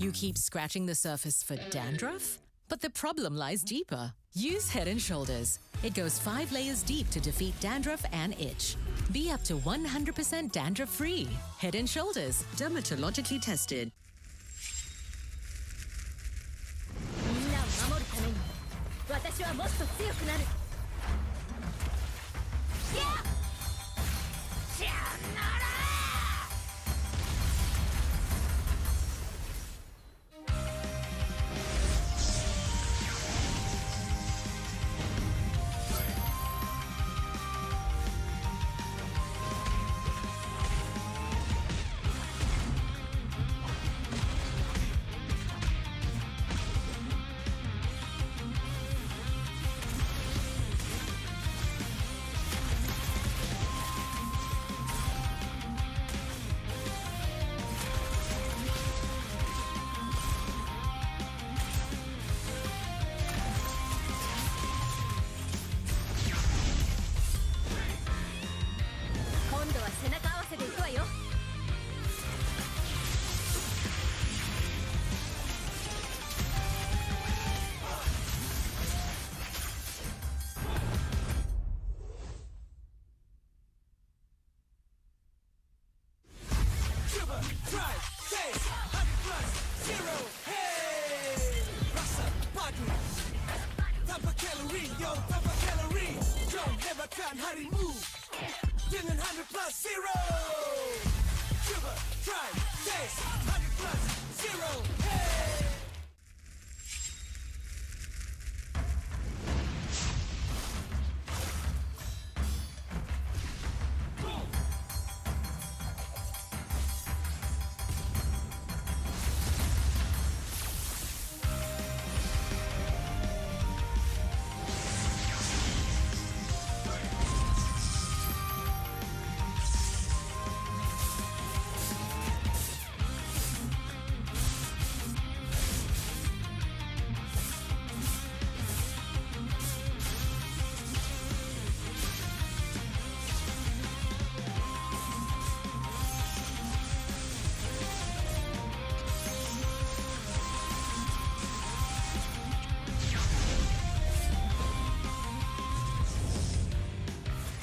You keep scratching the surface for dandruff? But the problem lies deeper. Use Head & Shoulders. It goes 5 layers deep to defeat dandruff and itch. Be up to 100% dandruff-free. Head & Shoulders, dermatologically tested. みんなを守るために私はもっと強くなる。さよなら。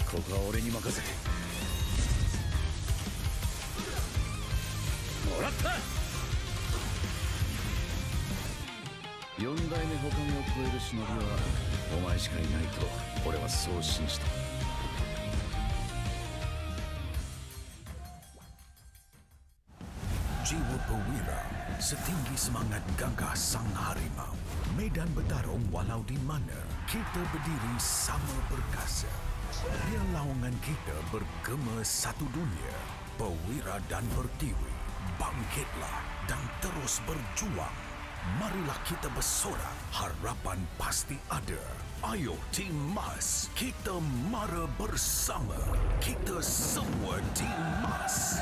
ここは俺に任せてもらった。4代目保管を超える忍びはお前しかいないと俺はそう信じた。Jiwa perwira, setinggi semangat gagah sang harimau. Medan bertarung walau di mana kita berdiri sama perkasa. Biar lawangan kita bergema satu dunia. Perwira dan pertiwi, bangkitlah dan terus berjuang. Marilah kita bersorak, harapan pasti ada. Ayo Tim Mas, kita mara bersama. Kita semua Tim Mas.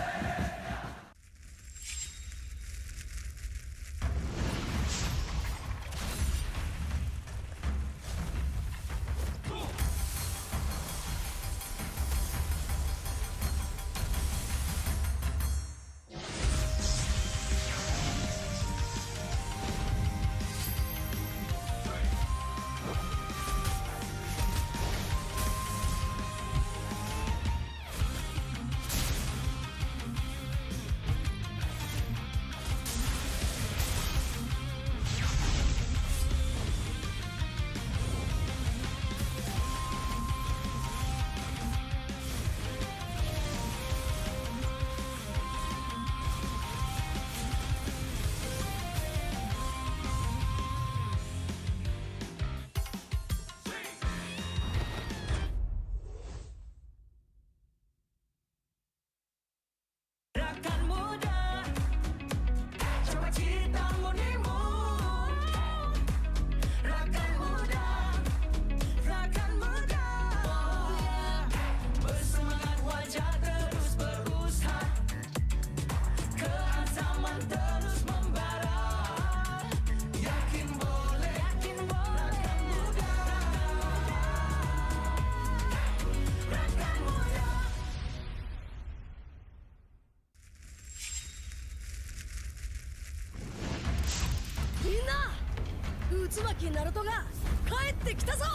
椿ナルトが帰ってきたぞ。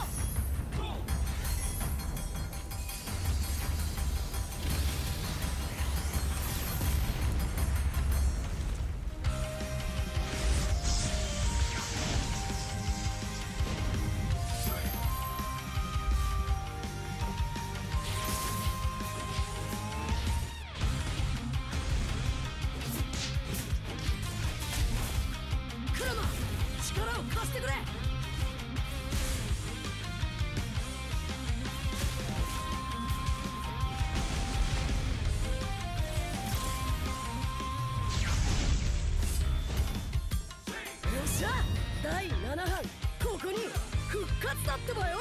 クラマ、力を貸してくれ。よっしゃ、第7班ここに復活だってばよ。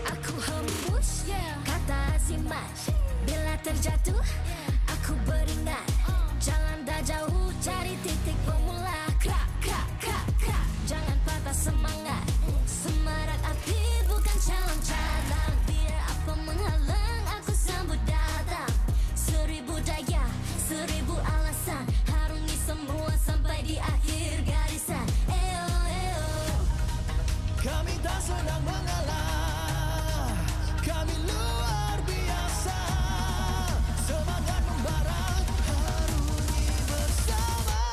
Aku hembus kata simas. Bila terjatuh aku beringat. Jalan dah jauh cari titik bermula. Krak, krak, krak, krak. Jangan patah semangat. Semarak api bukan calon cadangan. Biar apa menghalang aku sambut datang. 1000 daya, 1000 alasan. Harungi semua sampai di akhir garisan. Eo, eo. Kami tak senang mengalah, kami luar biasa. Semangat membara, harungi bersama.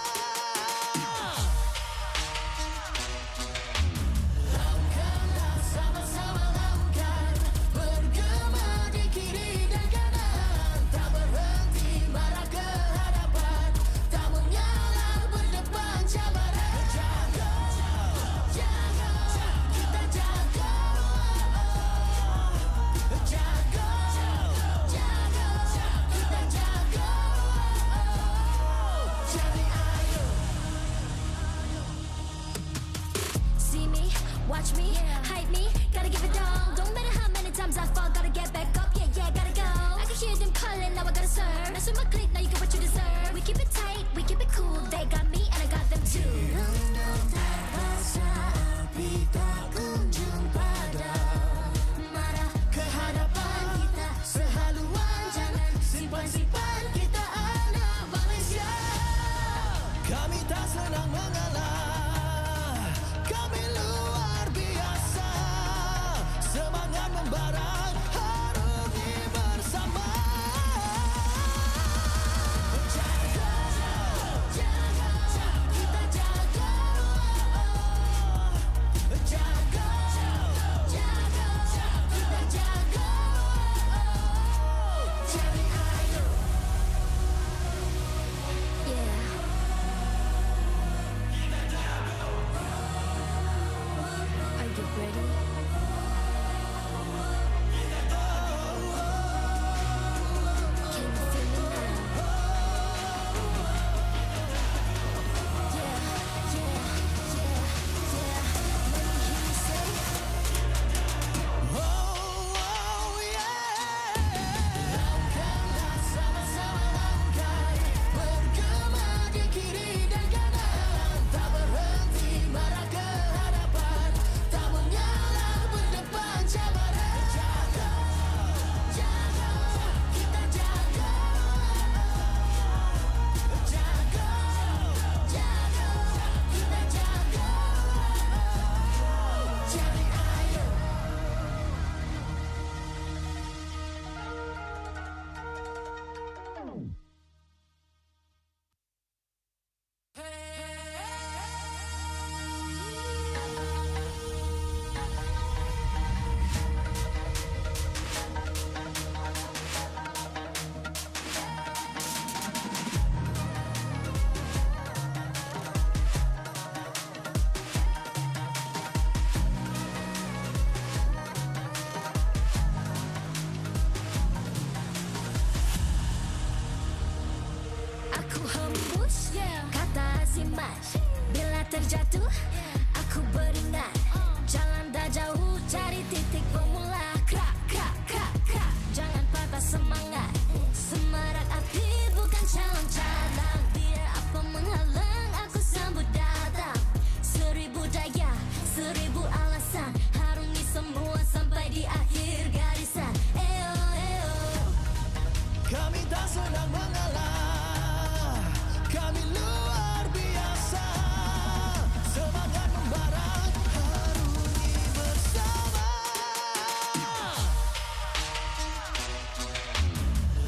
Lakukanlah sama-sama lakukan, bergema di kiri dan kanan. Tak berhenti marah ke hadapan, tak mengalah berdepan cabaran. Jaga, jaga, kita jaga. Jaga, jaga, kita jaga. Jadi ayo. See me, watch me, hype me, gotta give it all. Don't matter how many times I fall, gotta get back up, yeah, yeah, gotta go. I can hear them calling, now I gotta serve. Now swim my click, now you get what you deserve. We keep it tight, we keep it cool, they got me and I got them too. Rasa api tak kunjung padam. Marah ke hadapan kita, sehaluan jangan simpan-simpan. Kita anak Malaysia. Kami tak senang mengalah, kami luar biasa. Semangat membara, harungi bersama. Jaga, Jaga, kita jaga. Jaga, jaga, kita jaga. Jadi ayo. yeah. Are you ready? Bila terjatuh, aku beringat jalan dah jauh, cari titik bermula. Krak, krak, krak, krak. Jangan patah semangat. Semarak api bukan calon cadangan. Biar apa menghalang, aku sambut datang. 1000 daya, 1000 alasan, harungi semua sampai di akhir garisan. Eo, eo. Kami tak senang mengalah, kami luar biasa. Semangat membara, harungi bersama.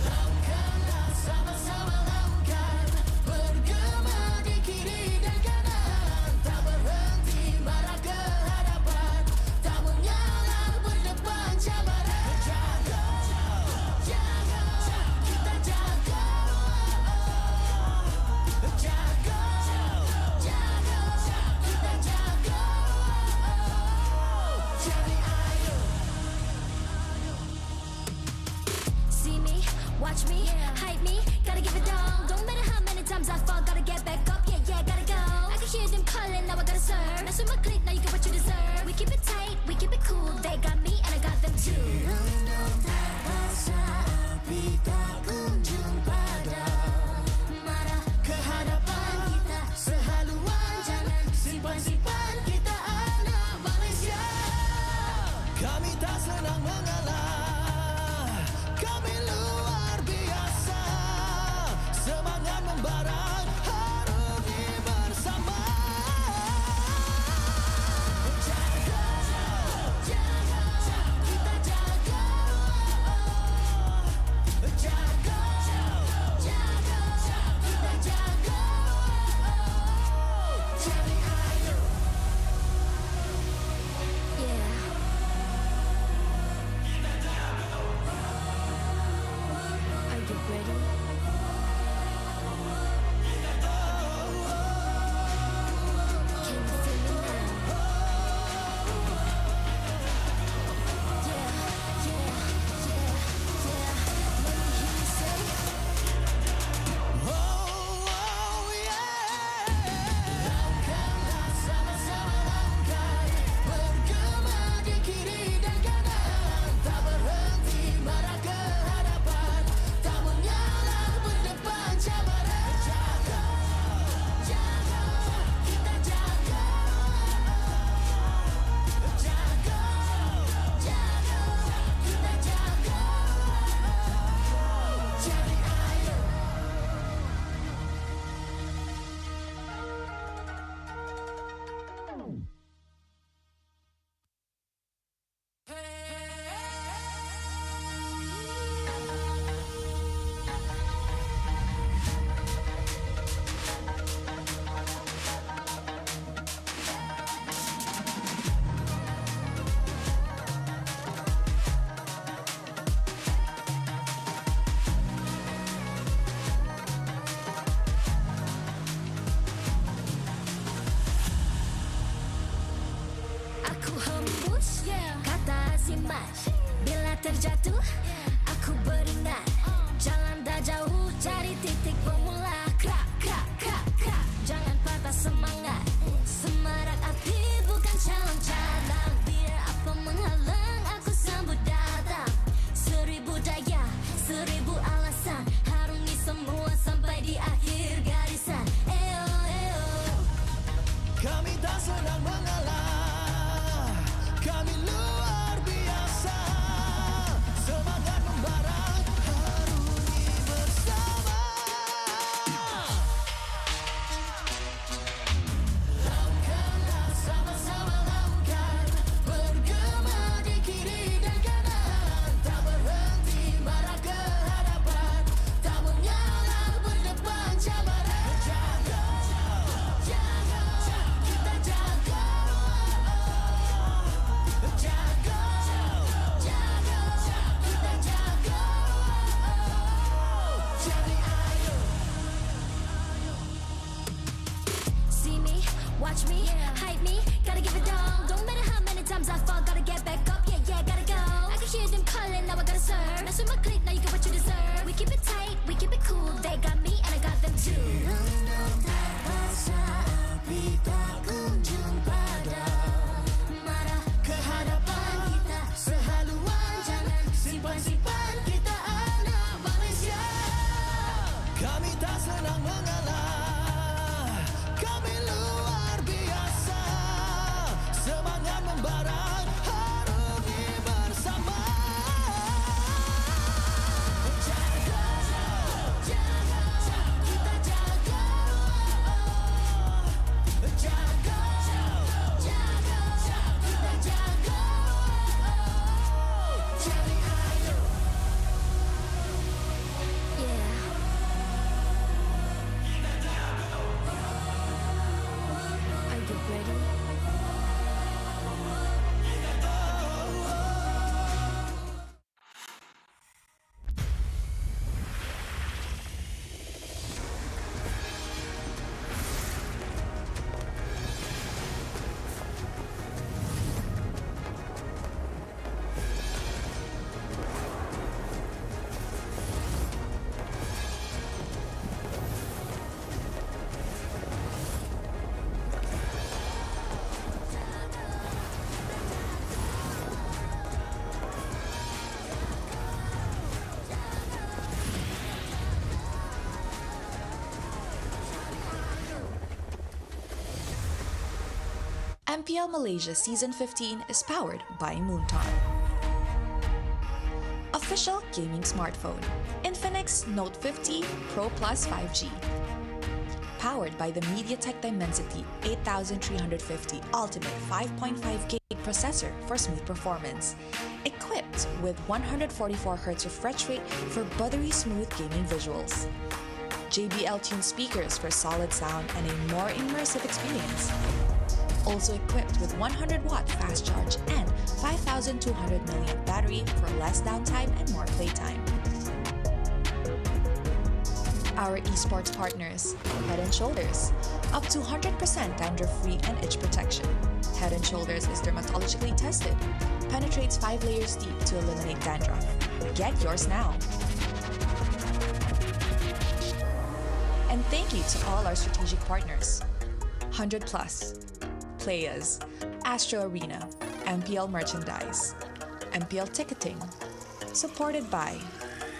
Langkahlah sama-sama langkah, bergema di kiri dan kanan. Tak berhenti marah ke hadapan, tak mengalah berdepan cabaran. Jaga, jaga, kita jaga. Jaga, jaga, kita jaga. Jadi ayo. See me, watch me, hype me, gotta give it all. Don't matter how many times I fall, gotta get back up, yeah, yeah, gotta go. I can hear them calling, now I gotta serve. Now swim my click, now you get what you deserve. We keep it tight, we keep it cool, they got me and I got them too. Api tak kunjung padam, Marah ke hadapan kita sehaluan. Jangan simpan-simpan, kita anak Malaysia. Kami tak senang mengalah, kami luar biasa. Semangat membara, harungi bersama. Jaga, jaga, kita jaga. Jaga, jaga, kita jaga. Jadi ayo. yeah. Are you ready? Can you feel me now? Yeah, yeah, yeah, yeah. Let me hear you say. Oh, yeah. Langkahlah sama-sama langkah, bergema di kiri dan kanan. Tak berhenti marah ke hadapan, tak mengalah berdepan cabaran. Jaga, jaga, kita jaga. Jaga, jaga, kita jaga. Jadi ayo. Aku hembus kata simat. Bila terjatuh, aku beringat jalan dah jauh, cari titik bermula. Krak, krak, krak, krak. Jangan patah semangat. Semarak api bukan calon cadangan. Biar apa menghalang, aku sambut datang. 1000 daya, 1000 alasan, harungi semua sampai di akhir garisan. Eo, eo. Kami tak senang mengalah, kami luar biasa. Semangat membara, harungi bersama. Langkahlah sama-sama langkah, bergema di kiri dan kanan. Tak berhenti marah ke hadapan, tak mengalah berdepan cabaran. Jaga, jaga, kita jaga. Jaga, jaga, kita jaga. Jadi ayo. See me, watch me, hype me, gotta give it all. Don't matter how many times I fall, gotta get back up, yeah, yeah, gotta go. I can hear them calling, now I gotta serve. Now swim my click, now you get what you deserve. We keep it tight, we keep it cool, they got me and I got them too. Api MPL Malaysia Season 15 is powered by Moonton. Official gaming smartphone, Infinix Note 50 Pro Plus 5G. Powered by the MediaTek Dimensity 8350 Ultimate 5.5 GB processor for smooth performance. Equipped with 144Hz refresh rate for buttery smooth gaming visuals. JBL tuned speakers for solid sound and a more immersive experience. Also equipped with 100-watt fast charge and 5,200 mAh battery for less downtime and more playtime. Our esports partners, Head & Shoulders, up to 100% dandruff-free and itch protection. Head & Shoulders is dermatologically tested, penetrates 5 layers deep to eliminate dandruff. Get yours now. And thank you to all our strategic partners. 100 Plus, Players, Astro Arena, MPL Merchandise, MPL Ticketing, supported by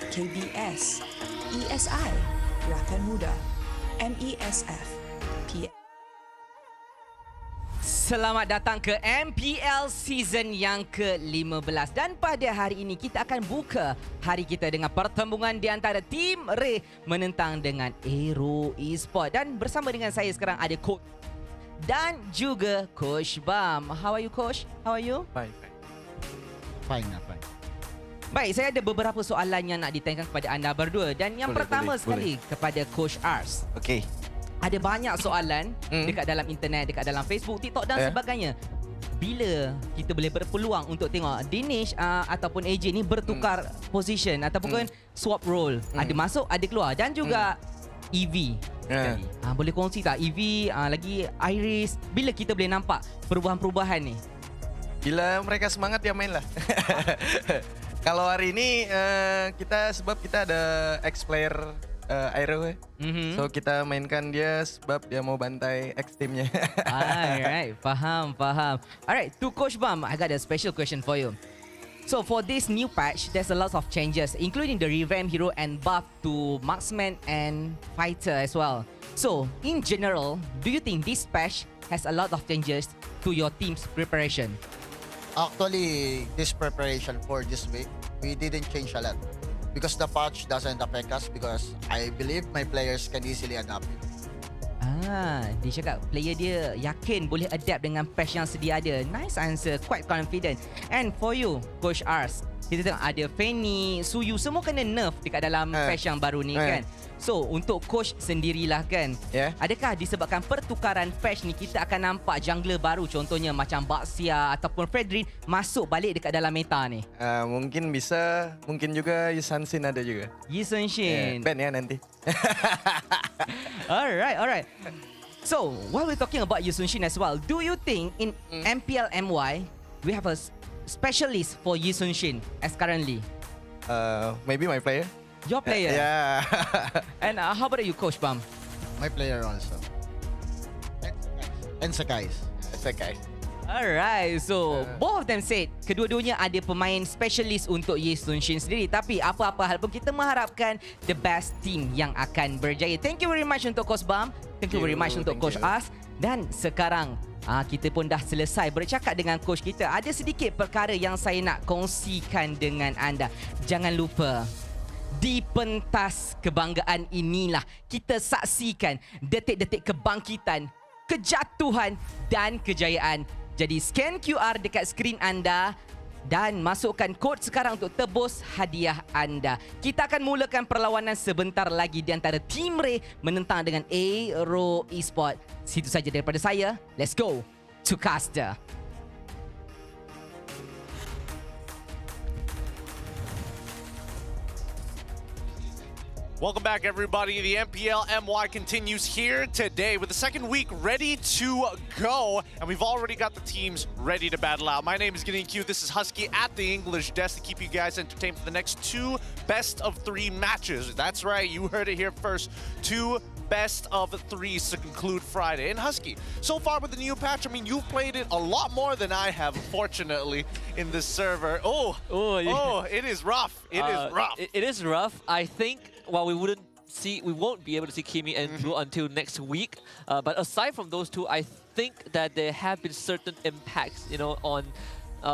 KBS, ESI, Rakan Muda, MESF, P. Selamat datang ke MPL season yang ke-15 dan pada hari ini kita akan buka hari kita dengan pertembungan di antara tim Ray menentang dengan AERO Esport dan bersama dengan saya sekarang ada Coach dan juga Coach Bam. How are you, Coach? How are you? Fine. Fine. Baik, saya ada beberapa soalan yang nak ditanyakan kepada anda berdua dan yang pertama sekali kepada Coach Ars. Okey. Ada banyak soalan dekat dalam internet, dekat dalam Facebook, TikTok dan sebagainya. Bila kita boleh berpeluang untuk tengok Dinesh ataupun AJ ni bertukar position ataupun swap role. Ada masuk, ada keluar dan juga EV. Boleh kongsi tak EV lagi Iris, bila kita boleh nampak perubahan-perubahan ni? Bila mereka semangat dia main lah. Kalau hari ini kita ada ex-player AERO so kita mainkan dia sebab dia mau bantai ex-teamnya. Alright, faham. Alright, to Coach Bam, I got a special question for you. So for this new patch, there's a lot of changes, including the revamp hero and buff to marksman and fighter as well. So in general, do you think this patch has a lot of changes to your team's preparation? Actually, this preparation for this week, we didn't change a lot. Because the patch doesn't affect us because I believe my players can easily adapt it. Dia cakap player dia yakin boleh adapt dengan patch yang sedia ada. Nice answer, quite confident. And for you, Coach Ars, kita tengok ada Fanny, Suyu, semua kena nerf dekat dalam patch yang baru ni kan. So, untuk Coach sendirilah kan, adakah disebabkan pertukaran patch ni kita akan nampak jungler baru contohnya macam Baxia ataupun Fredrin masuk balik dekat dalam meta ni? Mungkin bisa, mungkin juga Yusanshin ada juga. Yusanshin. Ban ya nanti. Alright. So, while we're talking about Yusanshin as well, do you think in MPL MY we have a specialist for Yusanshin as currently? Maybe my player. Your player? Yeah. And how about you, Coach Bam? My player also. And Sakai's. Alright, so both of them said kedua-duanya ada pemain specialist untuk Yusanshin sendiri. Tapi apa-apa hal pun kita mengharapkan the best team yang akan berjaya. Thank you very much untuk Coach Bam. Thank you very much untuk Coach As. Dan sekarang kita pun dah selesai bercakap dengan coach kita. Ada sedikit perkara yang saya nak kongsikan dengan anda. Jangan lupa, di pentas kebanggaan inilah kita saksikan detik-detik kebangkitan, kejatuhan dan kejayaan. Jadi scan QR dekat skrin anda dan masukkan kod sekarang untuk tebus hadiah anda. Kita akan mulakan perlawanan sebentar lagi di antara Team Ray menentang dengan AERO Esport. Situ saja daripada saya. Let's go to caster. Welcome back, everybody. The MPL MY continues here today with the second week ready to go. And we've already got the teams ready to battle out. My name is Getting Q. This is Husky at the English desk to keep you guys entertained for the next 2 best-of-3 matches. That's right, you heard it here first. 2 best-of-3s to conclude Friday. And Husky, so far with the new patch, I mean, you've played it a lot more than I have, fortunately, in this server. It is rough. It is rough. It is rough. I think, well, we won't be able to see Kimi and Blue until next week. But aside from those two, I think that there have been certain impacts, you know, on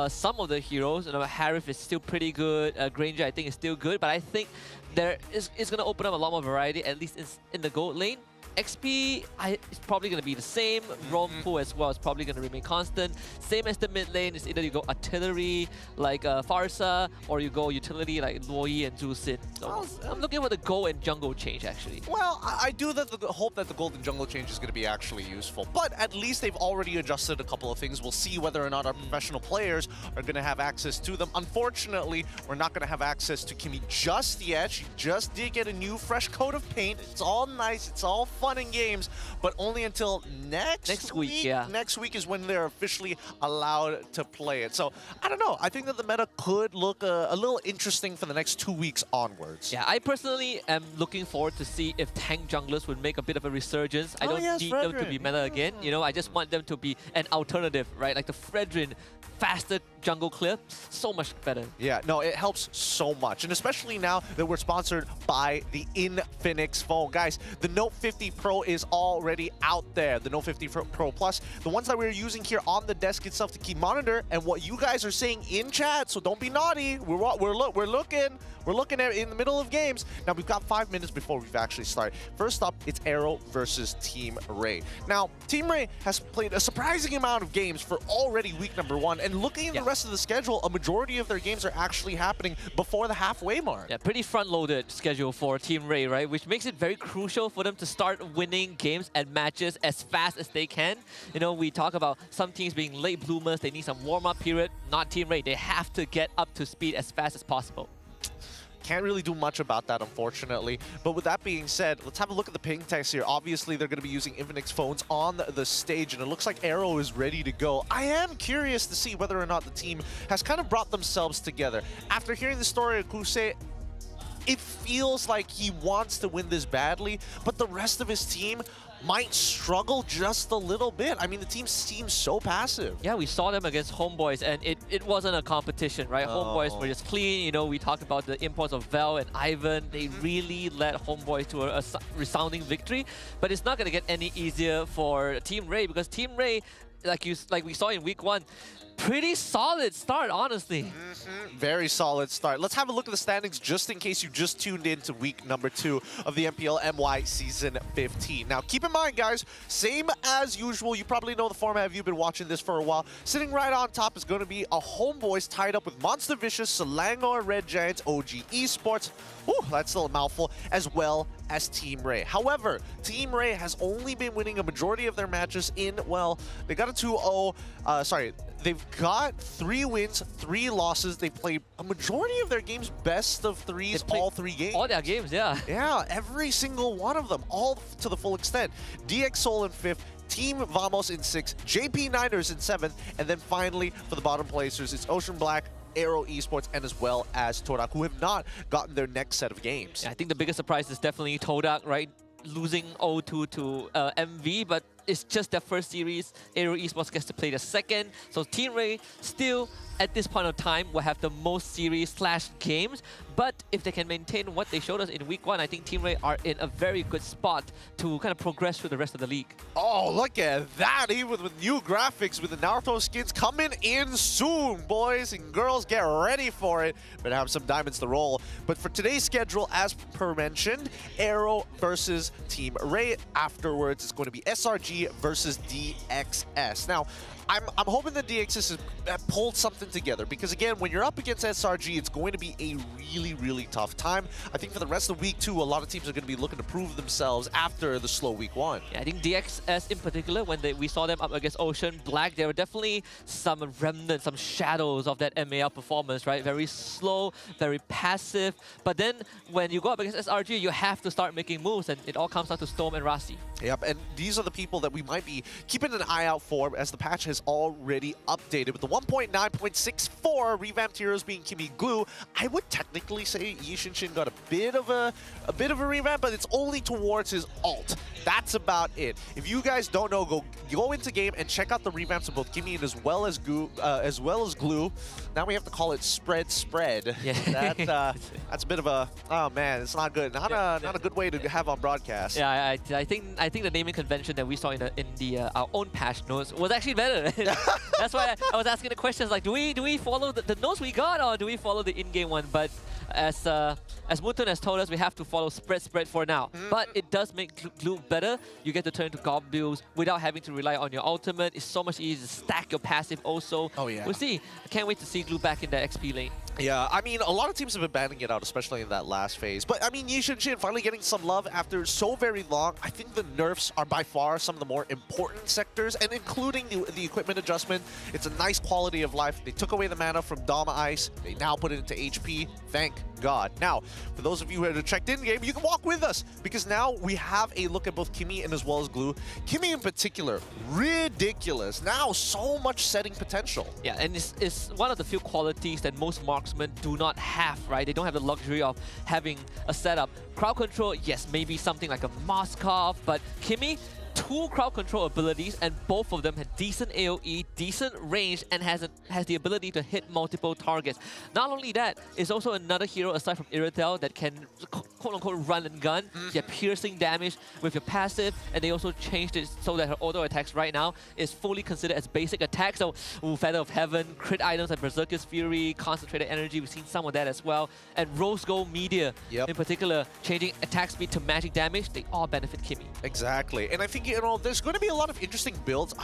some of the heroes. You know, Harif is still pretty good. Granger, I think, is still good. But I think it's going to open up a lot more variety, at least in the gold lane. XP is probably going to be the same. Roam pool as well is probably going to remain constant. Same as the mid lane. It's either you go artillery like Farsa, or you go utility like Luoyi and Zhu. So I'm looking for the go and jungle change actually. Well, I do hope that the golden jungle change is going to be actually useful. But at least they've already adjusted a couple of things. We'll see whether or not our professional players are going to have access to them. Unfortunately, we're not going to have access to Kimi just yet. She just did get a new fresh coat of paint. It's all nice. It's all fun and games, but only until next week. Yeah. Next week is when they're officially allowed to play it. So I don't know. I think that the meta could look a little interesting for the next 2 weeks onwards. Yeah, I personally am looking forward to see if tank junglers would make a bit of a resurgence. I don't need them to be meta again. You know, I just want them to be an alternative, right? Like the Fredrin, faster jungle clear, so much better. Yeah, no, it helps so much. And especially now that we're sponsored by the Infinix phone. Guys, the Note 50 Pro is already out there. The Note 50 Pro Plus, the ones that we're using here on the desk itself to keep monitor, and what you guys are saying in chat, so don't be naughty. We're looking at it in the middle of games. Now, we've got 5 minutes before we've actually started. First up, it's AERO versus Team Ray. Now, Team Ray has played a surprising amount of games for already week number 1, and looking at the rest of the schedule, a majority of their games are actually happening before the halfway mark. Yeah, pretty front-loaded schedule for Team Ray, right? Which makes it very crucial for them to start winning games and matches as fast as they can. You know, we talk about some teams being late bloomers, they need some warm-up period. Not Team Ray, they have to get up to speed as fast as possible. Can't really do much about that, unfortunately. But with that being said, let's have a look at the ping text here. Obviously, they're going to be using Infinix phones on the stage, and it looks like AERO is ready to go. I am curious to see whether or not the team has kind of brought themselves together. After hearing the story of Kuse, it feels like he wants to win this badly, but the rest of his team might struggle just a little bit. I mean, the team seems so passive. Yeah, we saw them against Homeboys, and it wasn't a competition, right? Homeboys were just clean. You know, we talked about the imports of Vel and Ivan. They really led Homeboys to a resounding victory. But it's not going to get any easier for Team Ray, because Team Ray, like we saw in week 1, pretty solid start, honestly. Very solid start. Let's have a look at the standings just in case you just tuned in to week number 2 of the MPL MY Season 15. Now, keep in mind, guys, same as usual. You probably know the format if you've been watching this for a while. Sitting right on top is going to be a Homeboys tied up with Monster Vicious, Selangor Red Giants, OG Esports. Whew, that's still a mouthful, as well as Team Ray. However, Team Ray has only been winning a majority of their matches in, well, they got a 2-0, they've got 3 wins, 3 losses. They played a majority of their games best of 3s, all 3 games. All their games, yeah. Yeah, every single one of them, all to the full extent. DX Soul in 5th, Team Vamos in 6th, JP Niners in 7th, and then finally, for the bottom placers, it's Ocean Black, AERO Esports, and as well as Todak, who have not gotten their next set of games. Yeah, I think the biggest surprise is definitely Todak, right? Losing 0-2 to MV, but it's just their first series. AERO Esports gets to play the second. So Team Ray still, at this point of time, will have the most series/games. But if they can maintain what they showed us in week 1, I think Team Ray are in a very good spot to kind of progress through the rest of the league. Oh, look at that. Even with new graphics, with the Naruto skins coming in soon, boys and girls, get ready for it. Better have some diamonds to roll. But for today's schedule, as per mentioned, AERO versus Team Ray. Afterwards, it's going to be SRG versus DXS. Now, I'm hoping that DXS has pulled something together, because again, when you're up against SRG, it's going to be a really tough time. I think for the rest of week 2, a lot of teams are going to be looking to prove themselves after the slow week 1. Yeah, I think DXS in particular, when we saw them up against Ocean Black, there were definitely some remnants, some shadows of that MAL performance, right? Very slow, very passive. But then when you go up against SRG, you have to start making moves, and it all comes down to Storm and Rasi. Yep, and these are the people that we might be keeping an eye out for as the patch has has already updated. With the 1.9.64 revamped heroes being Kimi Glue, I would technically say Yi Shinshin got a bit of a revamp, but it's only towards his ult. That's about it. If you guys don't know, go into game and check out the revamps of both Kimi and as well as Glue. Now we have to call it Spread. Yeah. That's a bit of a, oh man, it's not good. Not a good way to have on broadcast. Yeah, I think the naming convention that we saw in our own patch notes was actually better. That's why I was asking the questions like, do we follow the notes we got, or do we follow the in-game one? But as Mutun has told us, we have to follow Spread for now. But it does make Glue better. You get to turn into Goblins without having to rely on your ultimate. It's so much easier to stack your passive also. Oh yeah. We'll see. I can't wait to see Glue back in the XP lane. Yeah, I mean, a lot of teams have been banning it out, especially in that last phase. But, I mean, Yi Shinshin finally getting some love after so very long. I think the nerfs are by far some of the more important sectors, and including the equipment adjustment. It's a nice quality of life. They took away the mana from Dama Ice. They now put it into HP. Thank God. Now, for those of you who have checked in game, you can walk with us, because now we have a look at both Kimi and as well as Glue. Kimi in particular, ridiculous. Now, so much setting potential. Yeah, and it's one of the few qualities that most marksmen do not have, right? They don't have the luxury of having a setup. Crowd control, yes, maybe something like a Moskov, but Kimi, 2 crowd control abilities, and both of them had decent AoE, decent range, and has the ability to hit multiple targets. Not only that, it's also another hero aside from Iritel that can quote-unquote run and gun, get piercing damage with your passive, and they also changed it so that her auto attacks right now is fully considered as basic attack. So, Feather of Heaven, crit items like Berserker's Fury, Concentrated Energy, we've seen some of that as well. And Rose Gold Media, in particular, changing attack speed to magic damage, they all benefit Kimi. Exactly, and I think, you know, there's going to be a lot of interesting builds.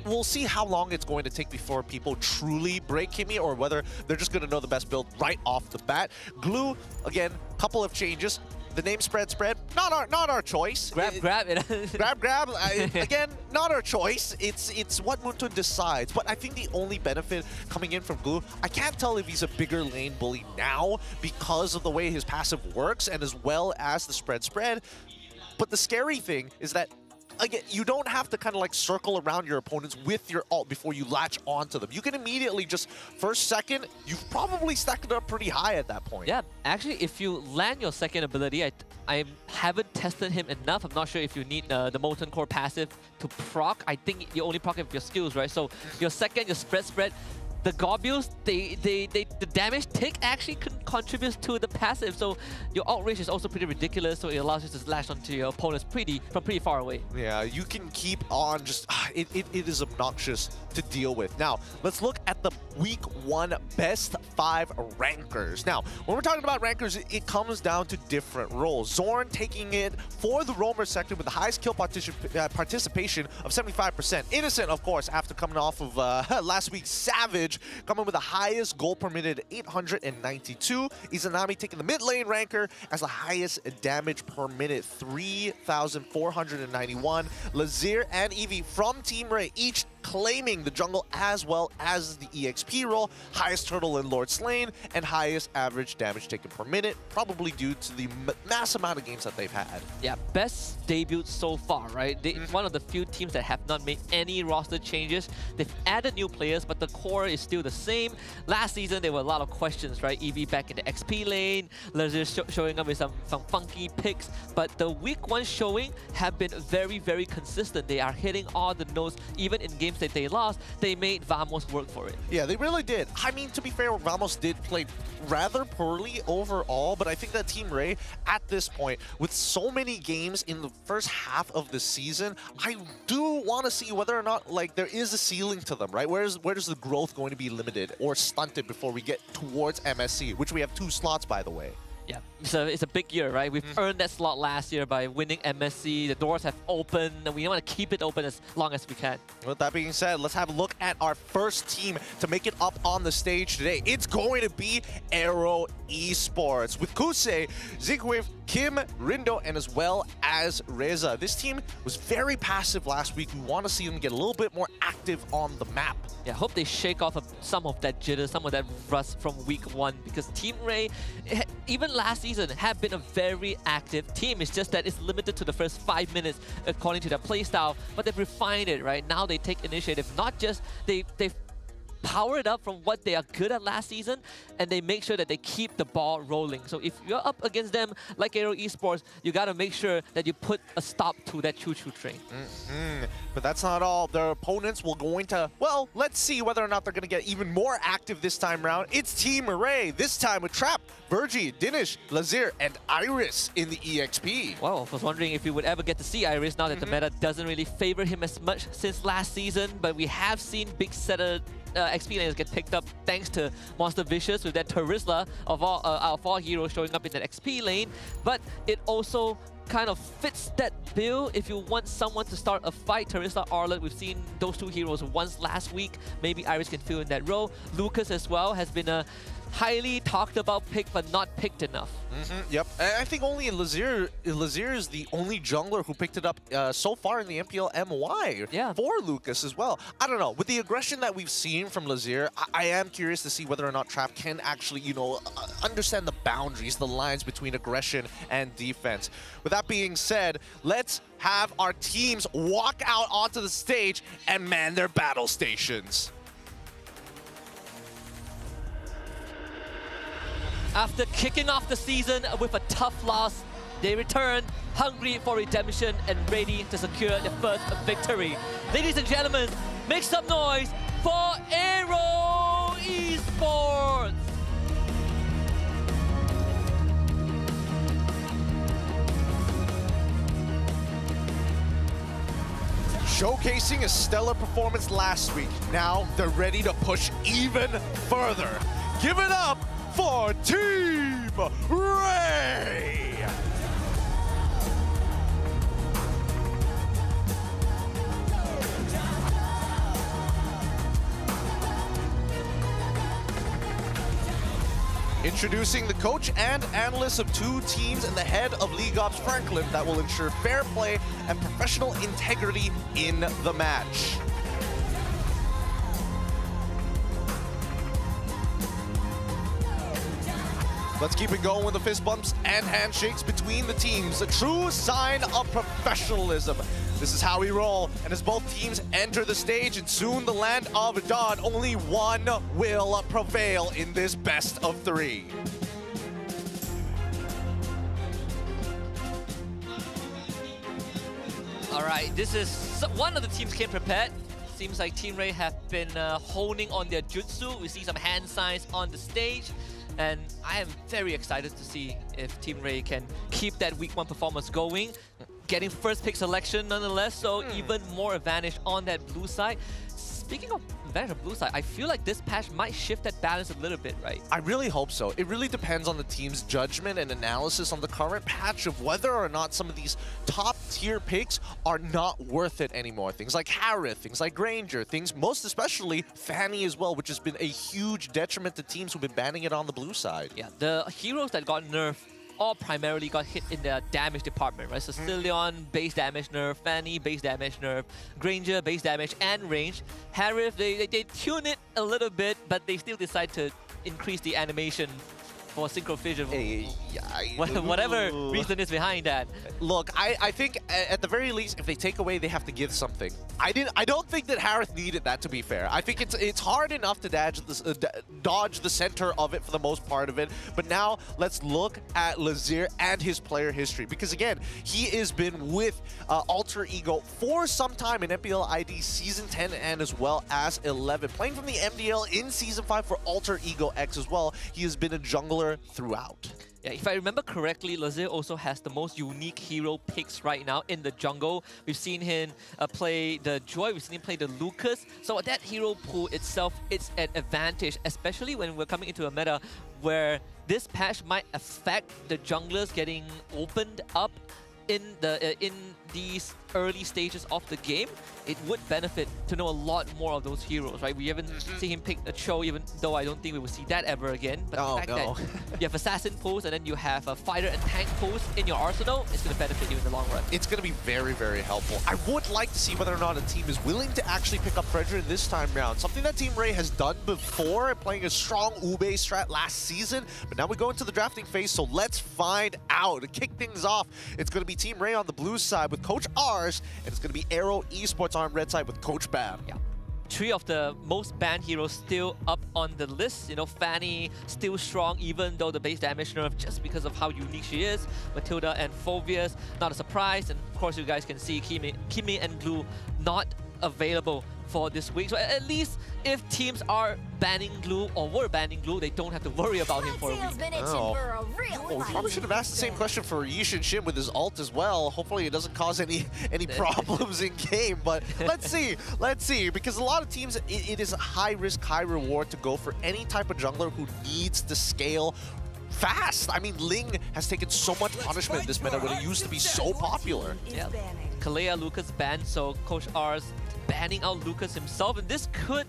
We'll see how long it's going to take before people truly break Kimi, or whether they're just going to know the best build right off the bat. Glue, again, couple of changes. The name Spread, not our choice. Grab. Grab. Again, not our choice. It's what Muntun decides. But I think the only benefit coming in from Glue, I can't tell if he's a bigger lane bully now because of the way his passive works, and as well as the Spread. But the scary thing is that, again, you don't have to kind of like circle around your opponents with your ult before you latch onto them. You can immediately just, first, second, you've probably stacked it up pretty high at that point. Yeah, actually, if you land your second ability, I haven't tested him enough. I'm not sure if you need the Molten Core passive to proc. I think you only proc it with your skills, right? So your second, your spread, the Gobules, the damage tick actually contributes to the passive, so your ult range is also pretty ridiculous, so it allows you to slash onto your opponents from pretty far away. Yeah, you can keep on just, it is obnoxious to deal with. Now, let's look at the Week 1 Best 5 rankers. Now, when we're talking about rankers, it comes down to different roles. Zorn taking it for the roamer sector with the highest kill participation of 75%. Innocent, of course, after coming off of last week's Savage, coming with the highest goal per minute, 892. Izanami taking the mid lane ranker as the highest damage per minute, 3,491. Lazir and Eevee from Team Ray each claiming the jungle as well as the EXP role, highest turtle in Lord Slain, and highest average damage taken per minute, probably due to the mass amount of games that they've had. Yeah, best debut so far, right? One of the few teams that have not made any roster changes. They've added new players, but the core is still the same. Last season, there were a lot of questions, right? Eevee back in the XP lane, Lazir showing up with some funky picks, but the Week 1 showing have been very, very consistent. They are hitting all the notes, even in games that they lost, they made Vamos work for it. Yeah, they really did. I mean, to be fair, Vamos did play rather poorly overall, but I think that Team Ray, at this point, with so many games in the first half of the season, I do want to see whether or not, like, there is a ceiling to them, right? Where is the growth going to be limited or stunted before we get towards MSC, which we have 2 slots, by the way. Yeah, it's a big year, right? We've earned that slot last year by winning MSC. The doors have opened, and we want to keep it open as long as we can. With that being said, let's have a look at our first team to make it up on the stage today. It's going to be AERO Esports with Kusei, Zigwif, Kim, Rindo, and as well as Reza. This team was very passive last week. We want to see them get a little bit more active on the map. Yeah, I hope they shake off some of that jitter, some of that rust from week 1, because Team Ray, even last season, have been a very active team. It's just that it's limited to the first 5 minutes according to their playstyle, but they've refined it, right? Now they take initiative, not just they've power it up from what they are good at last season, and they make sure that they keep the ball rolling. So if you're up against them like AERO Esports, you got to make sure that you put a stop to that choo-choo train. But that's not all. Their opponents will going to, well, let's see whether or not they're going to get even more active this time around. It's Team Array, this time with Trap, Virgie, Dinish, Lazir, and Iris in the EXP. Well, I was wondering if we would ever get to see Iris now that the meta doesn't really favor him as much since last season, but we have seen big setter XP lanes get picked up thanks to Monster Vicious with that Terizla of all heroes showing up in that XP lane. But it also kind of fits that bill if you want someone to start a fight. Terizla, Arlet, we've seen those two heroes once last week. Maybe Iris can fill in that role. Lucas as well has been a highly talked about pick, but not picked enough. Yep, I think only Lazir is the only jungler who picked it up so far in the MPL MY for Lucas as well. I don't know, with the aggression that we've seen from Lazir, I am curious to see whether or not Trap can actually, you know, understand the boundaries, the lines between aggression and defense. With that being said, let's have our teams walk out onto the stage and man their battle stations. After kicking off the season with a tough loss, they return hungry for redemption and ready to secure their first victory. Ladies and gentlemen, make some noise for AERO Esports! Showcasing a stellar performance last week, now they're ready to push even further. Give it up for Team Ray! Introducing the coach and analysts of two teams and the head of League Ops Franklin that will ensure fair play and professional integrity in the match. Let's keep it going with the fist bumps and handshakes between the teams. A true sign of professionalism. This is how we roll. And as both teams enter the stage and soon the land of Dawn, only one will prevail in this best of 3. All right, this is one of the teams came prepared. Seems like Team Ray have been honing on their jutsu. We see some hand signs on the stage. And I am very excited to see if Team Ray can keep that week 1 performance going. Getting first pick selection nonetheless, so even more advantage on that blue side. Speaking of advantage on blue side, I feel like this patch might shift that balance a little bit, right? I really hope so. It really depends on the team's judgment and analysis on the current patch of whether or not some of these top tier picks are not worth it anymore. Things like Harith, things like Granger, things most especially Fanny as well, which has been a huge detriment to teams who've been banning it on the blue side. Yeah, the heroes that got nerfed all primarily got hit in the damage department, right? So Sicilion, base damage nerf, Fanny, base damage nerf, Granger, base damage and range. Harith, they tune it a little bit, but they still decide to increase the animation for synchro fission. Whatever reason is behind that. Look, I think at the very least, if they take away, they have to give something. I don't think that Harith needed that, to be fair. I think it's hard enough to dodge the center of it for the most part of it. But now let's look at Lazir and his player history, because again, he has been with Alter Ego for some time in MPL ID Season 10 and as well as 11. Playing from the MDL in Season 5 for Alter Ego X as well. He has been a jungler throughout. Yeah, if I remember correctly, Lazir also has the most unique hero picks right now in the jungle. We've seen him play the Joy, we've seen him play the Lucas. So that hero pool itself, it's an advantage, especially when we're coming into a meta where this patch might affect the junglers getting opened up in these early stages of the game, it would benefit to know a lot more of those heroes, right? We haven't seen him pick a Cho, even though I don't think we will see that ever again. But the fact that you have assassin pulls and then you have a fighter and tank pulls in your arsenal, it's going to benefit you in the long run. It's going to be very, very helpful. I would like to see whether or not a team is willing to actually pick up Fredrin this time round. Something that Team Ray has done before, playing a strong Ube strat last season. But now we go into the drafting phase, so let's find out. To kick things off, it's going to be Team Ray on the blue side with Coach Ars, and it's going to be AERO Esports on red side with Coach Bam. Yeah. 3 of the most banned heroes still up on the list. You know, Fanny still strong, even though the base damage nerf just because of how unique she is. Matilda and Phobius, not a surprise. And of course, you guys can see Kimi and Glue not available for this week. So at least if teams are banning Glue or were banning Glue, they don't have to worry about him for a week. Well, we probably should have asked the same question for Yishin Shin with his ult as well. Hopefully it doesn't cause any problems in game, but let's see, because a lot of teams, it is a high risk, high reward to go for any type of jungler who needs to scale fast. I mean, Ling has taken so much punishment in this meta when it used to be so popular. Yeah. Kalea, Lucas banned, so Coach Ars banning out Lucas himself, and this could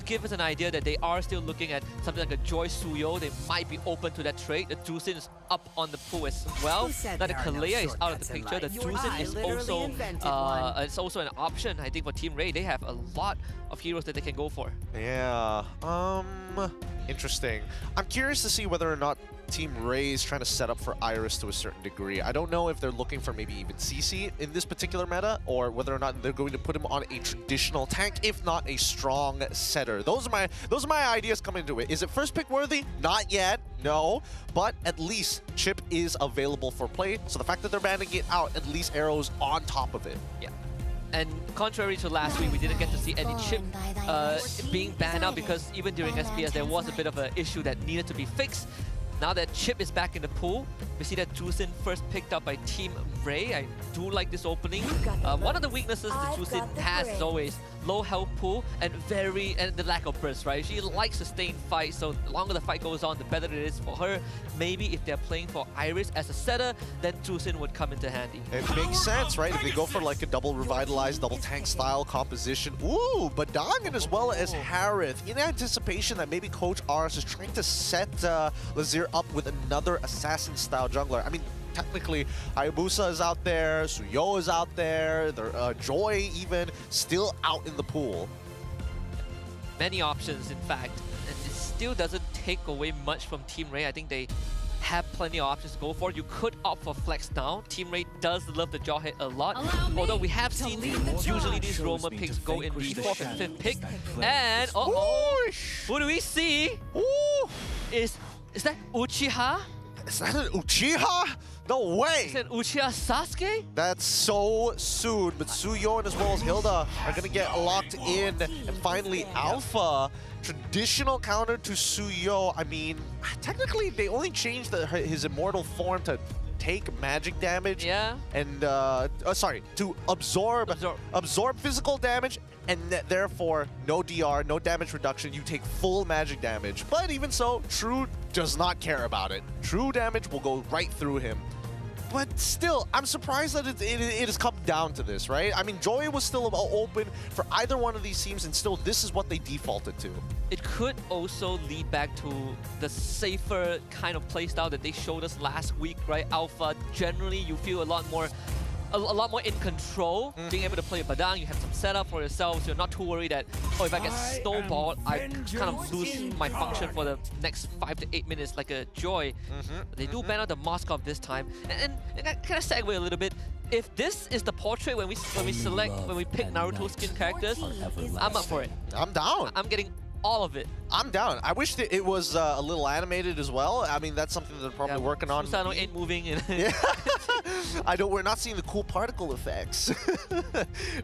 give us an idea that they are still looking at something like a Joy Suyo. They might be open to that trade. The Jusin is up on the pool as well. Now the Kalea is out of the picture. The Jusin is also an option, I think, for Team Ray. They have a lot of heroes that they can go for. Yeah, interesting. I'm curious to see whether or not Team Ray is trying to set up for Iris to a certain degree. I don't know if they're looking for maybe even CC in this particular meta, or whether or not they're going to put him on a traditional tank, if not a strong setter. Those are my ideas coming into it. Is it first pick worthy? Not yet, no. But at least Chip is available for play. So the fact that they're banning it out, at least Arrow's on top of it. Yeah. And contrary to last week, we didn't get to see any Chip being banned out, because even during SPS, there was a bit of an issue that needed to be fixed. Now that Chip is back in the pool, we see that Jusin first picked up by Team Ray. I do like this opening. One of the weaknesses that Jusin has is always low health pool and the lack of burst, right? She likes to stay in fight, so the longer the fight goes on, the better it is for her. Maybe if they're playing for Iris as a setter, then Jusin would come into handy. It makes sense, right? If they go for like a double revitalized, double tank style composition. Ooh, Badangan as well as Harith, in anticipation that maybe Coach Ars is trying to set Lazir up with another assassin-style jungler. I mean, technically, Hayabusa is out there, Suyo is out there, Joy even still out in the pool. Many options, in fact, and it still doesn't take away much from Team Ray. I think they have plenty of options to go for. You could opt for flex now. Team Ray does love the Jawhead a lot, although we have seen usually these Roamer picks go in the 4th and 5th pick. And who do we see? Is that Uchiha? Is that an Uchiha? No way! Is it Uchiha Sasuke? That's so soon, but Suyon as well as Hilda are gonna get locked in. And finally, Alpha, traditional counter to Suyo. I mean, technically they only changed his immortal form to take magic damage. Yeah. And, sorry, to absorb physical damage, and therefore no DR, no damage reduction. You take full magic damage. But even so, True does not care about it. True damage will go right through him. But still, I'm surprised that it has come down to this, right? I mean, Joy was still open for either one of these teams, and still this is what they defaulted to. It could also lead back to the safer kind of playstyle that they showed us last week, right? Alpha, generally you feel a lot more in control, being able to play Badang. You have some setup for yourselves. You're not too worried that, oh, if I get snowballed, I kind of lose my function for the next 5 to 8 minutes like a Joy. They do ban out the Moskov this time. And kind of segue a little bit. If this is the portrait when we pick Naruto skin characters, I'm up for it. I'm down. I'm getting all of it. I'm down. I wish that it was a little animated as well. I mean, that's something they're probably working on. Susano ain't moving. Yeah. We're not seeing the cool particle effects.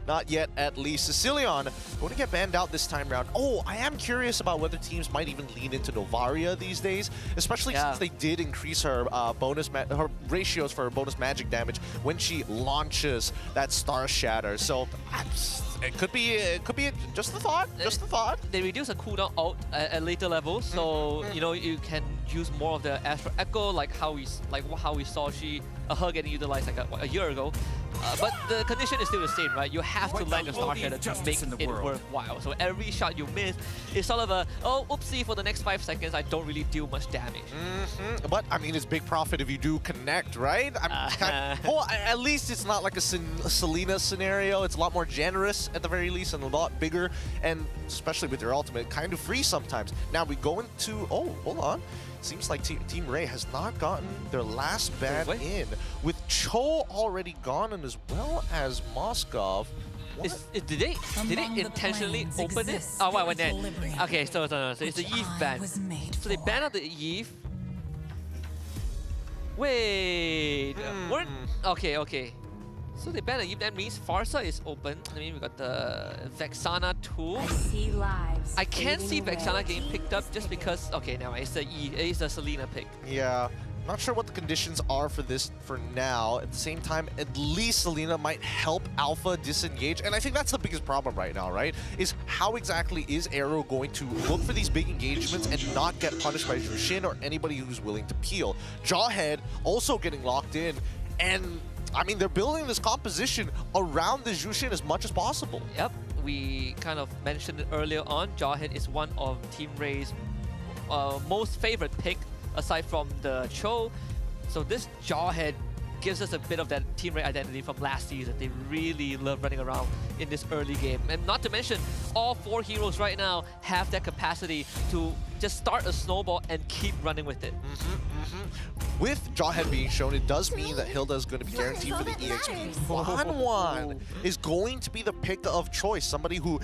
Not yet, at least. Sicilion going to get banned out this time round. Oh, I am curious about whether teams might even lean into Novaria these days, especially since they did increase her her ratios for her bonus magic damage when she launches that Star Shatter. So it could be just a thought. Just a thought. They reduce a cooldown out at later levels, so you know you can use more of the Astro Echo, like how we saw her getting utilized like a year ago. But the condition is still the same, right? You have to land your Star Shatter to make it worthwhile. So every shot you miss is sort of a, oh, oopsie, for the next 5 seconds, I don't really deal much damage. But, I mean, it's big profit if you do connect, right? Well, at least it's not like a Selena scenario. It's a lot more generous at the very least and a lot bigger. And especially with your ultimate, kind of free sometimes. Now we go into, oh, hold on. Seems like Team Ray has not gotten their last ban in, with Cho already gone and as well as Moskov. Did they intentionally open it? Oh, wow, when they... Okay, so it's a Eve ban. So they banned out the Eve. Wait, weren't... Okay. So they banned the Eve, that means Farsa is open. I mean, we got the Vexana too. I can't see Vexana getting picked up just because... Okay, now it's a Selena pick. Yeah. Not sure what the conditions are for this for now. At the same time, at least Selena might help Alpha disengage. And I think that's the biggest problem right now, right? Is how exactly is AERO going to look for these big engagements and not get punished by Jushin or anybody who's willing to peel? Jawhead also getting locked in. And, I mean, they're building this composition around the Jushin as much as possible. Yep. We kind of mentioned it earlier on. Jawhead is one of Team Ray's most favorite pick, aside from the Cho. So this Jawhead gives us a bit of that Team Ray identity from last season. They really love running around in this early game. And not to mention, all 4 heroes right now have that capacity to just start a snowball and keep running with it. With Jawhead being shown, it does mean that Hilda is going to be guaranteed for the EXP. Wanwan is going to be the pick of choice. Somebody who,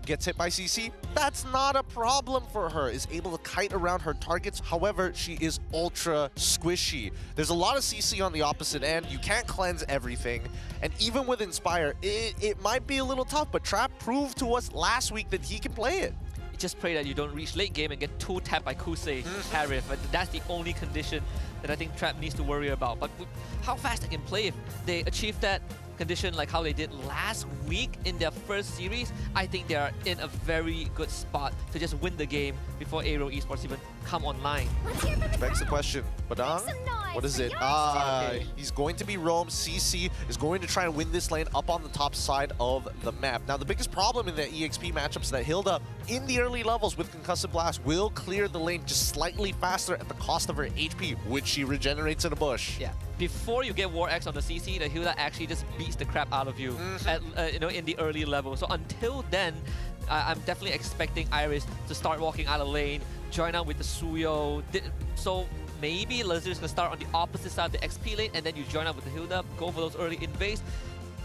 gets hit by CC. That's not a problem for her. Is able to kite around her targets. However, she is ultra squishy. There's a lot of CC on the opposite end. You can't cleanse everything. And even with Inspire, it might be a little tough, but Trap proved to us last week that he can play it. Just pray that you don't reach late game and get 2-tapped by Kusei Harif. But that's the only condition that I think Trap needs to worry about. But how fast they can play if they achieve that condition like how they did last week in their first series, I think they are in a very good spot to just win the game before AERO Esports even come online. Which begs the question, Badang, what is it? He's going to be roam. CC is going to try and win this lane up on the top side of the map. Now, the biggest problem in the EXP matchups is that Hilda, in the early levels with Concussive Blast, will clear the lane just slightly faster at the cost of her HP, which she regenerates in a bush. Yeah. Before you get War X on the CC, the Hilda actually just beats the crap out of you at, in the early level. So until then, I'm definitely expecting Iris to start walking out of lane, join out with the Suyo. So maybe Lazarus can start on the opposite side of the XP lane, and then you join up with the Hilda, go for those early invades.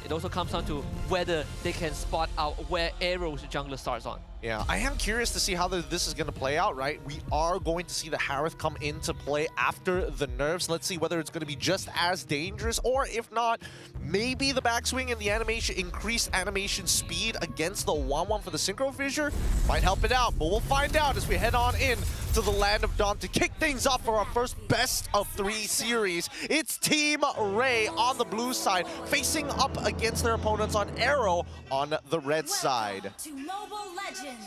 It also comes down to whether they can spot out where AERO's jungler starts on. Yeah, I am curious to see how this is going to play out, right? We are going to see the Harith come into play after the nerfs. Let's see whether it's going to be just as dangerous, or if not, maybe the backswing and the increased animation speed against the Wanwan for the Synchro Fissure might help it out. But we'll find out as we head on in to the Land of Dawn to kick things off for our first best of 3 series. It's Team Ray on the blue side, facing up against their opponents on AERO on the red side.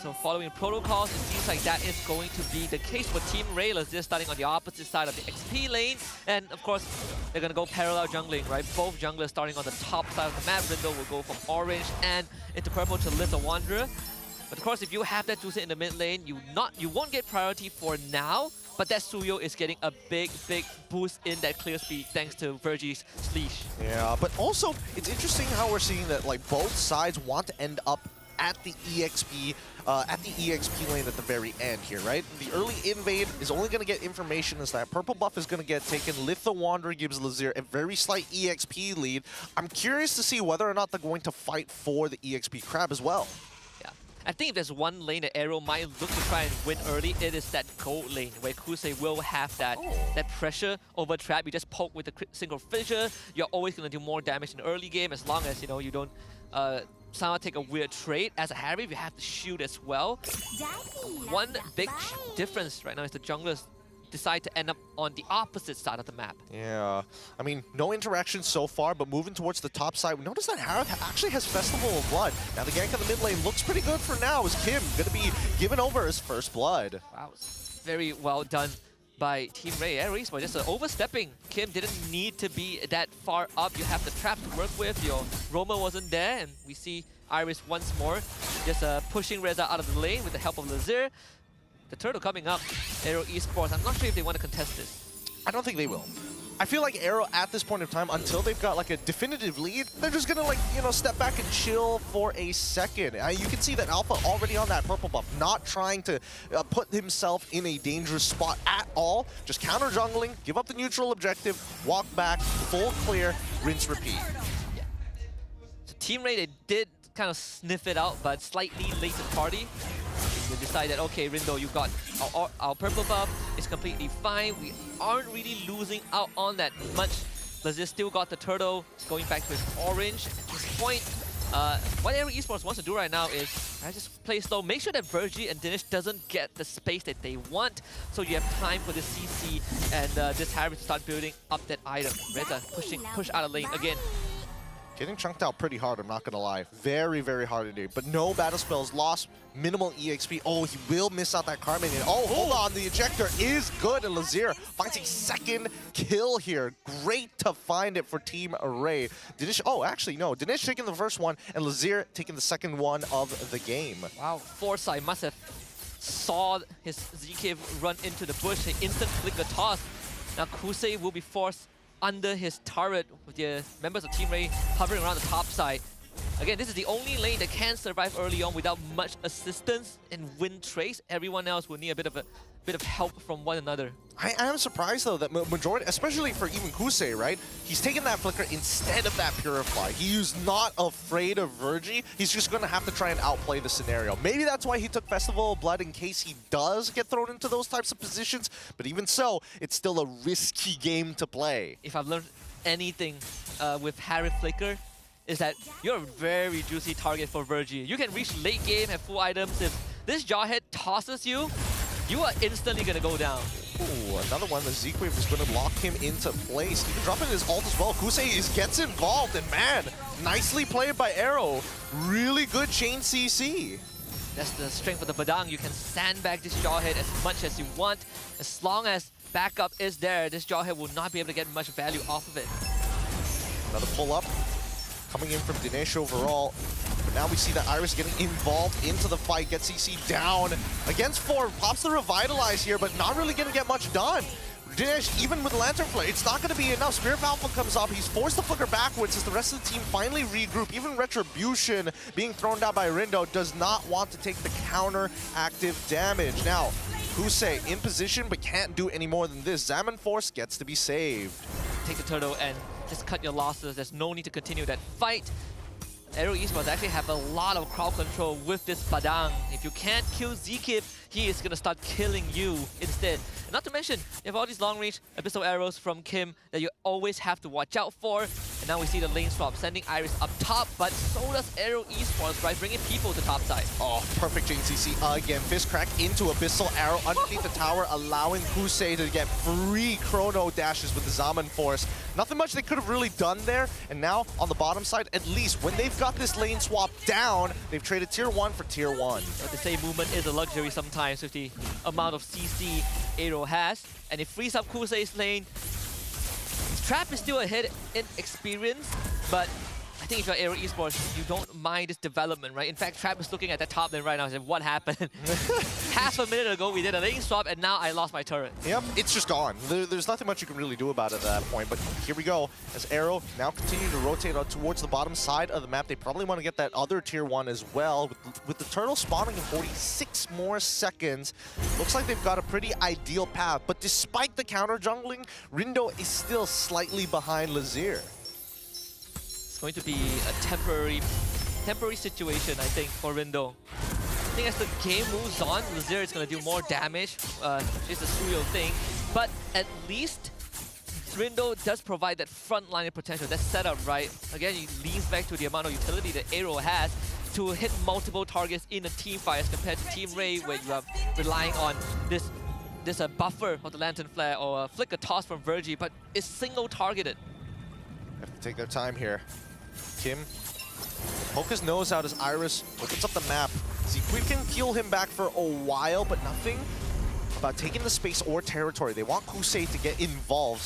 So following protocols, it seems like that is going to be the case for Team Ray. They're starting on the opposite side of the XP lane. And of course, they're going to go parallel jungling, right? Both junglers starting on the top side of the map. Rindo will go from orange and into purple to Little Wanderer. But of course, if you have that Tusa in the mid lane, you won't get priority for now. But that Suyo is getting a big boost in that clear speed thanks to Virgie's Sleesh. Yeah, but also, it's interesting how we're seeing that like both sides want to end up at the EXP lane at the very end here, right? The early invade is only going to get information as that purple buff is going to get taken. Litha Wanderer gives Lazir a very slight EXP lead. I'm curious to see whether or not they're going to fight for the EXP crab as well. Yeah, I think if there's one lane that AERO might look to try and win early, it is that gold lane where Kusei will have that pressure over trap. You just poke with the single fissure. You're always going to do more damage in the early game as long as you don't somehow take a weird trade. As a Harry, you have to shoot as well. One big difference right now is the junglers decide to end up on the opposite side of the map. Yeah, I mean, no interaction so far, but moving towards the top side, we notice that Harith actually has Festival of Blood. Now the gank in the mid lane looks pretty good for now, as Kim going to be given over his first blood. Wow, very well done by Team Ray. AERO Esports just overstepping. Kim didn't need to be that far up. You have the trap to work with. Your Roma wasn't there, and we see Iris once more just pushing Reza out of the lane with the help of Lazir. The turtle coming up. AERO Esports, I'm not sure if they want to contest this. I don't think they will. I feel like AERO at this point in time, until they've got like a definitive lead, they're just gonna like, you know, step back and chill for a second. You can see that Alpha already on that purple buff, not trying to put himself in a dangerous spot at all. Just counter jungling, give up the neutral objective, walk back, full clear, rinse, repeat. Yeah. So Team Ray, they did kind of sniff it out, but slightly late to the party. They decided, okay, Rindo, you got our purple buff. It's completely fine. We aren't really losing out on that much. Lazir still got the turtle. It's going back to his orange. At this point, what AERO Esports wants to do right now is just play slow. Make sure that Virgie and Dinesh doesn't get the space that they want. So you have time for this CC and this Harry to start building up that item. Reza push out of lane again. Getting chunked out pretty hard, I'm not gonna lie. Very, very hard to do. But no battle spells lost, minimal EXP. Oh, he will miss out that Carmen. And oh, hold on, the ejector is good, and Lazir finds a second kill here. Great to find it for Team Array. Dinesh, oh, actually, no. Dinesh taking the first one, and Lazir taking the second one of the game. Wow, Foresight must have saw his ZK run into the bush, an instant flicker toss. Now Kusei will be forced under his turret with the members of Team Ray hovering around the top side. Again, this is the only lane that can survive early on without much assistance and win trades. Everyone else will need a bit of help from one another. I am surprised though that majority, especially for even Kusei, right? He's taken that flicker instead of that Purify. He's not afraid of Virgie. He's just going to have to try and outplay the scenario. Maybe that's why he took Festival of Blood in case he does get thrown into those types of positions. But even so, it's still a risky game to play. If I've learned anything with Harry Flicker, is that you're a very juicy target for Virgie. You can reach late game, have full items. If this Jawhead tosses you, you are instantly going to go down. Ooh, another one. The Z-Wave is going to lock him into place. Even dropping his ult as well. Kusei gets involved, and man, nicely played by AERO. Really good chain CC. That's the strength of the Badang. You can sandbag this Jawhead as much as you want. As long as backup is there, this Jawhead will not be able to get much value off of it. Another pull-up coming in from Dinesh overall. But now we see that Iris getting involved into the fight, gets CC down against 4. Pops the Revitalize here, but not really going to get much done. Dinesh, even with Lantern Flare, it's not going to be enough. Spirit Alpha comes up. He's forced to flicker backwards as the rest of the team finally regroup. Even Retribution being thrown down by Rindo does not want to take the counter-active damage. Now, Kusei in position, but can't do any more than this. Zaman Force gets to be saved. Take the turtle and just cut your losses. There's no need to continue that fight. AERO Esports actually have a lot of crowd control with this Badang. If you can't kill Zkip, he is going to start killing you instead. And not to mention, you have all these long-range abyssal arrows from Kim that you always have to watch out for. And now we see the lane swap, sending Iris up top, but so does AERO Esports, right? Bringing people to top side. Oh, perfect chain CC again. Fist crack into abyssal arrow underneath the tower, allowing Kusei to get free chrono dashes with the Zaman Force. Nothing much they could have really done there. And now on the bottom side, at least when they've got this lane swap down, they've traded tier 1 for tier 1. But the same movement is a luxury sometimes with the amount of CC AERO has. And it frees up Kusei's lane. Trap is still ahead in experience, but I think if you're AERO Esports, you don't mind this development, right? In fact, Trap is looking at the top lane right now and saying, what happened? Half a minute ago, we did a lane swap, and now I lost my turret. Yep, it's just gone. There's nothing much you can really do about it at that point, but here we go. As AERO now continue to rotate out towards the bottom side of the map, they probably want to get that other tier 1 as well. With the turtle spawning in 46 more seconds, looks like they've got a pretty ideal path, but despite the counter jungling, Rindo is still slightly behind Lazir. It's going to be a temporary situation, I think, for Rindo. I think as the game moves on, Lazir is going to do more damage. It's a Suyo thing. But at least Rindo does provide that frontline potential, that setup, right? Again, he leans back to the amount of utility that AERO has to hit multiple targets in a team fight as compared to Team Ray, where you are relying on this buffer of the Lantern Flare or a flicker toss from Virgie, but it's single targeted. Have to take their time here. Kim poke his nose out as Iris opens up the map. Zquid can peel him back for a while, but nothing about taking the space or territory. They want Kusei to get involved.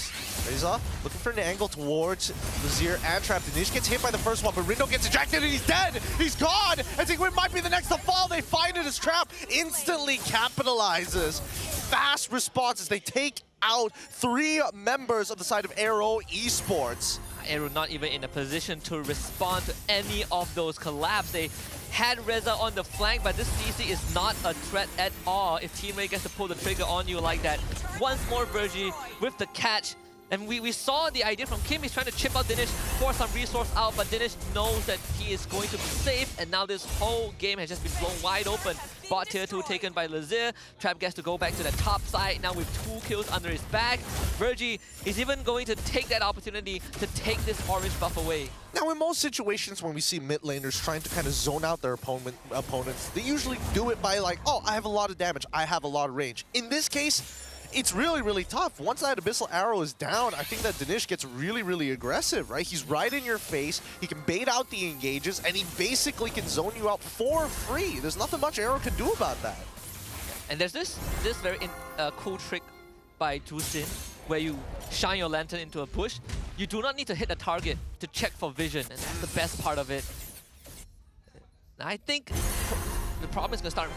Reza looking for an angle towards Lazier and Trap. Danish gets hit by the first one, but Rindo gets ejected and he's dead! He's gone! And Tigwin might be the next to fall. They find it as Trap instantly capitalizes. Fast responses. They take out 3 members of the side of AERO Esports. AERO not even in a position to respond to any of those collabs. They had Reza on the flank, but this CC is not a threat at all if Team Ray gets to pull the trigger on you like that. Once more, Virgie with the catch. And we saw the idea from Kim. He's trying to chip out Dinesh for some resource out, but Dinesh knows that he is going to be safe, and now this whole game has just been blown wide open. Bot tier 2 taken by Lazier. Trap gets to go back to the top side now with 2 kills under his back. Virgie is even going to take that opportunity to take this orange buff away. Now, in most situations when we see mid laners trying to kind of zone out their opponents, they usually do it by like, oh, I have a lot of damage, I have a lot of range. In this case, it's really, really tough. Once that Abyssal Arrow is down, I think that Danish gets really, really aggressive, right? He's right in your face, he can bait out the engages, and he basically can zone you out for free. There's nothing much AERO can do about that. And there's this very cool trick by Jusin, where you shine your lantern into a bush. You do not need to hit a target to check for vision, and that's the best part of it. I think the problem is going to start,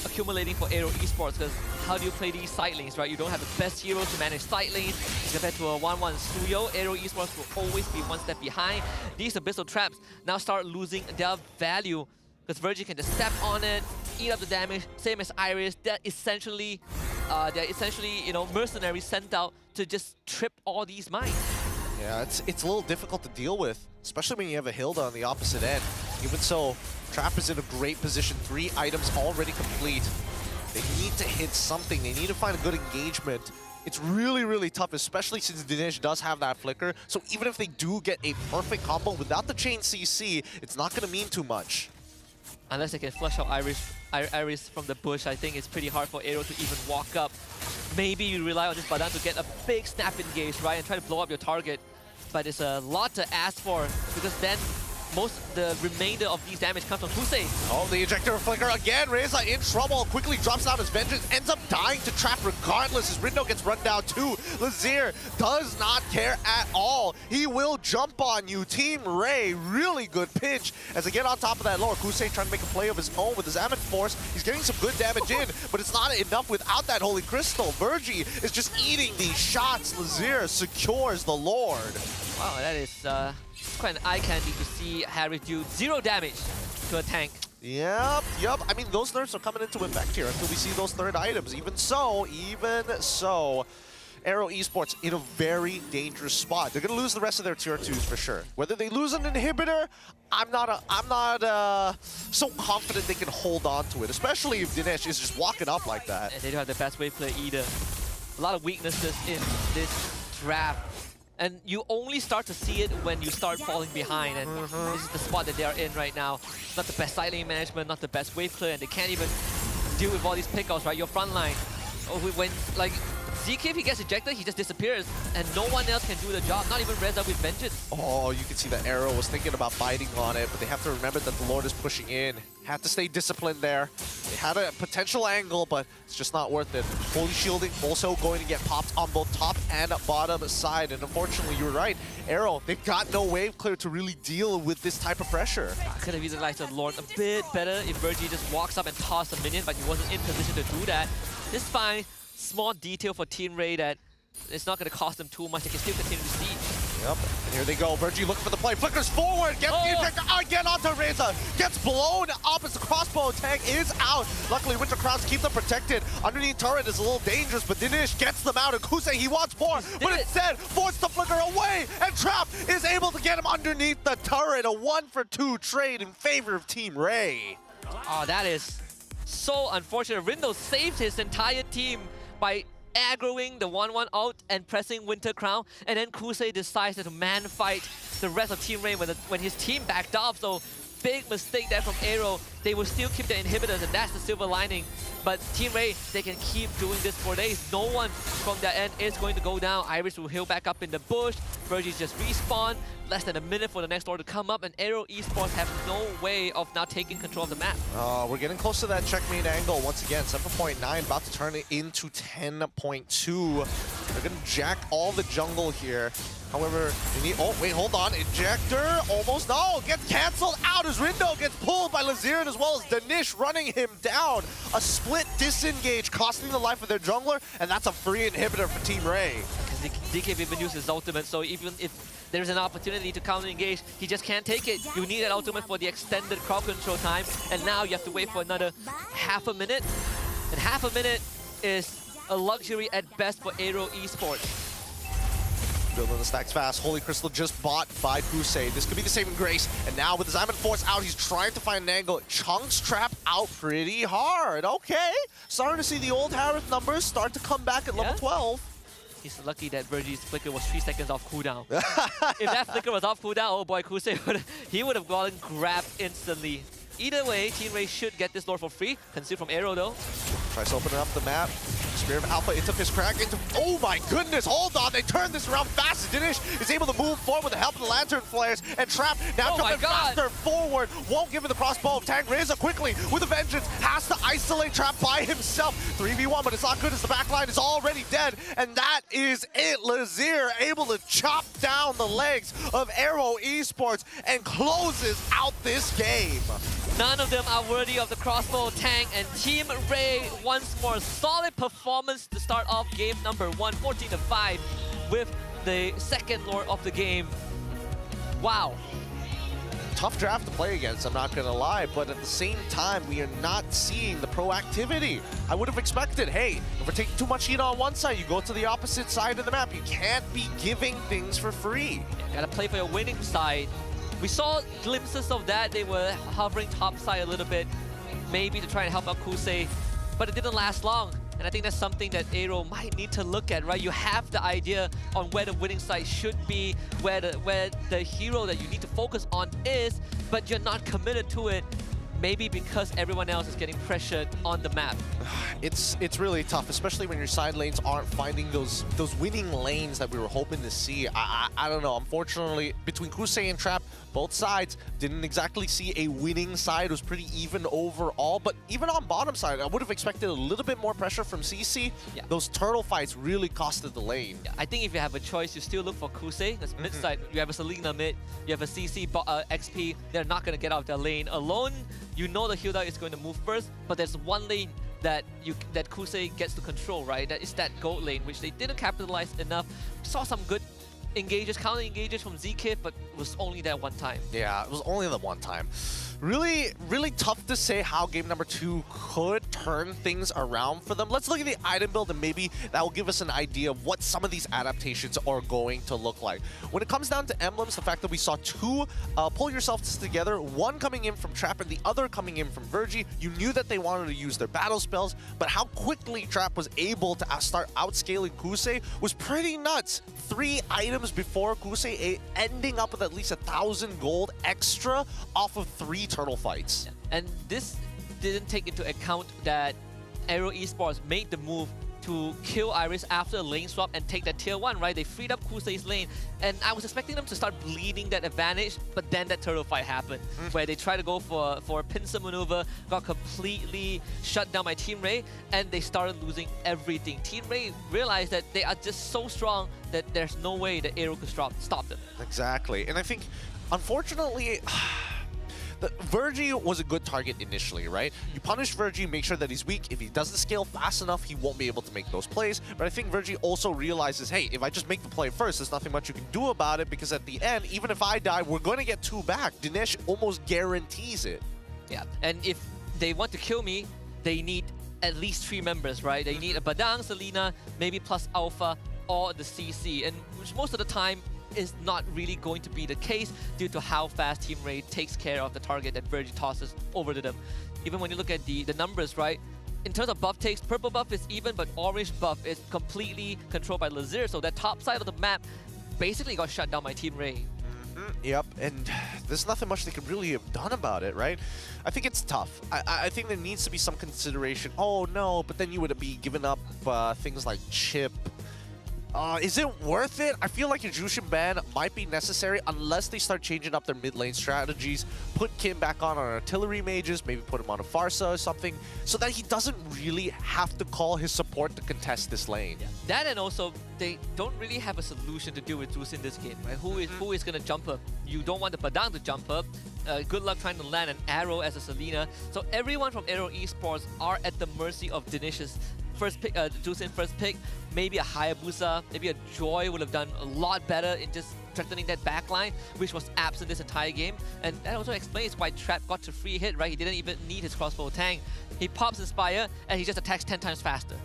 accumulating for AERO Esports, because how do you play these side lanes, right? You don't have the best heroes to manage side lanes. Compared to a 1-1 Suyo, AERO Esports will always be one step behind. These Abyssal Traps now start losing their value, because Virgie can just step on it, eat up the damage, same as Iris. They're essentially, mercenaries sent out to just trip all these mines. Yeah, it's a little difficult to deal with, especially when you have a Hilda on the opposite end. Even so, Trap is in a great position. 3 items already complete. They need to hit something. They need to find a good engagement. It's really, really tough, especially since Dinesh does have that flicker. So even if they do get a perfect combo without the chain CC, it's not going to mean too much. Unless they can flush out Iris from the bush, I think it's pretty hard for AERO to even walk up. Maybe you rely on this Badan to get a big snap engage, right, and try to blow up your target. But it's a lot to ask for, because then the remainder of these damage comes from Kusei. Oh, the ejector flicker again. Reza in trouble. Quickly drops down his vengeance. Ends up dying to Trap regardless as Rindo gets run down too. Lazier does not care at all. He will jump on you. Team Ray, really good pinch as they get on top of that lower. Kusei trying to make a play of his own with his Amend Force. He's getting some good damage in, but it's not enough without that Holy Crystal. Virgie is just eating these shots. Lazier secures the Lord. Wow, that is quite an eye candy to see Harry do 0 damage to a tank. Yep. I mean, those nerfs are coming into effect here until we see those third items. Even so, AERO Esports in a very dangerous spot. They're going to lose the rest of their tier 2s for sure. Whether they lose an inhibitor, I'm not so confident they can hold on to it, especially if Dinesh is just walking up like that. And they don't have the best wave play either. A lot of weaknesses in this draft. And you only start to see it when you start falling behind, and this is the spot that they are in right now. Not the best side lane management, not the best wave clear, and they can't even deal with all these pickouts, right? Your front line. When, like, ZK, if he gets ejected, he just disappears, and no one else can do the job, not even Reza with Vengeance. Oh, you can see that AERO was thinking about biting on it, but they have to remember that the Lord is pushing in. Have to stay disciplined there. They had a potential angle, but it's just not worth it. Holy Shielding also going to get popped on both top and bottom side, and unfortunately, you were right. AERO, they've got no wave clear to really deal with this type of pressure. I could have utilized the Lord a bit better if Virgie just walks up and tosses a minion, but he wasn't in position to do that. It's fine. Small detail for Team Ray that it's not going to cost them too much. They can still continue to siege. Yep, and here they go. Virgie looking for the play. Flickers forward, gets the ejector again onto Reza. Gets blown up as the crossbow tank is out. Luckily, Winter Crowns keep them protected. Underneath turret is a little dangerous, but Dinesh gets them out. And Kusei, he wants more, but instead forced the flicker away. And Trap is able to get him underneath the turret. A 1-for-2 trade in favor of Team Ray. Oh, that is so unfortunate. Rindo saved his entire team by aggroing the 1-1 out and pressing Winter Crown, and then Kusei decides to man fight the rest of Team Ray when his team backed off. So big mistake there from AERO. They will still keep the inhibitors, and that's the silver lining. But Team Ray, they can keep doing this for days. No one from their end is going to go down. Iris will heal back up in the bush. Virgie's just respawn. Less than a minute for the next door to come up, and AERO Esports have no way of now taking control of the map. We're getting close to that checkmate angle once again. 7.9 about to turn it into 10.2. They're going to jack all the jungle here. However, they need... Oh, wait, hold on. Injector almost... No, gets cancelled out. His window gets pulled by Lazirin as well as Danish running him down. A split disengage costing the life of their jungler, and that's a free inhibitor for Team Ray. Because DK even used his ultimate, so even if there's an opportunity to counter-engage, he just can't take it. You need that ultimate for the extended crowd control time, and now you have to wait for another half a minute. And half a minute is a luxury at best for AERO Esports. Building the stacks fast. Holy Crystal just bought by Kusei. This could be the saving grace. And now with his Diamond Force out, he's trying to find an angle. Chunks trap out pretty hard. Okay. Starting to see the old Harith numbers start to come back at level 12. He's lucky that Virgie's flicker was 3 seconds off cooldown. If that flicker was off cooldown, oh boy, Kusei he would have gotten grabbed instantly. Either way, Team Ray should get this Lord for free. Concealed from AERO though. Tries to open up the map. Spirit of Alpha into Fist Crack into... Oh my goodness, hold on. They turned this around fast. Dinish is able to move forward with the help of the Lantern Flares. And Trap now coming faster forward. Won't give him the crossbow. Tank Reza quickly with a vengeance. Has to isolate Trap by himself. 3v1, but it's not good as the backline is already dead. And that is it. Lazier able to chop down the legs of AERO Esports and closes out this game. None of them are worthy of the crossbow tank, and Team Ray once more solid performance to start off game number 1, 14-5 with the second Lord of the game. Wow. Tough draft to play against, I'm not gonna lie, but at the same time, we are not seeing the proactivity. I would have expected, hey, if we're taking too much heat on one side, you go to the opposite side of the map. You can't be giving things for free. You gotta play for your winning side. We saw glimpses of that. They were hovering topside a little bit, maybe to try and help out Kusei, but it didn't last long. And I think that's something that AERO might need to look at, right? You have the idea on where the winning side should be, where the hero that you need to focus on is, but you're not committed to it. Maybe because everyone else is getting pressured on the map. It's really tough, especially when your side lanes aren't finding those winning lanes that we were hoping to see. I don't know. Unfortunately, between Kusei and Trap, both sides didn't exactly see a winning side. It was pretty even overall. But even on bottom side, I would have expected a little bit more pressure from CC. Yeah. Those turtle fights really costed the lane. Yeah, I think if you have a choice, you still look for Kusei. That's mid side. You have a Selena mid. You have a CC XP. They're not going to get out of their lane alone. You know the Hilda is going to move first, but there's one lane that Kusei gets to control, right? That is that gold lane, which they didn't capitalize enough. Saw some good engages, counter engages from ZKid, but it was only that one time. Yeah, it was only the one time. Really, really tough to say how game number 2 could turn things around for them. Let's look at the item build, and maybe that will give us an idea of what some of these adaptations are going to look like. When it comes down to emblems, the fact that we saw 2 pull yourselves together, one coming in from Trap and the other coming in from Virgie, you knew that they wanted to use their battle spells, but how quickly Trap was able to start outscaling Kusei was pretty nuts. 3 items before Kusei ending up with at least 1,000 gold extra off of 3 turtle fights. And this didn't take into account that AERO Esports made the move to kill Iris after a lane swap and take that tier 1, right? They freed up Kusei's lane, and I was expecting them to start bleeding that advantage, but then that turtle fight happened, where they tried to go for a pincer maneuver, got completely shut down by Team Ray, and they started losing everything. Team Ray realized that they are just so strong that there's no way that AERO could stop them. Exactly, and I think, unfortunately, Virgie was a good target initially, right? You punish Virgie, make sure that he's weak. If he doesn't scale fast enough, he won't be able to make those plays. But I think Virgie also realizes, hey, if I just make the play first, there's nothing much you can do about it, because at the end, even if I die, we're going to get 2 back. Dinesh almost guarantees it. Yeah, and if they want to kill me, they need at least 3 members, right? They need a Badang, Selena, maybe plus Alpha, or the CC. And which most of the time is not really going to be the case due to how fast Team Ray takes care of the target that Virgie tosses over to them. Even when you look at the numbers, right? In terms of buff takes, purple buff is even, but orange buff is completely controlled by Lazier. So that top side of the map basically got shut down by Team Ray. Yep, and there's nothing much they could really have done about it, right? I think it's tough. I think there needs to be some consideration. Oh no, but then you would be giving up things like chip. Is it worth it? I feel like a Jushin ban might be necessary unless they start changing up their mid lane strategies. Put Kim back on artillery mages, maybe put him on a Farsa or something, so that he doesn't really have to call his support to contest this lane. Yeah. That, and also they don't really have a solution to deal with Zeus in this game, right? Who is gonna jump up? You don't want the Padang to jump up. Good luck trying to land an AERO as a Selena. So everyone from AERO Esports are at the mercy of Dinish's first pick, Jusin first pick. Maybe a Hayabusa, maybe a Joy would have done a lot better in just strengthening that backline, which was absent this entire game. And that also explains why Trap got to free hit, right? He didn't even need his crossbow tank. He pops Inspire, and he just attacks 10 times faster.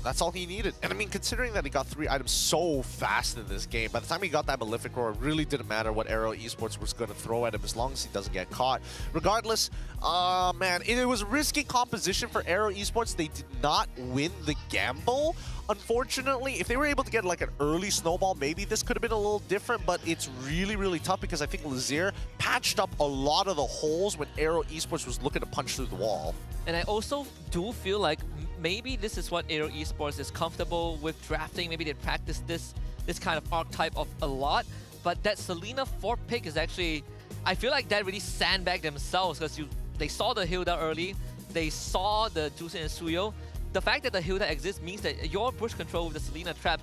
That's all he needed. And I mean, considering that he got 3 items so fast in this game, by the time he got that Malefic Roar, it really didn't matter what AERO Esports was going to throw at him as long as he doesn't get caught. Regardless, man, it was a risky composition for AERO Esports. They did not win the gamble. Unfortunately, if they were able to get like an early snowball, maybe this could have been a little different, but it's really, really tough because I think Lazier patched up a lot of the holes when AERO Esports was looking to punch through the wall. And I also do feel like maybe this is what AERO Esports is comfortable with drafting. Maybe they practice this kind of archetype of a lot. But that Selena 4 pick is actually, I feel like that really sandbagged themselves because they saw the Hilda early, they saw the Jusin and Suyo. The fact that the Hilda exists means that your push control with the Selena trap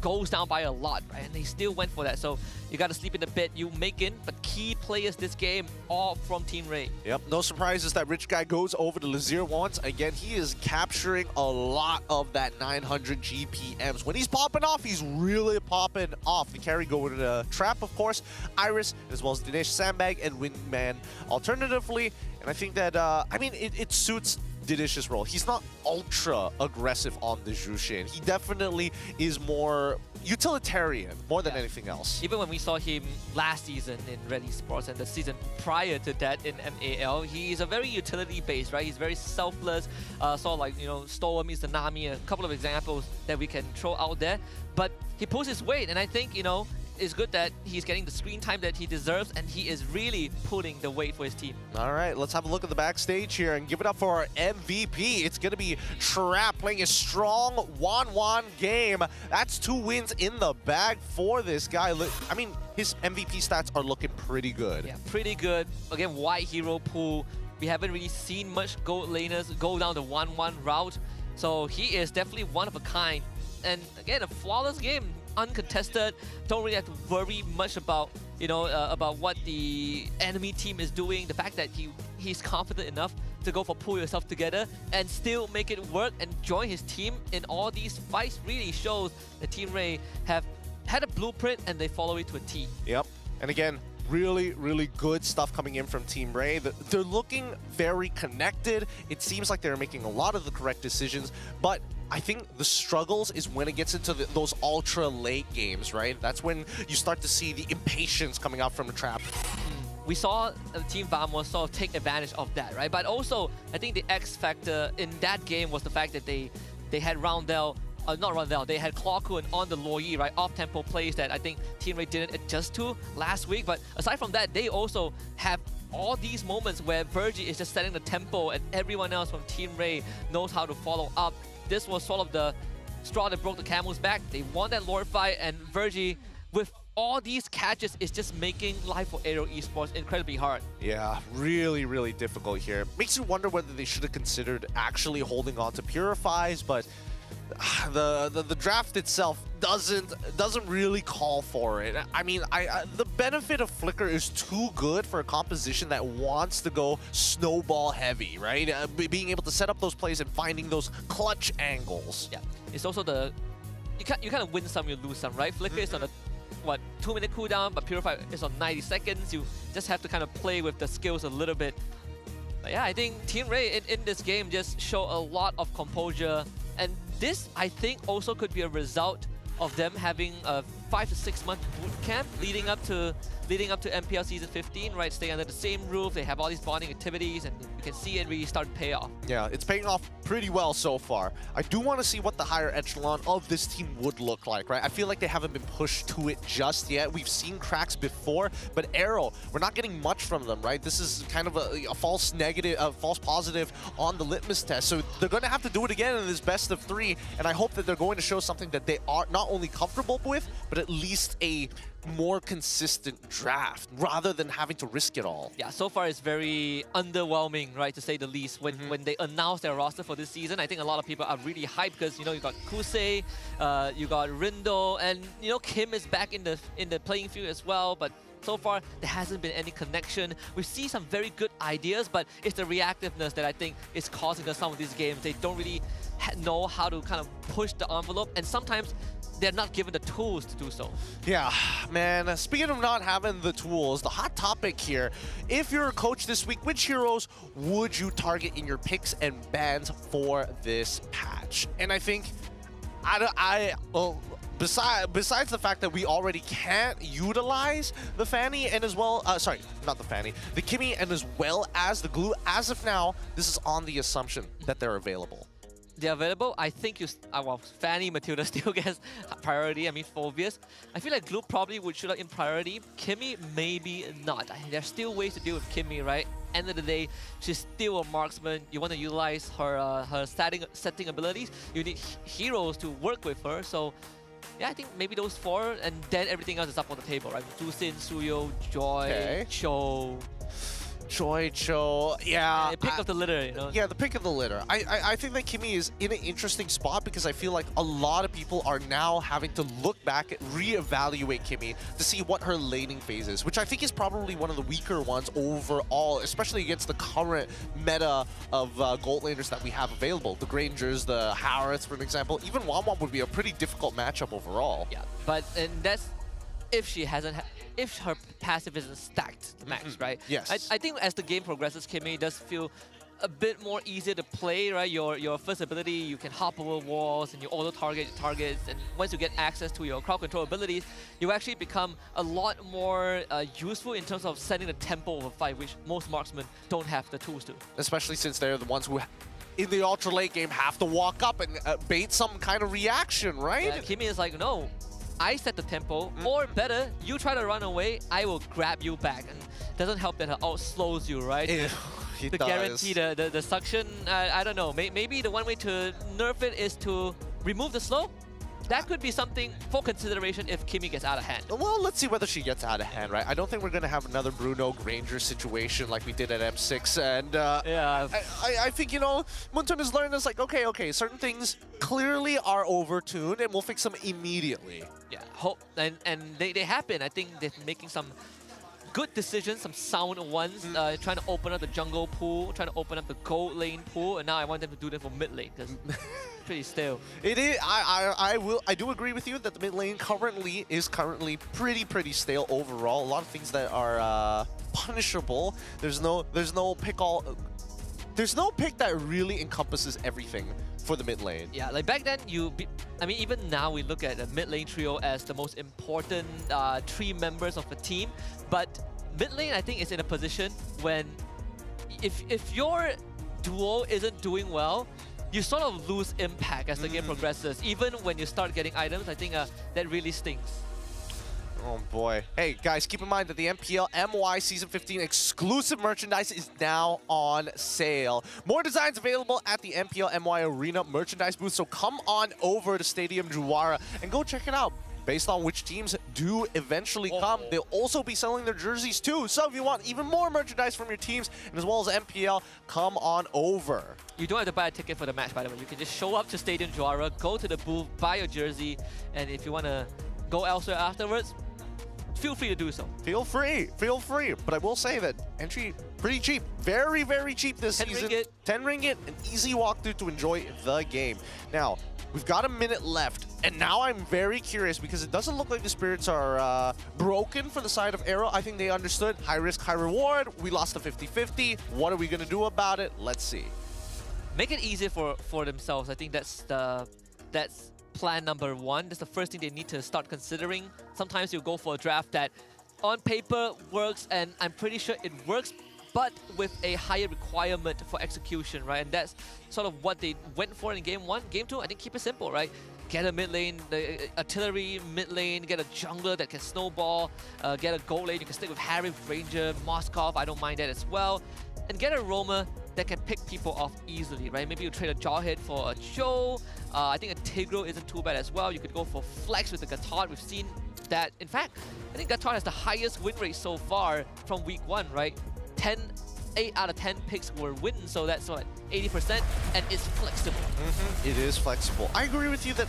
goes down by a lot, right? And they still went for that. So you got to sleep in the bed, you make in, but key players this game all from Team Ray. Yep, no surprises that Rich Guy goes over to Lazier once. Again, he is capturing a lot of that 900 GPMs. When he's popping off, he's really popping off. The carry going to Trap, of course, Iris, as well as Dinesh, Sandbag, and Wingman alternatively. And I think that, I mean, it suits Dinish's role. He's not ultra aggressive on the Jushin. He definitely is more utilitarian, more than anything else. Even when we saw him last season in Red Esports and the season prior to that in MAL, he's a very utility-based, right? He's very selfless, sort of like, you know, Storm, Mr. Nami, a couple of examples that we can throw out there. But he pulls his weight, and I think, you know, it's good that he's getting the screen time that he deserves, and he is really pulling the weight for his team. All right, let's have a look at the backstage here and give it up for our MVP. It's going to be Trap playing a strong 1-1 game. That's 2 wins in the bag for this guy. I mean, his MVP stats are looking pretty good. Yeah, pretty good. Again, white hero pool. We haven't really seen much gold laners go down the 1-1 route. So he is definitely one of a kind. And again, a flawless game. Uncontested, don't really have to worry much about, you know, about what the enemy team is doing. The fact that he's confident enough to go for pull yourself together and still make it work and join his team in all these fights really shows that Team Ray have had a blueprint and they follow it to a T. Yep, and again, really, really good stuff coming in from Team Ray. They're looking very connected. It seems like they're making a lot of the correct decisions, but I think the struggles is when it gets into those ultra late games, right? That's when you start to see the impatience coming out from the Trap. We saw Team Vamos sort of take advantage of that, right? But also, I think the X factor in that game was the fact that they had Roundel, not Roundel, they had Clawkun on the Loyi, right? Off-tempo plays that I think Team Ray didn't adjust to last week. But aside from that, they also have all these moments where Virgie is just setting the tempo and everyone else from Team Ray knows how to follow up. This was sort of the straw that broke the camel's back. They won that Lord fight, and Virgie, with all these catches, is just making life for AERO Esports incredibly hard. Yeah, really, really difficult here. Makes you wonder whether they should have considered actually holding on to Purifies, but the draft itself doesn't really call for it. I mean, the benefit of Flicker is too good for a composition that wants to go snowball heavy, right? Being able to set up those plays and finding those clutch angles. Yeah, it's also you kind of win some, you lose some, right? Flicker is on a 2-minute cooldown, but Purify is on 90 seconds. You just have to kind of play with the skills a little bit. But yeah, I think Team Ray in this game just show a lot of composure. And this, I think, also could be a result of them having a 5 to 6 month boot camp leading up to MPL season 15, right? Stay under the same roof. They have all these bonding activities, and you can see it really start to pay off. Yeah, it's paying off pretty well so far. I do want to see what the higher echelon of this team would look like, right? I feel like they haven't been pushed to it just yet. We've seen cracks before, but AERO, we're not getting much from them, right? This is kind of a false negative, a false positive on the litmus test. So they're going to have to do it again in this best of 3, and I hope that they're going to show something that they are not only comfortable with, but at least a more consistent draft rather than having to risk it all. Yeah, so far it's very underwhelming, right, to say the least. When they announced their roster for this season, I think a lot of people are really hyped because, you know, you got Kusei, you got Rindo, and, you know, Kim is back in the playing field as well, but so far, there hasn't been any connection. We see some very good ideas, but it's the reactiveness that I think is causing us some of these games. They don't really know how to kind of push the envelope, and sometimes they're not given the tools to do so. Yeah, man, speaking of not having the tools, the hot topic here, if you're a coach this week, which heroes would you target in your picks and bans for this patch? And I think, besides the fact that we already can't utilize the Fanny and as well, sorry, not the Fanny, the Kimmy and as well as the Glue, as of now, this is on the assumption that they're available. They're available. I think well, Fanny, Matilda still gets priority. I mean, for obvious. I feel like Glue probably would shoot up in priority. Kimmy, maybe not. There's still ways to deal with Kimmy, right? End of the day, she's still a marksman. You want to utilize her setting abilities. You need heroes to work with her. So yeah, I think maybe those 4, and then everything else is up on the table, right? Dusin, Suyo, Joy, Cho. Cho, yeah. Pick of the litter, you know? Yeah, the pick of the litter. I think that Kimmy is in an interesting spot because I feel like a lot of people are now having to look back, reevaluate Kimmy to see what her laning phase is, which I think is probably one of the weaker ones overall, especially against the current meta of gold laners that we have available. The Grangers, the Harrods, for an example. Even Wamwam would be a pretty difficult matchup overall. Yeah, and that's if she hasn't, if her passive isn't stacked to max, right? Yes. I think as the game progresses, Kimmy does feel a bit more easier to play, right? Your first ability, you can hop over walls and you auto-target targets, and once you get access to your crowd control abilities, you actually become a lot more useful in terms of setting the tempo of a fight, which most marksmen don't have the tools to. Especially since they're the ones who in the ultra late game have to walk up and bait some kind of reaction, right? Yeah, Kimmy is like, no, I set the tempo, or better, you try to run away, I will grab you back. And it doesn't help that her ult slows you, right? It the does. guarantee, the suction, I don't know. Maybe the one way to nerf it is to remove the slow. That could be something for consideration if Kimmy gets out of hand. Well, let's see whether she gets out of hand, right? I don't think we're going to have another Bruno Granger situation like we did at M6. And yeah, I think, you know, Muntun has learned us like, okay, certain things clearly are overtuned and we'll fix them immediately. Yeah, and they happen. I think they're making some good decisions, some sound ones, trying to open up the jungle pool, trying to open up the gold lane pool, and now I want them to do that for mid lane because pretty stale. It is. I do agree with you that the mid lane is currently pretty stale overall. A lot of things that are punishable. There's no pick that really encompasses everything for the mid lane. Yeah, like back then, I mean, even now we look at the mid lane trio as the most important 3 members of a team. But mid lane, I think, is in a position when if your duo isn't doing well, you sort of lose impact as the game progresses. Even when you start getting items, I think that really stings. Oh boy. Hey guys, keep in mind that the MPL MY Season 15 exclusive merchandise is now on sale. More designs available at the MPL MY Arena merchandise booth, so come on over to Stadium Juara and go check it out. Based on which teams do eventually come, they'll also be selling their jerseys too. So if you want even more merchandise from your teams, and as well as MPL, come on over. You don't have to buy a ticket for the match, by the way. You can just show up to Stadium Juara, go to the booth, buy your jersey, and if you want to go elsewhere afterwards, feel free to do so. Feel free. But I will say that entry pretty cheap. Very cheap this season. 10 ringgit, an easy walkthrough to enjoy the game. Now, we've got a minute left, and now I'm very curious because it doesn't look like the spirits are broken for the side of AERO. I think they understood high risk, high reward. We lost the 50-50. What are we going to do about it? Let's see. Make it easier for themselves. I think that's plan number one. That's the first thing they need to start considering. Sometimes you go for a draft that on paper works, and I'm pretty sure it works, but with a higher requirement for execution, right? And that's sort of what they went for in game one. Game two, I think keep it simple, right? Get a mid lane, the artillery mid lane, get a jungler that can snowball, get a gold lane, you can stick with Harry, Ranger, Moskov, I don't mind that as well. And get a roamer that can pick people off easily, right? Maybe you trade a Jawhead for a Joe. I think a Tigro isn't too bad as well. You could go for Flex with the Gatard. We've seen that. In fact, I think Gatard has the highest win rate so far from week one, right? 8 out of 10 picks were wins, so that's what, 80%, and it's flexible. It is flexible. I agree with you that,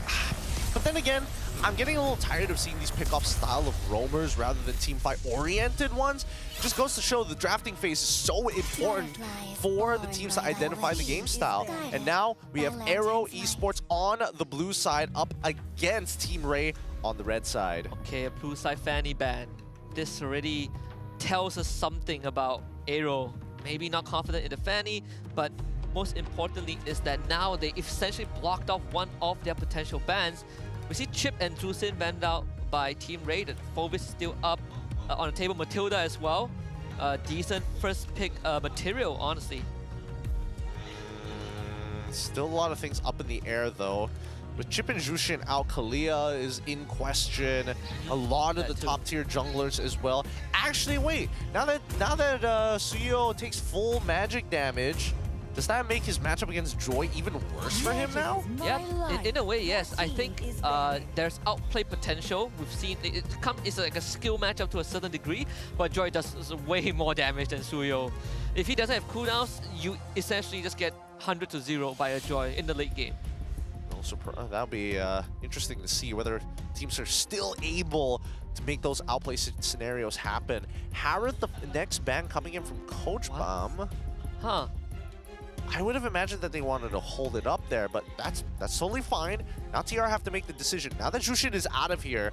but then again, I'm getting a little tired of seeing these pick-off style of roamers rather than teamfight-oriented ones. It just goes to show the drafting phase is so important for the teams to identify the game style. And now we have AERO Esports on the blue side up against Team Ray on the red side. Okay, a blue side fanny ban. This already tells us something about AERO. Maybe not confident in the fanny, but most importantly is that now they essentially blocked off one of their potential bans. We see Chip and Drusin banned out by Team Ray. The Phovis is still up on the table. Matilda as well. Decent first pick material, honestly. Still a lot of things up in the air though. With Chip and Jushin out, Kalia is in question. A lot of the top tier junglers as well. Actually, wait. Now that Suyo takes full magic damage, does that make his matchup against Joy even worse for him now? Yep, in a way, yes. I think there's outplay potential. We've seen it's like a skill matchup to a certain degree, but Joy does way more damage than Suyo. If he doesn't have cooldowns, you essentially just get 100 to 0 by a Joy in the late game. That'll be interesting to see whether teams are still able to make those outplay scenarios happen. Harith, the next ban coming in from Coach Bomb. Huh. I would have imagined that they wanted to hold it up there, but that's totally fine. Now TR have to make the decision. Now that Jushin is out of here,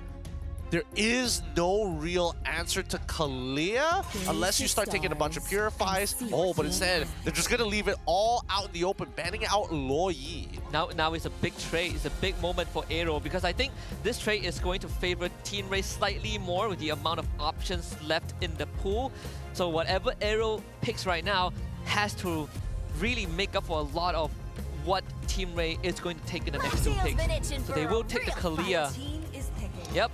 there is no real answer to Kalia unless you start taking a bunch of Purifies. Oh, but instead, they're just going to leave it all out in the open, banning out Loyi. Now it's a big trade. It's a big moment for AERO because I think this trade is going to favor Team Ray slightly more with the amount of options left in the pool. So whatever AERO picks right now has to really make up for a lot of what Team Ray is going to take in the next two picks. So they will take the Kalia. Yep.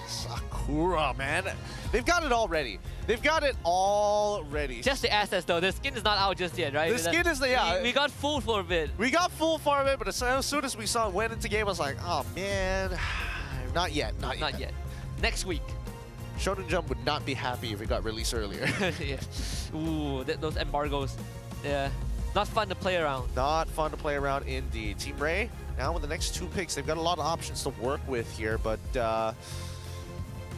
Sakura, man. They've got it all ready. They've got it all ready. Just the assets though. The skin is not out just yet, right? The skin is the, yeah. We got fooled for a bit. We got fooled for a bit, but as soon as we went into game, I was like, oh man, not yet, not yet. Next week. Shonen Jump would not be happy if it got released earlier. Yeah. Ooh, those embargoes. Yeah. Not fun to play around. Not fun to play around indeed. Team Ray, now with the next two picks, they've got a lot of options to work with here, but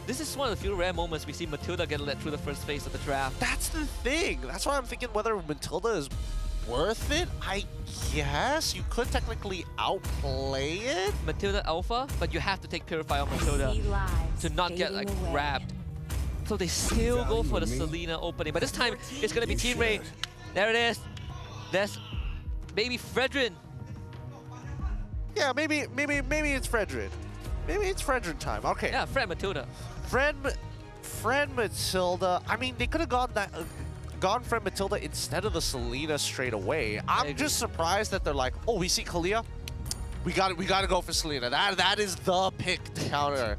this is one of the few rare moments we see Matilda get let through the first phase of the draft. That's the thing. That's why I'm thinking whether Matilda is worth it. I guess you could technically outplay it. Matilda Alpha, but you have to take Purify on Matilda to not get like grabbed. So they still go for the Selena opening, but this time it's gonna be Team Ray. There it is. That's maybe Fredrin. Yeah, maybe it's Fredrin. Maybe it's Fredrin time. Okay. Yeah, Fred Matilda. Fred Matilda. I mean, they could have gone Fred Matilda instead of the Selena straight away. I'm just surprised that they're like, oh, we see Kalia. We got to go for Selena. That is the pick to counter.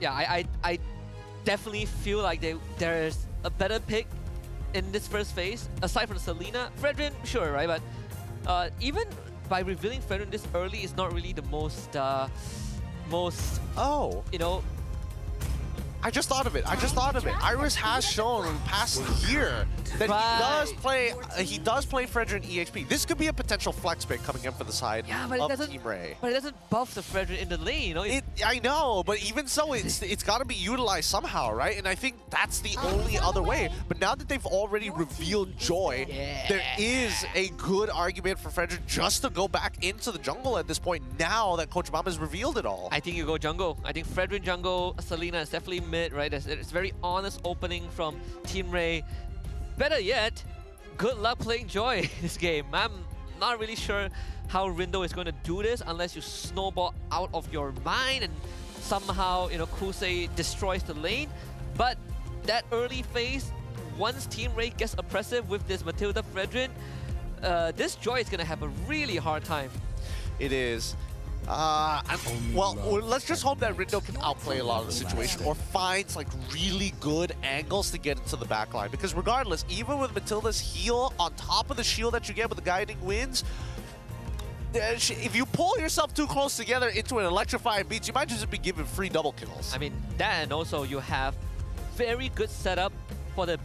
I definitely feel like there's a better pick in this first phase aside from Selena. Fredrin, sure, right? But even by revealing Fredrin this early is not really the most you know. I just thought of it. Iris has shown past year that he does play Fredrin EXP. This could be a potential flex pick coming in for the side of Team Ray. But it doesn't buff the Fredrin in the lane, you know? I know, but even so, it's got to be utilized somehow, right? And I think that's the only other way. But now that they've already revealed Joy, there is a good argument for Fredrin just to go back into the jungle at this point now that Coach Mom has revealed it all. I think you go jungle. I think Fredrin jungle, Selena is definitely mid, right? It's very honest opening from Team Ray. Better yet, good luck playing Joy this game. not really sure how Rindo is going to do this unless you snowball out of your mind and somehow, you know, Kusei destroys the lane. But that early phase, once Team Ray gets oppressive with this Matilda Fredrin, this Joy is going to have a really hard time. It is. Well, let's just hope that Rindo can outplay a lot of the situation or finds like really good angles to get into the backline. Because regardless, even with Matilda's heal on top of the shield that you get with the Guiding Winds, if you pull yourself too close together into an electrifying beat, you might just be given free double kills. I mean, that, and also you have very good setup for the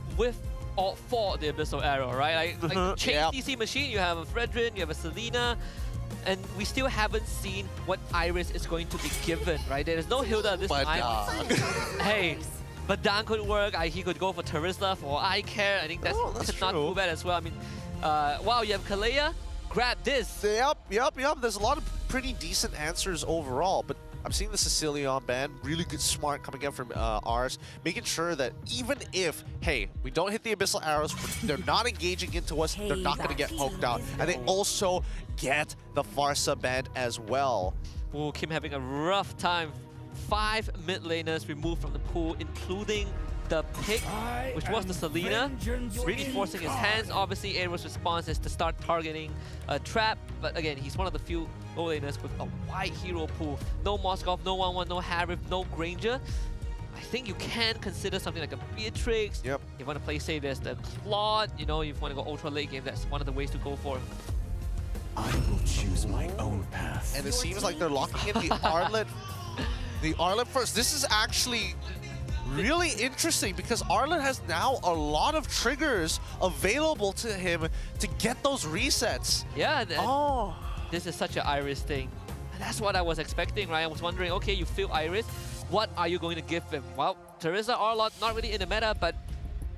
for the Abyssal Arrow, right? Like chain DC machine, you have a Fredrin, you have a Selena, and we still haven't seen what Iris is going to be given, right? There is no Hilda this time. Hey, Badan could work. He could go for Teresa for I Care. I think that's not too bad as well. I mean, wow, you have Kalea. Grab this. Yep. There's a lot of pretty decent answers overall, but I'm seeing the Sicilian band, really good smart coming in from ours, making sure that even if, hey, we don't hit the Abyssal Arrows, they're not engaging into us, they're not going to get poked out. And they also get the Farsa band as well. Ooh, Kim having a rough time. 5 mid laners removed from the pool, including the pick, which was the Selena, really forcing his hands. Obviously, AERO's response is to start targeting a trap, but again, he's one of the few low laners with a wide hero pool. No Moskov, no 1-1, no Harif, no Granger. I think you can consider something like a Beatrix. Yep. You want to play safe, there's the Claude. You know, if you want to go ultra late game, that's one of the ways to go for. I will choose my own path. And it seems like they're locking in the Arlet. The Arlet first. This is actually really interesting because Arlen has now a lot of triggers available to him to get those resets. Yeah, this is such an Iris thing. And that's what I was expecting, right? I was wondering, okay, you feel Iris, what are you going to give him? Well, Teresa Arlott, not really in the meta, but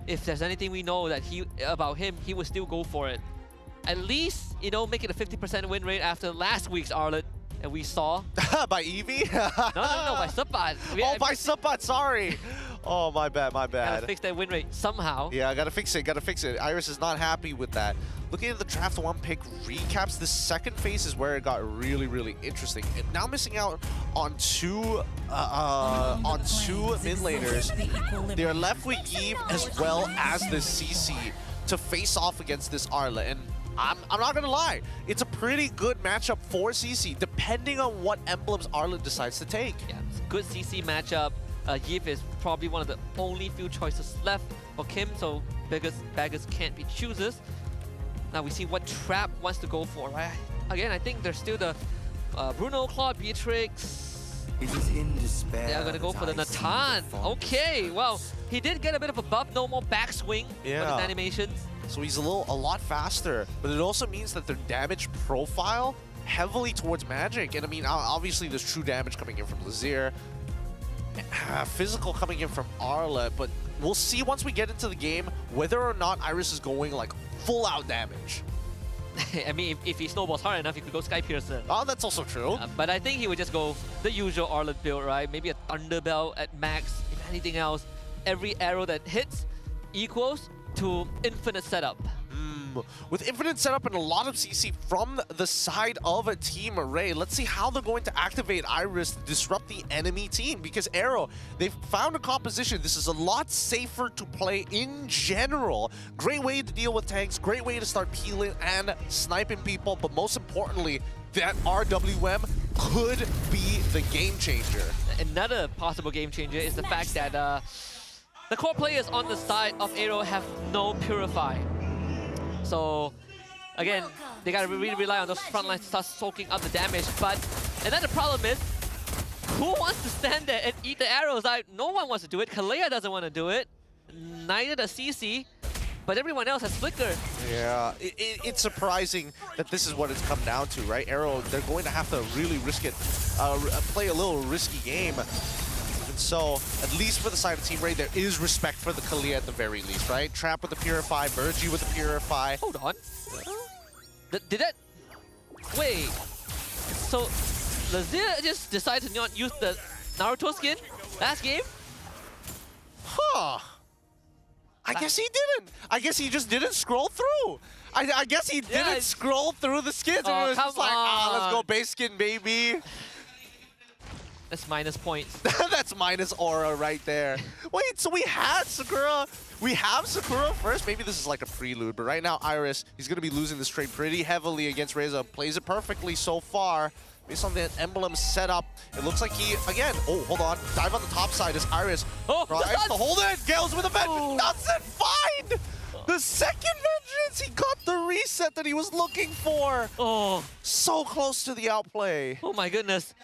if there's anything we know that about him, he would still go for it. At least, you know, make it a 50% win rate after last week's Arlott. And we saw by Eevee? no, by Subbat. By Subbat, sorry. Oh, my bad. Gotta fix that win rate somehow. Yeah, gotta fix it. Iris is not happy with that. Looking at the draft one pick recaps, the second phase is where it got really, really interesting. And now missing out on two mid laners. They're left with Eve as well as the CC to face off against this Arla. And I'm not gonna lie, it's a pretty good matchup for CC, depending on what emblems Arlen decides to take. Yeah, it's a good CC matchup. Yip is probably one of the only few choices left for Kim, so beggars can't be choosers. Now we see what Trap wants to go for, right? Again, I think there's still the Bruno, Claude, Beatrix. It is in despair. They are gonna go for the Natan. Okay, well, he did get a bit of a buff, no more backswing for his animations. So he's a lot faster, but it also means that their damage profile heavily towards magic. And I mean, obviously there's true damage coming in from Lazier, physical coming in from Arla, but we'll see once we get into the game whether or not Iris is going like full out damage. I mean, if he snowballs hard enough, he could go Sky Piercer. Oh, that's also true. But I think he would just go the usual Arlet build, right? Maybe a Thunderbell at max. If anything else, every arrow that hits equals to infinite setup. With infinite setup and a lot of CC from the side of a Team Array, let's see how they're going to activate Iris to disrupt the enemy team. Because AERO, they've found a composition. This is a lot safer to play in general. Great way to deal with tanks, great way to start peeling and sniping people, but most importantly, that RWM could be the game changer. Another possible game changer is the fact that the core players on the side of AERO have no Purify. So, again, they gotta really rely on those front lines to start soaking up the damage. But another problem is, who wants to stand there and eat the arrows? No one wants to do it. Kalea doesn't want to do it. Neither does CC. But everyone else has Flicker. Yeah, it's surprising that this is what it's come down to, right? AERO, they're going to have to really risk it, play a little risky game. And so, at least for the side of Team Ray, there is respect for the Kalea at the very least, right? Trap with the Purify, Burgi with the Purify. Hold on. Did that... Wait. So, Lazier just decided to not use the Naruto skin last game? Huh. I guess he didn't. I guess he just didn't scroll through. I guess he didn't scroll through the skins. Oh, And it was come just like, let's go on. base skin, baby. That's minus points. That's minus aura right there. Wait, so we had Sakura. We have Sakura first. Maybe this is like a prelude, but right now Iris, he's going to be losing this trade pretty heavily against Reza. Plays it perfectly so far. Based on the emblem setup, it looks like he, again, oh, hold on. Dive on the top side is Iris. Oh, tries to hold it. Gales with a vengeance. Doesn't find the second vengeance. He got the reset that he was looking for. Oh, so close to the outplay. Oh my goodness.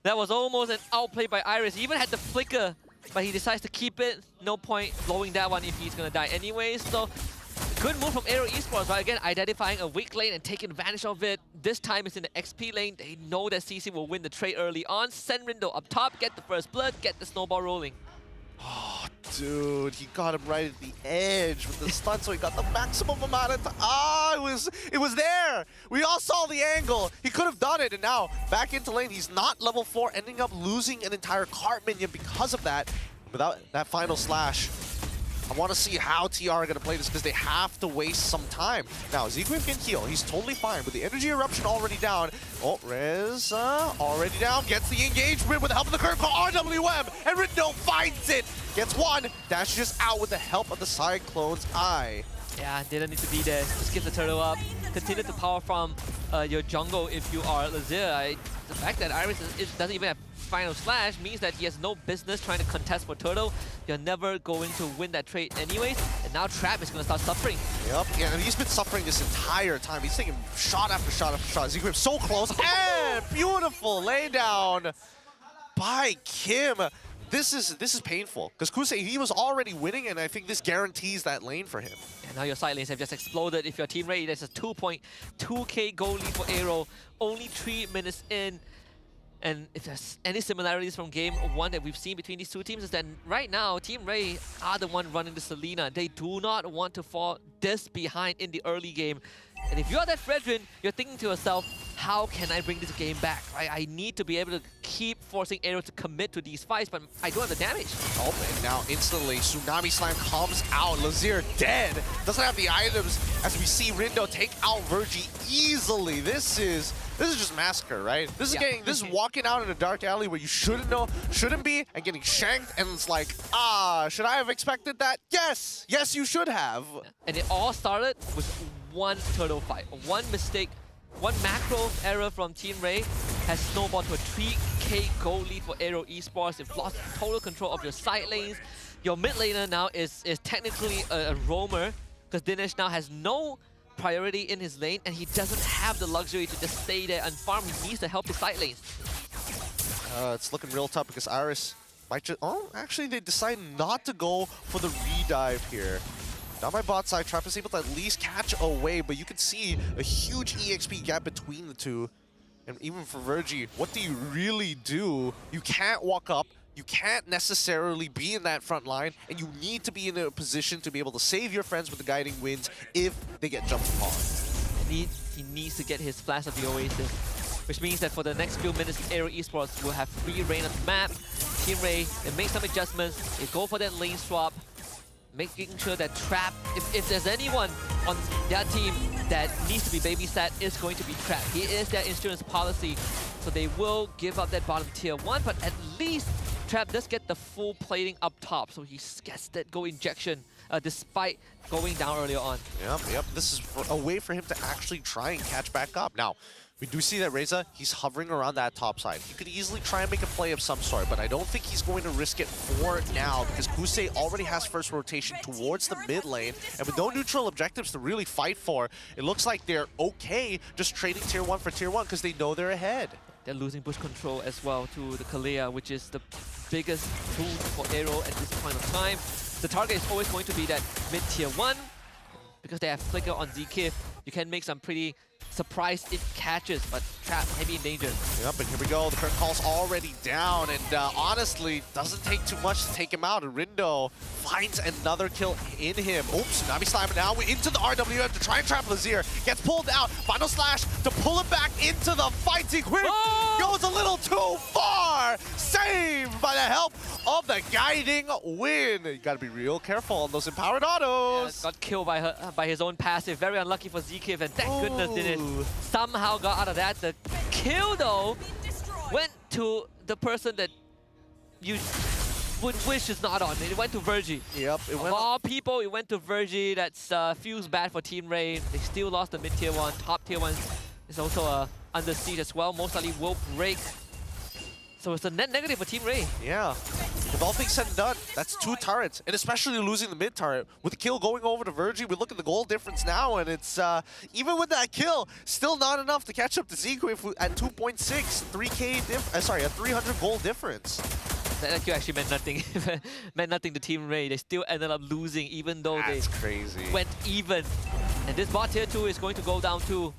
That was almost an outplay by Iris. He even had the flicker, but he decides to keep it. No point blowing that one if he's going to die anyways. So, good move from AERO Esports, but again, identifying a weak lane and taking advantage of it. This time it's in the XP lane. They know that CC will win the trade early on. Send Rindo up top, get the first blood, get the snowball rolling. Oh, dude, he got him right at the edge with the stun, so he got the maximum amount of time. It was there. We all saw the angle. He could have done it, and now back into lane. He's not level 4, ending up losing an entire cart minion because of that. Without that final slash, I want to see how TR are going to play this because they have to waste some time. Now, Zegwin can heal. He's totally fine with the energy eruption already down. Oh, Reza already down. Gets the engagement with the help of the curve call RWM. And Rindo finds it. Gets one. Dashes out with the help of the Cyclone's Eye. Yeah, didn't need to be there. Just get the turtle up. Continue to power from your jungle if you are Lazir. The fact that Iris doesn't even have final slash means that he has no business trying to contest for turtle. You're never going to win that trade anyways. And now Trap is going to start suffering. Yep, yeah, and he's been suffering this entire time. He's taking shot after shot after shot. Zegwin so close. And beautiful lay down by Kim. This is painful because Kusei, he was already winning, and I think this guarantees that lane for him. And now your side lanes have just exploded. If you're Team Ray, there's a 2.2k goal lead for AERO. Only 3 minutes in. And if there's any similarities from game 1 that we've seen between these two teams is that right now, Team Ray are the one running the Selena. They do not want to fall this behind in the early game. And if you're that Fredrin, you're thinking to yourself, how can I bring this game back? Right? I need to be able to keep forcing AERO to commit to these fights, but I don't have the damage. Oh, and now instantly, Tsunami Slam comes out. Lazir dead. Doesn't have the items as we see Rindo take out Virgie easily. This is just massacre, right? This is walking out in a dark alley where you shouldn't be, and getting shanked, and it's like, should I have expected that? Yes, you should have. And it all started with one turtle fight. One mistake, one macro error from Team Ray has snowballed to a 3k goal lead for AERO Esports. They've lost total control of your side lanes. Your mid laner now is technically a roamer, because Dinesh now has no priority in his lane, and he doesn't have the luxury to just stay there and farm. He needs to help his side lanes. It's looking real tough because Iris might just... Oh, actually, they decide not to go for the redive here. Down my bot side, Trap is able to at least catch away, but you can see a huge EXP gap between the two. And even for Virgie, what do you really do? You can't walk up. You can't necessarily be in that front line, and you need to be in a position to be able to save your friends with the guiding winds if they get jumped upon. He needs to get his Flash of the Oasis, which means that for the next few minutes, AERO Esports will have free reign of the map. Team Ray, they make some adjustments, they go for that lane swap, making sure that Trap, if there's anyone on their team that needs to be babysat, is going to be Trap. He is their insurance policy, so they will give up that bottom tier 1, but at least Trap does get the full plating up top, so he gets that go injection despite going down earlier on. Yep. This is a way for him to actually try and catch back up. Now, we do see that Reza, he's hovering around that top side. He could easily try and make a play of some sort, but I don't think he's going to risk it for now because Kusei already has first rotation towards the mid lane, and with no neutral objectives to really fight for, it looks like they're okay just trading tier 1 for tier 1 because they know they're ahead. They're losing bush control as well to the Kalea, which is the biggest boost for AERO at this point of time. The target is always going to be that mid tier 1 because they have flicker on Zkif. You can make some pretty surprised it catches, but Trap might be in danger. Yep, and here we go. The current call's already down, and honestly, doesn't take too much to take him out. Rindo finds another kill in him. Oops, Tsunami Slam now into the RWM to try and trap Lazier. Gets pulled out. Final Slash to pull him back into the fight. Quick goes a little too far. Saved by the help of the guiding wind. You gotta be real careful on those empowered autos. Yeah, got killed by his own passive. Very unlucky for ZKiv, and thank goodness did it. Somehow got out of that. The kill, though, went to the person that you would wish is not on. It went to Virgie. Yep, it went. Of all people, it went to Virgie. That's feels bad for Team Ray. They still lost the mid-tier one. Top tier one is also under siege as well. Most likely will break. So it's a net negative for Team Ray. Yeah. With all things said and done, that's 2 turrets, and especially losing the mid turret. With the kill going over to Virgie, we look at the goal difference now, and it's, even with that kill, still not enough to catch up to ZKiv at 2.6, 3K a 300 goal difference. That kill actually meant nothing. Meant nothing to Team Ray. They still ended up losing, even though that's crazy. Went even. And this bot tier 2 is going to go down too.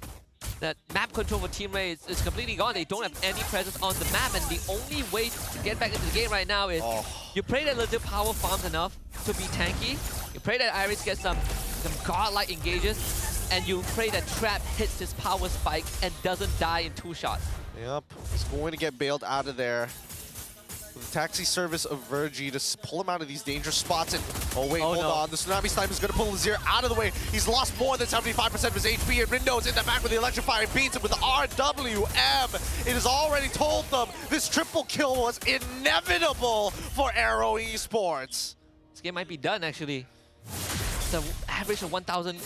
That map control for Team Ray is completely gone. They don't have any presence on the map, and the only way to get back into the game right now is you pray that Lazier power farms enough to be tanky, you pray that Iris gets some godlike engages, and you pray that Trap hits his power spikes and doesn't die in 2 shots. Yep, he's going to get bailed out of there. The taxi service of Virgie to pull him out of these dangerous spots, and hold on, the Tsunami Sniper is going to pull Lazier out of the way. He's lost more than 75% of his HP, and Rindo's in the back with the electrifying beats, and with the RWM, it has already told them this triple kill was inevitable for AERO Esports. This game might be done, actually. It's an average of 1,000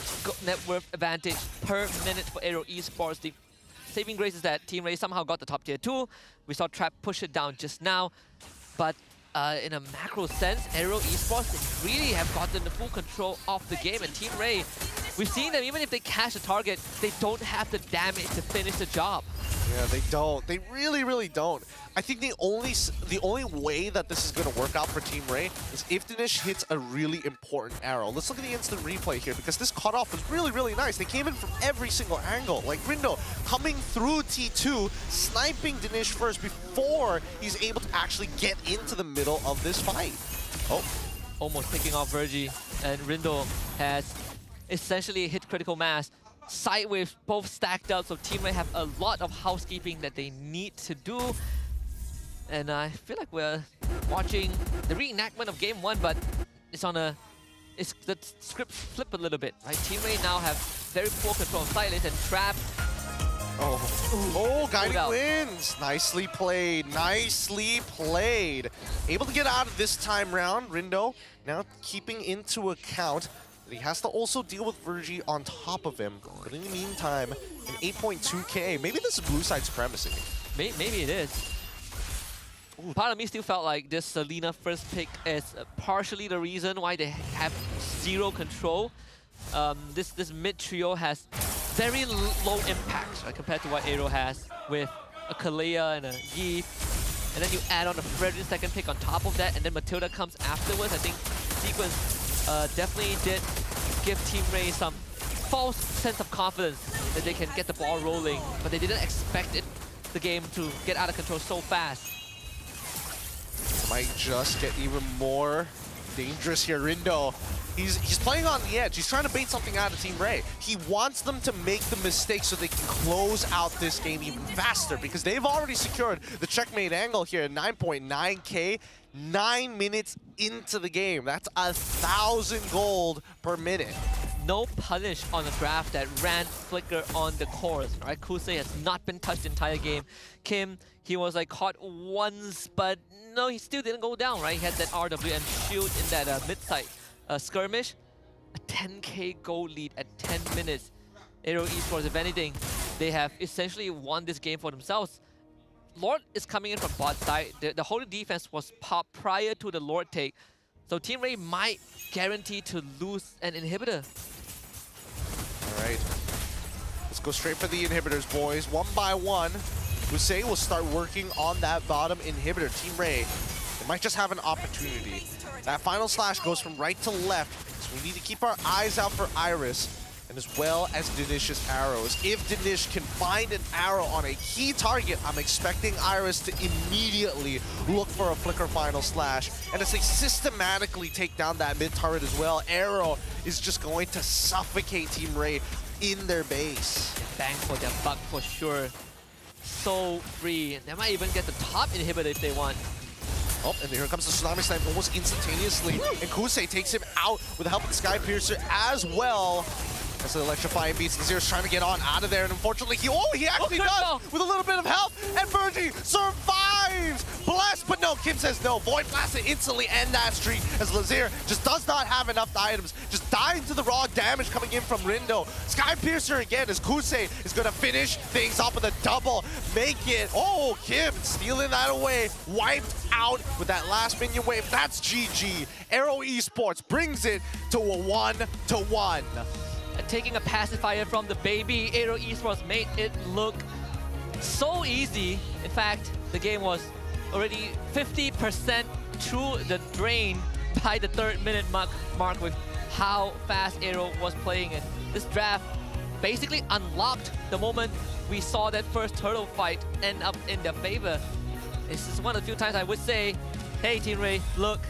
net worth advantage per minute for AERO Esports. The saving grace is that Team Ray somehow got the top tier 2. We saw Trap push it down just now. But in a macro sense, AERO Esports, they really have gotten the full control of the game. And Team Ray, we've seen them, even if they catch a target, they don't have the damage to finish the job. Yeah, they don't. They really, really don't. I think the only way that this is going to work out for Team Ray is if Dinesh hits a really important arrow. Let's look at the instant replay here, because this cutoff was really, really nice. They came in from every single angle. Like Rindo coming through T2, sniping Dinesh first before he's able to actually get into the middle of this fight. Oh. Almost picking off Virgie, and Rindo has essentially hit critical mass. Sideways both stacked up, so Team Ray have a lot of housekeeping that they need to do. And I feel like we're watching the reenactment of Game 1, but it's the script flip a little bit, right? Team Ray now have very poor control of Silas and Trap. Guiding wins. Nicely played. Nicely played. Able to get out of this time round. Rindo now keeping into account that he has to also deal with Virgie on top of him. But in the meantime, an 8.2k. Maybe this is blue side supremacy. Maybe it is. Part of me still felt like this Selena first pick is partially the reason why they have zero control. This mid trio has very low impact, right, compared to what AERO has with a Kalea and a Yi. And then you add on a Fredrin second pick on top of that, and then Matilda comes afterwards. I think Sequence definitely did give Team Ray some false sense of confidence that they can get the ball rolling, but they didn't expect the game to get out of control so fast. Might just get even more dangerous here. Rindo, he's playing on the edge. He's trying to bait something out of Team Ray. He wants them to make the mistake so they can close out this game even faster, because they've already secured the checkmate angle here at 9.9k, 9 minutes into the game. That's 1,000 gold per minute. No punish on the draft that ran Flicker on the course, right? Kusei has not been touched the entire game. Kim, he was like caught once, but no, he still didn't go down, right? He had that RWM shield in that mid-side skirmish. A 10k gold lead at 10 minutes. AERO Esports, if anything, they have essentially won this game for themselves. Lord is coming in from bot side. The whole defense was popped prior to the Lord take. So Team Ray might guarantee to lose an inhibitor. All right. Let's go straight for the inhibitors, boys. One by one. Hussein will start working on that bottom inhibitor. Team Ray, they might just have an opportunity. That final slash goes from right to left, so we need to keep our eyes out for Iris. and as well as Dinish's arrows. If Dinish can find an arrow on a key target, I'm expecting Iris to immediately look for a flicker final slash. And as they systematically take down that mid turret as well, AERO is just going to suffocate Team Ray in their base. Bang for their buck for sure. So free. They might even get the top inhibitor if they want. Oh, and here comes the Tsunami Snipe almost instantaneously. And Kusei takes him out with the help of the Sky Piercer as well. As the electrifying beats, Lazir's trying to get on out of there, and unfortunately, he actually does with a little bit of help, and Virgie survives! Blessed, but no, Kim says no. Void Blast to instantly end that streak, as Lazir just does not have enough items, just dying to the raw damage coming in from Rindo. Sky Piercer again, as Kusei is gonna finish things off with a double, make it. Oh, Kim stealing that away, wiped out with that last minion wave. That's GG. AERO Esports brings it to a 1-1. Taking a pacifier from the baby, AERO Esports made it look so easy. In fact, the game was already 50% through the drain by the 3rd minute mark with how fast AERO was playing. And this draft basically unlocked the moment we saw that first turtle fight end up in their favor. This is one of the few times I would say, hey Team Ray, look,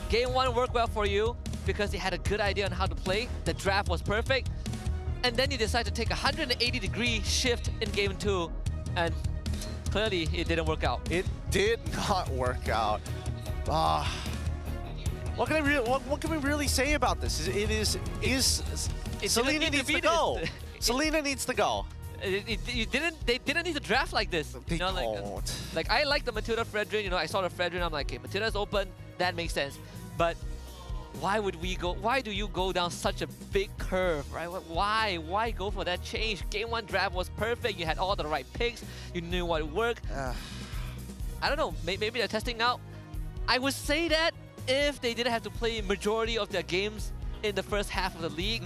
game 1 worked well for you because you had a good idea on how to play. The draft was perfect. And then you decide to take a 180-degree shift in game 2, and clearly it didn't work out. It did not work out. What can we really say about this? Selena needs to go. Selena needs to go. They didn't need to draft like this. They don't. Like I like the Matilda Fredrin. I saw the Fredrin. I'm like, okay, Matilda's open. That makes sense. But why do you go down such a big curve, right? Why go for that change? Game 1 draft was perfect. You had all the right picks. You knew what worked. I don't know. Maybe they're testing out. I would say that if they didn't have to play majority of their games in the first half of the league,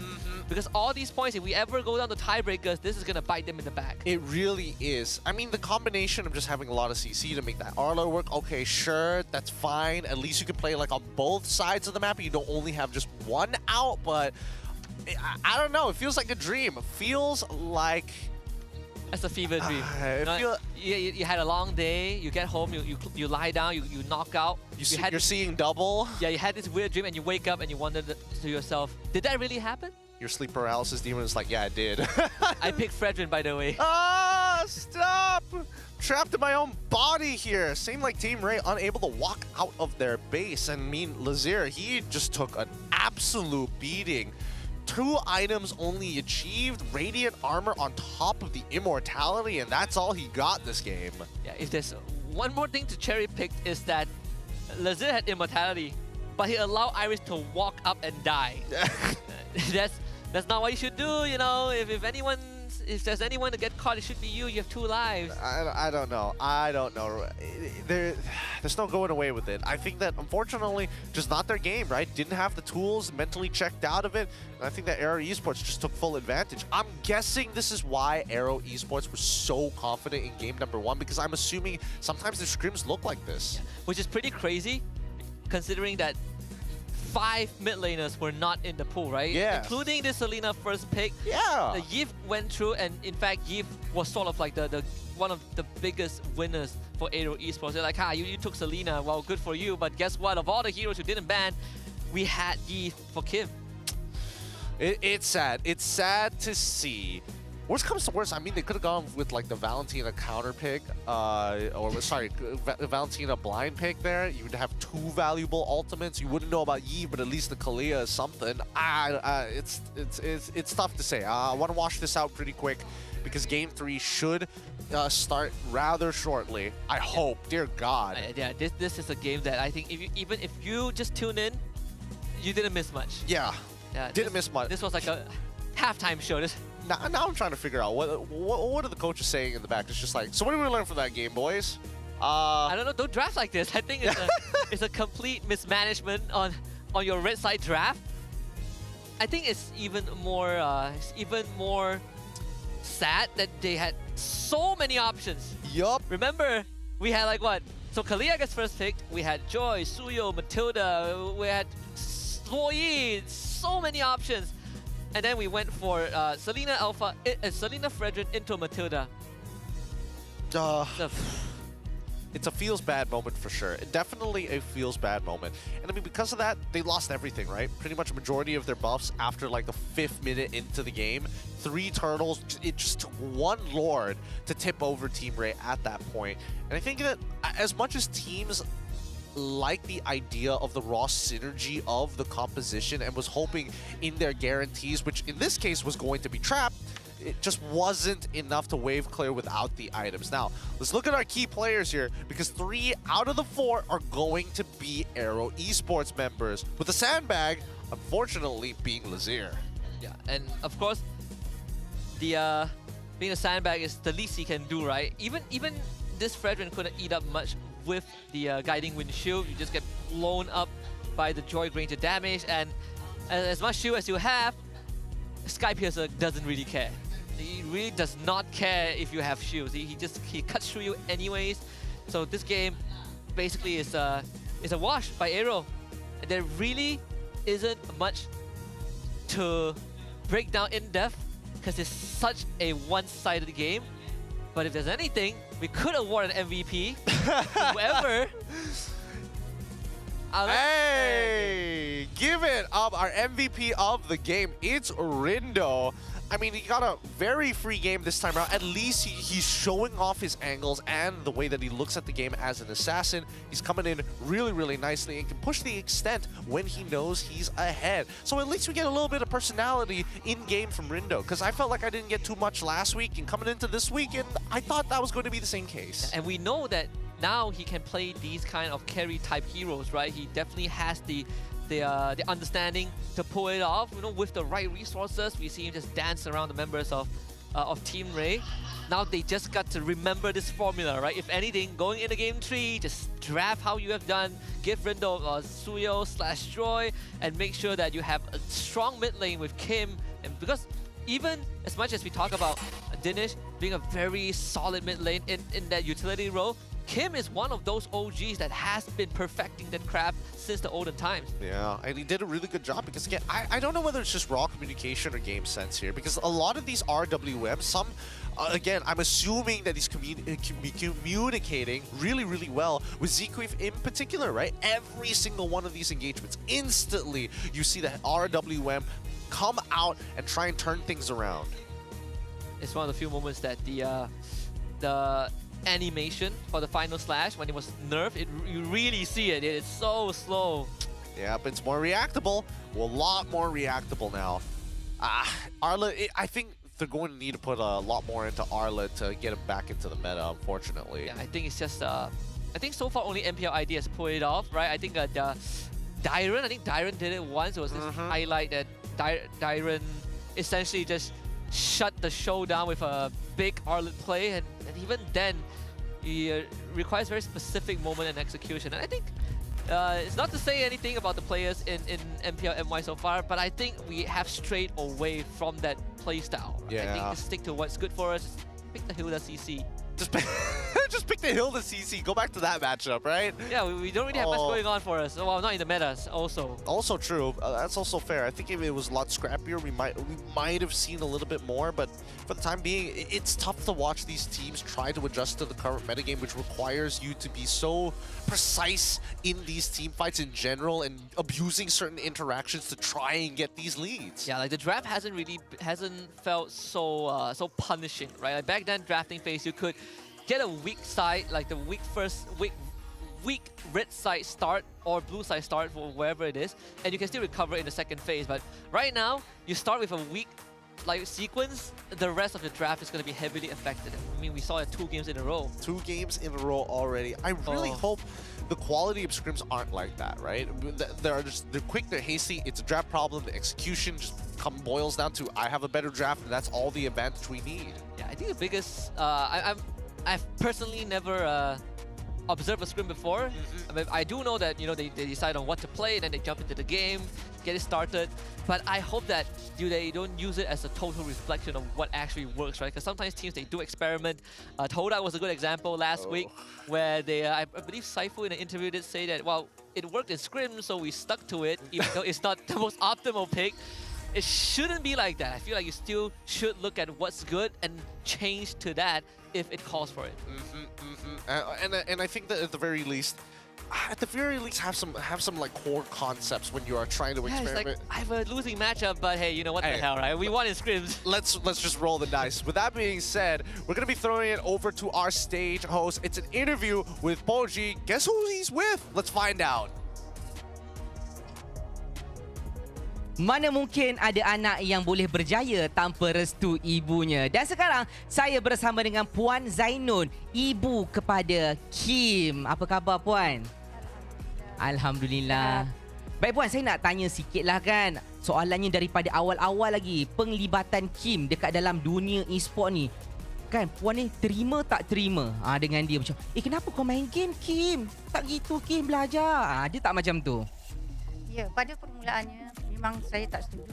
because all these points, if we ever go down to tiebreakers, this is going to bite them in the back. It really is. I mean, the combination of just having a lot of CC to make that Arlo work, okay, sure, that's fine. At least you can play like on both sides of the map. You don't only have just one out, but I don't know. It feels like a dream. It feels like... That's a fever dream. You had a long day, you get home, you lie down, you knock out. You're seeing double? Yeah, you had this weird dream and you wake up and you wondered to yourself, did that really happen? Your sleep paralysis demon is like, yeah, it did. I picked Fredrin, by the way. Ah, stop! Trapped in my own body here. Same like Team Ray, unable to walk out of their base. And Lazir, he just took an absolute beating. 2 items only achieved, Radiant Armor on top of the Immortality, and that's all he got this game. Yeah, if there's one more thing to cherry pick is that Lazir had Immortality, but he allowed Iris to walk up and die. That's not what you should do, you know. If there's anyone to get caught, it should be you. You have 2 lives. I don't know. There's no going away with it. I think that, unfortunately, just not their game, right? Didn't have the tools, mentally checked out of it. And I think that AERO Esports just took full advantage. I'm guessing this is why AERO Esports were so confident in game number 1, because I'm assuming sometimes their scrims look like this. Yeah. Which is pretty crazy, considering that 5 mid laners were not in the pool, right? Yeah. Including the Selena first pick. Yeah. The Yif went through, and in fact, Yif was sort of like the one of the biggest winners for AERO Esports. They're like, you took Selena, well, good for you, but guess what? Of all the heroes who didn't ban, we had Yif for Kim. It's sad. It's sad to see. Worst comes to worst, I mean, they could have gone with like the Valentina counter pick, Valentina blind pick there. You would have 2 valuable ultimates. You wouldn't know about Yi, but at least the Kalia is something. It's tough to say. I want to wash this out pretty quick because game 3 should start rather shortly. I hope, dear God. Yeah, this is a game that I think even if you just tune in, you didn't miss much. Yeah, didn't miss much. This was like a halftime show. Now I'm trying to figure out what are the coaches saying in the back. It's just like, so what did we learn from that game, boys? I don't know. Don't draft like this. I think it's a complete mismanagement on your red side draft. I think it's even more sad that they had so many options. Yup. Remember, we had like what? So Kalia gets first picked. We had Joy, Suyo, Matilda. We had Luo Yi. So many options. and then we went for Selena Alpha, Selena Fredrin into Matilda. It's a feels bad moment for sure. Definitely a feels bad moment. And I mean, because of that, they lost everything, right? Pretty much a majority of their buffs after like the 5th minute into the game. 3 turtles, it just took 1 Lord to tip over Team Ray at that point. And I think that as much as teams like the idea of the raw synergy of the composition and was hoping in their guarantees, which in this case was going to be trapped, it just wasn't enough to wave clear without the items. Now, let's look at our key players here, because 3 out of the 4 are going to be AERO Esports members, with the sandbag, unfortunately, being Lazier. Yeah, and of course, the being a sandbag is the least he can do, right? Even this Fredrin couldn't eat up much with the guiding wind shield. You just get blown up by the Joy Granger damage, and as much shield as you have, Sky Piercer doesn't really care. He really does not care if you have shields. He cuts through you anyways. So this game basically is a wash by AERO. There really isn't much to break down in depth because it's such a one-sided game. But if there's anything, we could award an MVP. Whoever. Hey, give it up, our MVP of the game. It's Rindo. I mean, he got a very free game this time around. At least he's showing off his angles and the way that he looks at the game as an assassin. He's coming in really, really nicely and can push the extent when he knows he's ahead. So at least we get a little bit of personality in-game from Rindo, because I felt like I didn't get too much last week, and coming into this week, and I thought that was going to be the same case. And we know that now he can play these kind of carry-type heroes, right? He definitely has the understanding to pull it off. You know, with the right resources, we see him just dance around the members of Team Ray. Now they just got to remember this formula, right? If anything, going into game 3, just draft how you have done, give Rindo Suyo/Joy, and make sure that you have a strong mid lane with Kim. And because even as much as we talk about Dinesh being a very solid mid lane in that utility role, Kim is one of those OGs that has been perfecting that craft since the olden times. Yeah, and he did a really good job, because again, I don't know whether it's just raw communication or game sense here, because a lot of these RWM, some, again, I'm assuming that he's communicating really, really well with Zqueef in particular, right? Every single one of these engagements, instantly you see the RWM come out and try and turn things around. It's one of the few moments that the animation for the final slash, when it was nerfed, you really see it. It's so slow. Yeah, but it's more reactable. Well, a lot more reactable now. Arla, I think they're going to need to put a lot more into Arla to get him back into the meta, unfortunately. Yeah, I think it's just, I think so far only MPL ID has pulled it off, right? I think Dyron did it once. It was this highlight that Dyron essentially just shut the show down with a big Arlet play, and even then, he requires very specific moment and execution. And I think it's not to say anything about the players in MPL MY so far, but I think we have strayed away from that playstyle. Yeah. I think just stick to what's good for us. Just pick the Hilda CC. Just pick the Hilda CC. Go back to that matchup, right? Yeah, we don't really have much going on for us. Well, not in the metas, also. Also true. That's also fair. I think if it was a lot scrappier, we might have seen a little bit more. But for the time being, it's tough to watch these teams try to adjust to the current metagame, which requires you to be so precise in these team fights in general and abusing certain interactions to try and get these leads. Yeah, like the draft hasn't felt so so punishing, right? Like back then, drafting phase, you could get a weak side, like the weak red side start or blue side start for wherever it is, and you can still recover in the second phase. But right now, you start with a weak sequence, the rest of the draft is going to be heavily affected. I mean, we saw it 2 games in a row. 2 games in a row already. I really hope the quality of scrims aren't like that, right? They're quick, they're hasty, it's a draft problem, the execution just boils down to I have a better draft, and that's all the advantage we need. Yeah, I think the biggest, I've personally never observed a scrim before. I mean, I do know that, you know, they decide on what to play, then they jump into the game, get it started. But I hope that they don't use it as a total reflection of what actually works, right? Because sometimes teams, they do experiment. Toda was a good example last week, where they, I believe Saifu in an interview did say that, well, it worked in scrim, so we stuck to it, even though it's not the most optimal pick. it shouldn't be like that. I feel like you still should look at what's good and change to that if it calls for it. And I think that at the very least, have some like core concepts when you are trying to experiment. It's like, I have a losing matchup, but hey, you know what the hell, right? We won in scrims. Let's just roll the dice. With that being said, we're gonna be throwing it over to our stage host. It's an interview with Poji. Guess who he's with? Let's find out. Mana mungkin ada anak yang boleh berjaya tanpa restu ibunya. Dan sekarang saya bersama dengan Puan Zainun, ibu kepada Kim. Apa khabar Puan? Alhamdulillah. Baik Puan, saya nak tanya sikit lah kan. Soalannya daripada awal-awal lagi. Penglibatan Kim dekat dalam dunia e-sport ni. Kan Puan ni terima tak terima dengan dia macam, kenapa kau main game Kim? Tak gitu Kim, belajar. Dia tak macam tu. Ya, pada permulaannya memang saya tak setuju.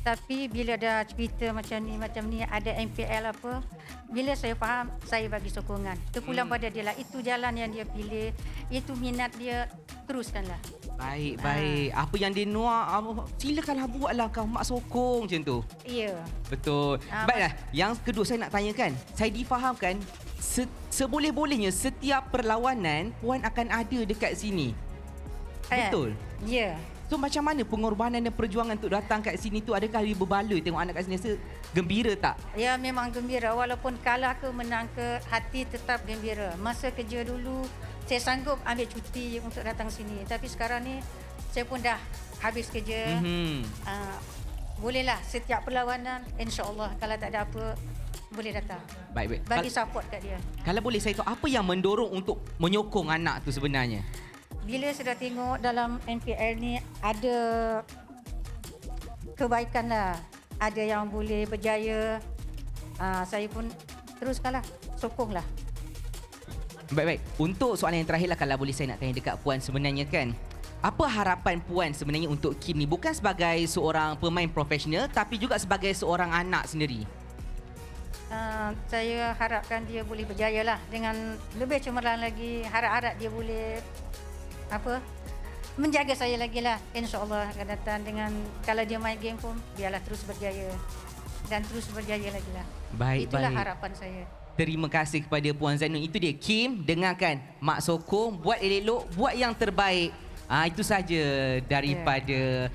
Tapi bila ada cerita macam ni ada MPL apa, bila saya faham, saya bagi sokongan. Terpulang pada dia lah, itu jalan yang dia pilih, itu minat dia, teruskanlah. Baik. Apa yang dia nuak, silakanlah buatlah kau, mak sokong macam tu. Ya. Betul. Baiklah, yang kedua saya nak tanyakan, saya difahamkan seboleh-bolehnya setiap perlawanan Puan akan ada dekat sini. Betul? Ya. So macam mana pengorbanan dan perjuangan untuk datang kat sini tu? Adakah dia berbaloi tengok anak kat sini? Rasa gembira tak? Ya, memang gembira. Walaupun kalah ke menang ke, hati tetap gembira. Masa kerja dulu, saya sanggup ambil cuti untuk datang sini. Tapi sekarang ni, saya pun dah habis kerja. Bolehlah setiap perlawanan, insya-Allah kalau tak ada apa, boleh datang. Baik. Bagi support kat dia. Kalau boleh saya tahu, apa yang mendorong untuk menyokong anak tu sebenarnya? Bila sudah tengok dalam MPL ni ada kebaikan lah, ada yang boleh berjaya, saya pun teruskanlah, sokonglah. Baik. Untuk soalan yang terakhir lah, kalau boleh saya nak tanya dekat Puan sebenarnya kan, apa harapan Puan sebenarnya untuk Kim ni? Bukan sebagai seorang pemain profesional, tapi juga sebagai seorang anak sendiri. Saya harapkan dia boleh berjaya lah, dengan lebih cemerlang lagi. Harap-harap dia boleh menjaga saya lagi lah. InsyaAllah akan datang dengan, kalau dia main game pun biarlah terus berjaya dan terus berjaya lagi lah. Itulah harapan saya. Terima kasih kepada Puan Zainun. Itu dia Kim, dengarkan mak sokong, buat elok, buat yang terbaik. Itu saja daripada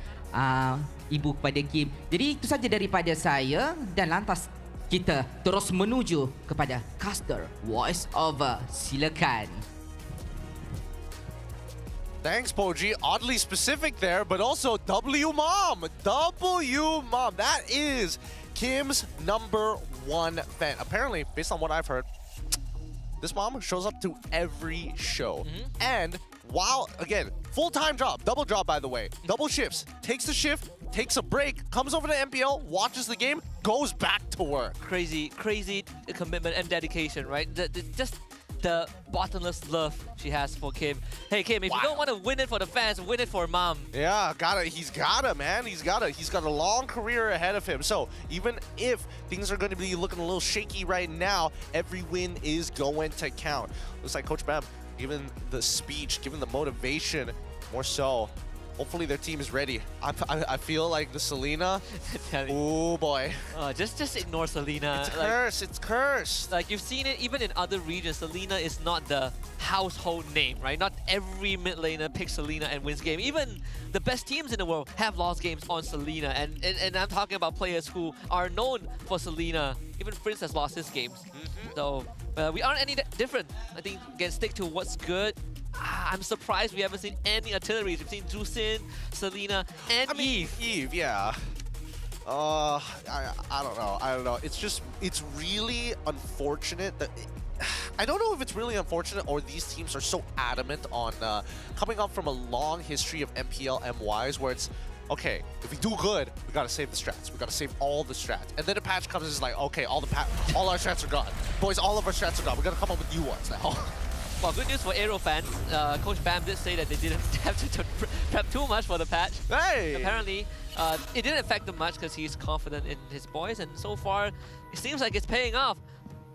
ibu kepada Kim. Jadi itu saja daripada saya, dan lantas kita terus menuju kepada caster voice over. Silakan. Thanks, Poji. Oddly specific there, but also W Mom. That is Kim's #1 fan. Apparently, based on what I've heard, this mom shows up to every show. And while, again, full-time job, double job, by the way, double shifts, takes the shift, takes a break, comes over to MPL, watches the game, goes back to work. Crazy commitment and dedication, right? Just the bottomless love she has for Kim. Hey Kim, if you don't want to win it for the fans, win it for mom. Yeah, he's gotta, man. He's got a long career ahead of him. So even if things are going to be looking a little shaky right now, every win is going to count. Looks like Coach Bam, given the speech, given the motivation, more so, hopefully their team is ready. I feel like the Selena, oh boy. Just ignore Selena. It's cursed. Like you've seen it even in other regions, Selena is not the household name, right? Not every mid laner picks Selena and wins game. Even the best teams in the world have lost games on Selena. And I'm talking about players who are known for Selena. Even Prince has lost his games. So we aren't any different. I think again, stick to what's good. I'm surprised we haven't seen any artilleries. We've seen Drusin, Selena, and Eve, yeah. I don't know. It's really unfortunate that... I don't know if it's really unfortunate or these teams are so adamant on coming up from a long history of MPL MYs where it's, okay, if we do good, we gotta save the strats. We gotta save all the strats. And then a patch comes and it's like, okay, all our strats are gone. Boys, all of our strats are gone. We gotta come up with new ones now. Well, good news for AERO fans. Coach Bam did say that they didn't have to prep too much for the patch. Hey! Apparently, it didn't affect him much because he's confident in his boys, and so far, it seems like it's paying off.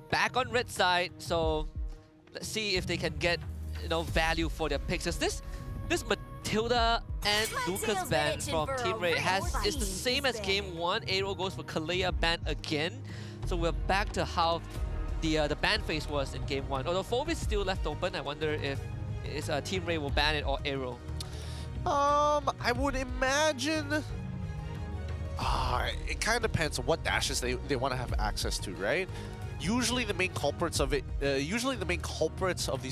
Back on red side, so let's see if they can get value for their picks. This Tilda and Lucas ban from Team Ray is the same as game 1. AERO goes for Kalea ban again. So we're back to how the ban phase was in game 1. Although Fove is still left open, I wonder if Team Ray will ban it or AERO. I would imagine. It kind of depends on what dashes they want to have access to, right? Usually the main culprits of these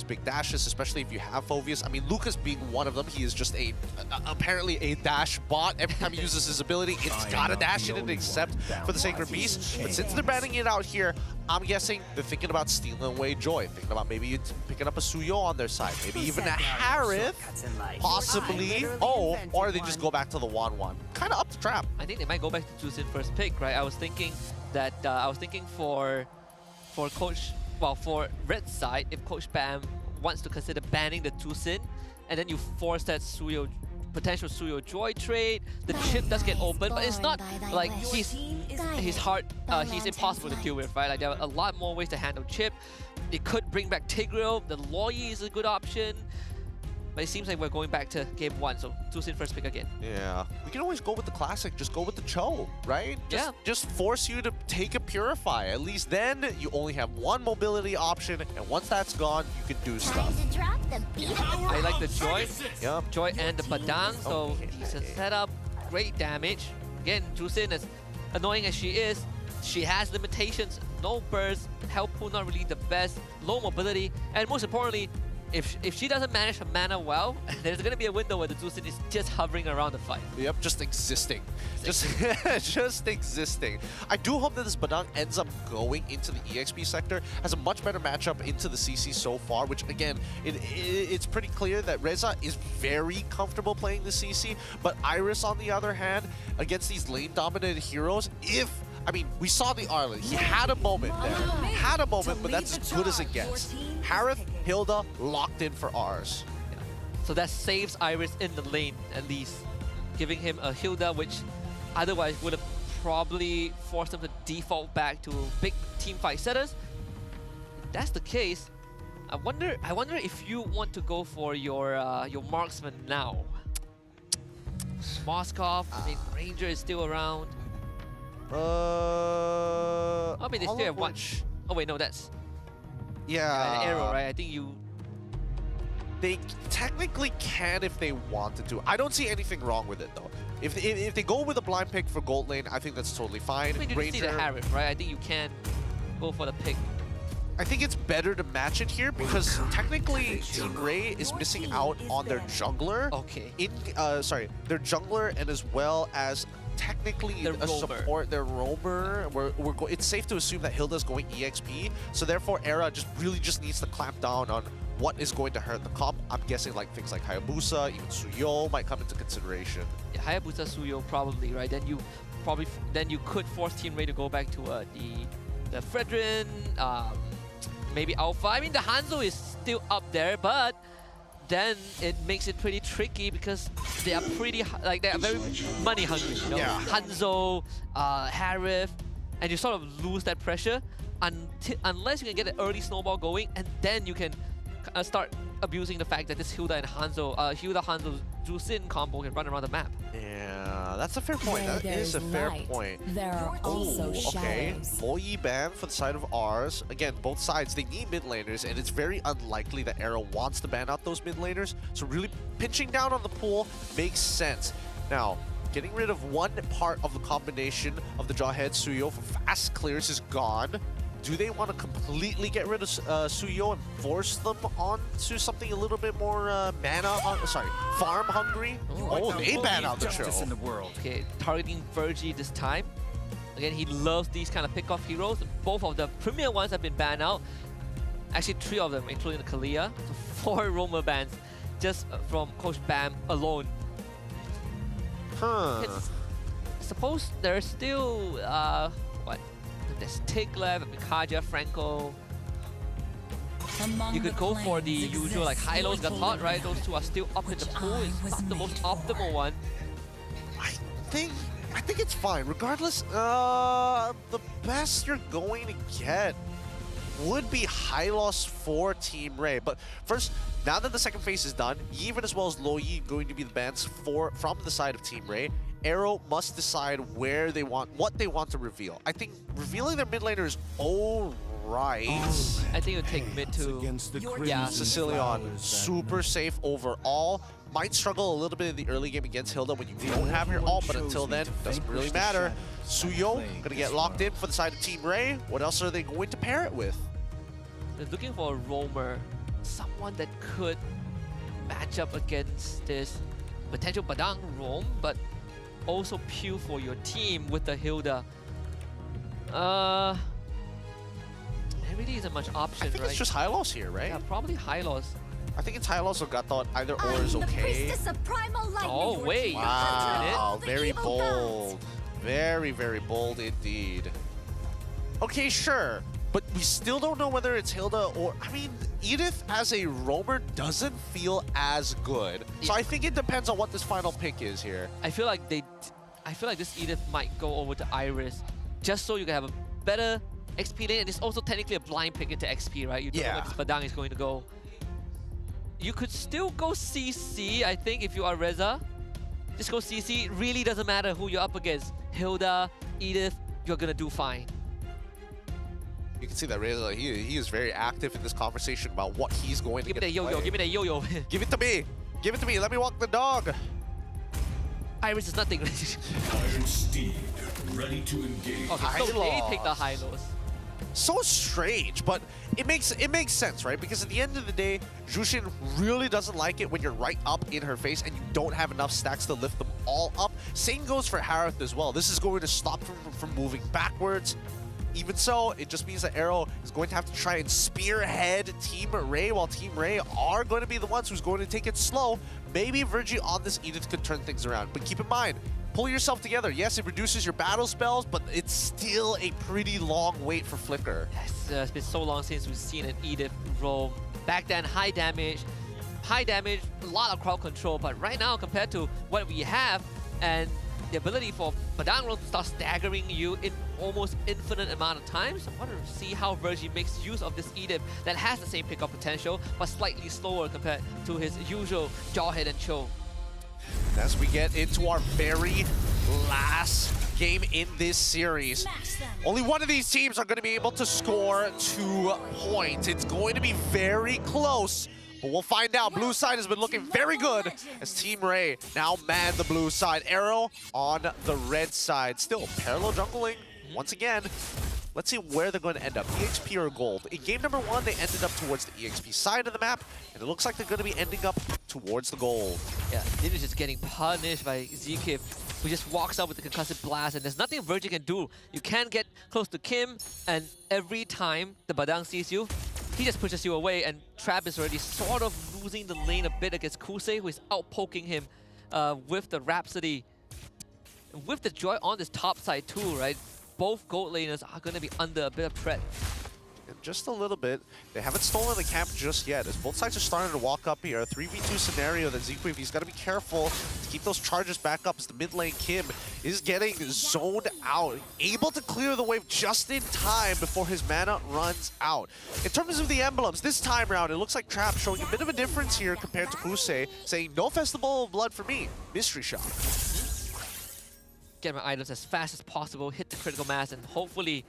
big dashes, especially if you have Phoveus. I mean, Lucas being one of them, he is just apparently a dash bot. Every time he uses his ability, it's gotta dash it and accept for the Sacred Beast. But since they're banning it out here, I'm guessing they're thinking about stealing away Joy, thinking about maybe picking up a Suyo on their side, maybe even a Harith, possibly. Oh, or they just go back to the 1-1. Kind of up the trap. I think they might go back to Jusin first pick, right? I was thinking for Red side, if Coach Bam wants to consider banning the Jusin, and then you force that potential Suyo Joy trade, the chip does get open, but it's not like he's impossible to deal with, right? Like there are a lot more ways to handle chip. It could bring back Tigreal, the Loyi is a good option. But it seems like we're going back to game 1, so Jusin first pick again. Yeah, we can always go with the classic, just go with the Cho, right? Just force you to take a Purify. At least then you only have one mobility option, and once that's gone, you can do stuff. I like the Joy. Yep. Joy and the Padang, so decent setup, great damage. Again, Jusin, as annoying as she is, she has limitations, no burst, health pool not really the best, low mobility, and most importantly, if she doesn't manage her mana well, there's going to be a window where the Jusin is just hovering around the fight. Yep, just existing. Just existing. I do hope that this Badang ends up going into the EXP sector, has a much better matchup into the CC so far, which again, it's pretty clear that Reza is very comfortable playing the CC, but Iris on the other hand, against these lane-dominated heroes, I mean, we saw the Arlen. He had a moment there. But that's as good as it gets. Harith, Hilda, locked in for ours. Yeah. So that saves Iris in the lane, at least. Giving him a Hilda, which otherwise would have probably forced him to default back to big team fight setters. If that's the case, I wonder if you want to go for your marksman now. Moskov, I mean, Ranger is still around. I mean, they still have one. Oh wait, no, that's an AERO, right? I think they technically can if they wanted to. I don't see anything wrong with it though. If they go with a blind pick for gold lane, I think that's totally fine. I mean, you didn't see the Harith, right? I think you can go for the pick. I think it's better to match it here because technically Team Ray is missing out on their jungler. Okay. Their jungler and as well as technically a support, their roamer. It's safe to assume that Hilda's going EXP, so therefore Era really needs to clamp down on what is going to hurt the comp. I'm guessing like things like Hayabusa, even Suyo might come into consideration. Yeah, Hayabusa, Suyo probably, right? Then you could force Team Ray to go back to the Fredrin, maybe Alpha. I mean, the Hanzo is still up there, but then it makes it pretty tricky because they are they are very money hungry, you know? Yeah. Hanzo, Harith, and you sort of lose that pressure unless you can get an early snowball going, and then you can start abusing the fact that this Hilda and Hanzo, Hanzo Jusin combo can run around the map. Yeah, that's a fair point. That is a fair point. There are also okay. shadows. Loyi ban for the side of ours. Again, both sides, they need mid laners, and it's very unlikely that AERO wants to ban out those mid laners. So really pinching down on the pool makes sense. Now, getting rid of one part of the combination of the Jawhead Suyo for fast clears is gone. Do they want to completely get rid of Suyo and force them onto something a little bit more farm hungry? They ban out the Cho. Okay, targeting Virgie this time. Again, he loves these kind of pick-off heroes. Both of the premier ones have been banned out. Actually, 3 of them, including the Kalea. So 4 roamer bans just from Coach Bam alone. I suppose there's still there's Tiglev, Mikaja, Franco. You could go for the usual like Hylos, Gatot, right? Those 2 are still up in the pool. It's not the most optimal one. I think it's fine. Regardless, the best you're going to get would be high loss for Team Ray. But first, now that the second phase is done, even as well as Loyi going to be the bans from the side of Team Ray, AERO must decide what they want to reveal. I think revealing their mid laner is alright. I think it'll take mid to... Yeah, Sicilion, super safe overall. Might struggle a little bit in the early game against Hilda when you don't have your ult, but until then, doesn't really matter. Suyo gonna get locked in for the side of Team Ray. What else are they going to pair it with? They're looking for a roamer, someone that could match up against this potential Badang roam, but also pure for your team with the Hilda. There really isn't much option, I think right? it's just high loss here, right? Yeah, probably high loss. I think it's high loss, so got thought either or is okay. Oh, wait. Wow, very bold. Very, very bold indeed. Okay, sure. But we still don't know whether it's Hilda or... I mean, Edith as a roamer doesn't feel as good. So I think it depends on what this final pick is here. I feel like this Edith might go over to Iris, just so you can have a better XP lane, and it's also technically a blind pick into XP, right? You don't know where this Badang is going to go. You could still go CC, I think, if you are Reza. Just go CC. It really doesn't matter who you're up against. Hilda, Edith, you're gonna do fine. You can see that Reza, he is very active in this conversation about what he's going to get. Give me that yo-yo, give me that yo-yo. Give it to me. Give it to me. Let me walk the dog. Iris is nothing. Iron Steed, ready to engage. Okay, so they take the high lows. So strange, but it makes sense, right? Because at the end of the day, Jushin really doesn't like it when you're right up in her face and you don't have enough stacks to lift them all up. Same goes for Harith as well. This is going to stop him from moving backwards. Even so, it just means that AERO is going to have to try and spearhead Team Ray, while Team Ray are going to be the ones who's going to take it slow. Maybe Virgie on this Edith could turn things around. But keep in mind, pull yourself together. Yes, it reduces your battle spells, but it's still a pretty long wait for Flicker. Yes, it's been so long since we've seen an Edith roam. Back then, high damage, a lot of crowd control, but right now, compared to what we have, and the ability for Badang roam to start staggering you in almost infinite amount of times, I want to see how Virgie makes use of this Edith that has the same pickup potential, but slightly slower compared to his usual Jawhead and Cho. As we get into our very last game in this series, only one of these teams are going to be able to score 2 points. It's going to be very close, but we'll find out. Blue side has been looking very good as Team Ray now man the blue side. AERO on the red side. Still parallel jungling once again. Let's see where they're going to end up, EXP or gold. In game number 1, they ended up towards the EXP side of the map, and it looks like they're going to be ending up towards the gold. Yeah, Din is just getting punished by Zkif, who just walks out with the concussive blast, and there's nothing Virgie can do. You can't get close to Kim, and every time the Badang sees you, he just pushes you away, and Trap is already sort of losing the lane a bit against Kusei, who is out-poking him with the Rhapsody. With the Joy on this top side too, right? Both gold laners are going to be under a bit of threat. And just a little bit. They haven't stolen the camp just yet, as both sides are starting to walk up here. A 3v2 scenario that Zquif, he's got to be careful to keep those charges back up as the mid lane Kim is getting zoned out. Able to clear the wave just in time before his mana runs out. In terms of the emblems, this time around, it looks like Trap showing a bit of a difference here compared to Kusei, saying no Festival of Blood for me. Mystery Shot. Get my items as fast as possible, hit the critical mass, and hopefully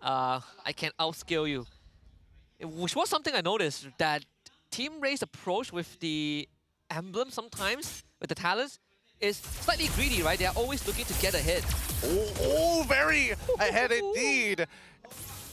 I can outscale you. Which was something I noticed, that Team Ray's approach with the emblem sometimes, with the talents, is slightly greedy, right? They're always looking to get ahead. Oh, very ahead indeed.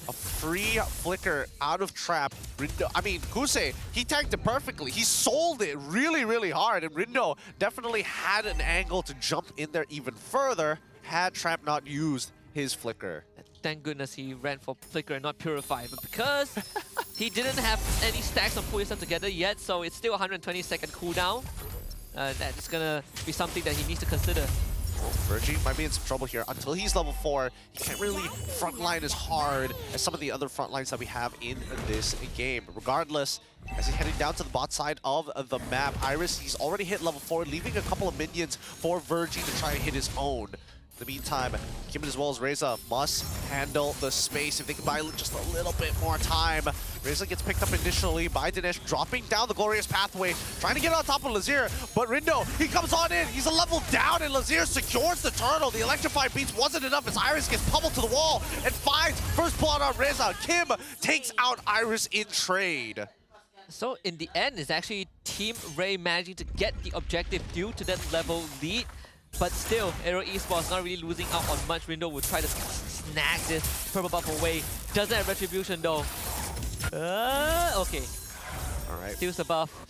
A free flicker out of Trap. Rindo, I mean, Kusei, he tanked it perfectly. He sold it really, really hard. And Rindo definitely had an angle to jump in there even further had Trap not used his flicker. Thank goodness he ran for Flicker and not Purify. But because he didn't have any stacks on Pull Yourself Together yet, so it's still 120-second cooldown, that's going to be something that he needs to consider. Virgie might be in some trouble here. Until he's level 4, he can't really frontline as hard as some of the other frontlines that we have in this game. Regardless, as he's heading down to the bot side of the map, Iris, he's already hit level 4, leaving a couple of minions for Virgie to try and hit his own. In the meantime, Kim as well as Reza must handle the space. If they can buy just a little bit more time. Reza gets picked up initially by Dinesh, dropping down the glorious pathway, trying to get on top of Lazier. But Rindo, he comes on in. He's a level down, and Lazier secures the turtle. The electrified beats wasn't enough as Iris gets pummeled to the wall and finds first blood on Reza. Kim takes out Iris in trade. So in the end, it's actually Team Ray managing to get the objective due to that level lead. But still, AERO Esports not really losing out on much. Rindo will try to snag this purple buff away. Doesn't have retribution though. Okay. Alright. Steals the buff.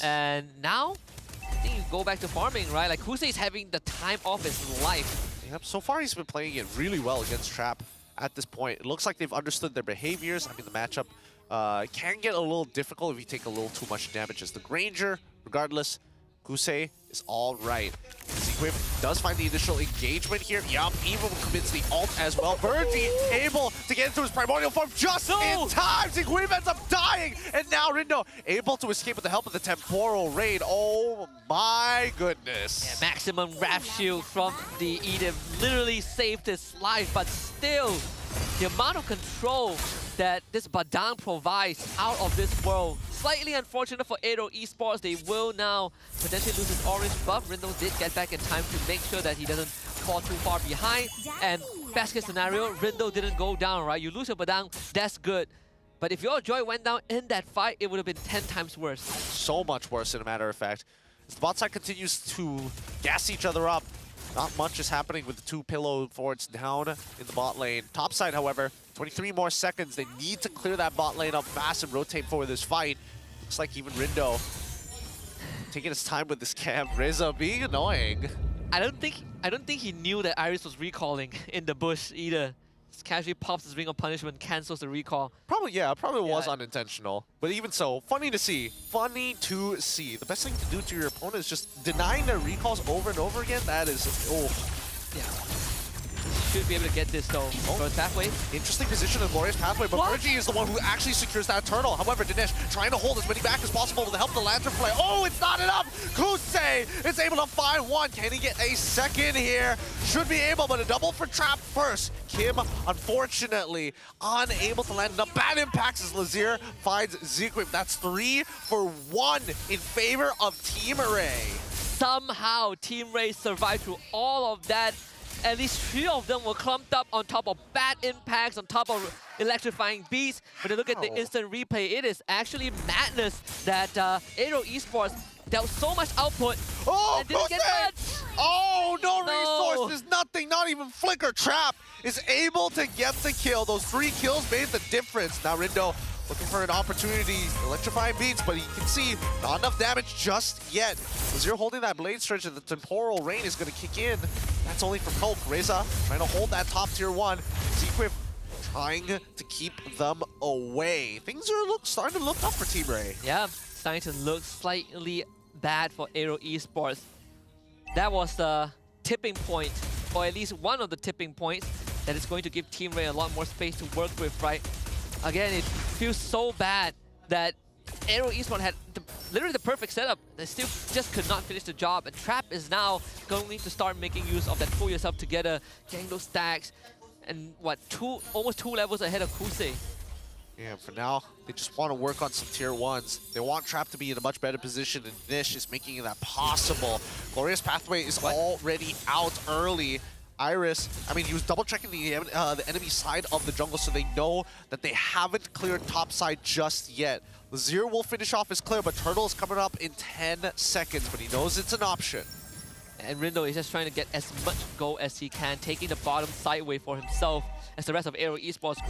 And now, I think you go back to farming, right? Like, Kusei is having the time of his life. Yep, so far he's been playing it really well against Trap at this point. It looks like they've understood their behaviors. I mean, the matchup can get a little difficult if you take a little too much damage as the Granger. Regardless, Kusei is all right. Zequip does find the initial engagement here. Yup, even commits the ult as well. Virgie able to get into his primordial form just in time. Zequip ends up dying, and now Rindo able to escape with the help of the temporal raid. Oh my goodness. Yeah, maximum Wrath Shield from the Eden literally saved his life, but still, the amount of control that this Badang provides out of this world. Slightly unfortunate for AERO Esports. They will now potentially lose his orange buff. Rindo did get back in time to make sure that he doesn't fall too far behind. And best case scenario, Rindo didn't go down, right? You lose your Badang, that's good. But if your Joy went down in that fight, it would have been 10 times worse. So much worse, in a matter of fact. As the bot side continues to gas each other up, not much is happening with the two pillow forwards down in the bot lane. Top side, however, 23 more seconds. They need to clear that bot lane up fast and rotate for this fight. Looks like even Rindo taking his time with this camp. Reza being annoying. I don't think he knew that Iris was recalling in the bush either. Just casually pops his Ring of Punishment, cancels the recall. Probably was unintentional. But even so, funny to see. Funny to see. The best thing to do to your opponent is just denying their recalls over and over again. That is, Yeah. Should be able to get this though. Goes pathway. Interesting position in Glorious Pathway, but Virgie is the one who actually secures that turtle. However, Dinesh trying to hold as many back as possible to help the Lantern play. Oh, it's not enough! Kusei is able to find one. Can he get a second here? Should be able, but a double for Trap first. Kim, unfortunately, unable to land enough bad impacts as Lazier finds Zequip. That's 3 for 1 in favor of Team Ray. Somehow, Team Ray survived through all of that. At least 3 of them were clumped up on top of bad impacts, on top of electrifying beats. When you look at the instant replay, it is actually madness that AERO Esports dealt so much output and didn't get much. Oh, no resources, nothing, not even Flicker. Trap is able to get the kill. Those 3 kills made the difference. Now Rindo looking for an opportunity, electrifying beats, but he can see not enough damage just yet. Lazier holding that blade stretch and the temporal rain is going to kick in. That's only for Coke. Reza trying to hold that top tier 1. Zequip trying to keep them away. Things are starting to look up for Team Ray. Yeah, starting to look slightly bad for AERO Esports. That was the tipping point, or at least one of the tipping points, that is going to give Team Ray a lot more space to work with, right? Again, it feels so bad that AERO Esports had literally the perfect setup. They still just could not finish the job. And Trap is now going to start making use of that pull yourself together, getting those stacks, and what, almost 2 levels ahead of Kusei. Yeah, for now, they just want to work on some tier 1s. They want Trap to be in a much better position, and Nish is making that possible. Glorious Pathway is already out early. Iris, I mean, he was double-checking the enemy side of the jungle, so they know that they haven't cleared top side just yet. Lazier will finish off his clear, but Turtle is coming up in 10 seconds, but he knows it's an option. And Rindo is just trying to get as much gold as he can, taking the bottom sideway for himself as the rest of AERO Esports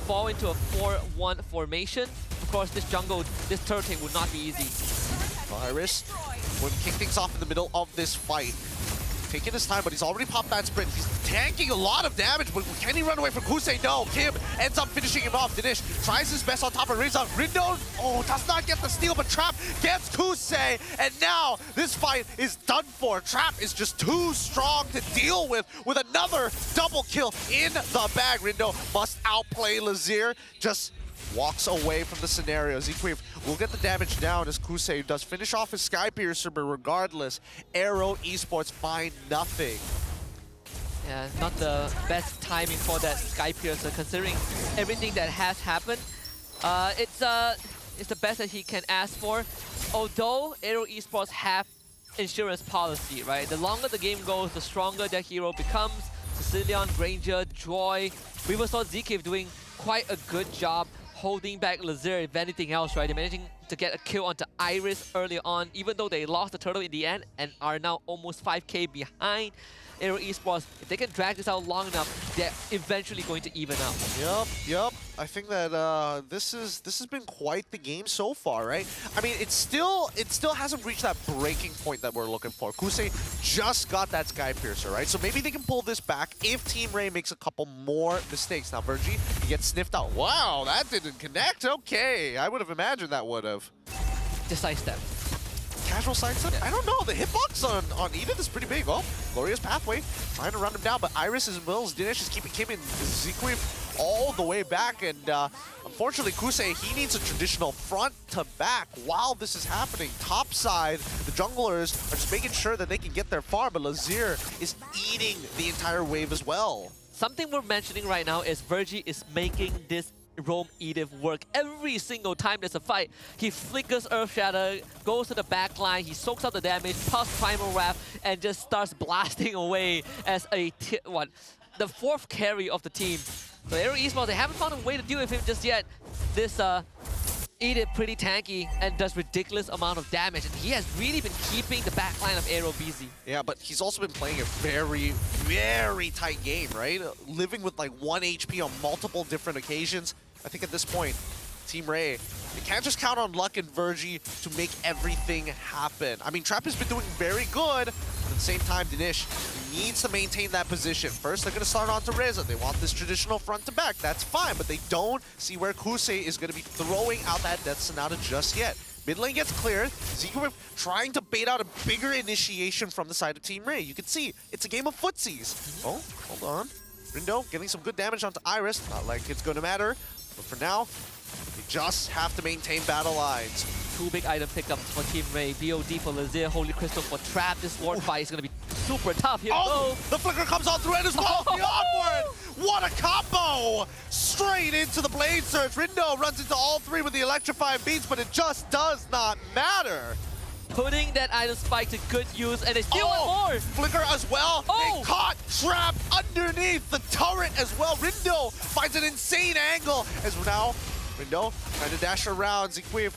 fall into a 4-1 formation. Of course, this jungle, this turret take would not be easy. Iris will kick things off in the middle of this fight. Taking his time, but he's already popped that sprint. He's tanking a lot of damage, but can he run away from Kusei? No. Kim ends up finishing him off. Dinesh tries his best on top of Reza. Rindo, does not get the steal, but Trap gets Kusei, and now this fight is done for. Trap is just too strong to deal with another double kill in the bag. Rindo must outplay Lazier. Just walks away from the scenario. Zequip will get the damage down as Kusei does finish off his Sky Piercer, but regardless, AERO Esports find nothing. Yeah, not the best timing for that Sky Piercer considering everything that has happened. It's the best that he can ask for. Although AERO Esports have insurance policy, right? The longer the game goes, the stronger their hero becomes. Sicilian, Granger, Joy. We even saw ZK doing quite a good job holding back Lazir, if anything else, right? They're managing to get a kill onto Iris early on, even though they lost the turtle in the end and are now almost 5k behind AERO Esports. If they can drag this out long enough, they're eventually going to even out. Yep. I think that this has been quite the game so far, right? I mean, it still hasn't reached that breaking point that we're looking for. Kusei just got that Sky Piercer, right? So maybe they can pull this back if Team Ray makes a couple more mistakes. Now, Virgie, he gets sniffed out. Wow, that didn't connect. Okay, I would have imagined that would have. Just sidestep. Casual sidestep? Yeah. I don't know. The hitbox on Edith is pretty big. Oh, Glorious Pathway trying to run him down, but Iris as well as Dinesh is keeping Kim and Zikri all the way back, and unfortunately Kusei, he needs a traditional front to back while this is happening. Top side, the junglers are just making sure that they can get their farm, but Lazir is eating the entire wave as well. Something we're mentioning right now is Virgie is making this Roam Edith work every single time there's a fight. He flickers Earth Shatter, goes to the back line, he soaks up the damage, puffs Primal Wrath, and just starts blasting away as the fourth carry of the team. So AERO Esports, they haven't found a way to deal with him just yet. This Edith pretty tanky and does ridiculous amount of damage, and he has really been keeping the backline of AERO busy. Yeah, but he's also been playing a very, very tight game, right? Living with like 1 HP on multiple different occasions. I think at this point, Team Ray, they can't just count on Luck and Virgie to make everything happen. I mean, Trap has been doing very good, but at the same time, Dinesh needs to maintain that position. First, they're going to start on to Reza. They want this traditional front to back. That's fine, but they don't see where Kusei is going to be throwing out that Death Sonata just yet. Mid lane gets cleared. Zikri trying to bait out a bigger initiation from the side of Team Ray. You can see, it's a game of footsies. Oh, hold on. Rindo getting some good damage onto Iris. Not like it's going to matter. But for now, they just have to maintain battle lines. 2 big item pickups for Team Ray. BOD for Lazir, Holy Crystal for Trap. This ward fight is going to be super tough. Here we go. The flicker comes on through it as well. The onward. What a combo. Straight into the Blade Surge. Rindo runs into all 3 with the electrifying beats, but it just does not matter. Putting that item spike to good use, and they still want more. Flicker as well. They caught Trap underneath the turret as well. Rindo finds an insane angle as now Rindo trying to dash around. Zikwi,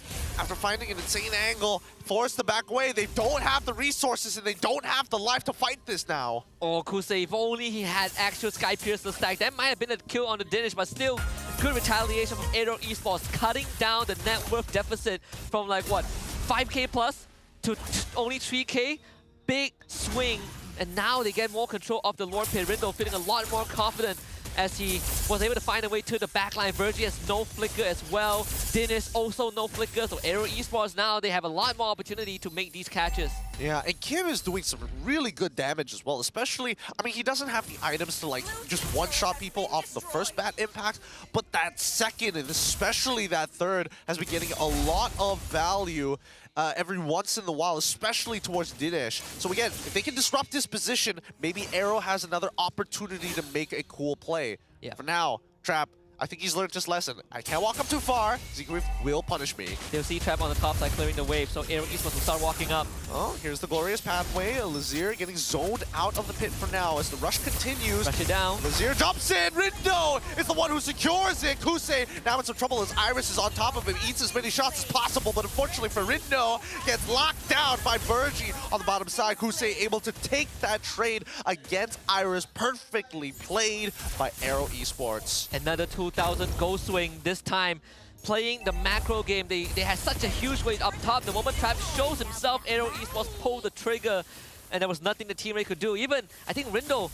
after finding an insane angle, forced to back away. They don't have the resources and they don't have the life to fight this now. Oh, Kusei, if only he had actual Sky Piercer stack. That might have been a kill on the Dinesh, but still good retaliation from AERO Esports, cutting down the net worth deficit from like, what, 5k plus to only 3k. Big swing, and now they get more control of the Lord Pit. Rindo feeling a lot more confident as he was able to find a way to the backline. Virgie has no flicker as well. Dinesh also no flicker. So AERO Esports now, they have a lot more opportunity to make these catches. Yeah, and Kim is doing some really good damage as well, especially, I mean, he doesn't have the items to like just one-shot people off the first bat impact, but that second and especially that third has been getting a lot of value every once in a while, especially towards Dinesh. So again, if they can disrupt this position, maybe AERO has another opportunity to make a cool play. Yeah. For now, Trap, I think he's learned his lesson. I can't walk up too far. Zikri will punish me. They'll see Trap on the top side clearing the wave, so AERO Esports will start walking up. Oh, here's the Glorious Pathway. Lazir getting zoned out of the pit for now as the rush continues. Rush it down. Lazir jumps in. Rindo is the one who secures it. Kusei now in some trouble as Iris is on top of him. Eats as many shots as possible, but unfortunately for Rindo, gets locked down by Virgie on the bottom side. Kusei able to take that trade against Iris. Perfectly played by AERO Esports. Another 2,000 gold swing, this time playing the macro game. They had such a huge weight up top. The moment Trap shows himself, AERO Esports pulled the trigger, and there was nothing the Team Ray could do. Even, I think Rindo,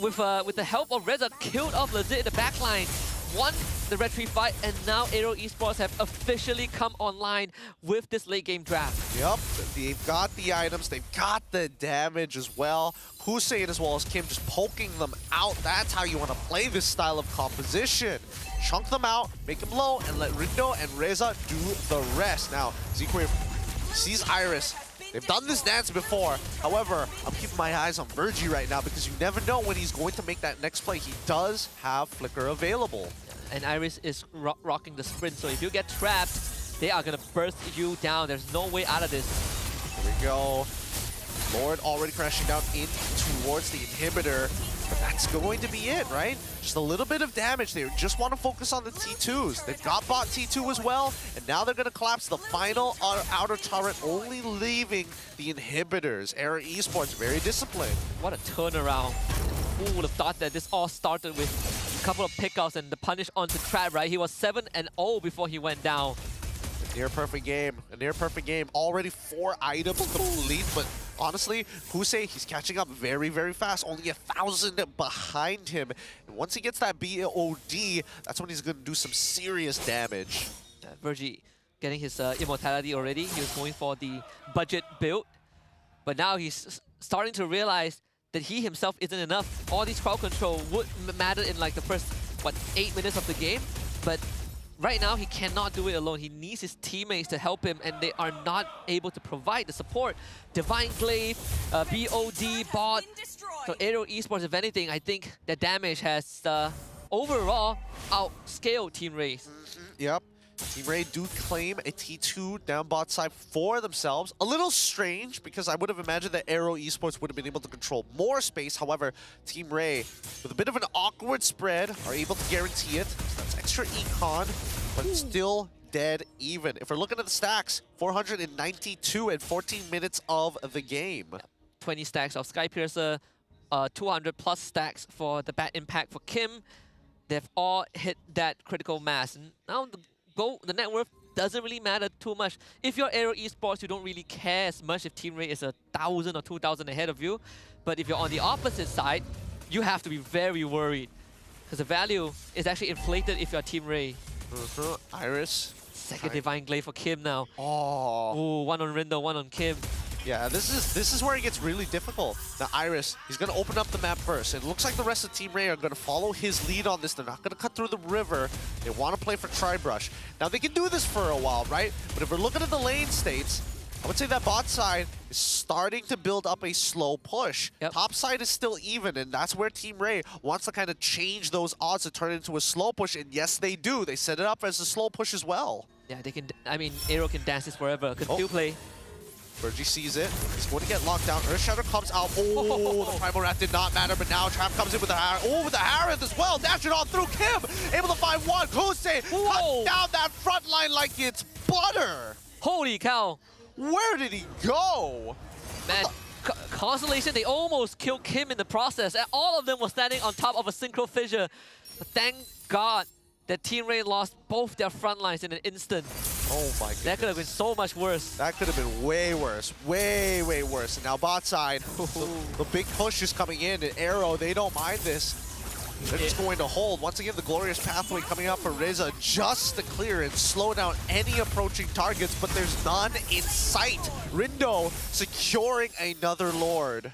with the help of Reza, killed off Lazir in the backline, won the Red Tree fight, and now AERO Esports have officially come online with this late game draft. Yep, they've got the items, they've got the damage as well. Hussein as well as Kim just poking them out. That's how you want to play this style of composition. Chunk them out, make them low, and let Rindo and Reza do the rest. Now, Zikri sees Iris They've done this dance before. However, I'm keeping my eyes on Virgie right now because you never know when he's going to make that next play. He does have Flicker available. And Iris is rocking the sprint, so if you get trapped, they are going to burst you down. There's no way out of this. Here we go. Lord already crashing down in towards the inhibitor. But that's going to be it, right? Just a little bit of damage. They just want to focus on the T2s. They've got bot T2 as well, and now they're going to collapse the final outer turret, only leaving the inhibitors. AERO Esports very disciplined. What a turnaround. Who would have thought that this all started with a couple of pickouts and the punish onto Trap, right? He was 7-0 before he went down. A near perfect game. A near perfect game. Already 4 items complete, but honestly, Husei, he's catching up very, very fast. Only 1,000 behind him. And once he gets that BOD, that's when he's going to do some serious damage. Virgie getting his immortality already. He was going for the budget build. But now he's starting to realize that he himself isn't enough. All these crowd control would matter in like the first, 8 minutes of the game. But right now, he cannot do it alone. He needs his teammates to help him, and they are not able to provide the support. Divine Glaive, BOD, bot. So AERO Esports, if anything, I think the damage has overall outscaled Team Ray's. Yep. Team Ray do claim a T2 down bot side for themselves. A little strange because I would have imagined that AERO Esports would have been able to control more space. However, Team Ray, with a bit of an awkward spread, are able to guarantee it. So that's extra econ, but still dead even. If we're looking at the stacks, 492 and 14 minutes of the game. 20 stacks of Sky Piercer, 200 plus stacks for the bad impact for Kim. They've all hit that critical mass. And now the net worth doesn't really matter too much. If you're AERO Esports, you don't really care as much if Team Ray is 1,000 or 2,000 ahead of you. But if you're on the opposite side, you have to be very worried. Because the value is actually inflated if you're Team Ray. Iris. Second Divine Glaive for Kim now. Oh. Ooh, one on Rindo, one on Kim. Yeah, this is where it gets really difficult. Now Iris, he's going to open up the map first. It looks like the rest of Team Ray are going to follow his lead on this. They're not going to cut through the river. They want to play for Tri-Brush. Now they can do this for a while, right? But if we're looking at the lane states, I would say that bot side is starting to build up a slow push. Yep. Top side is still even, and that's where Team Ray wants to kind of change those odds to turn it into a slow push. And yes, they do. They set it up as a slow push as well. Yeah, they can. I mean, AERO can dance this forever. Can still play. Virgie sees it. He's going to get locked down. Earthshatter comes out. Oh, the Primal Wrath did not matter, but now Trap comes in with the Harith. Oh, with the Harith as well. Dash it on through Kim. Able to find one. Kosei cuts down that front line like it's butter. Holy cow. Where did he go? Man, Constellation, they almost killed Kim in the process. And all of them were standing on top of a Synchro Fissure. But thank God that Team Ray lost both their front lines in an instant. Oh my goodness. That could have been so much worse. That could have been way worse. Way, way worse. And now bot side, the big push is coming in. And AERO, they don't mind this. They're just going to hold. Once again, the glorious pathway coming up for Reza just to clear and slow down any approaching targets, but there's none in sight. Rindo securing another Lord.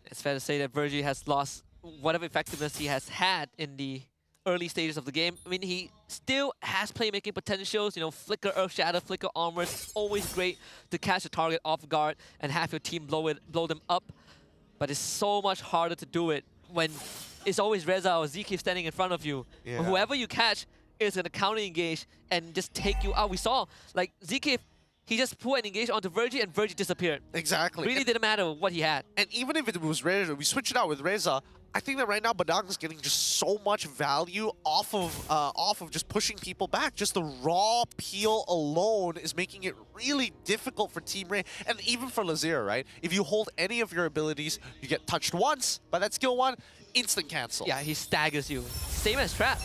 It's fair to say that Virgie has lost whatever effectiveness he has had in the early stages of the game. I mean, he still has playmaking potentials, you know, Flicker Earth Shatter, Flicker Armor. It's always great to catch a target off guard and have your team blow them up. But it's so much harder to do it when it's always Reza or ZK standing in front of you. Yeah. Whoever you catch is going to counter-engage and just take you out. We saw, like, ZK, he just put an engage onto Virgie and Virgie disappeared. Exactly. Really didn't matter what he had. And even if it was Reza, we switch it out with Reza, I think that right now Badang is getting just so much value off of just pushing people back. Just the raw peel alone is making it really difficult for Team Ray and even for Lazir, right? If you hold any of your abilities, you get touched once by that skill one, instant cancel. Yeah, he staggers you. Same as Trap.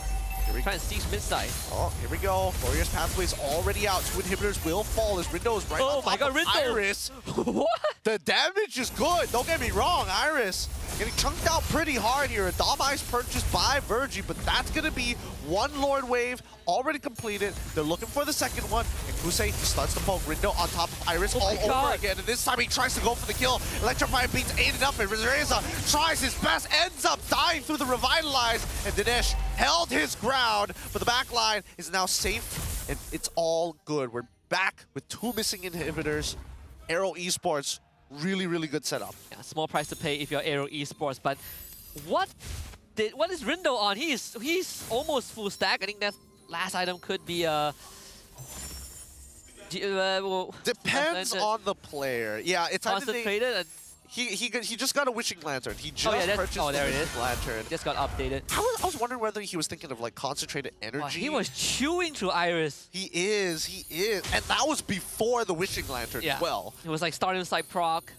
Trying to siege mid side. Oh, here we go. Glorious Pathway's already out. Two inhibitors will fall as Rindo is right on top of Iris. What? The damage is good. Don't get me wrong. Iris getting chunked out pretty hard here. A Dom Ice purchased by Virgie, but that's going to be one Lord Wave already completed. They're looking for the second one. And Kusei starts to poke Rindo on top of Iris all over again. And this time he tries to go for the kill. Electrifying beats ain't enough. And Reza tries his best, ends up dying through the Revitalize. And Dinesh held his ground, but the back line is now safe. And it's all good. We're back with two missing inhibitors. AERO Esports, really, really good setup. Yeah, small price to pay if you're AERO Esports, but what is Rindo on? He's almost full stack. I think that last item could be Depends on the player. Yeah, it's concentrated. And he just got a wishing lantern. He just purchased there the it is. wishing lantern. Just got updated. I was wondering whether he was thinking of like concentrated energy. Wow, he was chewing through Iris. He is, and that was before the wishing lantern as well. It was like starting side proc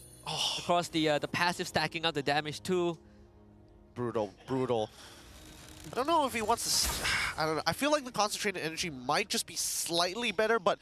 across the passive stacking up the damage too. Brutal, brutal. I don't know if he wants to. I don't know. I feel like the concentrated energy might just be slightly better, but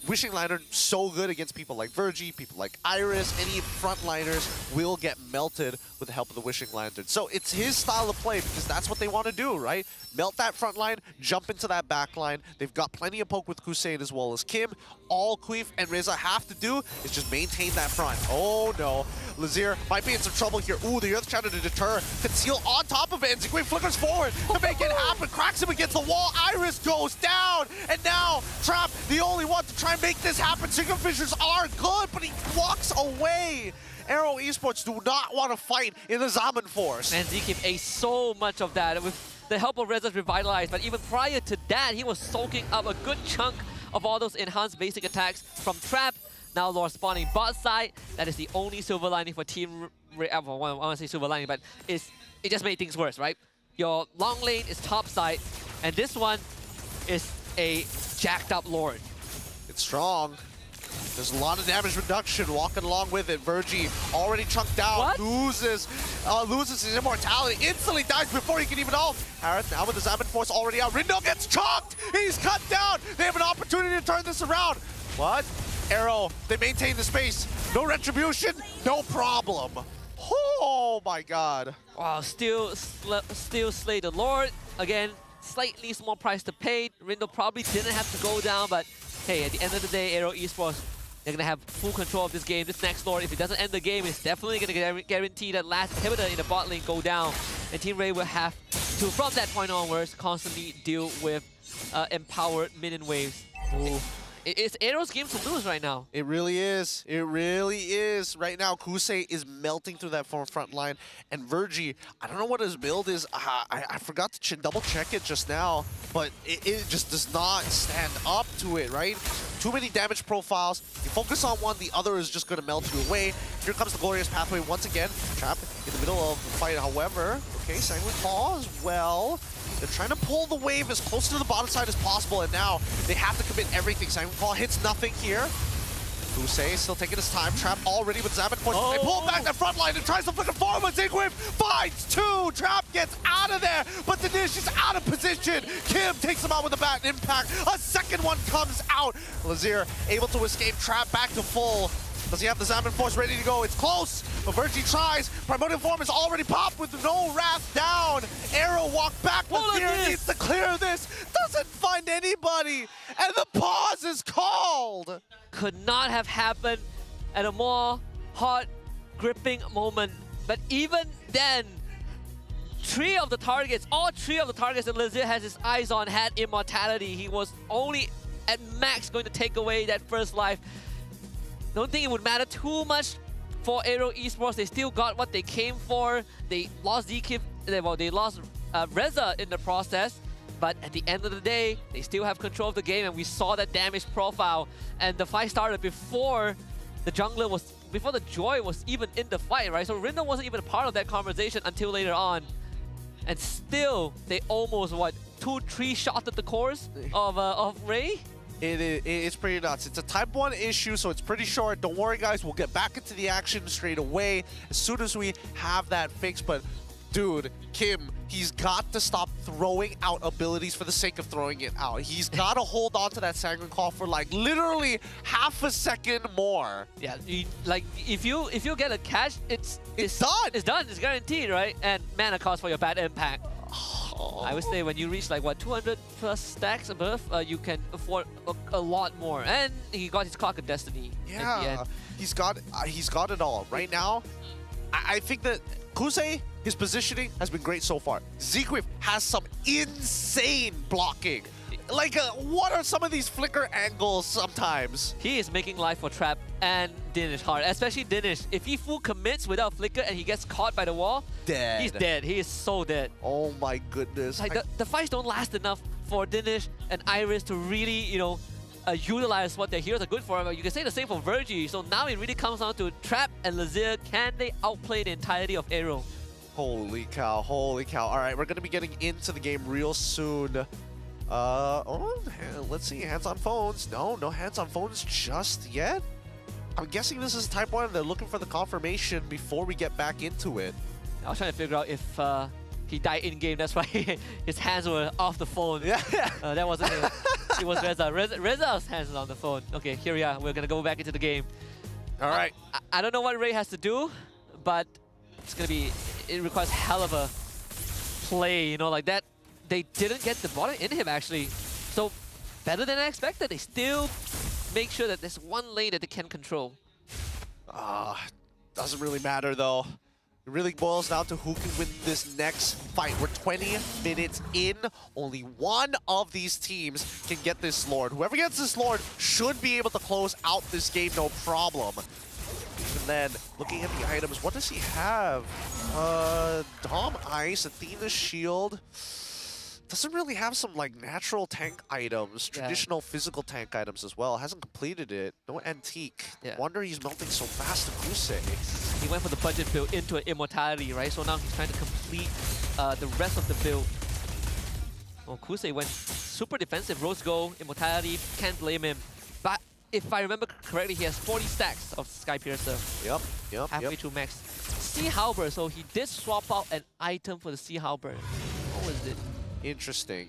Wishing Lantern so good against people like Virgie, people like Iris, any frontliners will get melted with the help of the Wishing Lantern. So it's his style of play because that's what they want to do, right? Melt that front line, jump into that back line. They've got plenty of poke with Hussein as well as Kim. All Queef and Reza have to do is just maintain that front. Oh no, Lazeer might be in some trouble here. Ooh, the Earth Shadow to deter. Conceal on top of it, and Zigway flickers forward to make it happen. Cracks him against the wall. Iris goes down, and now Trap, the only one to try and make this happen. Signal Fishers are good, but he walks away. AERO Esports do not want to fight in the Zaman Force. And Zkeep ate so much of that with the help of Reza's Revitalize, but even prior to that, he was soaking up a good chunk of all those enhanced basic attacks from Trap. Now Lord spawning bot side. That is the only silver lining for Team I want to say silver lining, but it just made things worse, right? Your long lane is top side, and this one is a jacked up Lord. It's strong. There's a lot of damage reduction walking along with it. Virgie already chunked down, loses his immortality, instantly dies before he can even ult. Harith now with the Zaman Force already out. Rindo gets chunked! He's cut down! They have an opportunity to turn this around. What? AERO, they maintain the space. No retribution, no problem. Oh my god. Wow, still slay the Lord. Again, slightly small price to pay. Rindo probably didn't have to go down, but hey, at the end of the day, AERO Esports, they're going to have full control of this game. This next Lord, if it doesn't end the game, it's definitely going to guarantee that last inhibitor in the bot lane go down. And Team Ray will have to, from that point onwards, constantly deal with empowered minion waves. Ooh. It's AERO's game to lose right now. It really is. It really is. Right now, Kusei is melting through that front line. And Virgie, I don't know what his build is. I forgot to double check it just now. But it just does not stand up to it, right? Too many damage profiles. You focus on one, the other is just going to melt you away. Here comes the Glorious Pathway once again. Trap in the middle of the fight, however. Okay, Sanguine Claw as well. They're trying to pull the wave as close to the bottom side as possible, and now they have to commit everything. Sanguine Claw hits nothing here. Husei still taking his time. Trap already with Zaman Force. They pull back the front line and tries to flicker forward. Zigway finds two. Trap gets out of there, but the dish is out of position. Kim takes him out with a bad impact. A second one comes out. Lazeer able to escape. Trap back to full. Does he have the Zaman Force ready to go? It's close, but Virgie tries. Primordial Form is already popped with no Wrath down. AERO walk back, but Lazeer needs to clear this. Doesn't find anybody, and the pause is called. Could not have happened at a more hot, gripping moment. But even then, all three of the targets that Lazeer has his eyes on had immortality. He was only at max going to take away that first life. Don't think it would matter too much for AERO Esports. They still got what they came for. They lost Zkeep, well, they lost Reza in the process. But at the end of the day, they still have control of the game, and we saw that damage profile. And the fight started before the jungler was, before the Joy was even in the fight, right? So Rindo wasn't even a part of that conversation until later on. And still, they almost, what, 2-3 shots at the course of Ray? It's pretty nuts. It's a type 1 issue, so it's pretty short. Don't worry, guys. We'll get back into the action straight away as soon as we have that fixed. But, dude, Kim, he's got to stop throwing out abilities for the sake of throwing it out. He's got to hold on to that Sanguine Claw for, like, literally half a second more. Yeah, like, if you get a catch, it's done. It's done. It's guaranteed, right? And mana cost for your bad impact. I would say when you reach like what 200 plus stacks above, you can afford a lot more. And he got his Clock of Destiny. Yeah, at the end. He's got it all right now. I think that Kusei, his positioning has been great so far. Zkeep has some insane blocking. Like, what are some of these flicker angles sometimes? He is making life for Trap and Dinish hard, especially Dinish. If he full commits without flicker and he gets caught by the wall, Dead. he's dead. He is so dead. Oh my goodness. Like the fights don't last enough for Dinish and Iris to really, you know, utilize what their heroes are good for. But you can say the same for Virgie. So now it really comes down to Trap and Lazier. Can they outplay the entirety of AERO? Holy cow, holy cow. All right, we're going to be getting into the game real soon. Let's see, hands on phones. No hands on phones just yet. I'm guessing this is Type 1. They're looking for the confirmation before we get back into it. I was trying to figure out if he died in-game. That's why his hands were off the phone. Yeah. That wasn't him. It was Reza. Reza's hands are on the phone. Okay, here we are. We're going to go back into the game. All right. I don't know what Ray has to do, but it's going to be... It requires hell of a play, you know, like that. They didn't get the bottom in him, actually. So, better than I expected. They still make sure that there's one lane that they can control. Doesn't really matter, though. It really boils down to who can win this next fight. We're 20 minutes in. Only one of these teams can get this Lord. Whoever gets this Lord should be able to close out this game, no problem. And then, looking at the items, what does he have? Dom Ice, Athena Shield. Doesn't really have some like natural tank items, traditional physical tank items as well. Hasn't completed it. No antique. Wonder he's melting so fast to Kusei. He went for the budget build into an immortality, right? So now he's trying to complete the rest of the build. Oh, Kusei went super defensive. Rose gold, immortality. Can't blame him. But if I remember correctly, he has 40 stacks of Sky Piercer. Yep. Halfway through max. Sea Halberd, so he did swap out an item for the Sea Halberd. What was it? Interesting.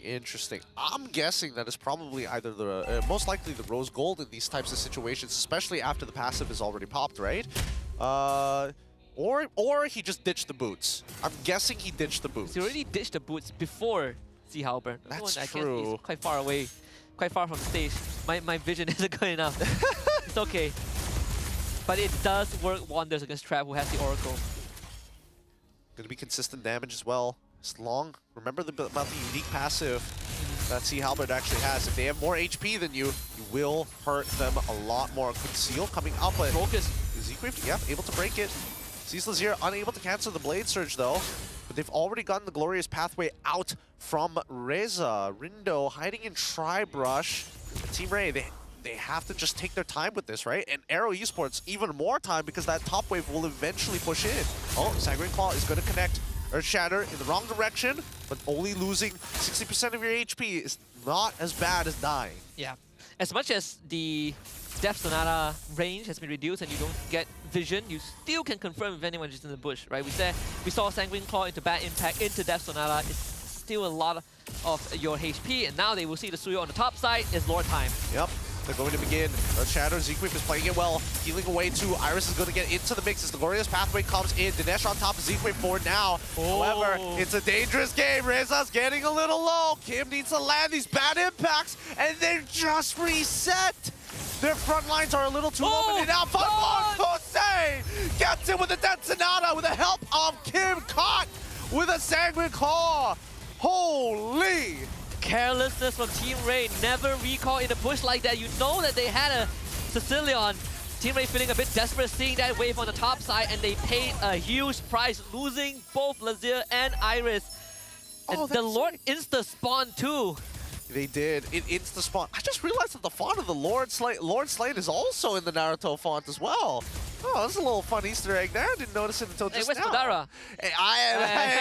I'm guessing that it's probably either the, most likely the Rose Gold in these types of situations, especially after the passive is already popped, right? Or he just ditched the boots. I'm guessing he ditched the boots. He already ditched the boots before Sea Halberd. That's I true. Guess he's quite far away, quite far from the stage. My vision isn't good enough. It's okay. But it does work wonders against Trap, who has the Oracle. Gonna be consistent damage as well. It's long. Remember about the unique passive that Sea Halberd actually has. If they have more HP than you, you will hurt them a lot more. Conceal coming up. Focus. Zekrief, yep, able to break it. Sees Lazier unable to cancel the Blade Surge though. But they've already gotten the glorious pathway out from Reza. Rindo hiding in Tri-Brush. Team Ray, they have to just take their time with this, right? And AERO Esports even more time because that top wave will eventually push in. Oh, Sanguine Claw is going to connect. Earth Shatter in the wrong direction, but only losing 60% of your HP is not as bad as dying. Yeah. As much as the Death Sonata range has been reduced and you don't get vision, you still can confirm if anyone is in the bush, right? We saw Sanguine Claw into bad impact, into Death Sonata. It's still a lot of your HP, and now they will see the Suyo on the top side. It's Lord time. Yep. They're going to begin. Earth Shadow, Zekrief is playing it well. Healing away too. Iris is going to get into the mix as the glorious pathway comes in. Dinesh on top of Zekrief for now. However, it's a dangerous game. Reza's getting a little low. Kim needs to land these bad impacts, and they're just reset. Their front lines are a little too low, but they now find Kosei gets it with a Death Sonata with the help of Kim, caught with a Sanguine Claw. Holy! Carelessness from Team Ray. Never recall in a push like that. You know that they had a Sicilian. Team Ray feeling a bit desperate seeing that wave on the top side, and they paid a huge price, losing both Lazier and Iris. And the Lord insta-spawn too. They did. It insta-spawn. I just realized that the font of the Lord Slate is also in the Naruto font as well. Oh, that's a little fun Easter egg there. I didn't notice it until just where's now. Madara? Hey,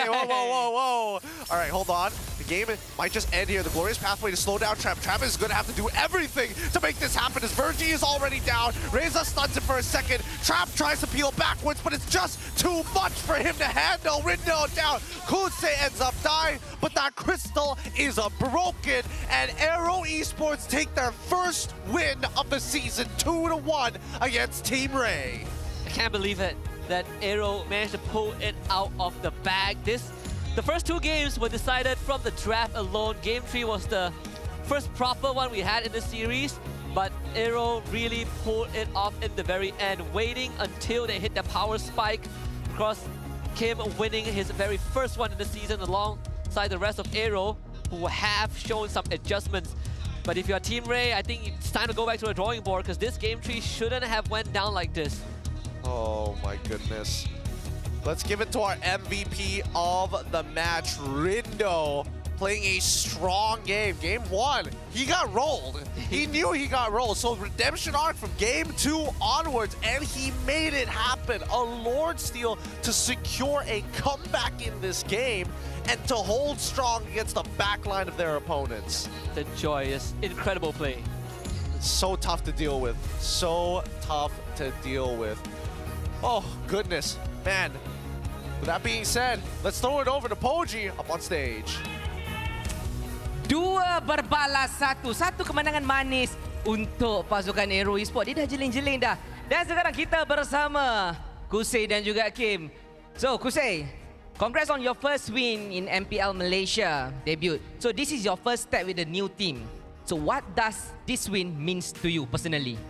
whoa. All right, hold on. The game might just end here. The glorious pathway to slow down Trap. Trap is going to have to do everything to make this happen as Virgie is already down. Reza stuns it for a second. Trap tries to peel backwards, but it's just too much for him to handle. Rindo down. Kusei ends up dying, but that crystal is broken. And AERO Esports take their first win of the season, 2-1 against Team Ray. I can't believe it that AERO managed to pull it out of the bag. The first two games were decided from the draft alone. Game 3 was the first proper one we had in the series, but AERO really pulled it off in the very end, waiting until they hit the power spike. Of course, Kim winning his very first one in the season alongside the rest of AERO, who have shown some adjustments. But if you're Team Ray, I think it's time to go back to the drawing board because this game tree shouldn't have went down like this. Oh my goodness. Let's give it to our MVP of the match, Rindo, playing a strong game. Game 1, he got rolled. He knew he got rolled. So redemption arc from game 2 onwards, and he made it happen. A Lord Steal to secure a comeback in this game and to hold strong against the backline of their opponents. The joyous, incredible play. It's so tough to deal with. So tough to deal with. Oh, goodness. Man, with that being said, let's throw it over to Poji up on stage. 2 berbalas 1. 1 kemenangan manis untuk pasukan AERO Esports. Dia dah jeling-jeling dah. Dan sekarang kita bersama Kusei dan juga Kim. So, Kusei, congrats on your first win in MPL Malaysia debut. So, this is your first step with the new team. So, what does this win means to you personally?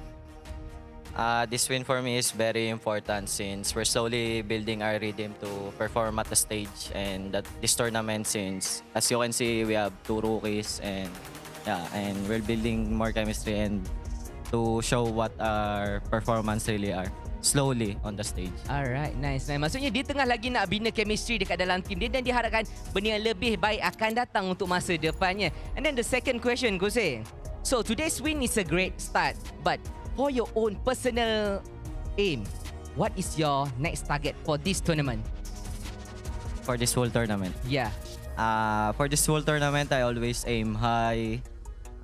This win for me is very important since we're slowly building our rhythm to perform at the stage and that this tournament, since as you can see we have 2 rookies and we're building more chemistry and to show what our performance really are slowly on the stage. Alright, nice. Maksudnya dia tengah lagi nak bina chemistry dekat dalam team dia dan diharapkan benda yang lebih baik akan datang untuk masa depannya. And then the second question, Kusei. So today's win is a great start, but for your own personal aim, what is your next target for this tournament? For this whole tournament? Yeah. For this whole tournament, I always aim high.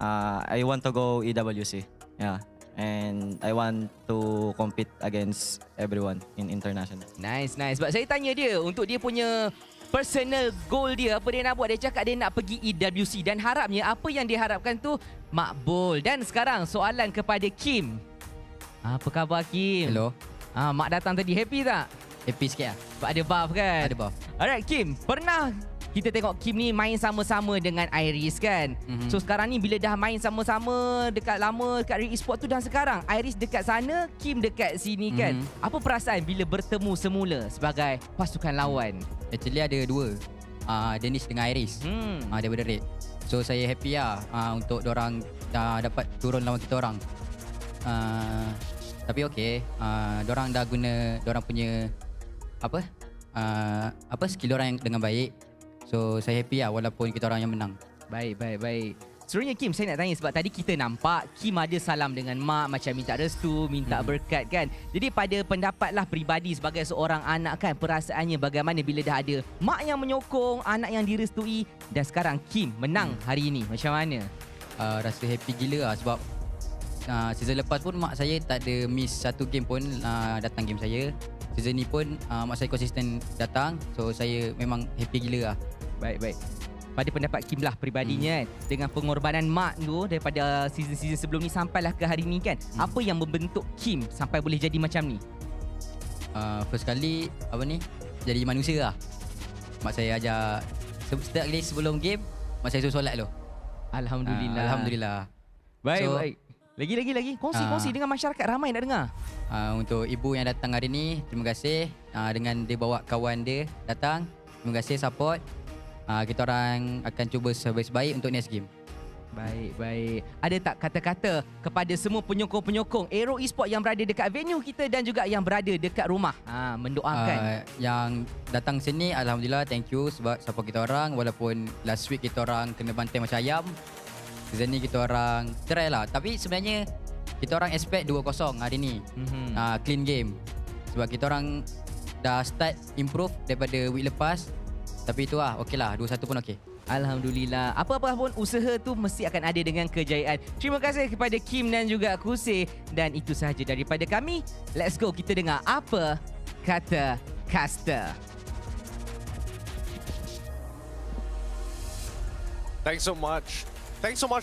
I want to go EWC. Yeah. And I want to compete against everyone in international. Nice, nice. Sebab saya tanya dia untuk dia punya personal goal dia, apa dia nak buat. Dia cakap dia nak pergi EWC dan harapnya apa yang dia harapkan tu makbul. Dan sekarang soalan kepada Kim. Apa khabar Kim? Hello. Mak datang tadi, happy tak? Happy sikit lah. Sebab ada buff kan? Ada buff. Alright Kim, pernah kita tengok Kim ni main sama-sama dengan Iris kan? So sekarang ni bila dah main sama-sama dekat lama dekat Riyadh Esports tu dan sekarang Iris dekat sana, Kim dekat sini kan? Apa perasaan bila bertemu semula sebagai pasukan lawan? Actually ada 2. Dennis dengan Iris. Daripada Red. So saya happy lah untuk diorang dapat turun lawan kita orang. Tapi okey, diorang dah guna diorang punya skill diorang dengan baik. So saya happy lah walaupun kita orang yang menang. Baik. Sebenarnya Kim, saya nak tanya sebab tadi kita nampak Kim ada salam dengan mak, macam minta restu, minta berkat kan. Jadi pada pendapatlah peribadi sebagai seorang anak kan, perasaannya bagaimana bila dah ada mak yang menyokong, anak yang direstui dan sekarang Kim menang hari ini, macam mana? Rasa happy gila lah sebab season lepas pun mak saya tak ada miss satu game pun datang game saya. Season ni pun mak saya konsisten datang. So saya memang happy gila lah. Baik. Pada pendapat Kim lah peribadinya kan, dengan pengorbanan mak tu daripada season-season sebelum ni sampailah ke hari ni kan, apa yang membentuk Kim sampai boleh jadi macam ni? First kali jadi manusia lah. Mak saya ajar setiap kali sebelum game mak saya suruh solat dulu. Alhamdulillah. Baik. Lagi. Kongsi dengan masyarakat ramai nak dengar. Untuk ibu yang datang hari ni, terima kasih. Dengan dia bawa kawan dia datang, terima kasih support. Kita orang akan cuba sebaik-baik untuk next game. Baik. Ada tak kata-kata kepada semua penyokong-penyokong AERO Esports yang berada dekat venue kita dan juga yang berada dekat rumah mendoakan? Yang datang sini, alhamdulillah, thank you sebab support kita orang. Walaupun last week kita orang kena bantai macam ayam, season ni kita orang try lah. Tapi sebenarnya kita orang expect 2-0 hari ni. Clean game. Sebab kita orang dah start improve daripada week lepas. Tapi itu lah, okey lah. 2-1 pun okey. Alhamdulillah. Apa-apa pun usaha tu mesti akan ada dengan kejayaan. Terima kasih kepada Kim dan juga Kusei. Dan itu sahaja daripada kami. Let's go, kita dengar apa kata caster. Thanks so much,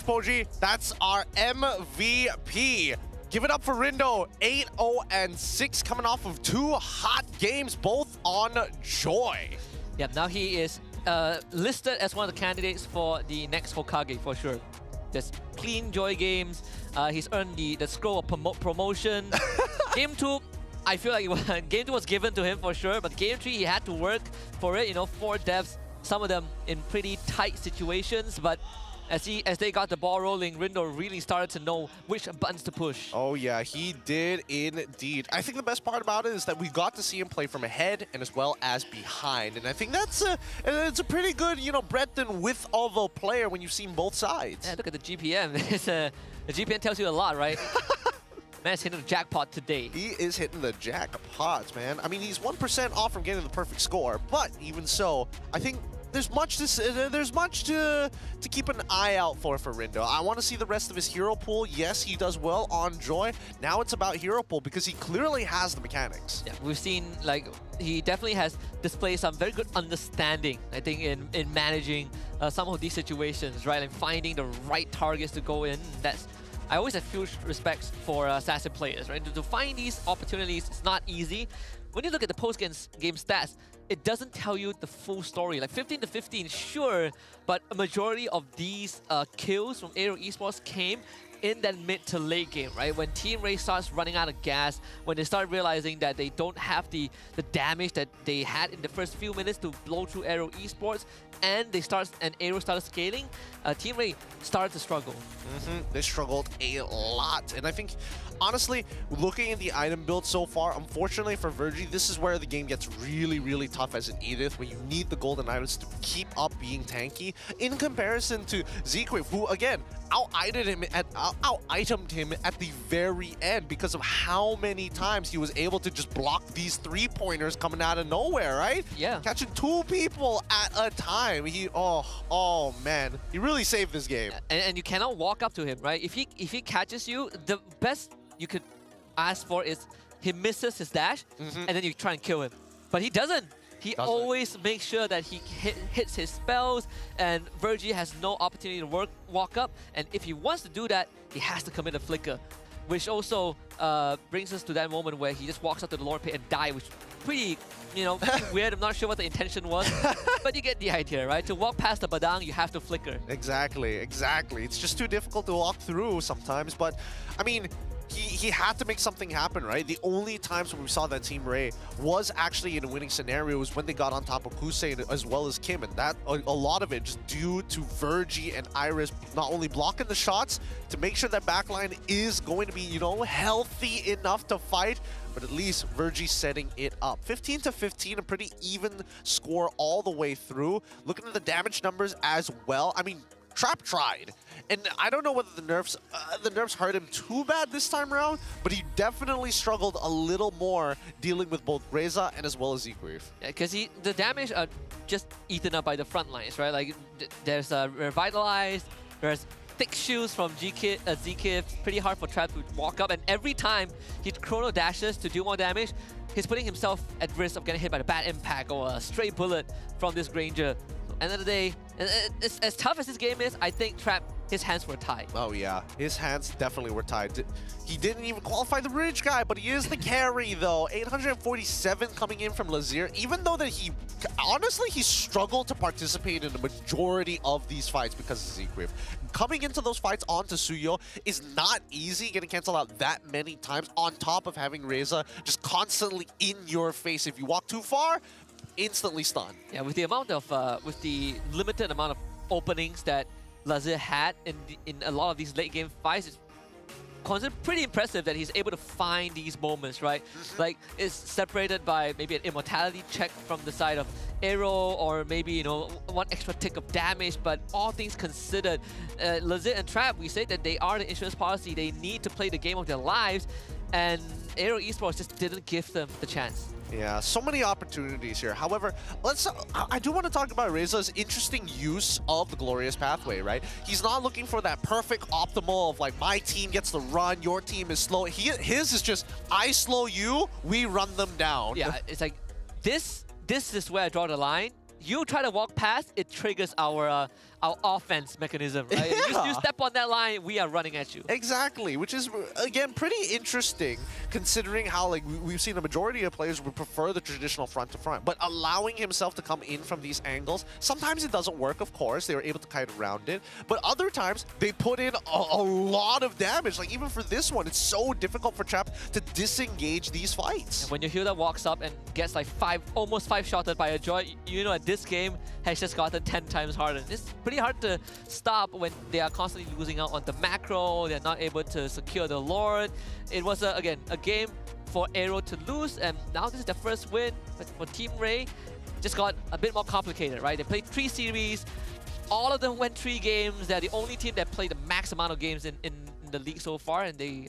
Poji. That's our MVP. Give it up for Rindo. 8-0-6 coming off of 2 hot games, both on Joy. Yep, now he is listed as one of the candidates for the next Hokage for sure. There's clean Joy games. He's earned the scroll of promotion. Game 2, I feel like Game 2 was given to him for sure, but Game 3 he had to work for it. 4 deaths, some of them in pretty tight situations, but As they got the ball rolling, Rindo really started to know which buttons to push. Oh yeah, he did indeed. I think the best part about it is that we got to see him play from ahead and as well as behind. And I think it's a pretty good, you know, breadth and width of a player when you've seen both sides. Yeah, look at the GPM. The GPM tells you a lot, right? Man's hitting the jackpot today. He is hitting the jackpots, man. I mean, he's 1% off from getting the perfect score, but even so, I think there's much to keep an eye out for Rindo. I want to see the rest of his hero pool. Yes, he does well on Joy. Now it's about hero pool because he clearly has the mechanics. Yeah, we've seen, like, he definitely has displayed some very good understanding, I think, in managing some of these situations, right? And finding the right targets to go in. I always have huge respects for Assassin players, right? To find these opportunities, it's not easy. When you look at the post-game stats, it doesn't tell you the full story. Like 15 to 15, sure, but a majority of these kills from AERO Esports came in that mid to late game, right? When Team Ray starts running out of gas, when they start realizing that they don't have the damage that they had in the first few minutes to blow through AERO Esports, and AERO started scaling, Team Ray started to struggle. They struggled a lot, and I think, honestly, looking at the item build so far, unfortunately for Virgie, this is where the game gets really, really tough as an Edith, when you need the golden items to keep up being tanky, in comparison to Zequip, who, again, out-itemed him at the very end because of how many times he was able to just block these three-pointers coming out of nowhere, right? Yeah. Catching 2 people at a time. Oh man, he really saved this game. And you cannot walk up to him, right? If he catches you, the best you could ask for is he misses his dash, and then you try and kill him. But he doesn't. He always makes sure that he hits his spells, and Virgie has no opportunity to walk up. And if he wants to do that, he has to commit a flicker, which also brings us to that moment where he just walks up to the lower pit and die, which is pretty, pretty weird. I'm not sure what the intention was, but you get the idea, right? To walk past the Badang, you have to flicker. Exactly. It's just too difficult to walk through sometimes, but I mean, he had to make something happen, right? The only times when we saw that Team Ray was actually in a winning scenario was when they got on top of Kusei as well as Kim, and that a lot of it just due to Virgie and Iris not only blocking the shots to make sure that backline is going to be, healthy enough to fight, but at least Virgie setting it up. 15 to 15, a pretty even score all the way through. Looking at the damage numbers as well, I mean, Trap tried, and I don't know whether the nerfs hurt him too bad this time around, but he definitely struggled a little more dealing with both Reza and as well as Zequip. Yeah, because the damage are just eaten up by the front lines, right? Like there's Revitalized, there's thick shoes from Zequip, pretty hard for Trap to walk up, and every time he chrono dashes to do more damage, he's putting himself at risk of getting hit by the bad impact or a stray bullet from this Granger. End of the day, as tough as this game is, I think Trap, his hands were tied. Oh yeah, his hands definitely were tied. He didn't even qualify the bridge guy, but he is the carry though. 847 coming in from Lazir, even though that honestly, he struggled to participate in the majority of these fights because of Zequip. Coming into those fights onto Suyo is not easy, getting canceled out that many times, on top of having Reza just constantly in your face. If you walk too far, instantly stunned. Yeah, with the limited amount of openings that Lazir had in a lot of these late game fights, it's considered pretty impressive that he's able to find these moments, right? Like, it's separated by maybe an immortality check from the side of AERO, or maybe, one extra tick of damage, but all things considered, Lazir and Trap, we say that they are the insurance policy, they need to play the game of their lives, and AERO Esports just didn't give them the chance. Yeah, so many opportunities here. However, I do want to talk about Reza's interesting use of the Glorious Pathway, right? He's not looking for that perfect optimal of like, my team gets to run, your team is slow. His is just, I slow you, we run them down. Yeah, it's like, this is where I draw the line. You try to walk past, it triggers our offense mechanism, right? Yeah. You step on that line, we are running at you. Exactly, which is, again, pretty interesting considering how we've seen a majority of players would prefer the traditional front-to-front, but allowing himself to come in from these angles, sometimes it doesn't work, of course. They were able to kind of round it, but other times they put in a lot of damage. Like, even for this one, it's so difficult for Trap to disengage these fights. And when your healer walks up and gets like almost 5-shotted by a Joy, at this game has just gotten 10 times harder. It's pretty hard to stop when they are constantly losing out on the macro. They're not able to secure the Lord. It was, again, a game for AERO to lose, and now this is their first win. But for Team Ray, just got a bit more complicated, right? They played 3 series. All of them went 3 games. They're the only team that played the max amount of games in the league so far, and they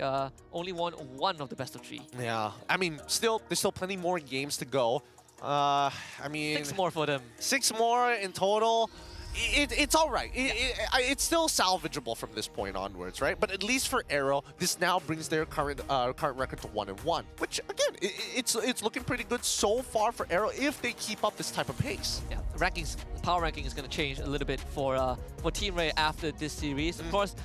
only won 1 of the best of 3. Yeah, I mean, there's still plenty more games to go. I mean, 6 more for them. 6 more in total. It's all right. It's still salvageable from this point onwards, right? But at least for AERO, this now brings their current record to 1-1, which again, it's looking pretty good so far for AERO if they keep up this type of pace. Yeah, power ranking is going to change a little bit for Team Ray after this series. Of course,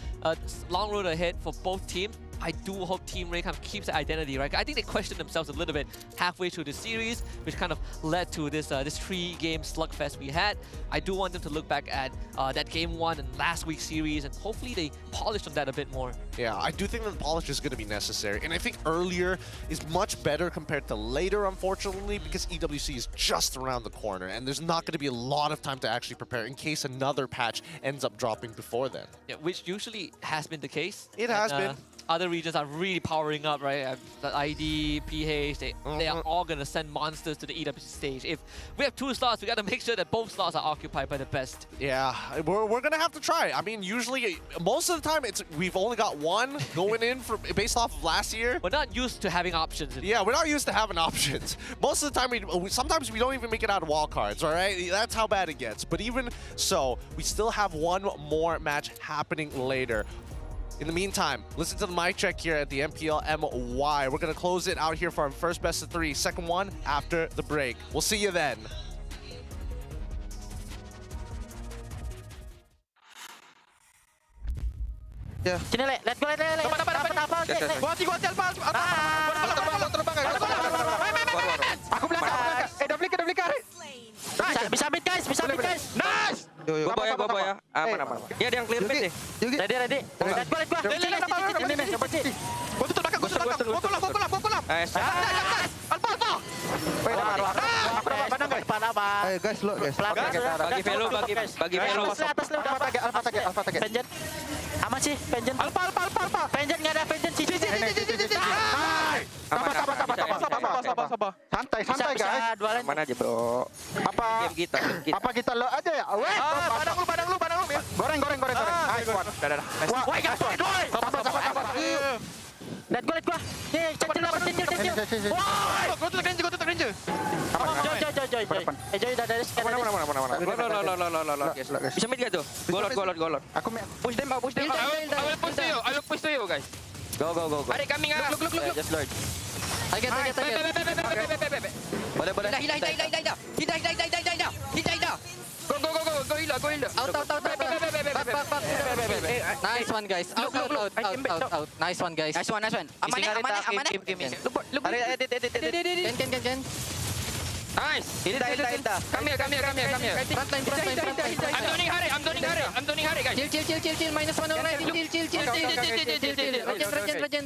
long road ahead for both teams. I do hope Team Ray kind of keeps the identity, right? I think they questioned themselves a little bit halfway through the series, which kind of led to this 3-game slugfest we had. I do want them to look back at that game 1 and last week's series, and hopefully they polish on that a bit more. Yeah, I do think that the polish is going to be necessary, and I think earlier is much better compared to later, unfortunately, because EWC is just around the corner, and there's not going to be a lot of time to actually prepare in case another patch ends up dropping before then. Yeah, which usually has been the case. It has been. Other regions are really powering up, right? The ID, PH, they are all going to send monsters to the EWC stage. If we have 2 slots, we got to make sure that both slots are occupied by the best. Yeah, we're going to have to try. I mean, usually, most of the time, we've only got 1 going in based off of last year. We're not used to having options. Yeah, we're not used to having options. Most of the time, sometimes we don't even make it out of wildcards, all right? That's how bad it gets. But even so, we still have 1 more match happening later. In the meantime, listen to the mic check here at the MPL MY. We're going to close it out here for our first best of 3. Second one after the break. We'll see you then. Yeah. Sini, Le. Let's go, Le. Dapat. Gua hati, Alfa. Aku belakang. Double kick. Bisa mid, guys. Nice! Gua boy ya. Aman. Dia ada yang clear face nih. Ready. Let's go. Ini. Gua tutup belakang. Gua kolap. Alfa. Ayo guys, lo guys. Bagi velo. Alfa tag. Penjen. Aman sih, Penjen. Alfa. Penjen enggak ada Penjen. Sabar. Santai guys. Mana aja, Bro? Apa kita lo aja ya? Weh, padang lu. Goreng. Nice one. Dah. Woi, gas. Sabar. Let's go. Cecil. Woi, gua tutup ranger. Joy dah dari sekarang. Mana. Bisa mid gak tuh? Golot. Aku push them. I will push to you, guys. Go. Adik coming ah. Look. Just Lord. Target. Boleh. Hida. Go hila. Out. Nice one, guys. Out. Nice one, guys. Amanah. Can. Nice. Hilda. Come here. Front line. I'm doing Hari, guys. Chill. Minus 1 alright. Chill. Regen.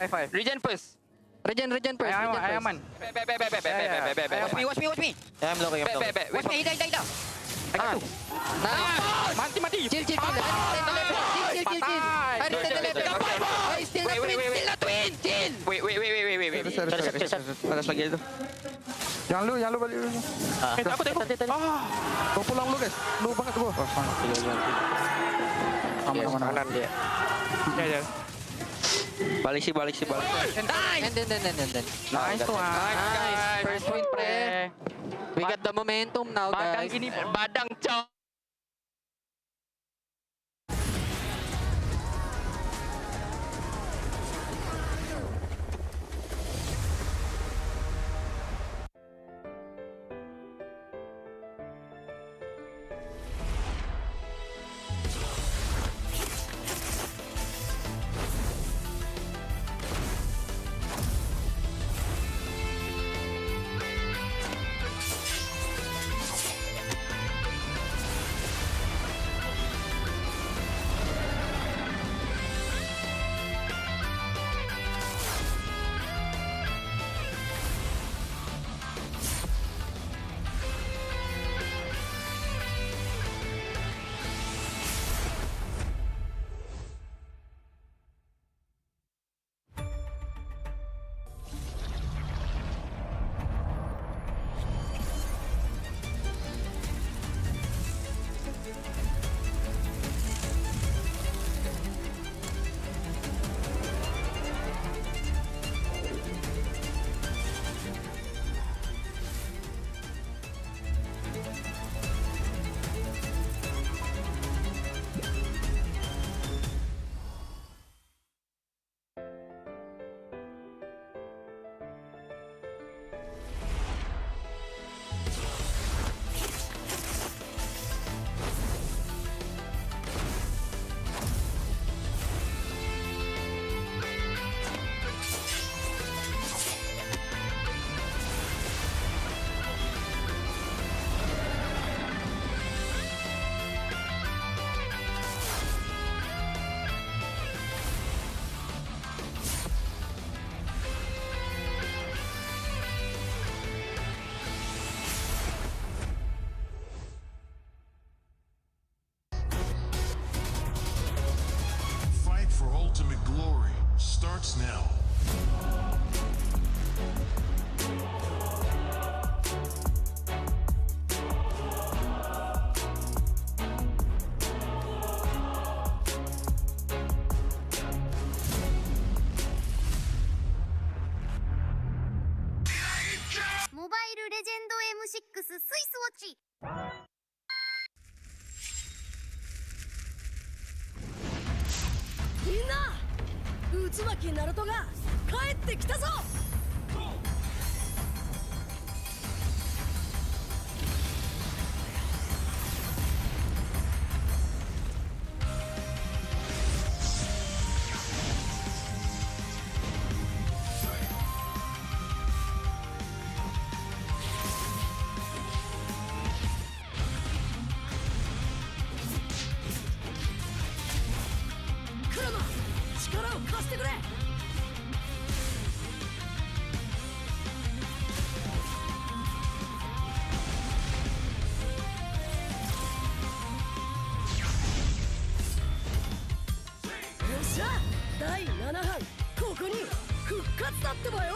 5. Regen first. I aman. Watch me. Yeah, I'm looking. Watch me. Hilda. Mati. Chill. Chill. Still not win. Chill. Wait. Atas lagi itu. Jangan lu balik dulu. Takut. Gua pulang lu guys. Lu banget gua. Aman. Dia. Ya. Balik sih. Nice one. First win, pre. We got the momentum now, guys. Badang cow. starts now. Mobile Legend M6 スイスウォッチ。みんな、渦巻きナルトが帰ってきたぞ。クロノ、力を貸してくれ。よっしゃ、第7班ここに復活だってばよ。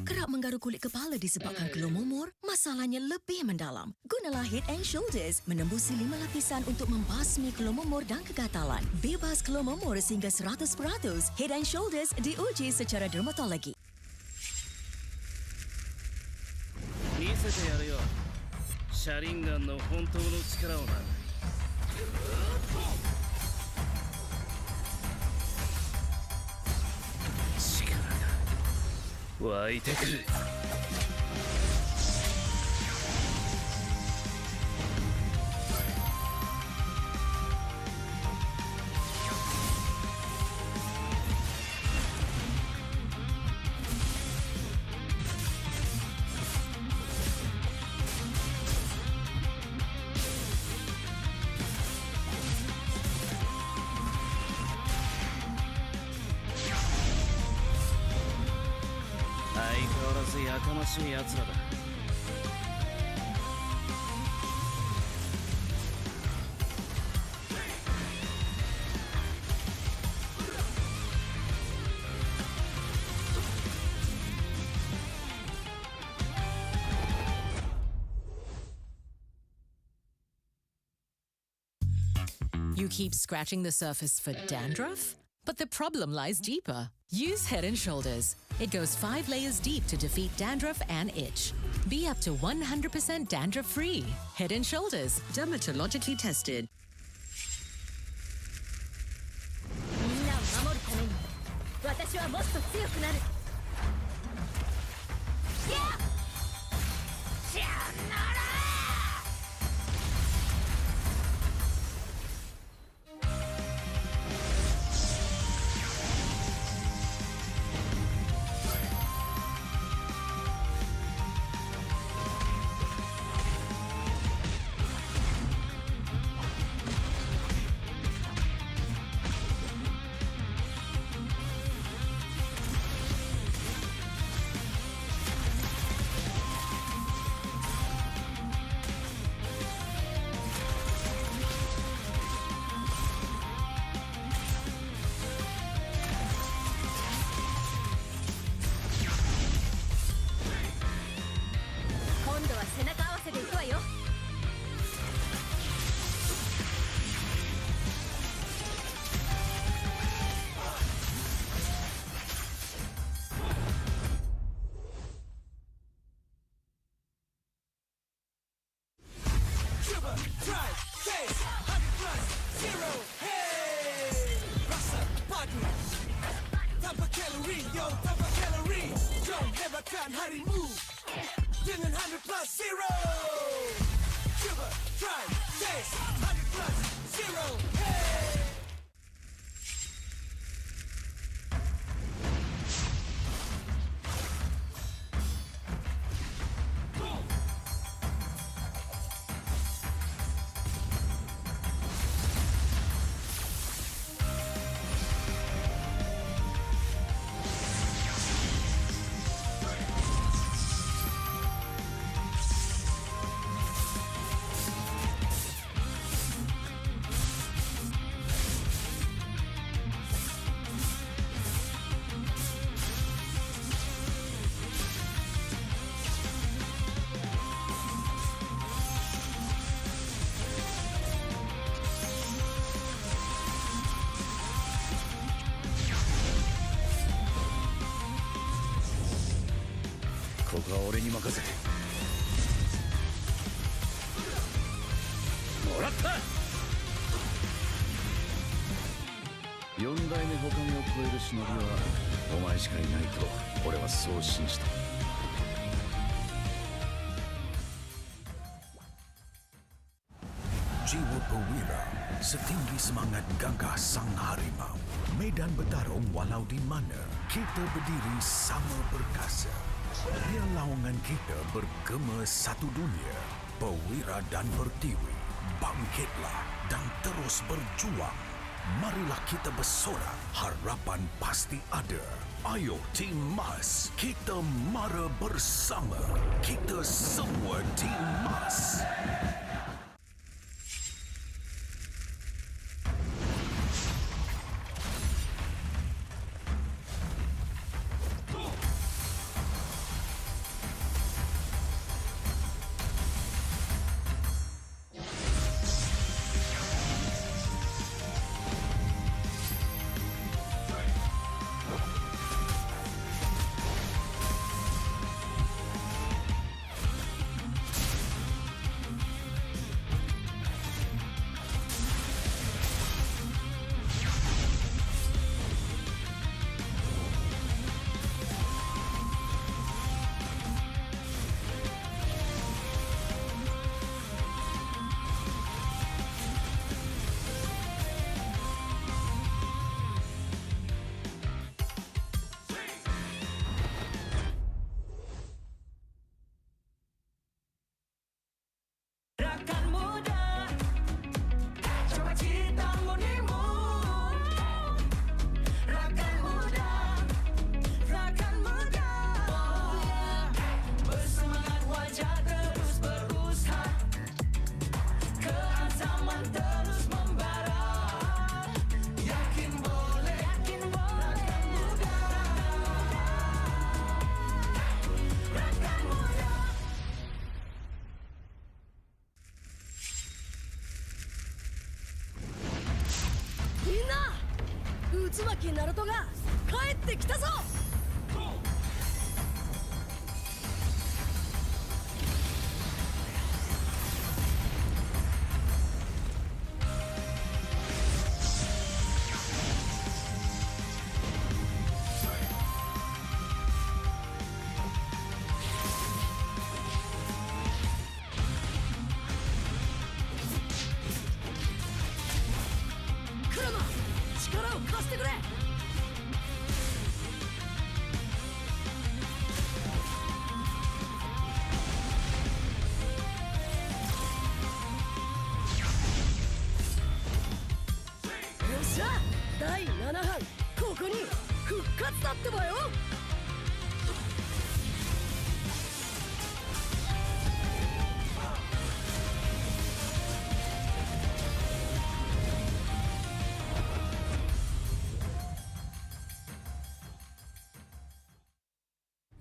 Kerap menggaru kulit kepala disebabkan keluh mumur, masalahnya lebih mendalam. Gunalah Head and Shoulders menembusi 5 lapisan untuk membasmi keluh mumur dan kegatalan. Bebas keluh mumur sehingga 100%. Head and Shoulders diuji secara dermatologi. 見せてやるよ。シャリンガンの本当の力をな。力が湧いてくる。相変わらずやかましい奴らだ。You keep scratching the surface for dandruff? But the problem lies deeper. Use Head and Shoulders. It goes 5 layers deep to defeat dandruff and itch. Be up to 100% dandruff-free. Head and Shoulders, dermatologically tested. みんなを守るために私はもっと強くなる。今度は背中合わせでいくわよ。Tanpa kalori, yo, tanpa kalori. Jom hebatkan harimu dengan 100 plus 0. Cuba, try, taste 100 plus 0. Hey. ここは俺に任せてもらった4代目他目を超える忍びはお前しかいないと俺はそう信じたJiwa perwira, setinggi semangat gagah sang harimau. Medan bertarung walau di mana, kita berdiri sama perkasa. Biar lawangan kita bergema satu dunia. Perwira dan pertiwi, bangkitlah dan terus berjuang. Marilah kita bersorak, harapan pasti ada. Ayo Tim Mas, kita mara bersama. Kita semua Tim Mas.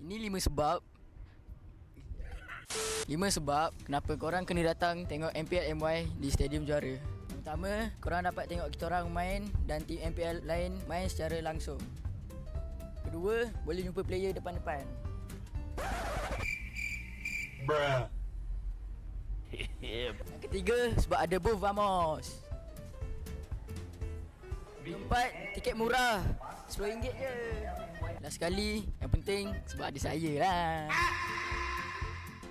Ini 5 sebab kenapa korang kena datang tengok MPL MY di Stadium Juara. Pertama, korang dapat tengok kita orang main dan tim MPL lain main secara langsung. Kedua, boleh jumpa player depan-depan. Bruh. Yang ketiga, sebab ada booth Vamos. Keempat, tiket murah, RM10 je. Last sekali, yang penting sebab ada saya lah.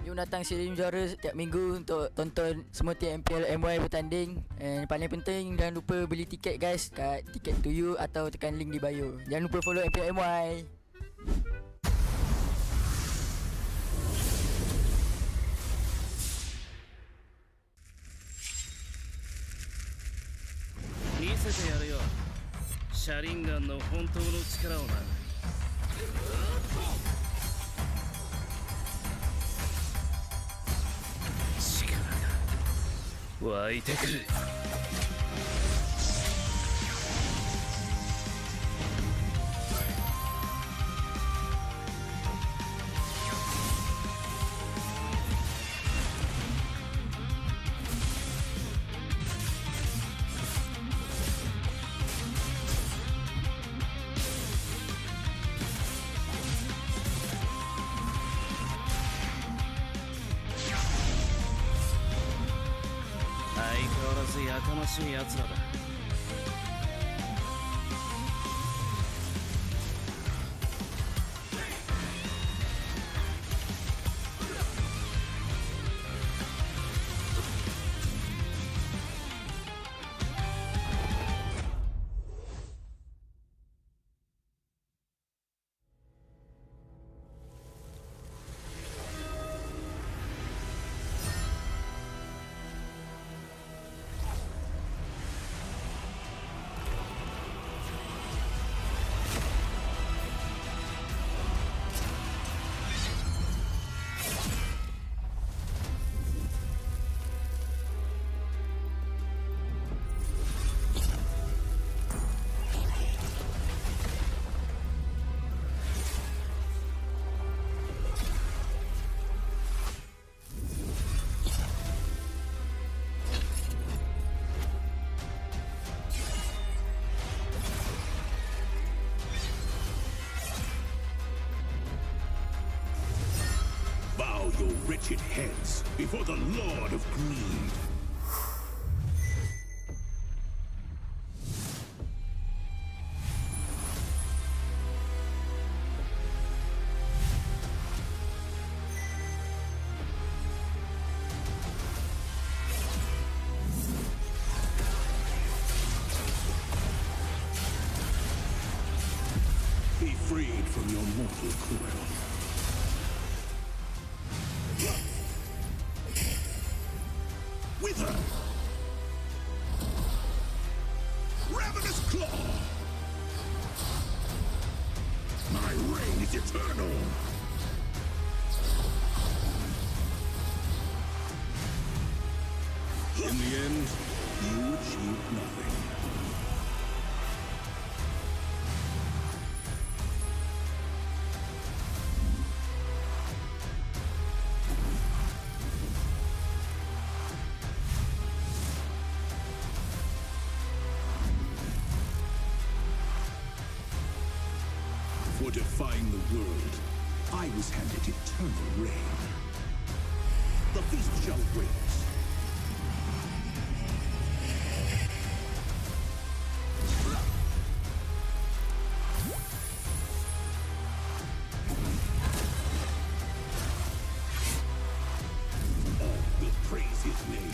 Jom datang Stadium Juara setiap minggu untuk tonton semua tim MPL MY bertanding. And paling penting, jangan lupa beli tiket guys kat Ticket to You atau tekan link di bio. Jangan lupa follow MPL MY. Nisete yaru yo. Sharingan no hontou no chikara o na. 湧いてくる。やかましい奴らだ。Bow your wretched heads before the Lord of Greed. Be freed from your mortal coil. Wither! Ravenous Claw! My reign is eternal! In the end, you achieved nothing. For defying the world, I was handed eternal reign. The feast shall wait. All will praise his name.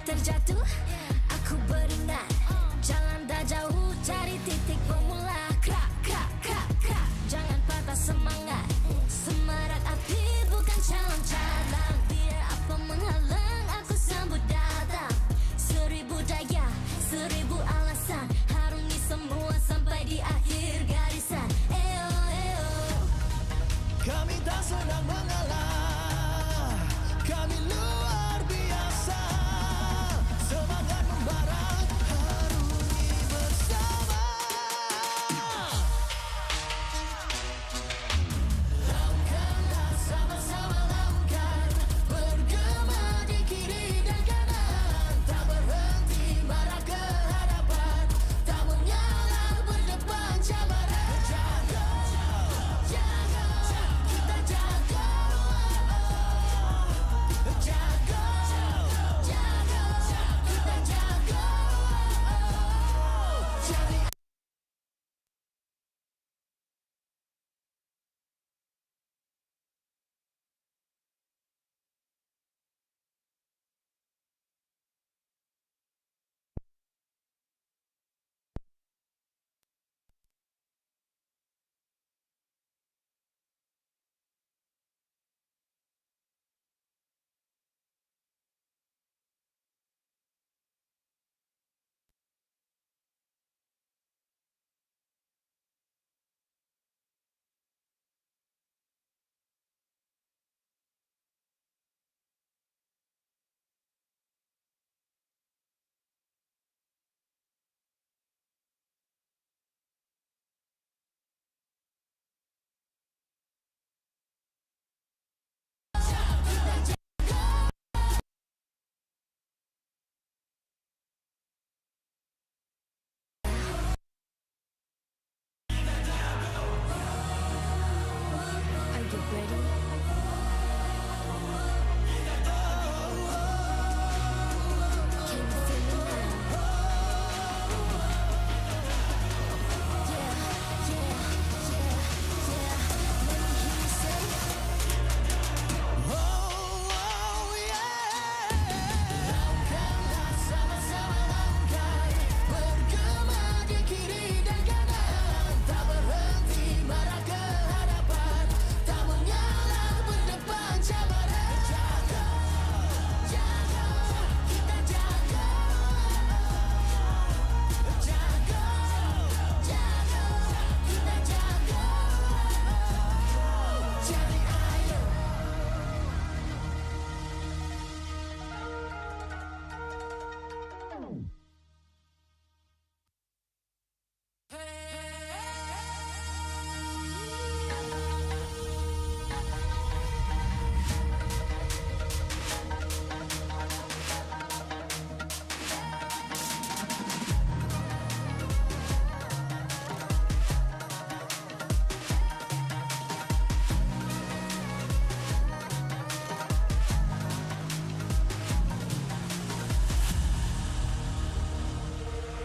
terjatuh, aku beringat. Jalan dah jauh, cari titik bermula. Krak, krak, krak, krak. Jangan patah semangat. Semarak api bukan calon cadangan. Biar apa menghalang, aku sambut datang. 1000 daya, 1000 alasan. Harungi semua sampai di akhir garisan. Eo, eo. Kami tak sedang mengalah, kami luar biasa. Semangat membara, harungi bersama. Lakukanlah sama-sama lakukan. Bergema di kiri dan kanan. Tak berhenti marah ke hadapan. Tak mengalah berdepan cabaran. Jaga, jaga, kita jaga. Jaga, jaga, kita jaga. Jadi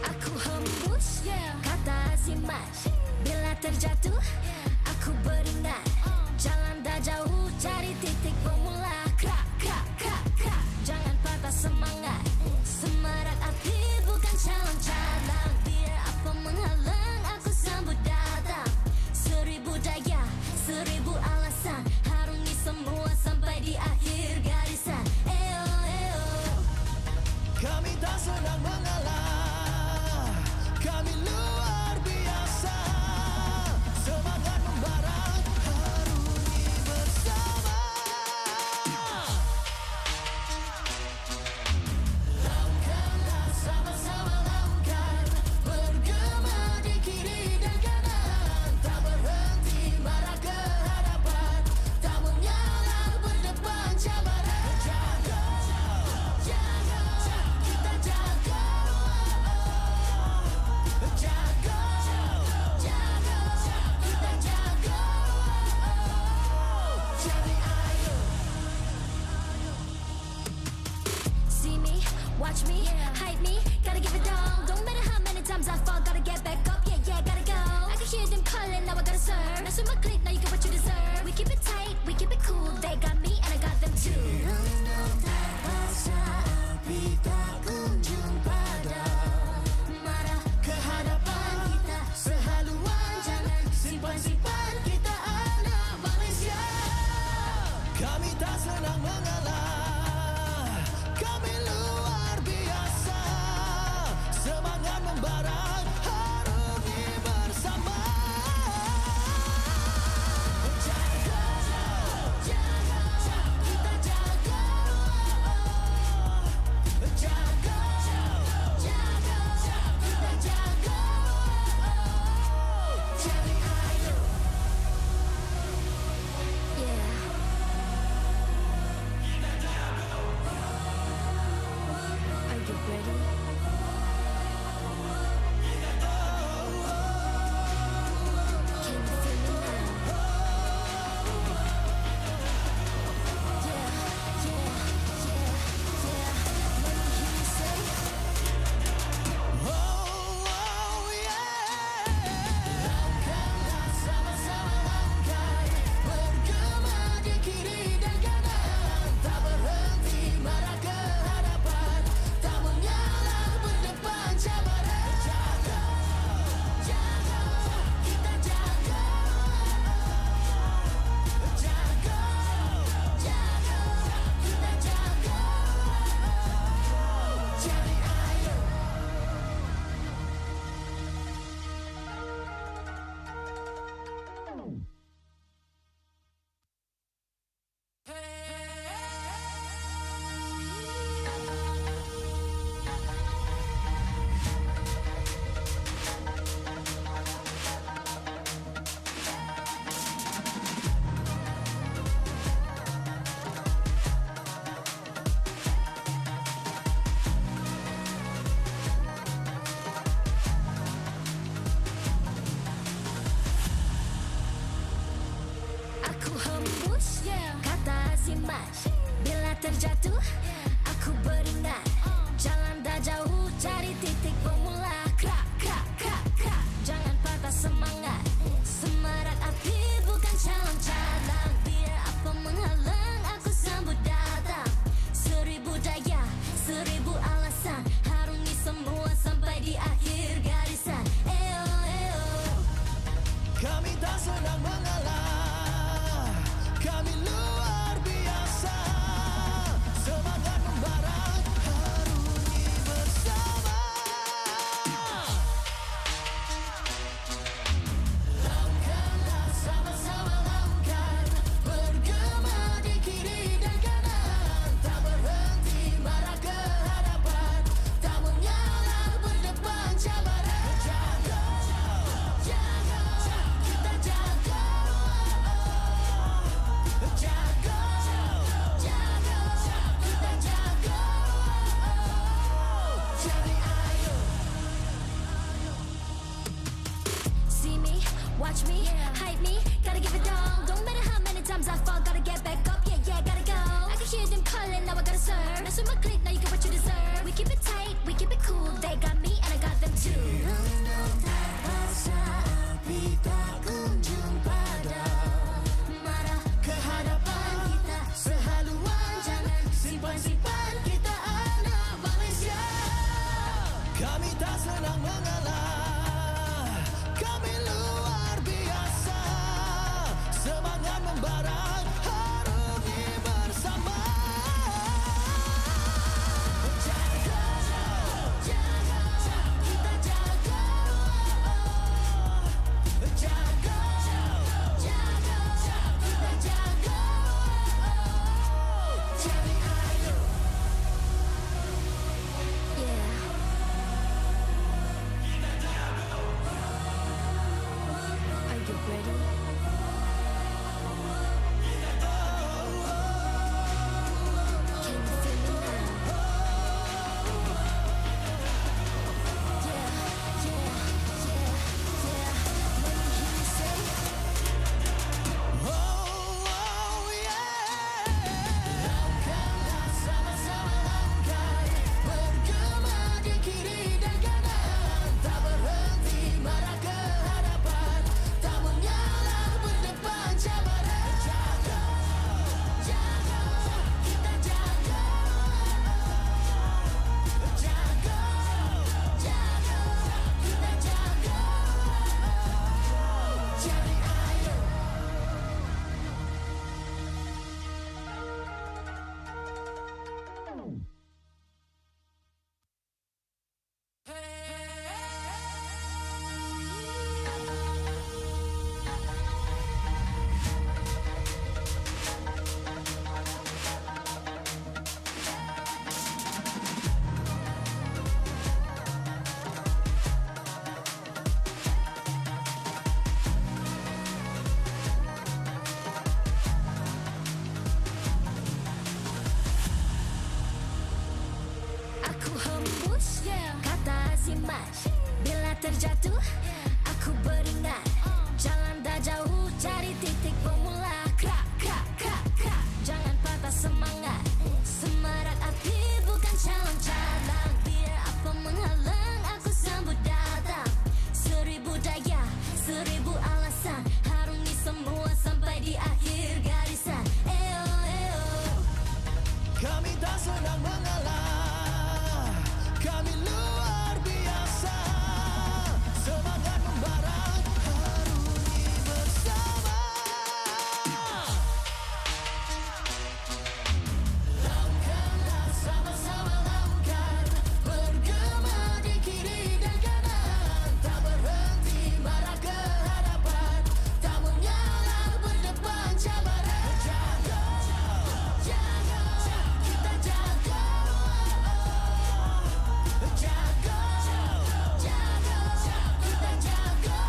aku hembus kata azimat. Bila terjatuh, aku beringat. Jalan dah jauh, cari titik bermula. Krak, krak, krak, krak. Jangan patah semangat. Semarak api bukan calon cadangan. Biar apa menghalang, aku sambut datang. 1000 daya, 1000 alasan. Harungi semua sampai di akhir garisan. Eo, eo. kami tak sedang mengalah, kami luar biasa. Semangat membara, harungi bersama. Lakukanlah sama-sama lakukan. Bergema di kiri dan kanan. Tak berhenti marah ke hadapan. Tak mengalah berdepan cabaran. Jaga, jaga, kita jaga. Jaga, jaga, kita jaga. Jadi ayo. See me, watch me, hype me, gotta give it all. Don't matter how many times I fall, gotta get back up, yeah, yeah, gotta go. I can hear them calling, now I gotta serve. Now my click, now you get what you deserve. We keep it tight, we keep it cool, they got me and I got them too. Tak rasa api tak Aku hembus kata simat. Bila terjatuh aku beringat. Jalan dah jauh cari titik bermula. Krak, krak, krak, krak. Jangan patah semangat. Semarak api bukan calon cadangan. Biar apa menghalang aku sambut datang. 1000 daya, 1000 alasan. Harungi semua sampai di akhir garisan. Eo, eo. Kami tak senang mengalah. Kami luar biasa. Semangat membara, harungi bersama. Langkahlah sama-sama langkah. Bergema di kiri dan kanan. Tak berhenti marah ke hadapan. Tak mengalah berdepan cabaran. Jaga, jaga, kita jaga. Jaga, jaga, kita jaga. Jadi ayo. See me, watch me, hype me, gotta give it all. Don't matter how many times I fall, gotta get back up, yeah, yeah, gotta go. I can hear them calling, now I gotta serve. Mess with my clique, now you get what you deserve. We keep it tight, we keep it cool, they got me and I got them too. Rasa api tak kunjung padam. Marah ke hadapan kita, sehaluan jangan simpan-simpan. Kita anak Malaysia. Kami tak senang mengalah. Kami luar biasa. Semangat membara, harungi bersama. Jaga, jaga, kita jaga. Jaga, jaga, kita jaga. Jadi ayo. Yeah. Are you ready? Can you feel me now? Yeah, yeah, yeah, yeah. Let me hear you say. Oh, yeah. Langkahlah sama-sama langkah. Bergema di kiri dan kanan. Tak berhenti marah ke hadapan. Tak mengalah berdepan cabaran. Jaga, jaga, kita jaga. Jaga, jaga, kita jaga. Jadi ayo. Aku hembus kata simat. Bila terjatuh aku beringat. Jalan dah jauh cari titik bermula. Krak, krak, krak, krak. Jangan patah semangat. Semarak api bukan calon cadangan. Biar apa menghalang aku sambut datang. 1000 daya, 1000 alasan. Harungi semua sampai di akhir garisan. Eo, eo. Kami tak senang mengalah. Kami luar biasa. Semangat membara, harungi bersama. Langkahlah sama-sama langkah. Bergema di kiri dan kanan. Tak berhenti marah ke hadapan. Tak mengalah berdepan cabaran. Jaga, jaga, kita jaga. Jaga, jaga, kita jaga.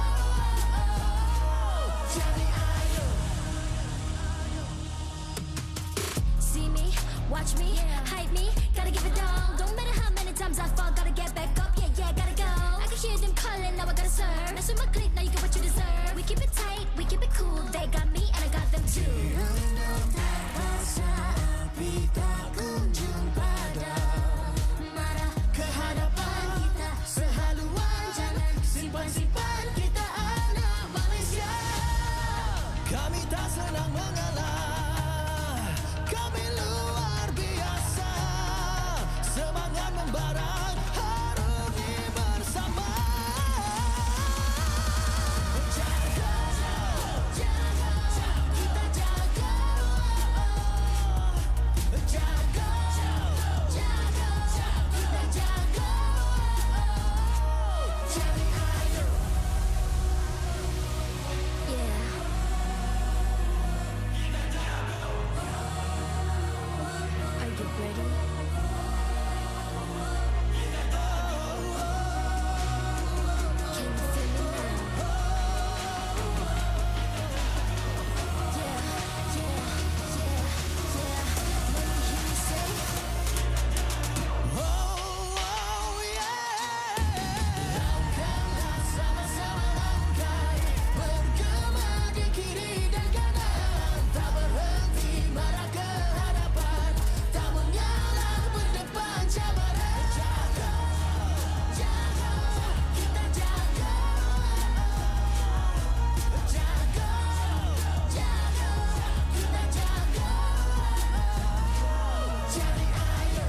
Jadi ayo. See me, watch me, hype me, gotta give it all. Don't matter how many times I fall, gotta get back up, yeah, yeah, gotta go. I can hear them calling, now I gotta serve. Mess with my clique, now you get what you deserve. We keep it tight, we keep it cool, they got me and I got them Dirundung terpaksa api tak kunjung padam. Marah ke hadapan kita sehaluan, jangan simpan-simpan kita anak Malaysia. Kami tak senang mengalah, kami luar biasa. Semangat membara, harungi bersama. Jaga, jaga, kita jaga. Jaga, jaga, kita jaga. Jadi ayo. Are you ready? Can you feel me now? Yeah, yeah, yeah, yeah. Let me hear you say. Langkahlah sama-sama langkah, bergema di kiri dan kanan. Tak berhenti marah ke hadapan, tak mengalah berdepan cabaran. Jaga, jaga, kita jaga. Jaga, jaga, kita jaga. Jadi ayo.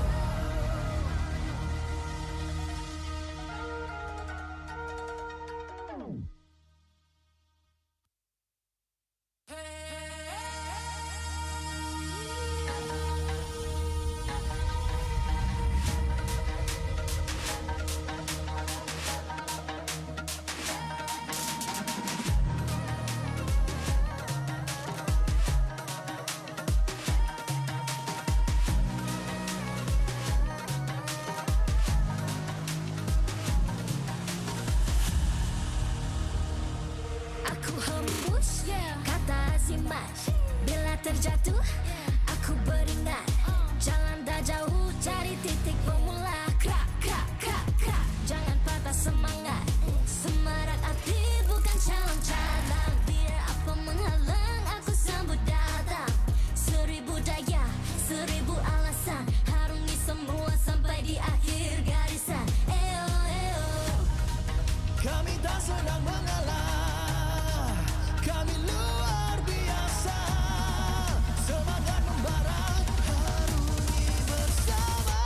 Aku hembus kata azimat. Bila terjatuh, aku beringat. Jalan dah jauh, cari titik bermula. Krak, krak, krak, krak. Jangan patah semangat. Semarak api bukan calon cadangan. Biar apa menghalang, aku sambut datang. 1000 daya, 1000 alasan. Harungi semua sampai di akhir garisan. Eo, eo. Kami tak senang mengalah, kami luar biasa. Semangat membara, harungi bersama.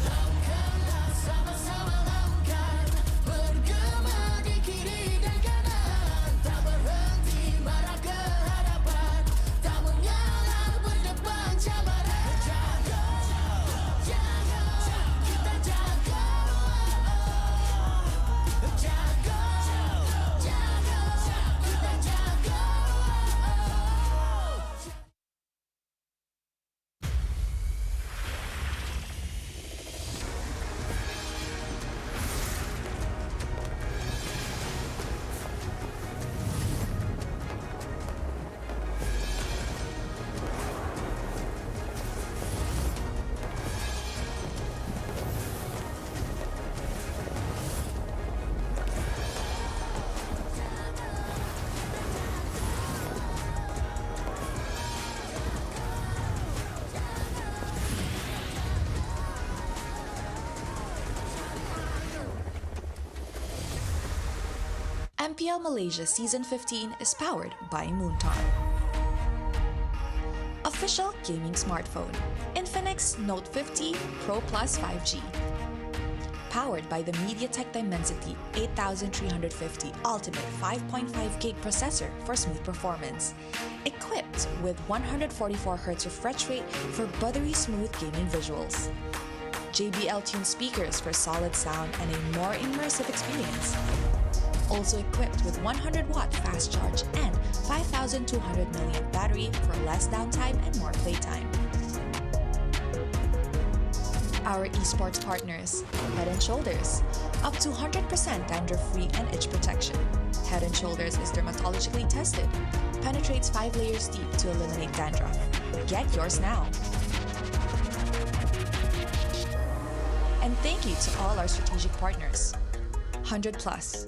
Langkahlah sama-sama langkah, bergema di kiri dan kanan. Tak berhenti marah ke hadapan, tak mengalah berdepan cabaran. Jaga, jaga, kita jaga. Jaga, jaga, kita jaga. MPL Malaysia Season 15 is powered by Moontar. Official gaming smartphone, Infinix Note 50 Pro Plus 5G. Powered by the MediaTek Dimensity 8350 Ultimate 5.5 GB processor for smooth performance. Equipped with 144Hz refresh rate for buttery smooth gaming visuals. JBL tuned speakers for solid sound and a more immersive experience. Also equipped with 100-watt fast charge and 5,200 mAh battery for less downtime and more playtime. Our esports partners, Head & Shoulders, up to 100% dandruff-free and itch protection. Head & Shoulders is dermatologically tested, penetrates 5 layers deep to eliminate dandruff. Get yours now. And thank you to all our strategic partners. 100 Plus,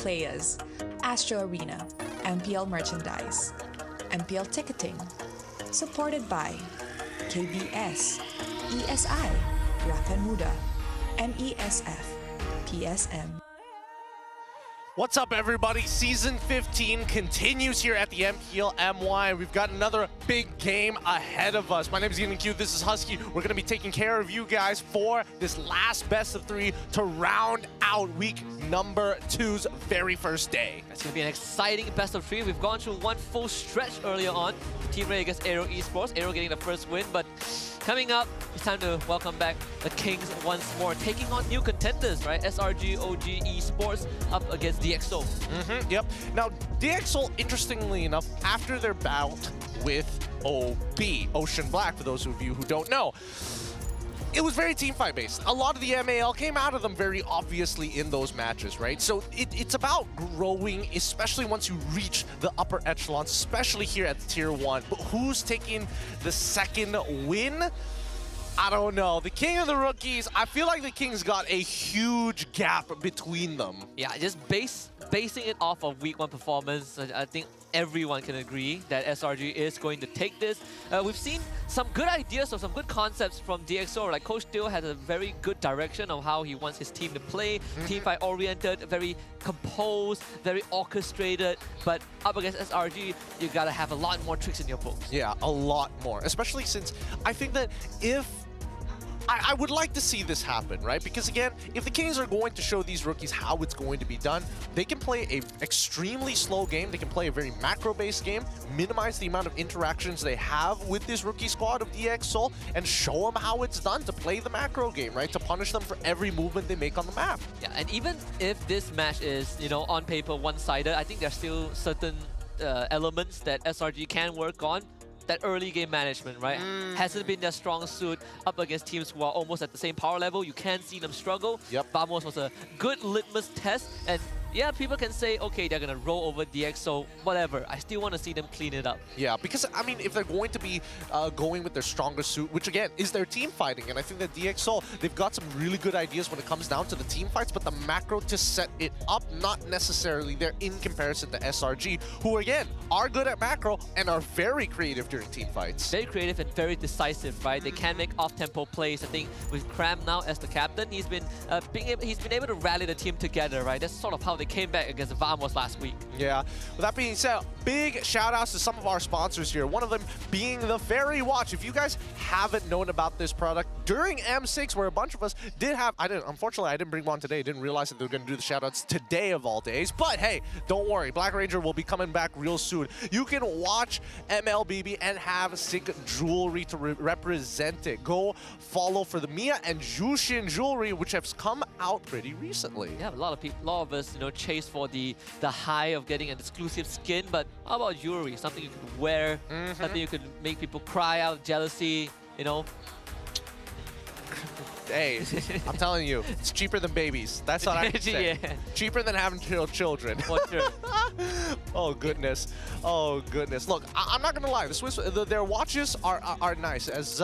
players, Astro Arena, MPL merchandise, MPL ticketing, supported by KBS, ESI, Rakan Muda, MESF, PSM. What's up, everybody? Season 15 continues here at the MPL MY. We've got another big game ahead of us. My name is ENG. This is Husky. We're going to be taking care of you guys for this last best of 3 to round out week number 2's very first day. It's going to be an exciting best of 3. We've gone through one full stretch earlier on. Team Ray against AERO Esports. AERO getting the first win, but coming up, it's time to welcome back the Kings once more, taking on new contenders, right? SRG, OG, Esports up against DxO. Yep. Now, DxO, interestingly enough, after their bout with OB, Ocean Black, for those of you who don't know, it was very teamfight based. A lot of the MAL came out of them very obviously in those matches, right? So it's about growing, especially once you reach the upper echelons, especially here at Tier 1. But who's taking the second win? I don't know. The king of the rookies, I feel like the Kings got a huge gap between them. Yeah, just basing it off of week 1 performance, I think everyone can agree that SRG is going to take this. We've seen some good ideas or some good concepts from DxO. Like Coach Steele has a very good direction of how he wants his team to play. Teamfight oriented, very composed, very orchestrated. But up against SRG, you gotta have a lot more tricks in your book. Yeah, a lot more. Especially since I think that if I would like to see this happen, right? Because again, if the Kings are going to show these rookies how it's going to be done, they can play an extremely slow game. They can play a very macro-based game, minimize the amount of interactions they have with this rookie squad of DxO, and show them how it's done to play the macro game, right? To punish them for every movement they make on the map. Yeah, and even if this match is, you know, on paper one-sided, I think there's still certain elements that SRG can work on. That early game management, right? Hasn't been their strong suit up against teams who are almost at the same power level. You can see them struggle. Yep. Vamos was a good litmus test. And yeah, people can say, okay, they're going to roll over DxO, whatever. I still want to see them clean it up. Yeah, because, I mean, if they're going to be going with their strongest suit, which again, is their team fighting, and I think that DxO, they've got some really good ideas when it comes down to the team fights, but the macro to set it up, not necessarily there in comparison to SRG, who again, are good at macro and are very creative during team fights. Very creative and very decisive, right? They can make off-tempo plays. I think with Cram now as the captain, he's been able to rally the team together, right? That's sort of how they came back against Vamos last week. Yeah. With that being said, big shout outs to some of our sponsors here. One of them being the Fairy Watch. If you guys haven't known about this product, during M6, where a bunch of us did have, unfortunately, I didn't bring one today. I didn't realize that they were going to do the shout outs today of all days. But hey, don't worry. Black Ranger will be coming back real soon. You can watch MLBB and have sick jewelry to represent it. Go follow for the Mia and Jushin jewelry, which has come out pretty recently. Yeah, a lot of us, you know, chase for the high of getting an exclusive skin, but how about jewelry? Something you could wear, something you could make people cry out, jealousy, you know. Hey, I'm telling you, it's cheaper than babies. That's what I can say. Yeah. Cheaper than having children. Oh goodness, oh goodness. Look, I'm not gonna lie. The Swiss, their watches are nice as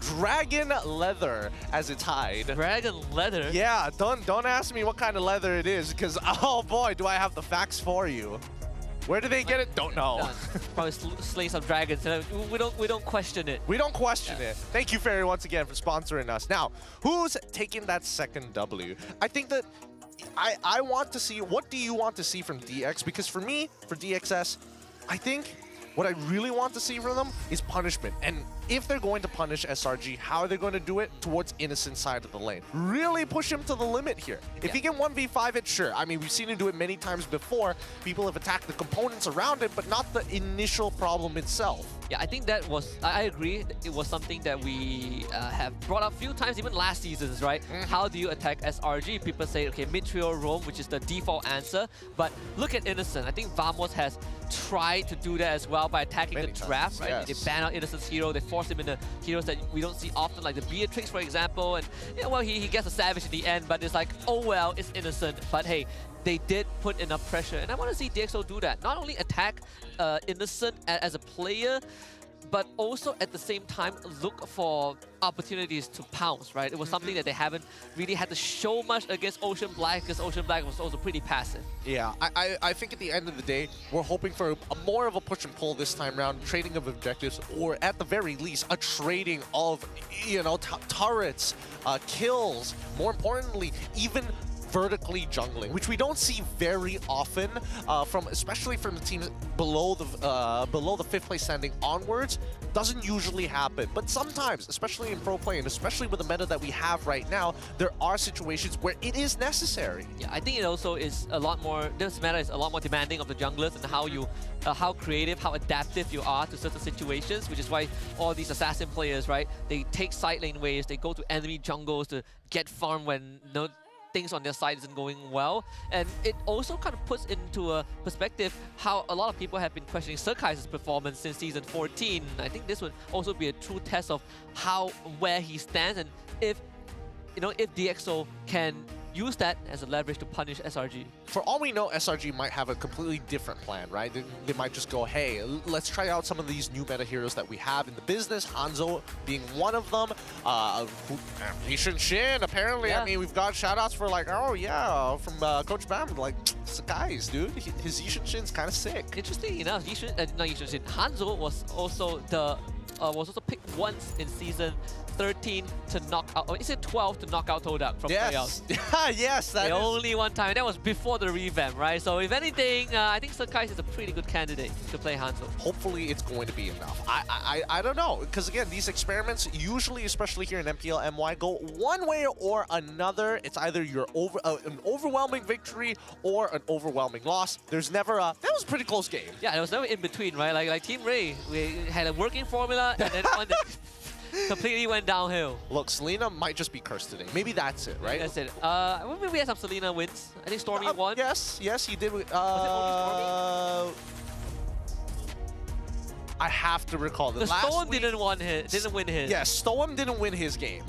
dragon leather as its hide. Dragon leather. Yeah, don't ask me what kind of leather it is, because oh boy, do I have the facts for you. Where do they get it? Don't know. Probably slaying some dragons. We don't question it. We don't question it. Thank you, Fairy, once again for sponsoring us. Now, who's taking that second W? I think that I want to see, what do you want to see from DX? Because for me, for DXS, I think what I really want to see from them is punishment. And if they're going to punish SRG, how are they going to do it? Towards innocent side of the lane. Really push him to the limit here. If he can 1v5 it, sure. I mean, we've seen him do it many times before. People have attacked the components around it, but not the initial problem itself. Yeah, I think that was, I agree, it was something that we have brought up a few times, even last seasons, right? How do you attack SRG? People say, okay, mid-trio roam, which is the default answer. But look at Innocent. I think Vamos has tried to do that as well by attacking the draft, right? Yes. They ban out Innocent's hero, they force him into heroes that we don't see often, like the Beatrix, for example. And, yeah, well, he gets a Savage in the end, but it's like, oh well, it's Innocent. But hey, they did put enough pressure, and I want to see DxO do that. Not only attack Innocent as a player, but also at the same time look for opportunities to pounce, right? It was something that they haven't really had to show much against Ocean Black, because Ocean Black was also pretty passive. Yeah, I think at the end of the day, we're hoping for more of a push and pull this time around, trading of objectives, or at the very least, a trading of, you know, turrets, kills, more importantly, even vertically jungling, which we don't see very often, especially from the teams below the 5th place standing onwards. Doesn't usually happen, but sometimes, especially in pro play and especially with the meta that we have right now, there are situations where it is necessary. Yeah, I think it also is a lot more. This meta is a lot more demanding of the junglers and how you, how creative, how adaptive you are to certain situations. Which is why all these assassin players, right? They take side lane waves, they go to enemy jungles to get farm when things on their side isn't going well. And it also kind of puts into a perspective how a lot of people have been questioning Sirkai's performance since season 14. I think this would also be a true test of where he stands, and if DxO can use that as a leverage to punish SRG. For all we know, SRG might have a completely different plan, right? They might just go, hey, let's try out some of these new meta heroes that we have in the business, Hanzo being one of them. Yishin Shin, apparently, yeah. I mean, we've got shoutouts for like, oh yeah, from Coach Bam, like, guys, dude, his Yishin Shin's kind of sick. Interesting enough, Hanzo was also picked once in season 13 to knock out, or is it 12 to knock out Todak from playoffs? Yes, that the is only one time. That was before the revamp, right? So if anything, I think Sirkai is a pretty good candidate to play Hanzo. Hopefully it's going to be enough. I don't know, because again, these experiments usually, especially here in MPL MY, go one way or another. It's either you're an overwhelming victory or an overwhelming loss. There's never a, that was a pretty close game. Yeah, there was never in between, right? Like Team Ray, we had a working formula and then one that completely went downhill. Look, Selena might just be cursed today. Maybe that's it, right? That's it. Maybe we had some Selena wins. I think Stormy won. Yes, he did. Was it only Stormy? I have to recall that last Storm week, didn't win his. Yes, Storm didn't win his game.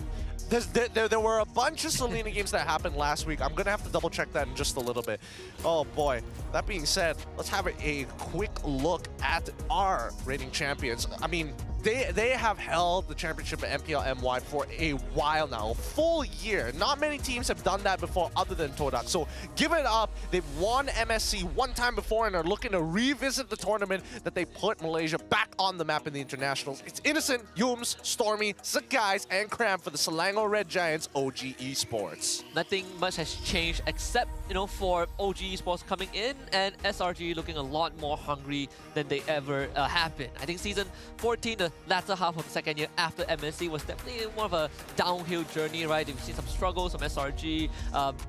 There were a bunch of Selena games that happened last week. I'm going to have to double check that in just a little bit. Oh boy. That being said, let's have a quick look at our reigning champions. I mean, they have held the championship at MPL MY for a while now, a full year. Not many teams have done that before other than Todak. So give it up. They've won MSC one time before and are looking to revisit the tournament that they put Malaysia back on the map in the internationals. It's Innocent, Yums, Stormy, Zakais, and Cram for the Selangor Red Giants OG Esports. Nothing much has changed except, for OG Esports coming in and SRG looking a lot more hungry than they ever have been. I think season 14, the latter half of the second year after MSC, was definitely more of a downhill journey, right? We've seen some struggles from SRG.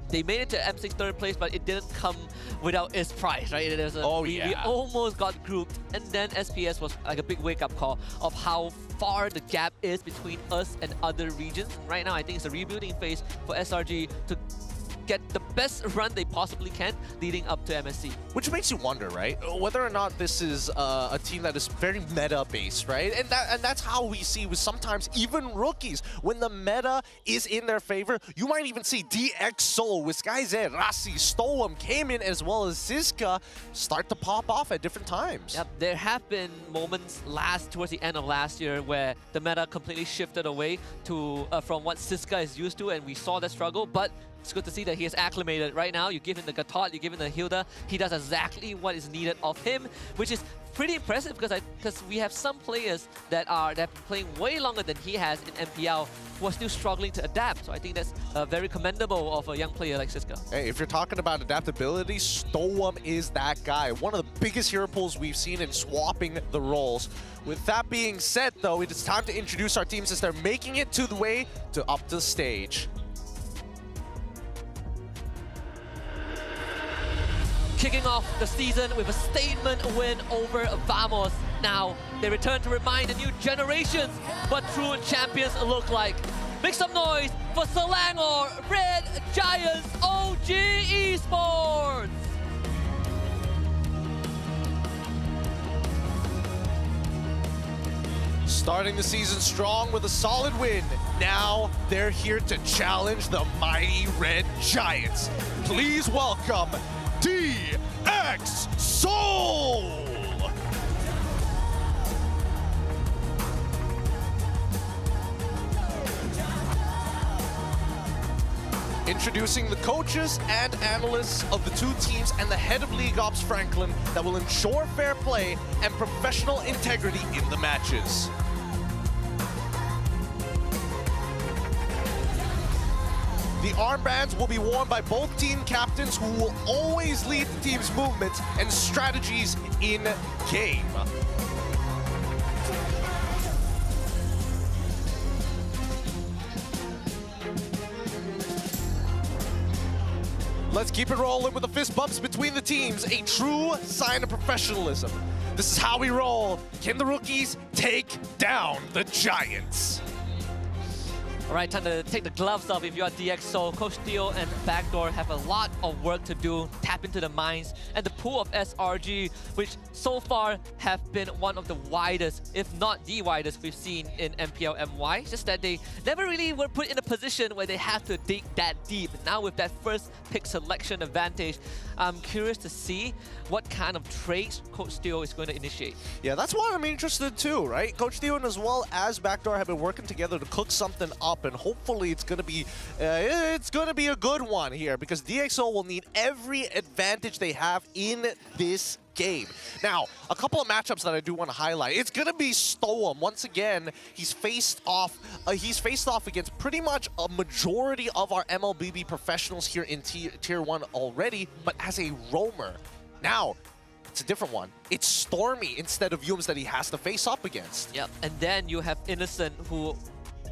They made it to M6 third place, but it didn't come without its prize, right? We almost got grouped, and then SPS was like a big wake-up call of how far the gap is between us and other regions. Right now, I think it's a rebuilding phase for SRG to get the best run they possibly can leading up to MSC. Which makes you wonder, right? Whether or not this is a team that is very meta-based, right? And that's how we see with sometimes even rookies. When the meta is in their favor, you might even see DxO with Skyze, Rasi, Stoem came in, as well as Ziska start to pop off at different times. Yep, there have been moments towards the end of last year where the meta completely shifted away to from what Ziska is used to, and we saw that struggle, but it's good to see that he is acclimated right now. You give him the Gatot, you give him the Hilda, he does exactly what is needed of him, which is pretty impressive because we have some players that have been playing way longer than he has in MPL who are still struggling to adapt. So I think that's very commendable of a young player like Ziska. Hey, if you're talking about adaptability, Stoem is that guy. One of the biggest hero pools we've seen in swapping the roles. With that being said, though, it is time to introduce our teams as they're making it to the way to up to the stage. Kicking off the season with a statement win over Vamos. Now, they return to remind the new generations what true champions look like. Make some noise for Selangor Red Giants OG Esports! Starting the season strong with a solid win. Now they're here to challenge the mighty Red Giants. Please welcome DxO! Introducing the coaches and analysts of the two teams and the head of League Ops, Franklin, that will ensure fair play and professional integrity in the matches. The armbands will be worn by both team captains, who will always lead the team's movements and strategies in game. Let's keep it rolling with the fist bumps between the teams, a true sign of professionalism. This is how we roll. Can the rookies take down the Giants? All right, time to take the gloves off if you're DxO. Coach Theo and Backdoor have a lot of work to do, tap into the minds and the pool of SRG, which so far have been one of the widest, if not the widest, we've seen in MPL MY. It's just that they never really were put in a position where they have to dig that deep. Now with that first pick selection advantage, I'm curious to see what kind of trades Coach Theo is going to initiate. Yeah, that's why I'm interested too, right? Coach Theo and as well as Backdoor have been working together to cook something up, and hopefully it's going to be a good one here, because DxO will need every advantage they have in this game. Now, a couple of matchups that I do want to highlight. It's going to be Stoem. Once again, he's faced off against pretty much a majority of our MLBB professionals here in Tier 1 already, but as a roamer. Now, it's a different one. It's Stormy instead of Yums that he has to face up against. Yep, and then you have Innocent, who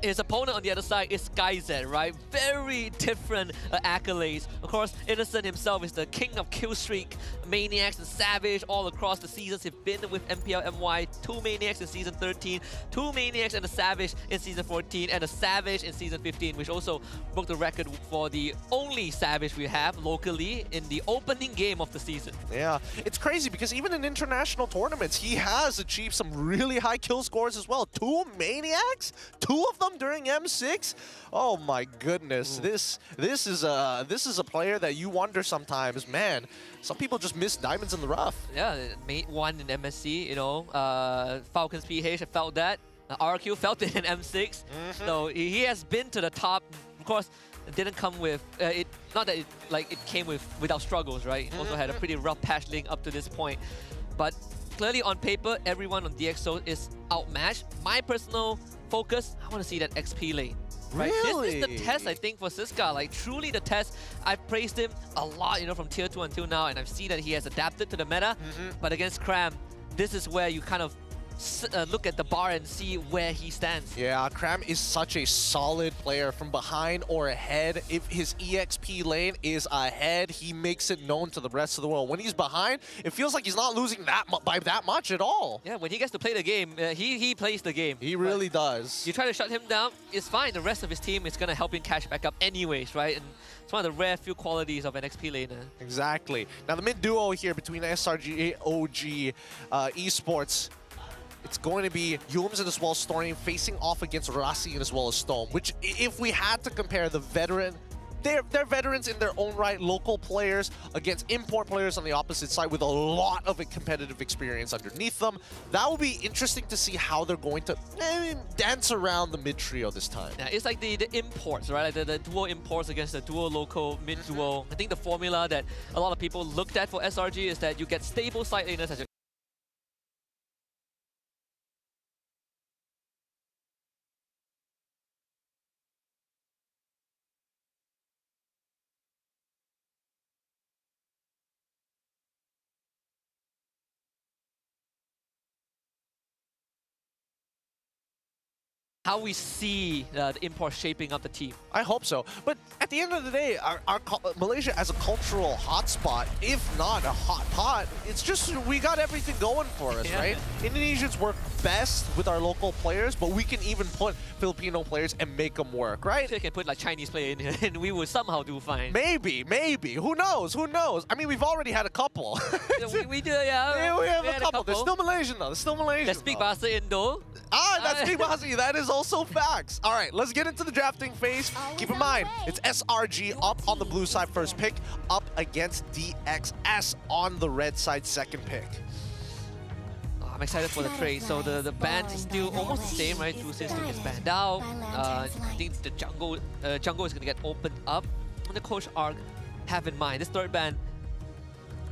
his opponent on the other side is SkyZ, right? Very different accolades. Of course, Innocent himself is the king of killstreak, Maniacs and Savage all across the seasons. He's been with MPL MY, 2 Maniacs in Season 13, 2 Maniacs and a Savage in Season 14, and a Savage in Season 15, which also broke the record for the only Savage we have locally in the opening game of the season. Yeah, it's crazy because even in international tournaments, he has achieved some really high kill scores as well. 2 Maniacs? 2 of them during M6? Oh my goodness. This is a player that you wonder sometimes, man, some people just miss diamonds in the rough. Yeah, made 1 in MSC, you know, Falcons PH felt that. RQ felt it in M6. So he has been to the top. Of course, it didn't come with not that it came without struggles, right? It also had a pretty rough patch leading up to this point. But clearly on paper, everyone on DxO is outmatched. My personal focus, I want to see that XP lane. Right? Really? This is the test, I think, for Siska. Like, truly the test. I've praised him a lot, you know, from Tier 2 until now, and I've seen that he has adapted to the meta. But against Cram, this is where you kind of look at the bar and see where he stands. Yeah, Cram is such a solid player from behind or ahead. If his EXP lane is ahead, he makes it known to the rest of the world. When he's behind, it feels like he's not losing by that much at all. Yeah, when he gets to play the game, he plays the game. He really does. You try to shut him down, it's fine. The rest of his team is going to help him catch back up anyways, right? And it's one of the rare few qualities of an XP laner. Exactly. Now the mid duo here between SRG OG Esports, it's going to be Yums and as well as Stormy facing off against Rasi and as well as Stone, which if we had to compare the veteran, they're veterans in their own right, local players against import players on the opposite side with a lot of competitive experience underneath them. That will be interesting to see how they're going to dance around the mid trio this time. Yeah, it's like the imports, right? Like the duo imports against the duo local mid duo. I think the formula that a lot of people looked at for SRG is that you get stable side laners as your how we see the import shaping up the team. I hope so. But at the end of the day, our Malaysia as a cultural hotspot, if not a hot pot, it's just we got everything going for us, right? Indonesians work best with our local players, but we can even put Filipino players and make them work, right? So you can put like Chinese player in here and we will somehow do fine. Maybe. Who knows? I mean, we've already had a couple. we do, yeah. We have a couple. They're still Malaysian though. They're still Malaysian. They speak Bahasa Indo. That's speak Bahasa. That is also facts. All right, let's get into the drafting phase. Keep in mind, it's SRG up on the blue side first pick, up against DXS on the red side second pick. I'm excited for the trade. So the band is still almost the same, right? Two since gets banned out. I think the jungle is going to get opened up. the coach arc have in mind? This third ban,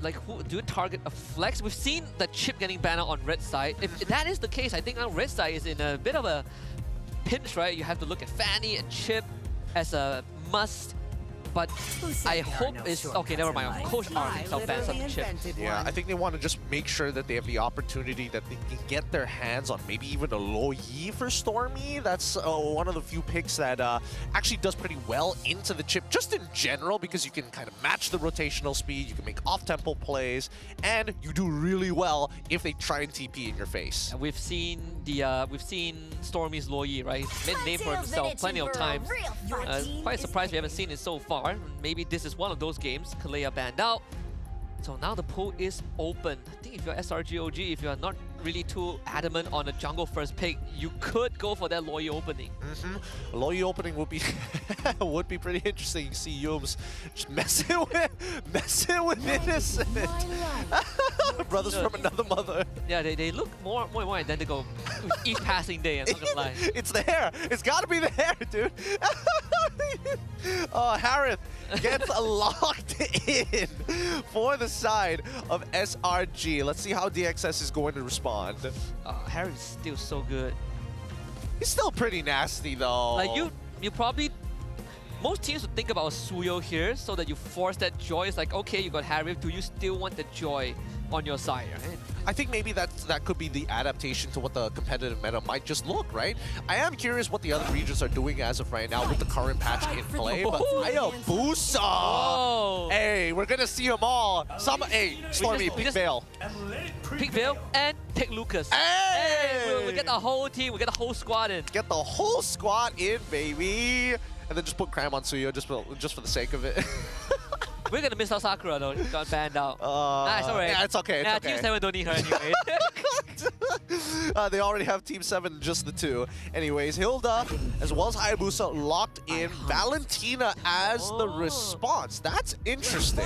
like, who do you target a flex? We've seen the chip getting banned out on red side. If that is the case, I think now red side is in a bit of a pinch, right? You have to look at Fanny and Chip as a must. But I hope it's okay. Never mind. Coach R himself bans up the chip. Yeah, I think they want to just make sure that they have the opportunity that they can get their hands on maybe even a Lo Yi for Stormy. That's one of the few picks that actually does pretty well into the chip, just in general, because you can kind of match the rotational speed, you can make off-tempo plays, and you do really well if they try and TP in your face. And we've seen Stormy's Lo Yi, right? Made a name for himself plenty of times. Quite surprised we haven't seen it so far. Maybe this is one of those games. Kalea banned out. So now the pool is open. I think if you're SRG OG, if you're not really too adamant on a jungle first pick, you could go for that Lo Yi opening. Lo Yi opening would be would be pretty interesting. You see Yums just messing with innocent. Brothers from another mother. Yeah, they look more and more identical with each passing day, I'm not gonna lie. It's the hair. It's gotta be the hair, dude. Oh, Harith gets locked in for the side of SRG. Let's see how DXS is going to respond. Harith is still so good. He's still pretty nasty though. Like you probably, most teams would think about a Suyo here so that you force that joy. It's like, okay, you got Harith, do you still want the joy on your side, right? I think maybe that could be the adaptation to what the competitive meta might just look, right? I am curious what the other regions are doing as of right now with the current patch in play, but Hayabusa! Hey, we're gonna see them all. Hey, Stormy, pick Veil. Pick Veil and pick Lucas. Hey! We'll get the whole team, we'll get the whole squad in. Get the whole squad in, baby! And then just put Cram on Suyo just for the sake of it. We're gonna miss out Sakura though. She got banned out. Nah, it's alright. Yeah, it's okay. It's okay. Team 7 don't need her anyway. They already have Team 7, just the two. Anyways, Hilda as well as Hayabusa locked in. Valentina as the response. That's interesting.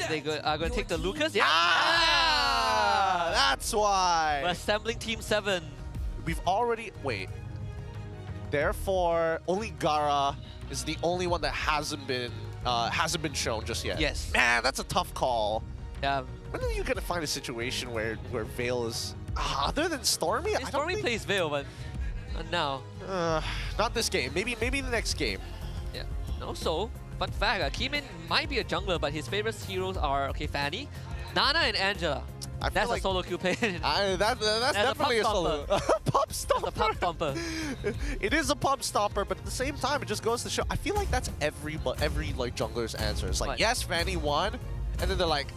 They are going to take the Lucas. Yeah. That's why. We're assembling Team 7. We've already... Wait. Therefore, only Gara is the only one that hasn't been shown just yet. Yes. Man, that's a tough call. Yeah. When are you gonna find a situation where Veil is other than Stormy? Stormy plays Veil, but not now. Not this game. Maybe the next game. Yeah. Also, fun fact: Keeman might be a jungler, but his favorite heroes are Fanny, Nana, and Angela. That's a solo queue play. That's definitely a solo. Pump stomper. That's a pump stomper. It is a pump stomper, but at the same time, it just goes to show. I feel like that's every like jungler's answer. It's like, what? Yes, Fanny won, and then they're like,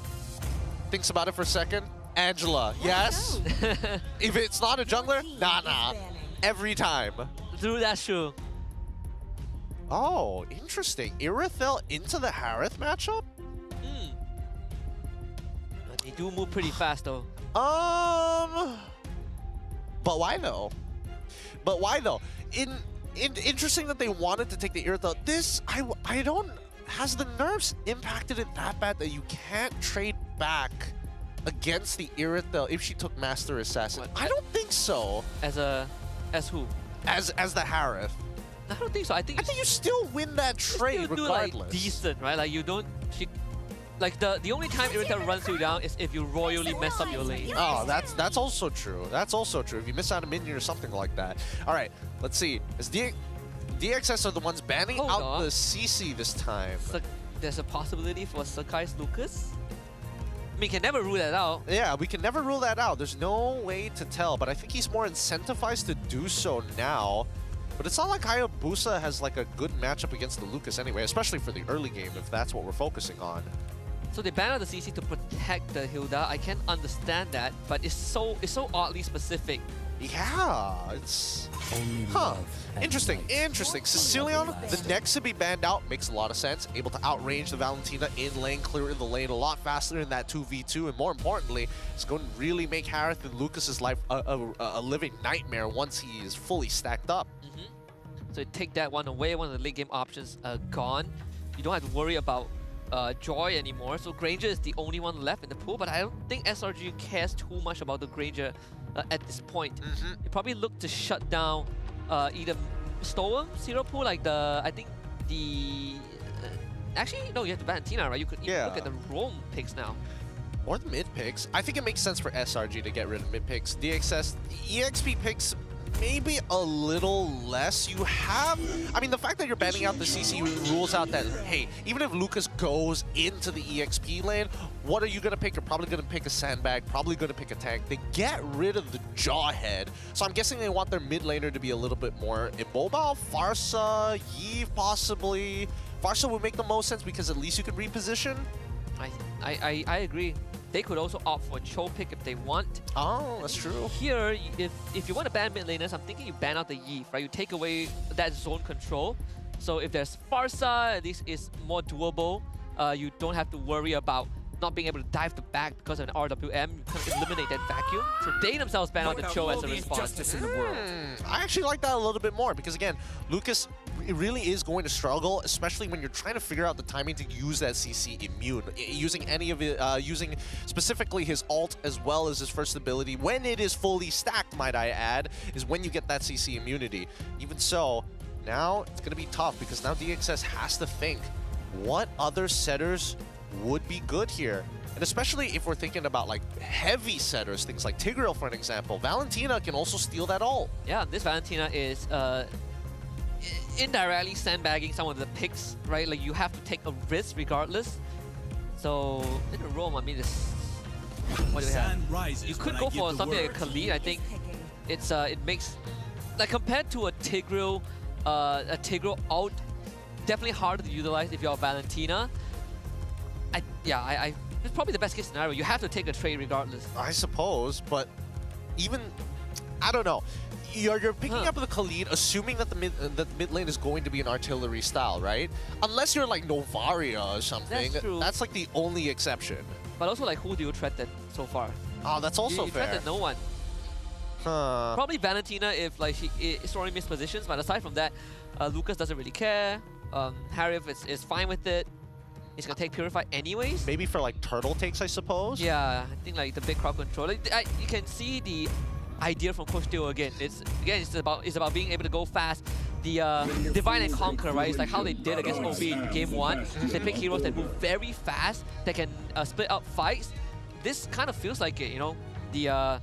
thinks about it for a second. Angela, yes. If it's not a jungler, Nana. Every time. True, that's true. Oh, interesting. Irithel into the Harith matchup? They do move pretty fast though. But why though? Interesting that they wanted to take the Irithel. This, I don't... Has the nerfs impacted it that bad that you can't trade back against the Irithel if she took Master Assassin? I don't think so. As who? As the Harith. I don't think so. I think you still win that trade regardless. Like decent, right? Like you don't... Like the only time Irithel runs you down is if you royally mess up your lane. Oh, that's also true. That's also true. If you miss out a minion or something like that. All right, let's see. As DXS are the ones banning out the CC this time. There's a possibility for Sakai's Lucas? I mean, can never rule that out. Yeah, we can never rule that out. There's no way to tell, but I think he's more incentivized to do so now. But it's not like Hayabusa has like a good matchup against the Lucas anyway, especially for the early game, if that's what we're focusing on. So they banned out the CC to protect the Hilda. I can understand that, but it's so oddly specific. Yeah, it's... Interesting. Sicilian, the next to be banned out, makes a lot of sense. Able to outrange the Valentina in lane, clear in the lane a lot faster in that 2v2, and more importantly, it's going to really make Harith and Lucas's life a living nightmare once he is fully stacked up. So you take that one away, one of the late game options gone. You don't have to worry about Joy anymore, so Granger is the only one left in the pool, but I don't think SRG cares too much about the Granger at this point. They probably look to shut down either Storm, Zero Pool, like I think the Actually, no, you have the Valentina, right? You could even look at the Rome picks now. Or the mid picks. I think it makes sense for SRG to get rid of mid picks. DXS, EXP picks, maybe a little less. You have, I mean, the fact that you're banning out the CC rules out that, hey, even if Lucas goes into the EXP lane, what are you going to pick? You're probably going to pick a sandbag, probably going to pick a tank. They get rid of the Jawhead. So I'm guessing they want their mid laner to be a little bit more immobile. Farsa, Yeve possibly. Farsa would make the most sense because at least you can reposition. I agree. They could also opt for a Cho pick if they want. Oh, that's true. Here, if you want to ban mid laners, I'm thinking you ban out the Yeve, right? You take away that zone control. So if there's Farsa, at least it's more doable. You don't have to worry about not being able to dive the back because of an RWM. You kind of eliminate that vacuum. So they themselves ban out the Cho as a response. I actually like that a little bit more because, again, Lucas really is going to struggle, especially when you're trying to figure out the timing to use that CC immune. Using any of it, using specifically his ult as well as his first ability, when it is fully stacked, might I add, is when you get that CC immunity. Even so, now it's going to be tough because now DXS has to think, what other setters would be good here? And especially if we're thinking about like heavy setters, things like Tigreal for an example. Valentina can also steal that ult. Yeah, this Valentina is indirectly sandbagging some of the picks, right? Like you have to take a risk regardless. So in a Rome, I mean, this, what do we have? You could go for something like a Khalid. I think it's it makes, like compared to a Tigreal ult, definitely harder to utilize if you're Valentina. It's probably the best case scenario. You have to take a trade regardless. I suppose, but even, I don't know. You're picking up the Khalid, assuming that the mid lane is going to be an artillery style, right? Unless you're like Novaria or something. That's true. That's like the only exception. But also, like, who do you threaten so far? Oh, that's also you fair. threaten no one. Huh. Probably Valentina if like she sorry missed positions, but aside from that, Lucas doesn't really care. Harif is fine with it. He's gonna take Purify anyways. Maybe for like turtle takes, I suppose. Yeah, I think like the big crowd control. Like, you can see the idea from Coach Teo again. It's about being able to go fast. The Divine and Conquer, right? It's like how they did against OB in Game 1. They pick heroes that move very fast, that can split up fights. This kind of feels like it, you know? The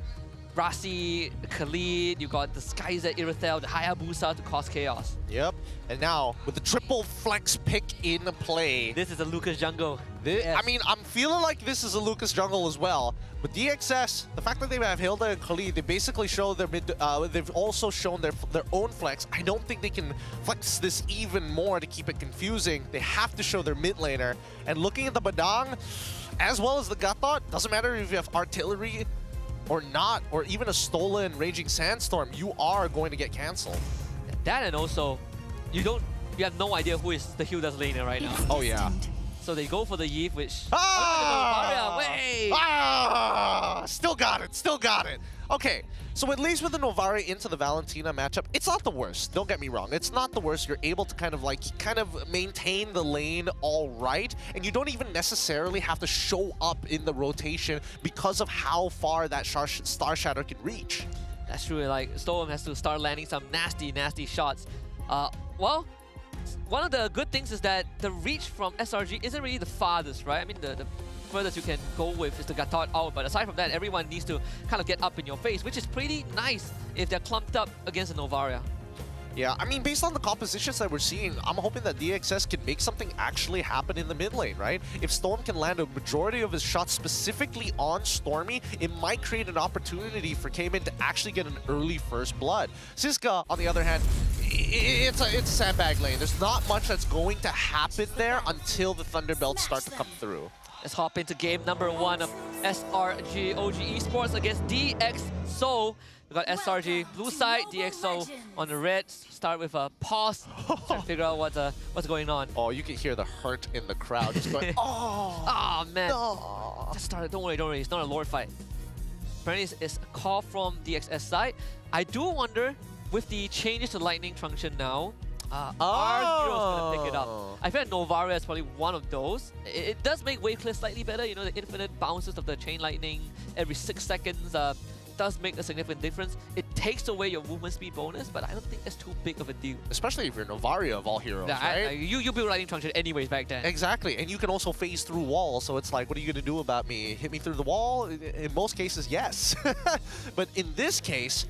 Rasi, Khalid, you got the Skyzet, Irithel, the Hayabusa to cause chaos. Yep. And now, with the triple flex pick in play. This is a Lucas jungle. I mean, I'm feeling like this is a Lucas jungle as well. With DXS, the fact that they have Hilda and Khalid, they basically show their they've also shown their own flex. I don't think they can flex this even more to keep it confusing. They have to show their mid laner. And looking at the Badang, as well as the Gatot, doesn't matter if you have artillery or not, or even a stolen Raging Sandstorm, you are going to get cancelled. That, and also, you have no idea who is the Hilda's laner right now. Oh yeah. So they go for the Yeve, which... Still got it. Okay, so at least with the Novari into the Valentina matchup, it's not the worst. Don't get me wrong, it's not the worst. You're able to kind of maintain the lane all right, and you don't even necessarily have to show up in the rotation because of how far that Star Shatter can reach. That's true. Like Storm has to start landing some nasty shots. Well, one of the good things is that the reach from SRG isn't really the farthest, right? I mean, the furthest you can go with is the Gatot out, but aside from that, everyone needs to kind of get up in your face, which is pretty nice if they're clumped up against the Novaria. Yeah, I mean, based on the compositions that we're seeing, I'm hoping that DXS can make something actually happen in the mid lane, right? If Storm can land a majority of his shots specifically on Stormy, it might create an opportunity for Cayman to actually get an early first blood. Siska, on the other hand, it's a sandbag lane. There's not much that's going to happen there until the Thunderbelts start to come through. Let's hop into game number 1 of SRG OG Esports against DxSo. We got SRG blue side, DxSo on the red. Start with a pause, trying to figure out what's going on. Oh, you can hear the hurt in the crowd. Just going, oh man. No. Just started. Don't worry. It's not a Lord fight. Apparently, it's a call from DxS side. I do wonder, with the changes to lightning function now, our hero's gonna pick it up. I feel like Novaria is probably one of those. It does make wave clear slightly better. You know, the infinite bounces of the chain lightning every 6 seconds. does make a significant difference. It takes away your movement speed bonus, but I don't think that's too big of a deal. Especially if you're Novaria of all heroes, Yeah, right? You build Lightning Truncheon anyways back then. Exactly, and you can also phase through walls, so it's like, what are you going to do about me? Hit me through the wall? In most cases, yes. But in this case,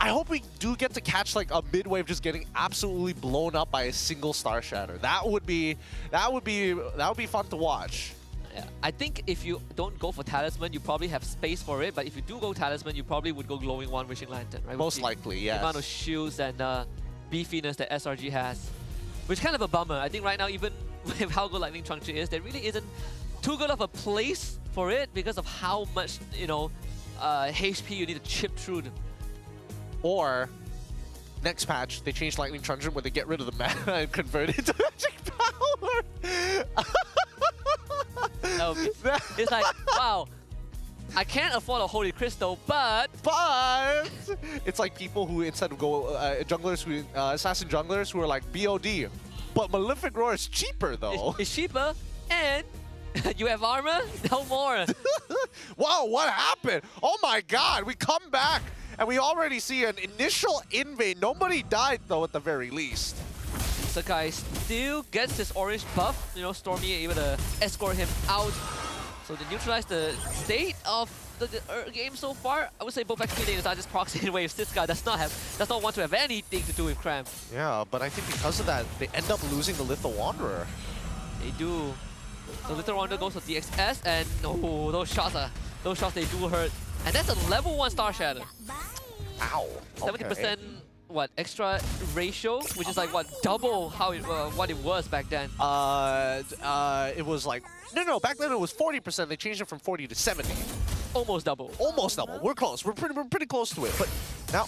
I hope we do get to catch like a mid-wave just getting absolutely blown up by a single Star Shatter. That would be fun to watch. Yeah, I think if you don't go for Talisman, you probably have space for it. But if you do go Talisman, you probably would go Glowing One Wishing Lantern, right? Most likely, yes. The amount of shields and beefiness that SRG has, which is kind of a bummer. I think right now, even with how good Lightning Truncheon is, there really isn't too good of a place for it because of how much HP you need to chip through them. Or next patch, they change Lightning Truncheon where they get rid of the mana and convert it to magic power. It's like, wow, I can't afford a Holy Crystal, but it's like people who instead of go junglers who assassin junglers who are like BOD, but Malefic Roar is cheaper though. It's cheaper, and you have armor, no more. Wow, what happened? Oh my God, we come back. And we already see an initial invade. Nobody died, though, at the very least. Sakai still gets his orange buff. Stormy able to escort him out. So to neutralize the state of the game so far, I would say both XP laners are just proxying away. Siska does not want to have anything to do with Cram. Yeah, but I think because of that, they end up losing the Little Wanderer. They do. The Little Wanderer goes for DXS, and those shots they do hurt. And that's a level 1 Star Shatter. Ow. 70% what extra ratio, which is like what double how what it was back then. It was like no. Back then it was 40%. They changed it from 40 to 70. Almost double. Almost double. We're close. We're pretty close to it. But now,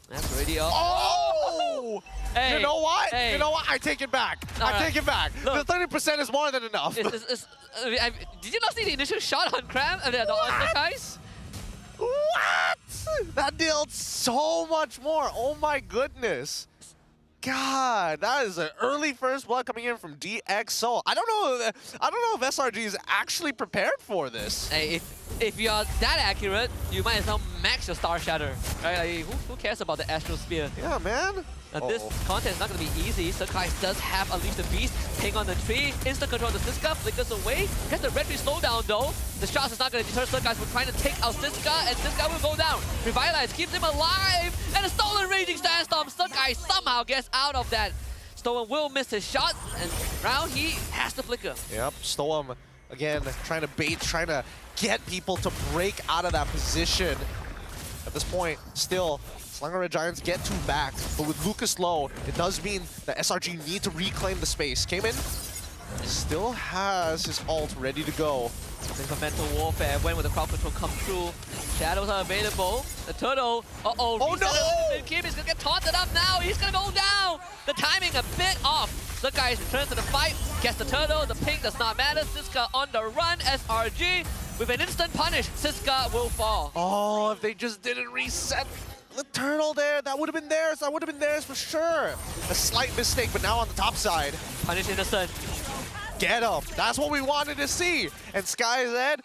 that's already up. Oh! Hey, you know what? Hey. You know what? I take it back. Take it back. Look, the 30% is more than enough. Did you not see the initial shot on Cram? On the guys? What? That dealt so much more. Oh my goodness. God, that is an early first blood coming in from DXO. I don't know if SRG is actually prepared for this. Hey, if you're that accurate, you might as well max your Star Shatter. Right? Like, who cares about the Astral Spear? Yeah, man. Now, this content is not going to be easy. Sakai does have Unleash the Beast, ping on the tree, instant control the Siska, flickers away. Gets the red tree slowdown though. The shots is not going to deter Sakai from trying to take out Siska, and Siska will go down. Revitalize keeps him alive, and a stolen raging sandstorm. Sakai somehow gets out of that. Stolen will miss his shot, and round he has to flicker. Yep, Stoem again trying to bait, trying to get people to break out of that position. At this point, still, Slanger Red Giants get 2 back, but with Lucas low, it does mean that SRG need to reclaim the space. Came in, still has his ult ready to go. Think of mental warfare when will the crowd control come through. Shadows are available. The turtle, oh no! Kim is gonna get taunted up now. He's gonna go down. The timing a bit off. The guy returns to the fight, gets the turtle. The ping does not matter. Siska on the run. SRG with an instant punish. Siska will fall. Oh, if they just didn't reset the turtle there, that would have been theirs. That would have been theirs for sure. A slight mistake, but now on the top side. Punish innocent. Get him. That's what we wanted to see. And SkyZ,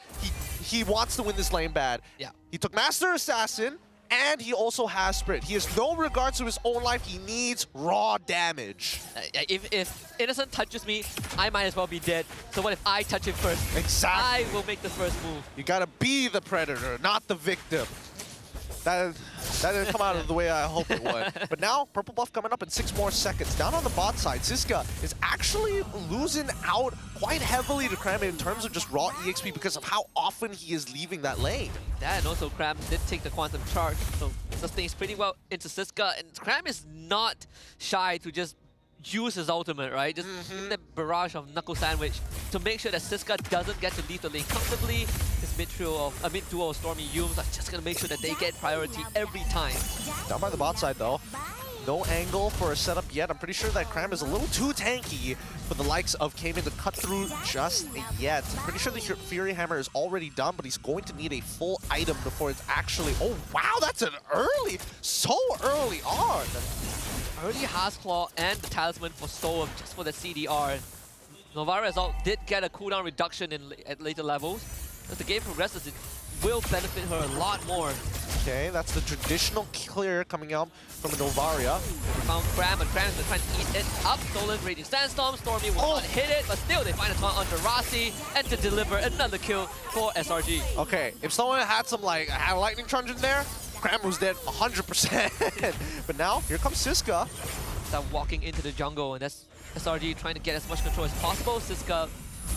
he wants to win this lane bad. Yeah. He took Master Assassin, and he also has Spirit. He has no regards to his own life. He needs raw damage. If Innocent touches me, I might as well be dead. So what if I touch him first? Exactly. I will make the first move. You gotta be the predator, not the victim. That didn't come out of the way I hoped it would. But now, purple buff coming up in 6 more seconds. Down on the bot side, Siska is actually losing out quite heavily to Cram in terms of just raw EXP because of how often he is leaving that lane. That and also Cram did take the quantum charge, so sustains pretty well into Siska. And Cram is not shy to just use his ultimate, right? Just in the barrage of Knuckle Sandwich to make sure that Siska doesn't get to leave the lane comfortably. His mid-duo of Stormy Yumes are just going to make sure that they get priority every time. Down by the bot side though. No angle for a setup yet. I'm pretty sure that Cram is a little too tanky for the likes of Cayman to cut through just yet. I'm pretty sure the Fury Hammer is already done, but he's going to need a full item before it's actually... Oh, wow, that's an early... So early on! Early Heart's Claw and the Talisman for Stoem just for the CDR. Novara as well did get a cooldown reduction at later levels. As the game progresses, will benefit her a lot more. Okay, that's the traditional clear coming out from a Novaria. Found Cram, and Cram is trying to eat it up. Stolen Raging Sandstorm. Stormy will not hit it, but still they find a taunt onto Rossi and to deliver another kill for SRG. Okay, if someone had some had a lightning truncheon there, Cram was dead 100%. But now here comes Siska. Start walking into the jungle, and that's SRG trying to get as much control as possible. Siska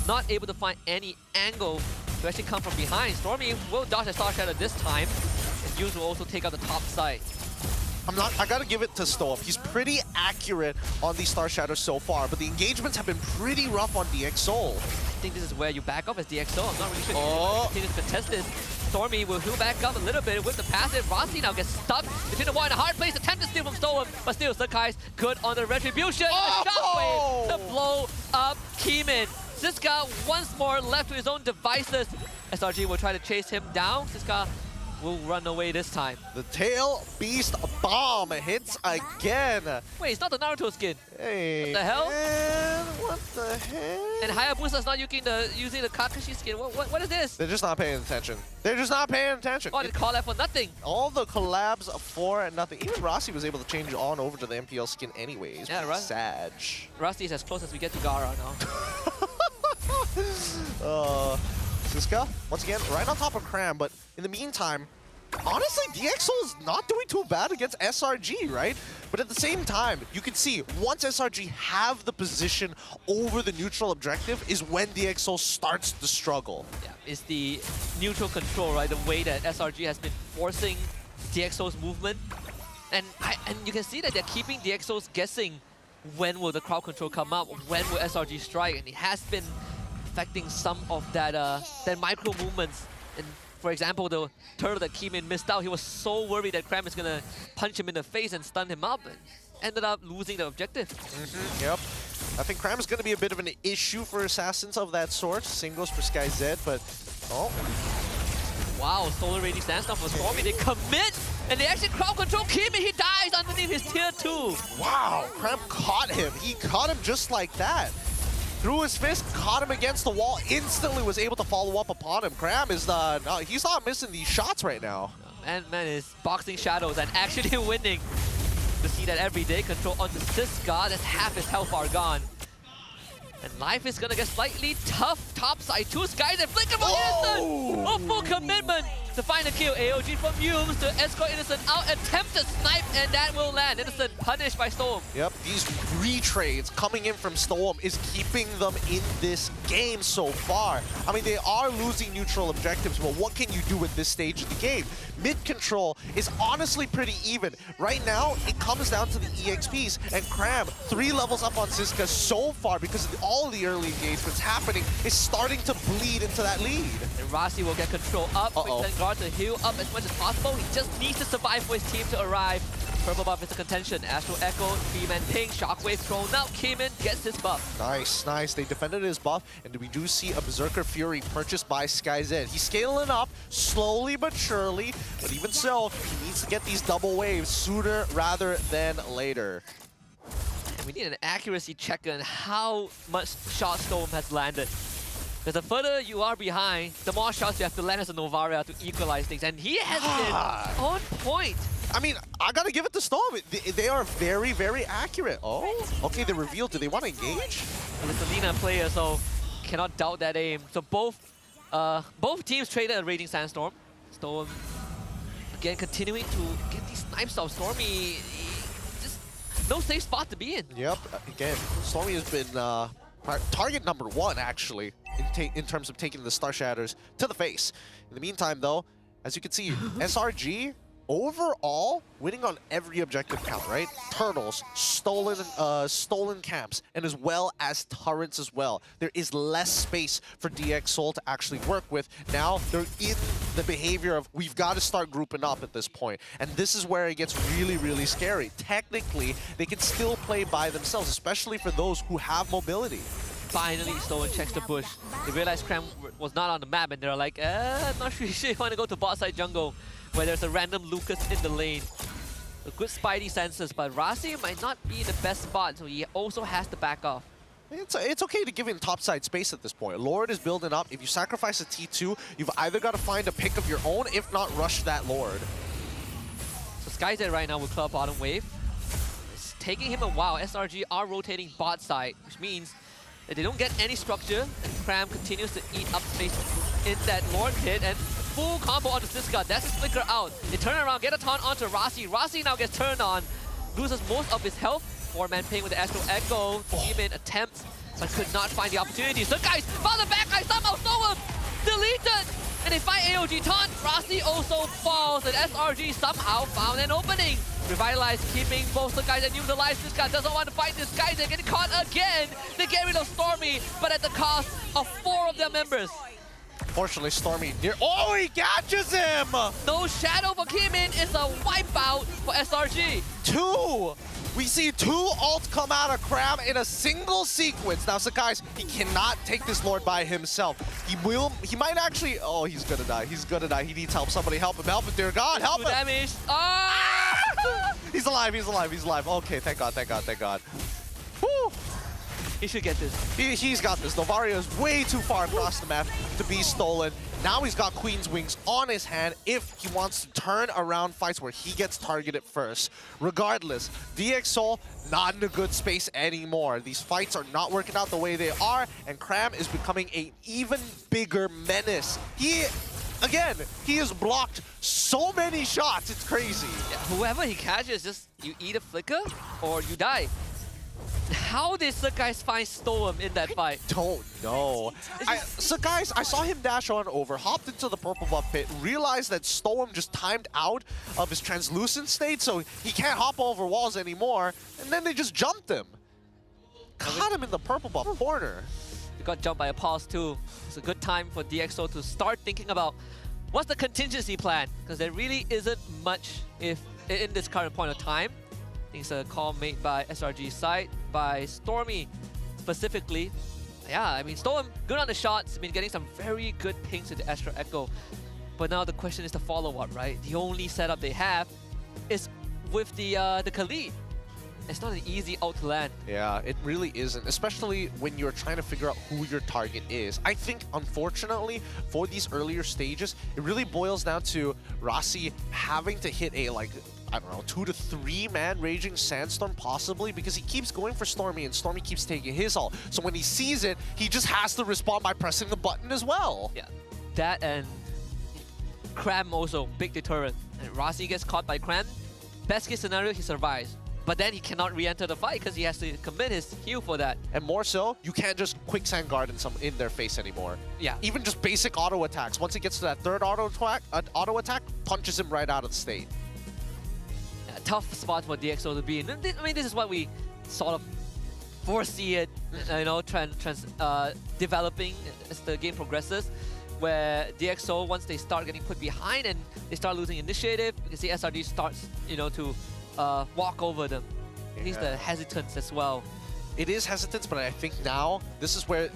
not able to find any angle to actually come from behind. Stormy will dodge a Star Shadow this time, and Yuz will also take out the top side. I gotta give it to Storm. He's pretty accurate on these Star Shadows so far, but the engagements have been pretty rough on DX Soul. I think this is where you back up as DX Soul. I'm not really sure if you continue to contest this. Stormy will heal back up a little bit with the passive. Rossi now gets stuck between the wall and a hard place. Attempt to steal from Stolen, but still Sakai's good on the retribution. Oh! The shockwave to blow up Keeman. Siska once more left to his own devices. SRG will try to chase him down. Siska will run away this time. The Tail Beast Bomb hits again. Wait, it's not the Naruto skin. Hey, what the hell? Man, what the hell? And Hayabusa's not using the Kakashi skin. What is this? They're just not paying attention. They're just not paying attention. Oh, they call that for nothing. All the collabs for nothing. Even Rossi was able to change on over to the MPL skin anyways. Yeah, right. Sag. Rossi is as close as we get to Gara now. Siska, once again, right on top of Cram, but in the meantime, honestly, DxSoul's not doing too bad against SRG, right? But at the same time, you can see, once SRG have the position over the neutral objective is when DxSoul starts to struggle. Yeah, it's the neutral control, right? The way that SRG has been forcing DxSoul's movement. And you can see that they're keeping DxSoul's guessing when will the crowd control come up, when will SRG strike, and it has been affecting some of that micro movements. And for example, the turtle that Keeman missed out, he was so worried that Cram is gonna punch him in the face and stun him up, and ended up losing the objective. Yep. I think Cram is gonna be a bit of an issue for assassins of that sort. Same goes for Sky Z, but wow, Solar Raging Sandstorm for Stormy. They commit, and they actually crowd control Keeman. He dies underneath his tier 2. Wow, Cram caught him. He caught him just like that. Threw his fist, caught him against the wall, instantly was able to follow up upon him. Cram is he's not missing these shots right now. Man is boxing shadows and actually winning. To see that every day control onto Siska, that's half his health bar gone. And life is gonna get slightly tough topside. 2 skies and flicker from Innocent! A full commitment to find a kill. AOG from Humes to escort Innocent out. Attempt to snipe, and that will land. Innocent punished by Storm. Yep, these retrades coming in from Storm is keeping them in this game so far. I mean, they are losing neutral objectives, but what can you do at this stage of the game? Mid control is honestly pretty even. Right now, it comes down to the EXPs, and Cram, 3 levels up on Siska so far because of all the early engagements happening, is starting to bleed into that lead. And Rossi will get control up. Guard to heal up as much as possible. He just needs to survive for his team to arrive. Purple buff is a contention. Astral Echo, 3-man ping, Shockwave thrown out. Keeman gets his buff. Nice, nice. They defended his buff, and we do see a Berserker Fury purchased by Sky Z. He's scaling up slowly but surely, but even so, he needs to get these double waves sooner rather than later. And we need an accuracy check on how much shot Storm has landed. Because the further you are behind, the more shots you have to land as a Novaria to equalize things. And he has been on point. I mean, I gotta give it to Storm. They are very, very accurate. Oh, okay, they revealed. Do they want to engage? And it's a Lina player, so cannot doubt that aim. So both teams traded a Raging Sandstorm. Storm, again, continuing to get these snipes off. Stormy, just no safe spot to be in. Yep, again, Stormy has been target number 1, actually, in terms of taking the Star Shatters to the face. In the meantime, though, as you can see, SRG overall winning on every objective count, right? Turtles, stolen camps, and as well as turrets as well. There is less space for DxSoul to actually work with. Now they're in the behavior of we've got to start grouping up at this point. And this is where it gets really, really scary. Technically, they can still play by themselves, especially for those who have mobility. Finally, Stolen checks the bush. They realized Cram was not on the map, and they're like, I'm not really sure if I want to go to bot side jungle, where there's a random Lucas in the lane. A good spidey senses, but Rossi might not be the best spot, so he also has to back off. It's okay to give him topside space at this point. Lord is building up. If you sacrifice a T2, you've either got to find a pick of your own, if not rush that Lord. So Skyzed right now with club bottom wave. It's taking him a while. SRG are rotating bot side, which means that they don't get any structure, and Cram continues to eat up space in that Lord pit, and full combo onto Siska. That's his flicker out. They turn around, get a taunt onto Rasi. Rasi now gets turned on, loses most of his health. 4-man ping with the Astral Echo. Demon attempts, but could not find the opportunity. So guys, found the back guy, somehow stole him! Deleted! And they find AOG taunt. Rasi also falls, and SRG somehow found an opening. Revitalize, keeping both the guys that knew the lives. This guy doesn't want to fight this guy. They're getting caught again. They get rid of Stormy, but at the cost of 4 of their members. Fortunately, Stormy near. Oh, he catches him! No shadow for Kimin. It's a wipeout for SRG. 2! We see 2 ults come out of Cram in a single sequence. Now, so guys, he cannot take this Lord by himself. He might actually, oh, he's gonna die. He's gonna die. He needs help. Somebody help him. Help him, dear God. Help him. Damage. Ah! He's alive. He's alive. He's alive. Okay, thank God. Thank God. Thank God. Woo! He should get this. He's got this. Novaria is way too far across the map to be stolen. Now he's got Queen's Wings on his hand if he wants to turn around fights where he gets targeted first. Regardless, DxSoul not in a good space anymore. These fights are not working out the way they are, and Cram is becoming an even bigger menace. He has blocked so many shots, it's crazy. Yeah, whoever he catches, just you eat a flicker or you die. How did Sakai's find Storm in that fight? Don't know. Sakai's, I saw him dash on over, hopped into the purple buff pit, realized that Storm just timed out of his translucent state, so he can't hop over walls anymore, and then they just jumped him. Caught him in the purple buff corner. He got jumped by a pulse too. It's a good time for DxSoul to start thinking about what's the contingency plan, because there really isn't much if in this current point of time. I think it's a call made by SRG's side, by Stormy specifically. Yeah, I mean, Storm, good on the shots, been getting some very good pings with the Astral Echo. But now the question is the follow-up, right? The only setup they have is with the Khalid. It's not an easy ult to land. Yeah, it really isn't, especially when you're trying to figure out who your target is. I think, unfortunately, for these earlier stages, it really boils down to Rasi having to hit a, like, I don't know, 2 to 3 man Raging Sandstorm possibly, because he keeps going for Stormy and Stormy keeps taking his ult. So when he sees it, he just has to respond by pressing the button as well. Yeah, that and Cram also, big deterrent. And Rasi gets caught by Cram. Best case scenario, he survives. But then he cannot re-enter the fight because he has to commit his heal for that. And more so, you can't just quicksand guard in their face anymore. Yeah. Even just basic auto attacks. Once he gets to that third auto attack, punches him right out of the state. Yeah, tough spot for DxSoul to be in. I mean, this is what we sort of foresee it, you know, developing as the game progresses, where DxSoul, once they start getting put behind and they start losing initiative, you can see SRD starts, you know, to walk over them. At least the hesitance as well. It is hesitance, but I think now this is where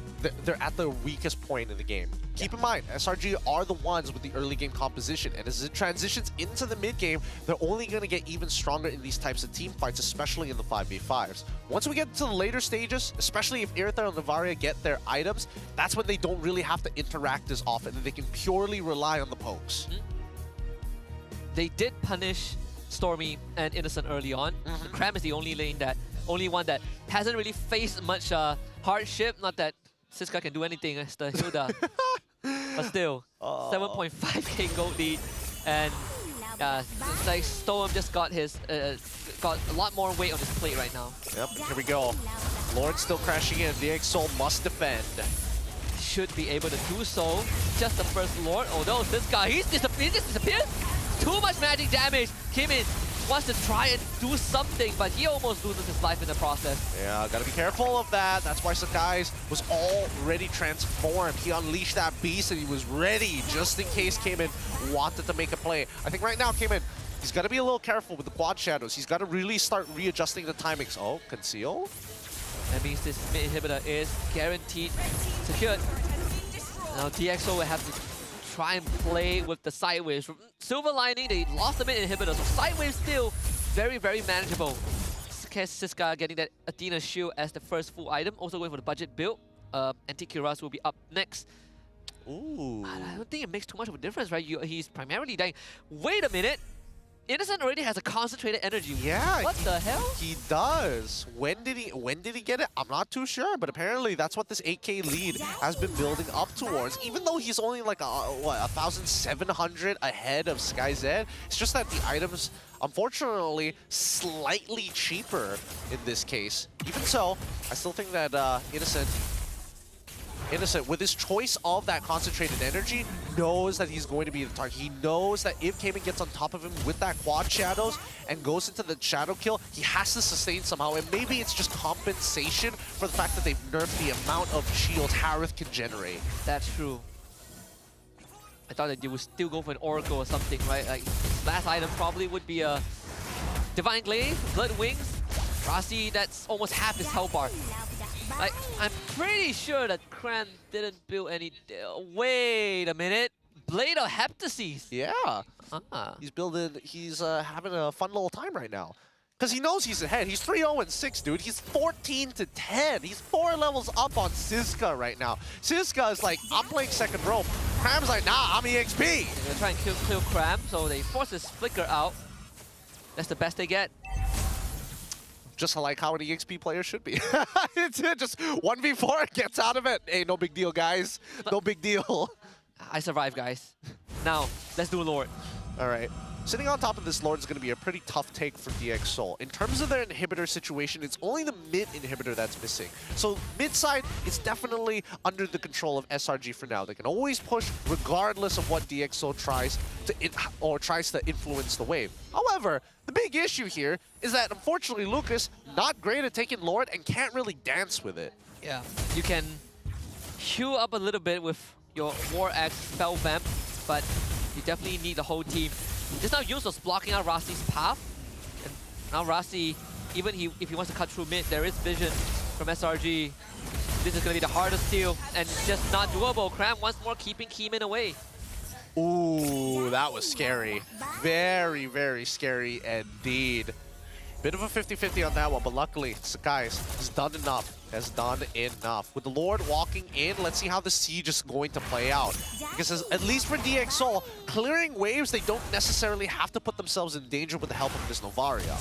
they're at the weakest point in the game. Keep in mind, SRG are the ones with the early game composition, and as it transitions into the mid game, they're only going to get even stronger in these types of team fights, especially in the 5v5s. Once we get to the later stages, especially if Irithar and Novaria get their items, that's when they don't really have to interact as often, and they can purely rely on the pokes. They did punish Stormy and Innocent early on. Cram is the only one that hasn't really faced much hardship. Not that Siska can do anything as the Hilda, but still, 7.5k gold lead, and it's like Storm just got his got a lot more weight on his plate right now. Yep, here we go. Lord still crashing in. DxSoul must defend. Should be able to do so. Just the first Lord. Oh no, this guy, he just disappeared. Too much magic damage. Kimin wants to try and do something, but he almost loses his life in the process. Yeah, gotta be careful of that. That's why Sakai was already transformed. He unleashed that beast and he was ready just in case Kimin wanted to make a play. I think right now, Kimin, he's gotta be a little careful with the quad shadows. He's gotta really start readjusting the timings. Oh, conceal? That means this mid inhibitor is guaranteed secured. Now DxSoul will have to try and play with the sideways. Silver Lining, they lost the mid inhibitor, so sideways still very, very manageable. case, Siska getting that Athena shield as the first full item. Also going for the budget build. Anti-Kiras will be up next. Ooh. I don't think it makes too much of a difference, right? He's primarily dying. Wait a minute. Innocent already has a concentrated energy. Yeah. What the hell? He does. When did he get it? I'm not too sure, but apparently that's what this 8K lead has been building up towards. Even though he's only like 1,700 ahead of SkyZ, it's just that the items, unfortunately, slightly cheaper in this case. Even so, I still think that Innocent, with his choice of that concentrated energy, knows that he's going to be the target. He knows that if Cayman gets on top of him with that quad shadows and goes into the shadow kill, he has to sustain somehow. And maybe it's just compensation for the fact that they've nerfed the amount of shields Harith can generate. That's true. I thought that they would still go for an Oracle or something, right? Like, last item probably would be a Divine Glaive, Blood Wings. Rasi, that's almost half his health bar. Like, I'm pretty sure that Kran didn't build any... Wait a minute. Blade of Heptases. Yeah. He's having a fun little time right now. Because he knows he's ahead. He's 3-0-6, dude. He's 14-10. He's 4 levels up on Siska right now. Siska is like, I'm playing second rope. Cram's like, nah, I'm EXP. They're gonna try and kill Cram, so they force his flicker out. That's the best they get. Just like how an EXP player should be. It's just 1v4, gets out of it. Hey, no big deal, guys. No big deal. I survived, guys. Now, let's do Lord. All right. Sitting on top of this Lord is going to be a pretty tough take for DX Soul. In terms of their inhibitor situation, it's only the mid inhibitor that's missing. So mid side is definitely under the control of SRG for now. They can always push regardless of what DX Soul tries to influence the wave. However, the big issue here is that unfortunately Lucas not great at taking Lord and can't really dance with it. Yeah, you can heal up a little bit with your War Axe spell vamp, but you definitely need the whole team. Just now Yunus was blocking out Rasi's path, and now Rasi, even if he wants to cut through mid, there is vision from SRG. This is going to be the hardest steal, and just not doable. Cram once more keeping Keeman away. Ooh, that was scary. Very, very scary indeed. Bit of a 50-50 on that one, but luckily, Sakai has done enough. With the Lord walking in, let's see how the siege is going to play out. Because at least for DX Soul, clearing waves, they don't necessarily have to put themselves in danger with the help of this Novaria.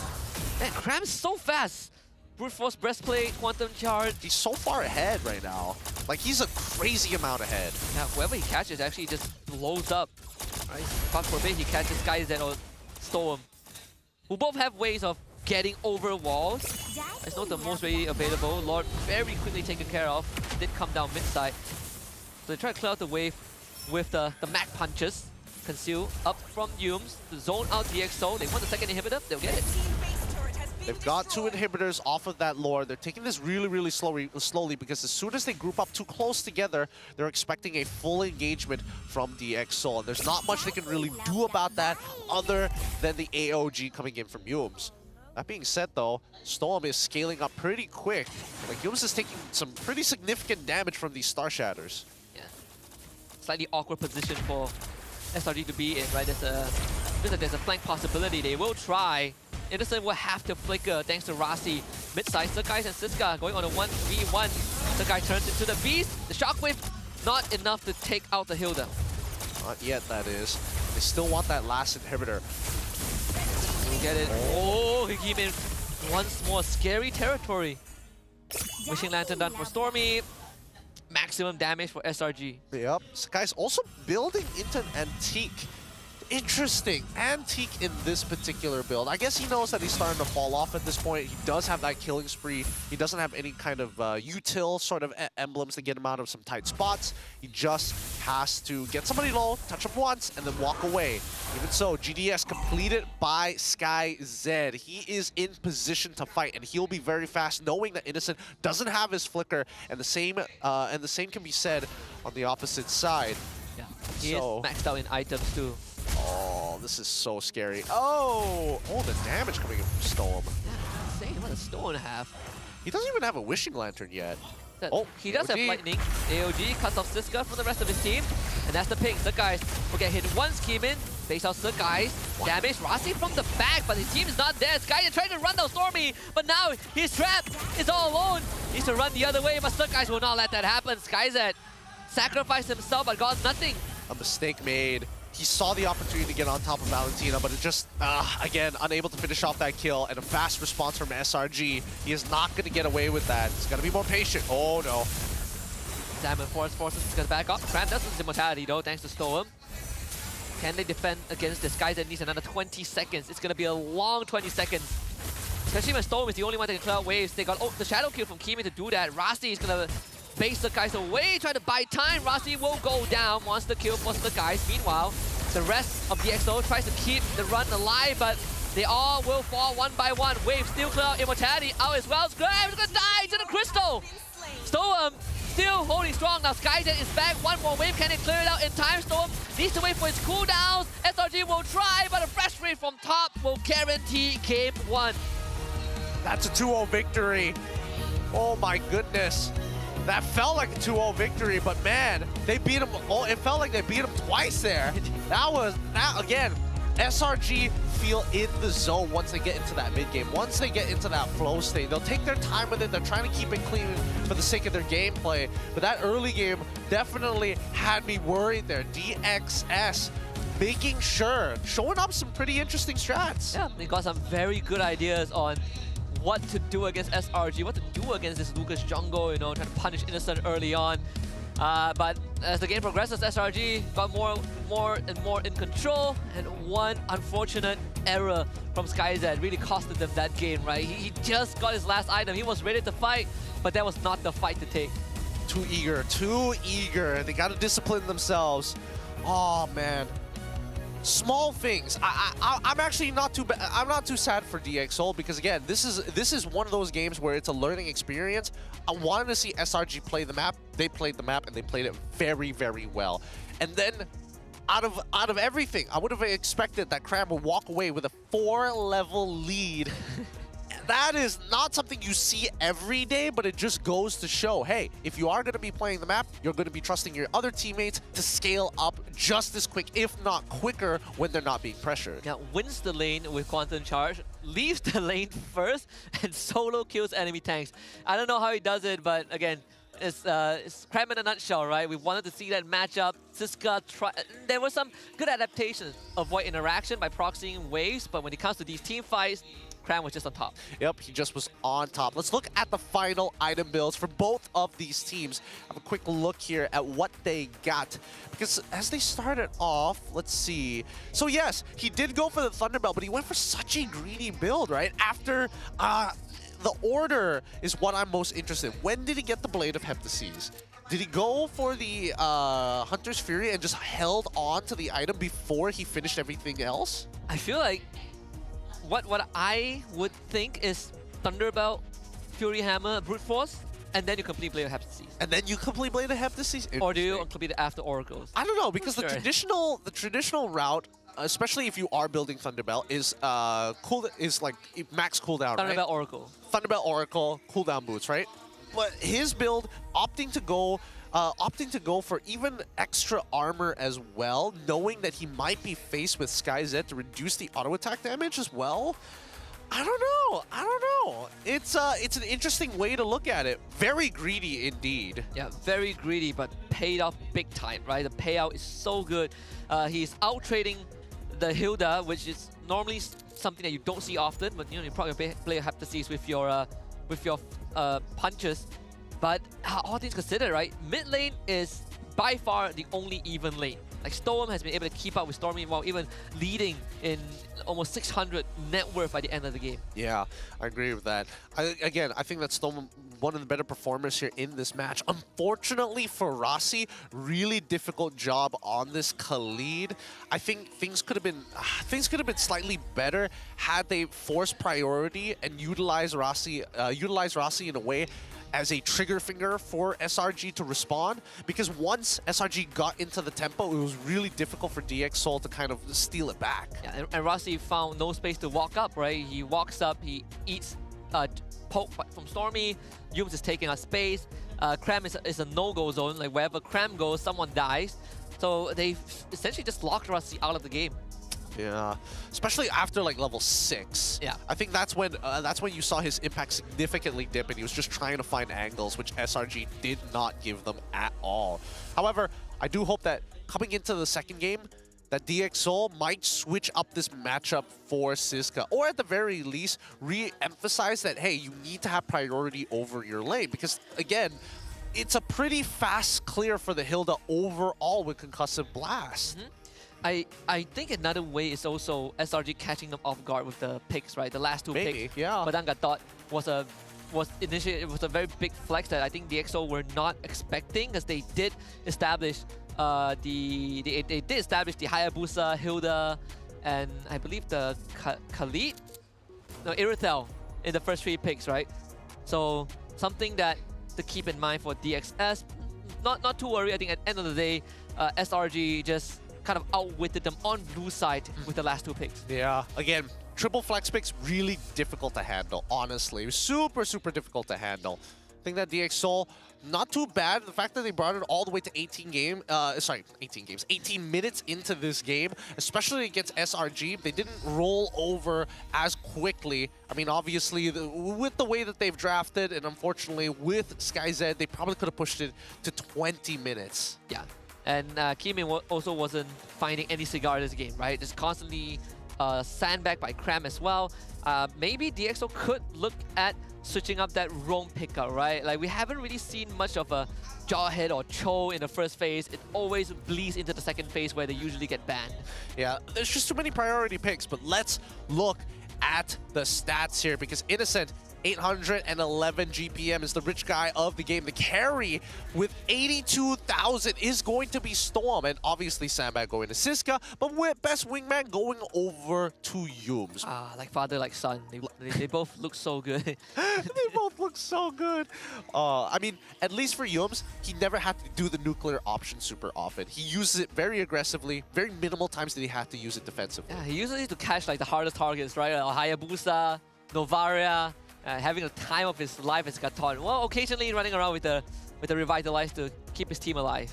Man, Cram's so fast. Brute Force Breastplate, Quantum Charge. He's so far ahead right now. Like, he's a crazy amount ahead. Yeah, whoever he catches actually just blows up. Right? God forbid he catches guys that will Storm, who both have ways of getting over walls. It's not the most ready available. Lord very quickly taken care of. Did come down mid-side. So they try to clear out the wave with the Mac punches. Conceal up from Yums to zone out DXO. They want the second inhibitor, they'll get it. They've got 2 inhibitors off of that Lord. They're taking this really, really slowly because as soon as they group up too close together, they're expecting a full engagement from DX Soul. And there's not much they can really do about that other than the AOG coming in from Yums. That being said, though, Storm is scaling up pretty quick. Like, Yums is taking some pretty significant damage from these Star Shatters. Yeah. Slightly awkward position for SRG to be in, right? There's a flank possibility. They will try. Innocent will have to flicker thanks to Rasi. Mid-side, Sakai and Siska going on a 1v1. Sakai turns into the beast. The shockwave, not enough to take out the Hilda. Not yet, that is. They still want that last inhibitor. Get it. Oh, he came in once more. Scary territory. Wishing Lantern done for Stormy. Maximum damage for SRG. Yep. Sakai's also building into an Antique. Interesting. Antique in this particular build. I guess he knows that he's starting to fall off at this point. He does have that killing spree. He doesn't have any kind of util sort of emblems to get him out of some tight spots. He just has to get somebody low, touch him once, and then walk away. Even so, GDS completed by SkyZ. He is in position to fight, and he'll be very fast, knowing that Innocent doesn't have his flicker, and the same can be said on the opposite side. Yeah, he is maxed out in items too. Oh, this is so scary. Oh, the damage coming in from Storm. Yeah, insane. What a Storm have. He doesn't even have a Wishing Lantern yet. He does have Lightning. AOG cuts off Siska from the rest of his team. And that's the ping. The guys will get hit once, Keeman. Takes out Sakai. Damage Rasi from the back, but his team is not there. Sky is trying to run down Stormy, but now he's trapped. He's all alone. He needs to run the other way, but Sakai will not let that happen. Skyzet sacrificed himself, but got nothing. A mistake made. He saw the opportunity to get on top of Valentina, but it just, again, unable to finish off that kill, and a fast response from SRG. He is not going to get away with that. He's got to be more patient. Oh, no. Diamond forces to get back up. Cram does lose immortality, though, thanks to Storm. Can they defend against this guy that needs another 20 seconds? It's going to be a long 20 seconds. Especially when Storm is the only one that can clear out waves. They got the shadow kill from Kimi to do that. Rasti is going to base the guys away, try to buy time. Rasti will go down once the kill for the guys. Meanwhile, the rest of the EXO tries to keep the run alive, but they all will fall one by one. Wave still clear out immortality out as well. Scram is going to die to the crystal. Storm still holding strong. Now Skyjet is back. One more wave. Can it clear it out in time? Storm needs to wait for its cooldowns. SRG will try, but a fresh raid from top will guarantee game 1. That's a 2-0 victory. Oh my goodness. That felt like a 2-0 victory, but man, they beat him. Oh, it felt like they beat him twice there. That again, SRG feel in the zone once they get into that mid game. Once they get into that flow state, they'll take their time with it. They're trying to keep it clean for the sake of their gameplay. But that early game definitely had me worried there. DXS making sure, showing up some pretty interesting strats. Yeah, they got some very good ideas on what to do against SRG, what to do against this Lucas jungle, you know, trying to punish Innocent early on. But as the game progresses, SRG got more and more in control, and one unfortunate error from Skyzet really costed them that game, right? He just got his last item. He was ready to fight, but that was not the fight to take. Too eager, too eager. They got to discipline themselves. Oh, man. Small things. I'm actually not too I'm not too sad for DxSoul, because again, this is one of those games where it's a learning experience. I wanted to see SRG play the map. They played the map and they played it very, very well. And then out of everything, I would have expected that Cram would walk away with a 4-level lead. That is not something you see every day, but it just goes to show, hey, if you are going to be playing the map, you're going to be trusting your other teammates to scale up just as quick, if not quicker, when they're not being pressured. Now, wins the lane with Quantum Charge, leaves the lane first, and solo kills enemy tanks. I don't know how he does it, but again, it's Cram in a nutshell, right? We wanted to see that matchup. Siska there was some good adaptations. Avoid interaction by proxying waves, but when it comes to these team fights, Cram was just on top. Yep, he just was on top. Let's look at the final item builds for both of these teams. Have a quick look here at what they got. Because as they started off, let's see. So yes, he did go for the Thunderbelt, but he went for such a greedy build, right? After the order is what I'm most interested in. When did he get the Blade of Heptases? Did he go for the Hunter's Fury and just held on to the item before he finished everything else? I feel like what I would think is Thunderbelt, Fury Hammer, Brute Force, and then you complete Blade of Heptases. And then you complete Blade of Heptases? Or do you complete it after Oracles? I don't know, because the traditional route, especially if you are building Thunderbelt, is like max cooldown, right? Thunderbelt Oracle. Thunderbelt Oracle, cooldown boots, right? But his build opting to go for even extra armor as well, knowing that he might be faced with Skyzet to reduce the auto attack damage as well. I don't know. It's an interesting way to look at it. Very greedy indeed. Yeah, very greedy, but paid off big time, right? The payout is so good. He's out trading the Hilda, which is normally something that you don't see often, but you know, you probably play a Heptases with your punches. But all things considered, right? Mid lane is by far the only even lane. Like Storm has been able to keep up with Stormy while even leading in almost 600 net worth by the end of the game. Yeah, I agree with that. Again, I think that Storm, one of the better performers here in this match. Unfortunately for Rasi, really difficult job on this Khalid. I think things could have been slightly better had they forced priority and utilized Rasi in a way as a trigger finger for SRG to respond, because once SRG got into the tempo, it was really difficult for DxSoul to kind of steal it back. Yeah, and Rasi found no space to walk up, right? He walks up, he eats poke from Stormy, Yums is taking up space, Cram is a no-go zone, like wherever Cram goes, someone dies. So they essentially just locked Rasi out of the game. Yeah, especially after like level 6. Yeah, I think that's when you saw his impact significantly dip, and he was just trying to find angles, which SRG did not give them at all. However, I do hope that coming into the second game, that DxO might switch up this matchup for Siska, or at the very least, re-emphasize that, hey, you need to have priority over your lane, because again, it's a pretty fast clear for the Hilda overall with Concussive Blast. I think another way is also SRG catching them off guard with the picks, right? The last two Maybe, picks. yeah. Badanga thought was initially it was a very big flex that I think DxO were not expecting, because they did establish they did establish the Hayabusa, Hilda, and I believe the Khalid, no, Irithel in the first 3 picks, right? So something that to keep in mind for DXS. Not too worried. I think at the end of the day, SRG just kind of outwitted them on blue side with the last 2 picks. Yeah, again, triple flex picks really difficult to handle, honestly. Super, super difficult to handle. I think that DxO, not too bad. The fact that they brought it all the way to 18 minutes into this game, especially against SRG, they didn't roll over as quickly. I mean, obviously, with the way that they've drafted, and unfortunately with SkyZ, they probably could have pushed it to 20 minutes. Yeah, and Kimin also wasn't finding any cigar this game, right? Just constantly sandbagged by Cram as well. Maybe DxO could look at switching up that roam pickup, right? Like, we haven't really seen much of a Jawhead or Cho in the first phase. It always bleeds into the second phase where they usually get banned. Yeah, there's just too many priority picks, but let's look at the stats here, because Innocent, 811 GPM is the rich guy of the game. The carry with 82,000 is going to be Storm, and obviously Sandbag going to Siska, but with best wingman going over to Yums. Like father, like son. They both look so good. They both look so good. I mean, at least for Yums, he never had to do the nuclear option super often. He uses it very aggressively. Very minimal times did he have to use it defensively. Yeah, he uses it to catch like the hardest targets, right? Hayabusa, Novaria. Having the time of his life as Gaton. Well, occasionally running around with the Revitalize to keep his team alive.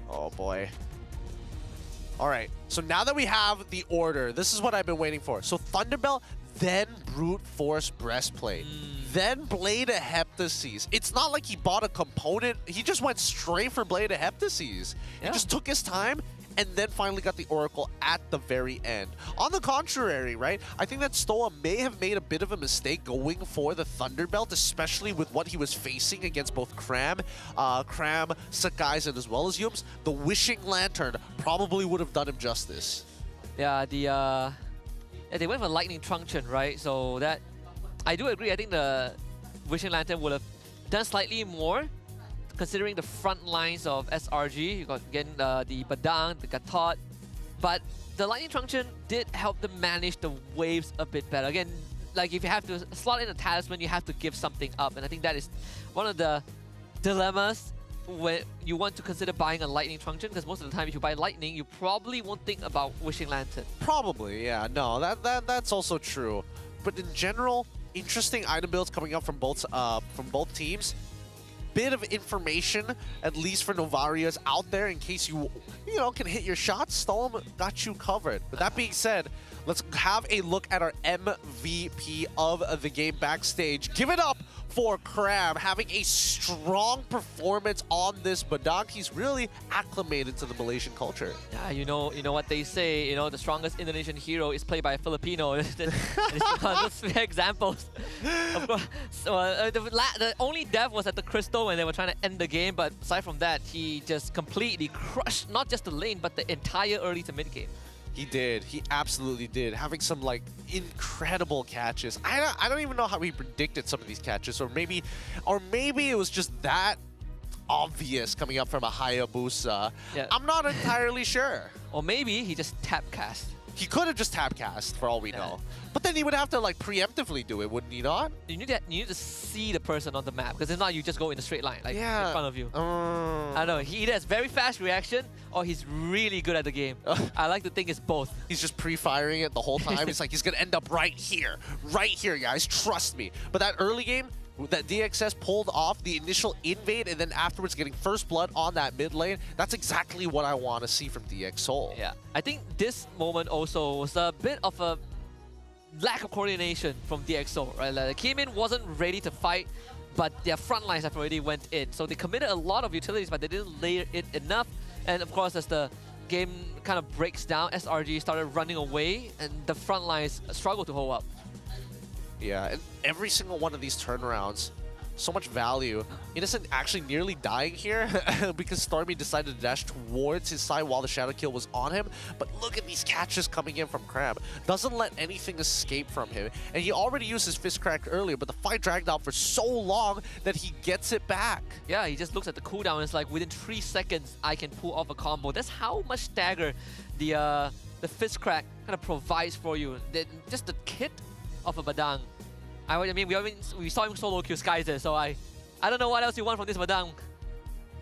Oh boy. All right, so now that we have the order, this is what I've been waiting for. So Thunderbelt, then Brute Force Breastplate, then Blade of Heptases. It's not like he bought a component. He just went straight for Blade of Heptases. He just took his time and then finally got the Oracle at the very end. On the contrary, right, I think that Stoa may have made a bit of a mistake going for the Thunderbelt, especially with what he was facing against both Cram, Sakai's, and as well as Yums. The Wishing Lantern probably would have done him justice. Yeah, they went for Lightning Truncheon, right? So that, I do agree. I think the Wishing Lantern would have done slightly more, considering the front lines of SRG. You got again the Badang, the Gatot, but the Lightning Truncheon did help them manage the waves a bit better. Again, like if you have to slot in a talisman, you have to give something up, and I think that is one of the dilemmas when you want to consider buying a Lightning Truncheon, because most of the time if you buy Lightning, you probably won't think about Wishing Lantern. Probably, yeah. No, that's also true. But in general, interesting item builds coming up from both teams. Bit of information, at least for Novaria's out there, in case you can hit your shots. Storm got you covered. But that being said, let's have a look at our MVP of the game backstage. Give it up for Cram, having a strong performance on this Badang. He's really acclimated to the Malaysian culture. Yeah, you know what they say, the strongest Indonesian hero is played by a Filipino. It's those examples. Of course, so, the only death was at the Crystal when they were trying to end the game, but aside from that, he just completely crushed not just the lane, but the entire early to mid game. He did. He absolutely did. Having some incredible catches. I don't even know how he predicted some of these catches, or maybe it was just that obvious coming up from a Hayabusa. Yeah. I'm not entirely sure. Or maybe he just tap cast. He could have just tap cast for all we know. But then he would have to preemptively do it, wouldn't he not? You need to see the person on the map, because if not, you just go in a straight line, in front of you. I don't know. He either has very fast reaction, or he's really good at the game. I like to think it's both. He's just pre-firing it the whole time. It's like he's gonna end up right here, guys. Trust me. But that early game, that DXS pulled off the initial invade and then afterwards getting first blood on that mid lane. That's exactly what I want to see from DX Seoul. Yeah, I think this moment also was a bit of a lack of coordination from DX Seoul, right? Like, they came in, wasn't ready to fight, but their front lines have already went in. So they committed a lot of utilities, but they didn't layer it enough. And of course, as the game kind of breaks down, SRG started running away, and the front lines struggled to hold up. Yeah, and every single one of these turnarounds, so much value. Innocent actually nearly dying here because Stormy decided to dash towards his side while the shadow kill was on him. But look at these catches coming in from Crab. Doesn't let anything escape from him. And he already used his fist crack earlier, but the fight dragged out for so long that he gets it back. Yeah, he just looks at the cooldown and it's like, within 3 seconds, I can pull off a combo. That's how much stagger the fist crack kind of provides for you. Just the kit of a Badang. I mean, we saw him solo kill Skyzer, so I don't know what else you want from this Badang.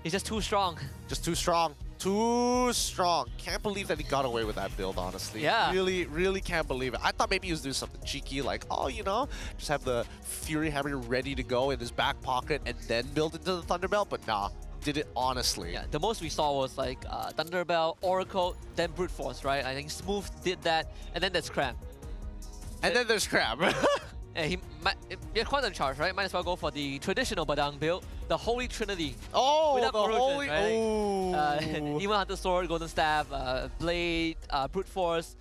He's just too strong. Just too strong. Too strong. Can't believe that he got away with that build, honestly. Yeah. Really, really can't believe it. I thought maybe he was doing something cheeky, like, oh, you know, just have the Fury Hammer ready to go in his back pocket and then build into the Thunderbelt, but nah. Did it honestly. Yeah, the most we saw was like Thunderbelt, Oracle, then Brute Force, right? I think Smooth did that, and then there's Crab. And then there's Crab. Yeah, Quantum Charge, right? Might as well go for the traditional Badang build, the Holy Trinity. Oh, without the corrosion, Holy... right? Ooh. Demon Hunter Sword, Golden Staff, Blade, Brute Force,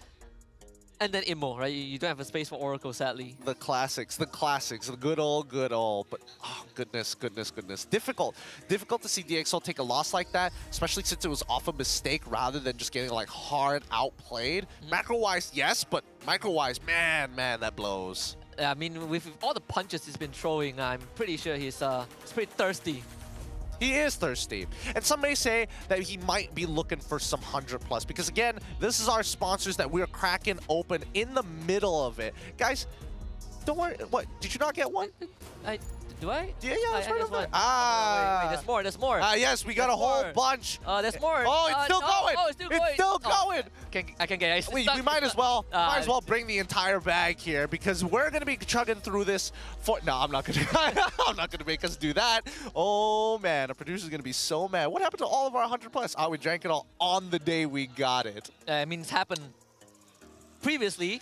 and then Immo, right? You don't have a space for Oracle, sadly. The classics, the good old. But oh, goodness. Difficult to see DXL take a loss like that, especially since it was off a mistake rather than just getting like hard outplayed. Macro-wise, yes, but micro-wise, man, that blows. I mean, with all the punches he's been throwing, I'm pretty sure he's pretty thirsty. He is thirsty. And some may say that he might be looking for some 100+, because again, this is our sponsors that we're cracking open in the middle of it. Guys, don't worry. What? Did you not get one? Do I? Yeah, it's right over there. Wait, there's more. Yes, we got a whole bunch. There's more. Oh, it's still going. Oh, it's still going. It's still going. I can get it. We might as well bring the entire bag here, because we're gonna be chugging through this for. No, I'm not gonna. I'm not gonna make us do that. Oh man, the producer's gonna be so mad. What happened to all of our 100+? Oh, we drank it all on the day we got it. I mean, it's happened previously.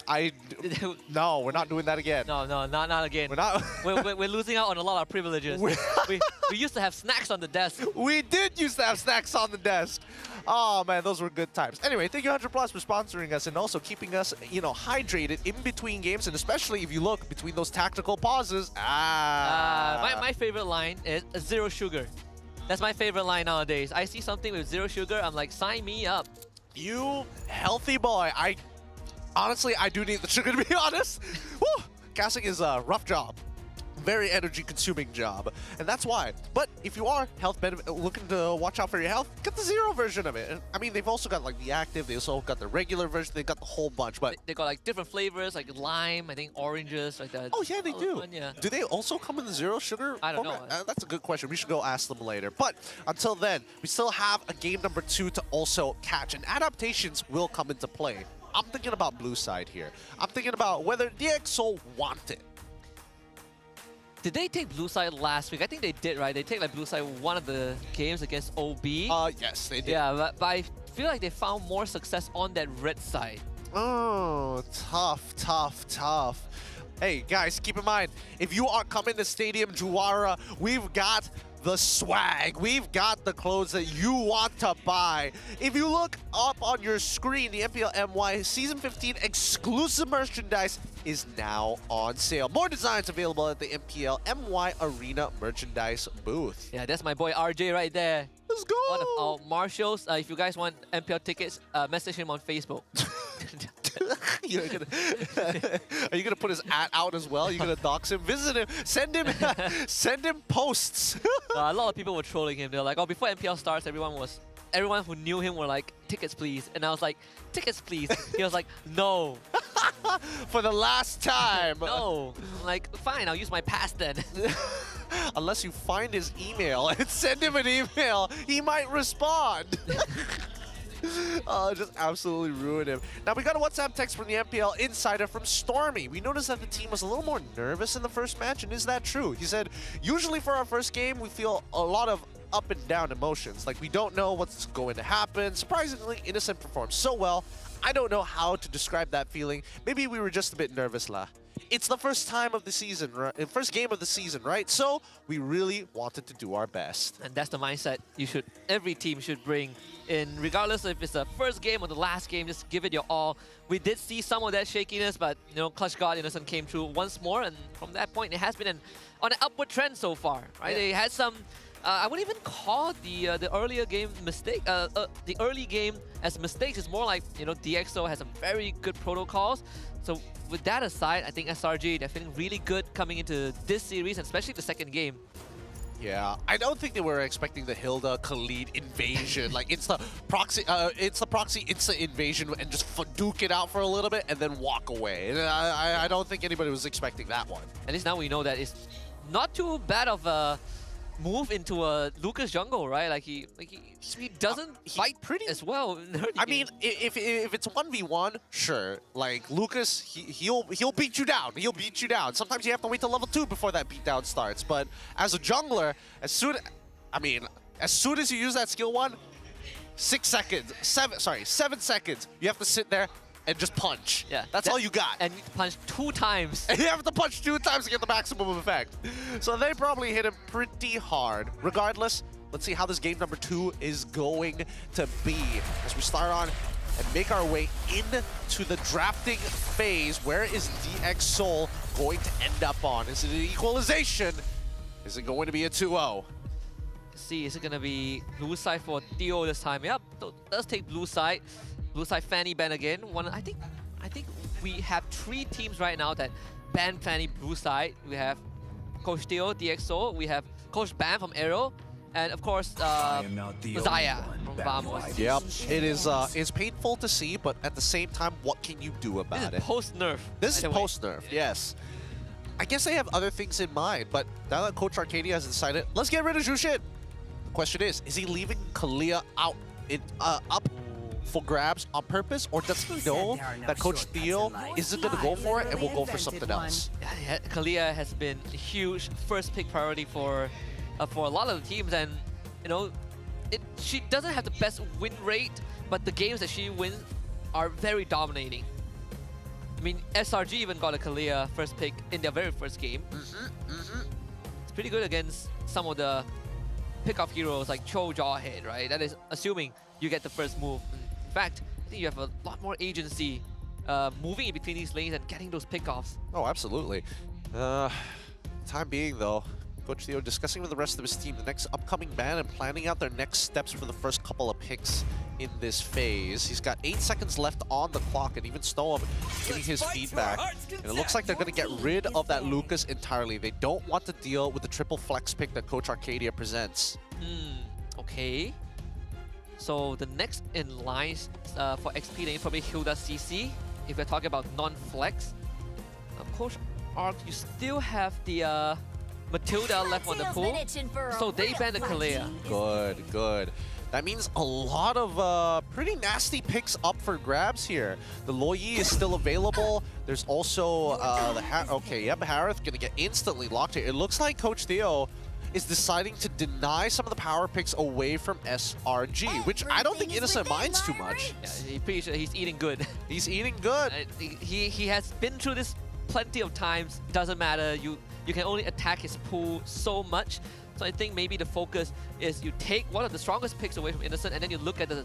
No, we're not doing that again. No, not again. We're not. we're losing out on a lot of privileges. we used to have snacks on the desk. We did used to have snacks on the desk. Oh man, those were good times. Anyway, thank you 100+ for sponsoring us and also keeping us, hydrated in between games, and especially if you look between those tactical pauses. My favorite line is zero sugar. That's my favorite line nowadays. I see something with zero sugar, I'm like, sign me up. You healthy boy. Honestly, I do need the sugar, to be honest. Woo! Casting is a rough job. Very energy-consuming job. And that's why. But if you are looking to watch out for your health, get the zero version of it. And, I mean, they've also got like the active, they also got the regular version, they've got the whole bunch. But they got like different flavors, like lime, I think oranges, like that. Oh yeah, they do. Fun, yeah. Do they also come in the zero sugar I don't format? know. That's a good question. We should go ask them later. But until then, we still have a game number 2 to also catch, and adaptations will come into play. I'm thinking about blue side here. I'm thinking about whether DXO want it. Did they take blue side last week? I think they did, right? They take like blue side one of the games against OB. Yes, they did. Yeah, but I feel like they found more success on that red side. Oh, tough. Hey, guys, keep in mind, if you are coming to Stadium Juara, we've got the swag. We've got the clothes that you want to buy. If you look up on your screen, the MPL MY Season 15 exclusive merchandise is now on sale. More designs available at the MPL MY Arena merchandise booth. Yeah, that's my boy RJ right there. Let's go. One of our marshals. If you guys want MPL tickets, message him on Facebook. Are you gonna put his ad out as well? You're gonna dox him, visit him, send him posts. A lot of people were trolling him. They're like, oh, before MPL starts, everyone who knew him were like, tickets please. And I was like, tickets please. He was like, no. For the last time. No. I'm like, fine, I'll use my pass then. Unless you find his email and send him an email, he might respond. Oh, just absolutely ruined him. Now, we got a WhatsApp text from the MPL Insider from Stormy. We noticed that the team was a little more nervous in the first match, and is that true? He said, usually for our first game, we feel a lot of up and down emotions. Like, we don't know what's going to happen. Surprisingly, Innocent performed so well. I don't know how to describe that feeling. Maybe we were just a bit nervous, lah. It's the first time of the season, right? First game of the season, right? So we really wanted to do our best. And that's the mindset every team should bring in, regardless if it's the first game or the last game, just give it your all. We did see some of that shakiness, but Clutch God Innocent came through once more, and from that point, it has been on an upward trend so far, right? Yeah. They had some, I wouldn't even call the earlier game mistake, the early game as mistakes. It's more like, DxO has some very good protocols. So with that aside, I think SRG, they're feeling really good coming into this series, and especially the second game. Yeah, I don't think they were expecting the Hilda Khalid invasion. Like, it's the proxy instant invasion and just duke it out for a little bit and then walk away. And I don't think anybody was expecting that one. At least now we know that it's not too bad of a move into a Lucas jungle, right? Like he doesn't fight pretty as well. I mean, if it's 1v1, sure. Like Lucas, he'll beat you down. He'll beat you down. Sometimes you have to wait till level 2 before that beatdown starts. But as a jungler, as soon as you use that skill 1, 7 seconds. You have to sit there and just punch. Yeah, that's all you got. And you punch 2 times. And you have to punch 2 times to get the maximum effect. So they probably hit him pretty hard. Regardless, let's see how this game number 2 is going to be as we start on and make our way into the drafting phase. Where is DxSoul going to end up on? Is it an equalization? Is it going to be a 2-0? See, is it going to be blue side for Theo this time? Yep, does take blue side. Blue side Fanny ban again. I think we have 3 teams right now that ban Fanny blue side. We have Coach Theo, DxO. We have Coach Bam from AERO, and of course Zaya from Vamos. Yep, it is. It's painful to see, but at the same time, what can you do about it? This is post nerf. This is post nerf. Yes. I guess they have other things in mind, but now that Coach Arcadia has decided, let's get rid of Jushin. The question is he leaving Kalia out up for grabs on purpose, or does he know that Coach Theo isn't going to go for it and will go for something else? Yeah, Kalia has been a huge first pick priority for a lot of the teams, and she doesn't have the best win rate, but the games that she wins are very dominating. I mean, SRG even got a Kalia first pick in their very first game. It's pretty good against some of the pick-off heroes like Cho Jawhead, right? That is assuming you get the first move. In fact, I think you have a lot more agency moving in between these lanes and getting those pickoffs. Oh, absolutely. Time being, though, Coach Theo discussing with the rest of his team the next upcoming ban and planning out their next steps for the first couple of picks in this phase. He's got 8 seconds left on the clock, and even Snow giving his feedback. And it looks like they're going to get rid of that Lucas entirely. They don't want to deal with the triple flex pick that Coach Arcadia presents. Okay. So the next in line for XP lane probably Hilda CC. If we're talking about non-flex, Coach Arc, you still have the Matilda left on the pool, so they ban the Kalea. Good. That means a lot of pretty nasty picks up for grabs here. The Loyi is still available. There's also Harith gonna get instantly locked here. It looks like Coach Theo is deciding to deny some of the power picks away from SRG, which I don't think Innocent minds too much. Yeah, pretty sure he's eating good. He's eating good. He has been through this plenty of times. Doesn't matter. You can only attack his pool so much. So I think maybe the focus is you take one of the strongest picks away from Innocent, and then you look at the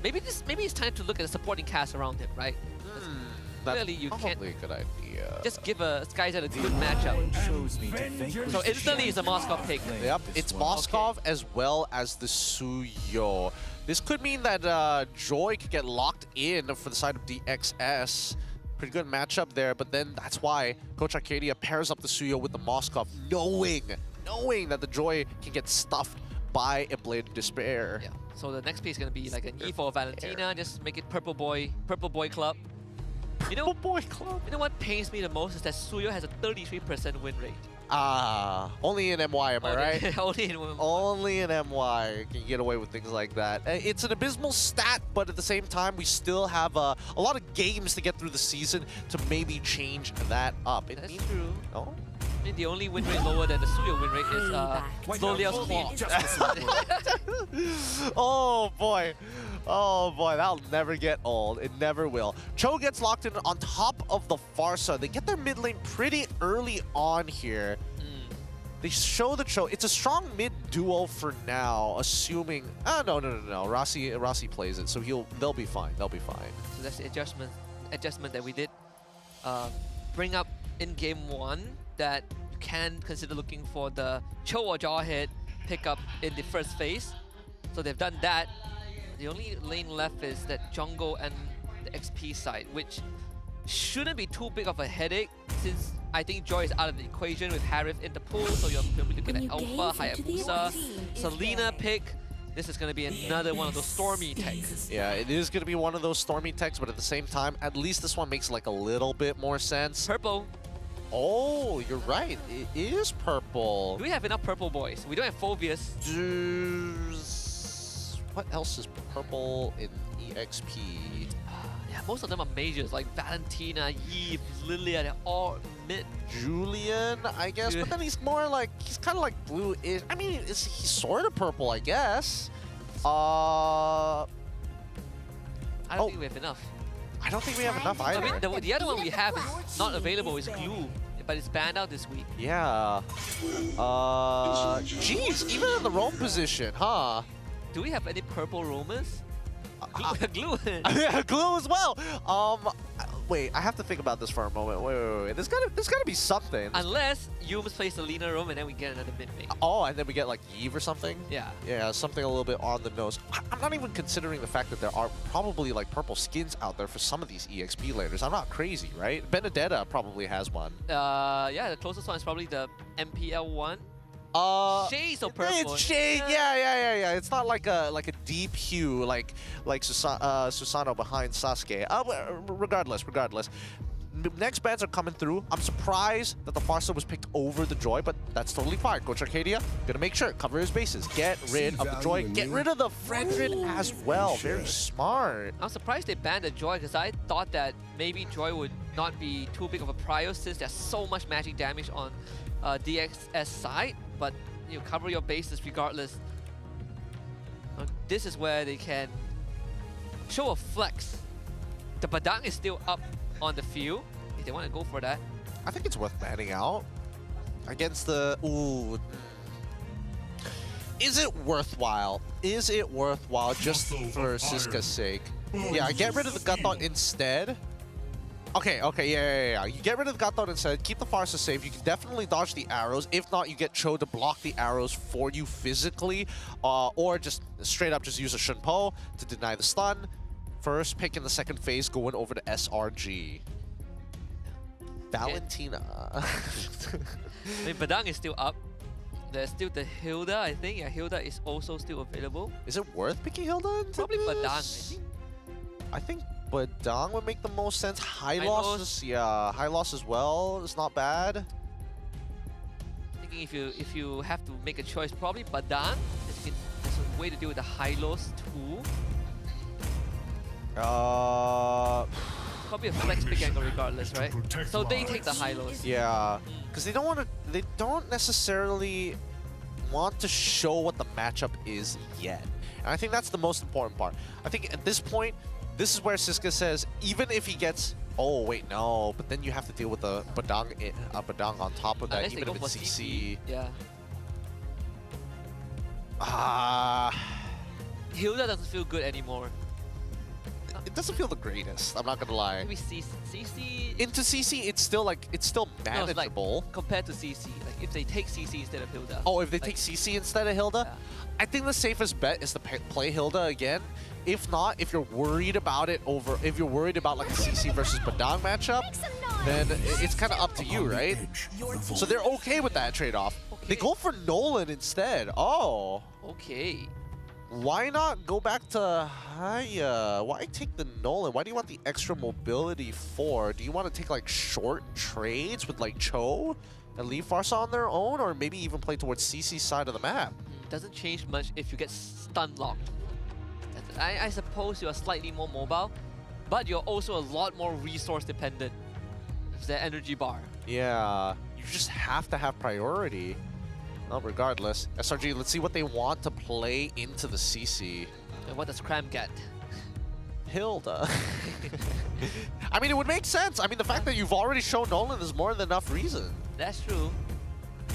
maybe it's time to look at the supporting cast around him, right? Clearly you can't. Probably a good idea. Just give Skyzet a good matchup. So instantly it's a Moskov pick. Yep, it's Moskov as well as the Suyo. This could mean that Joy could get locked in for the side of DXS. Pretty good matchup there, but then that's why Coach Arcadia pairs up the Suyo with the Moskov, knowing that the Joy can get stuffed by a Blade of Despair. Yeah. So the next piece is gonna be like an E for Valentina. Just make it Purple Boy Club. Purple Boy Club. You know what pains me the most is that Suyo has a 33% win rate. Only in MY, am I right? Only in MY. Only in MY can you get away with things like that. It's an abysmal stat, but at the same time, we still have a lot of games to get through the season to maybe change that up. That's true. Oh? I mean, the only win rate lower than the studio win rate is Zolia's Claw. Oh boy. Oh boy, that'll never get old. It never will. Cho gets locked in on top of the Farsa. They get their mid lane pretty early on here. They show the Cho. It's a strong mid duo for now, assuming... no. Rossi plays it, so they'll be fine. They'll be fine. So that's the adjustment that we did. Bring up in game 1 that you can consider looking for the Cho or Jawhead pickup in the first phase. So they've done that. The only lane left is that jungle and the XP side, which shouldn't be too big of a headache since I think Joy is out of the equation with Harith in the pool, so you're looking at Alpha, Hayabusa, Selena pick. This is going to be another one of those Stormy techs. Yeah, it is going to be one of those Stormy techs, but at the same time, at least this one makes like a little bit more sense. Purple. Oh, you're right. It is purple. Do we have enough purple boys? We don't have Phobius. What else is purple in EXP? Yeah, most of them are majors, like Valentina, Yves, Lilia, they're all mid. Julian, I guess, but then he's more like, he's kind of like blue-ish. I mean, he's sort of purple, I guess. I don't think we have enough. I don't think we have enough either. I mean, the other one we have is not available, is Glue, but it's banned out this week. Yeah. Jeez, even in the roam position, huh? Do we have any purple roamers? Glue. Yeah, Glue as well. Wait, I have to think about this for a moment. Wait. There's gotta be something. Unless you must play Selena roam and then we get another mid make. Oh, and then we get like Eve or something? Yeah. Yeah, something a little bit on the nose. I'm not even considering the fact that there are probably like purple skins out there for some of these EXP laners. I'm not crazy, right? Benedetta probably has one. Yeah, the closest one is probably the MPL one. Shades of purple. It's shade. Yeah. It's not like a deep hue like Susano behind Sasuke. Regardless. Next bans are coming through. I'm surprised that the Farsa was picked over the Joy, but that's totally fine. Coach Arcadia gonna make sure cover his bases. Get rid of the Joy. Get rid of the Fredrin as well. Very smart. I'm surprised they banned the Joy because I thought that maybe Joy would not be too big of a prio since there's so much magic damage on DXS side. But you cover your bases regardless. This is where they can show a flex. The Badang is still up on the field if they want to go for that. I think it's worth banning out against the... Ooh. Is it worthwhile? Is it worthwhile just for Siska's sake? Yeah, get rid of the Guthon instead. Okay, yeah. You get rid of the Guthon instead, keep the Farsa safe. You can definitely dodge the arrows. If not, you get Cho to block the arrows for you physically, or just straight up just use a Shunpo to deny the stun. First pick in the second phase going over to SRG. Valentina. I mean, Badang is still up. There's still the Hilda, I think. Yeah, Hilda is also still available. Is it worth picking Hilda into Probably this? Badang, I think Badang would make the most sense. High loss, yeah, high loss as well. It's not bad. Thinking if you have to make a choice, probably Badang. There's a way to deal with the high loss too. Probably a flex pick angle regardless, right? So they take the high lows. Yeah, because they don't necessarily want to show what the matchup is yet. And I think that's the most important part. I think at this point, this is where Siska says, even if he gets, oh wait, no, but then you have to deal with the Badang on top of that, Unless even if it's CC. Yeah. Hilda doesn't feel good anymore. It doesn't feel the greatest, I'm not gonna lie. Maybe CC? Into CC, it's still manageable. No, like, compared to CC, like if they take CC instead of Hilda. Oh, if they take CC instead of Hilda? Yeah. I think the safest bet is to play Hilda again. If not, if you're worried about like a CC versus Badang matchup, then it's kind of up to you, right? So they're okay with that trade-off. Okay. They go for Nolan instead. Oh. Okay. Why not go back to Haya? Why take the Nolan? Why do you want the extra mobility for? Do you want to take like short trades with like Cho? and leave Farsa on their own, or maybe even play towards CC's side of the map. Doesn't change much if you get stun locked. I suppose you are slightly more mobile, but you're also a lot more resource dependent. It's the energy bar. Yeah, you just have to have priority. Well, regardless, SRG, let's see what they want to play into the CC. And what does Cram get? Hilda. I mean, it would make sense. I mean, the fact that you've already shown Nolan is more than enough reason. That's true.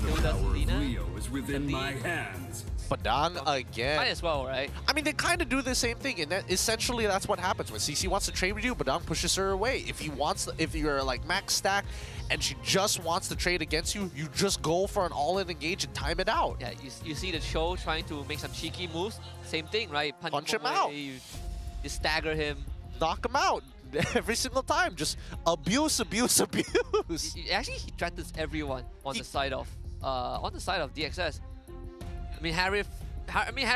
The power of Rio is within my hands. Badang again. Might as well, right? I mean, they kind of do the same thing, and that essentially that's what happens when CC wants to trade with you. Badang pushes her away. If you're like max stack, and she just wants to trade against you, you just go for an all-in engage and time it out. Yeah, you see the show trying to make some cheeky moves. Same thing, right? Punch him out. You stagger him. Knock him out every single time. Just abuse, abuse, abuse. Actually, he threatens everyone on the side of DXS. I mean, Harry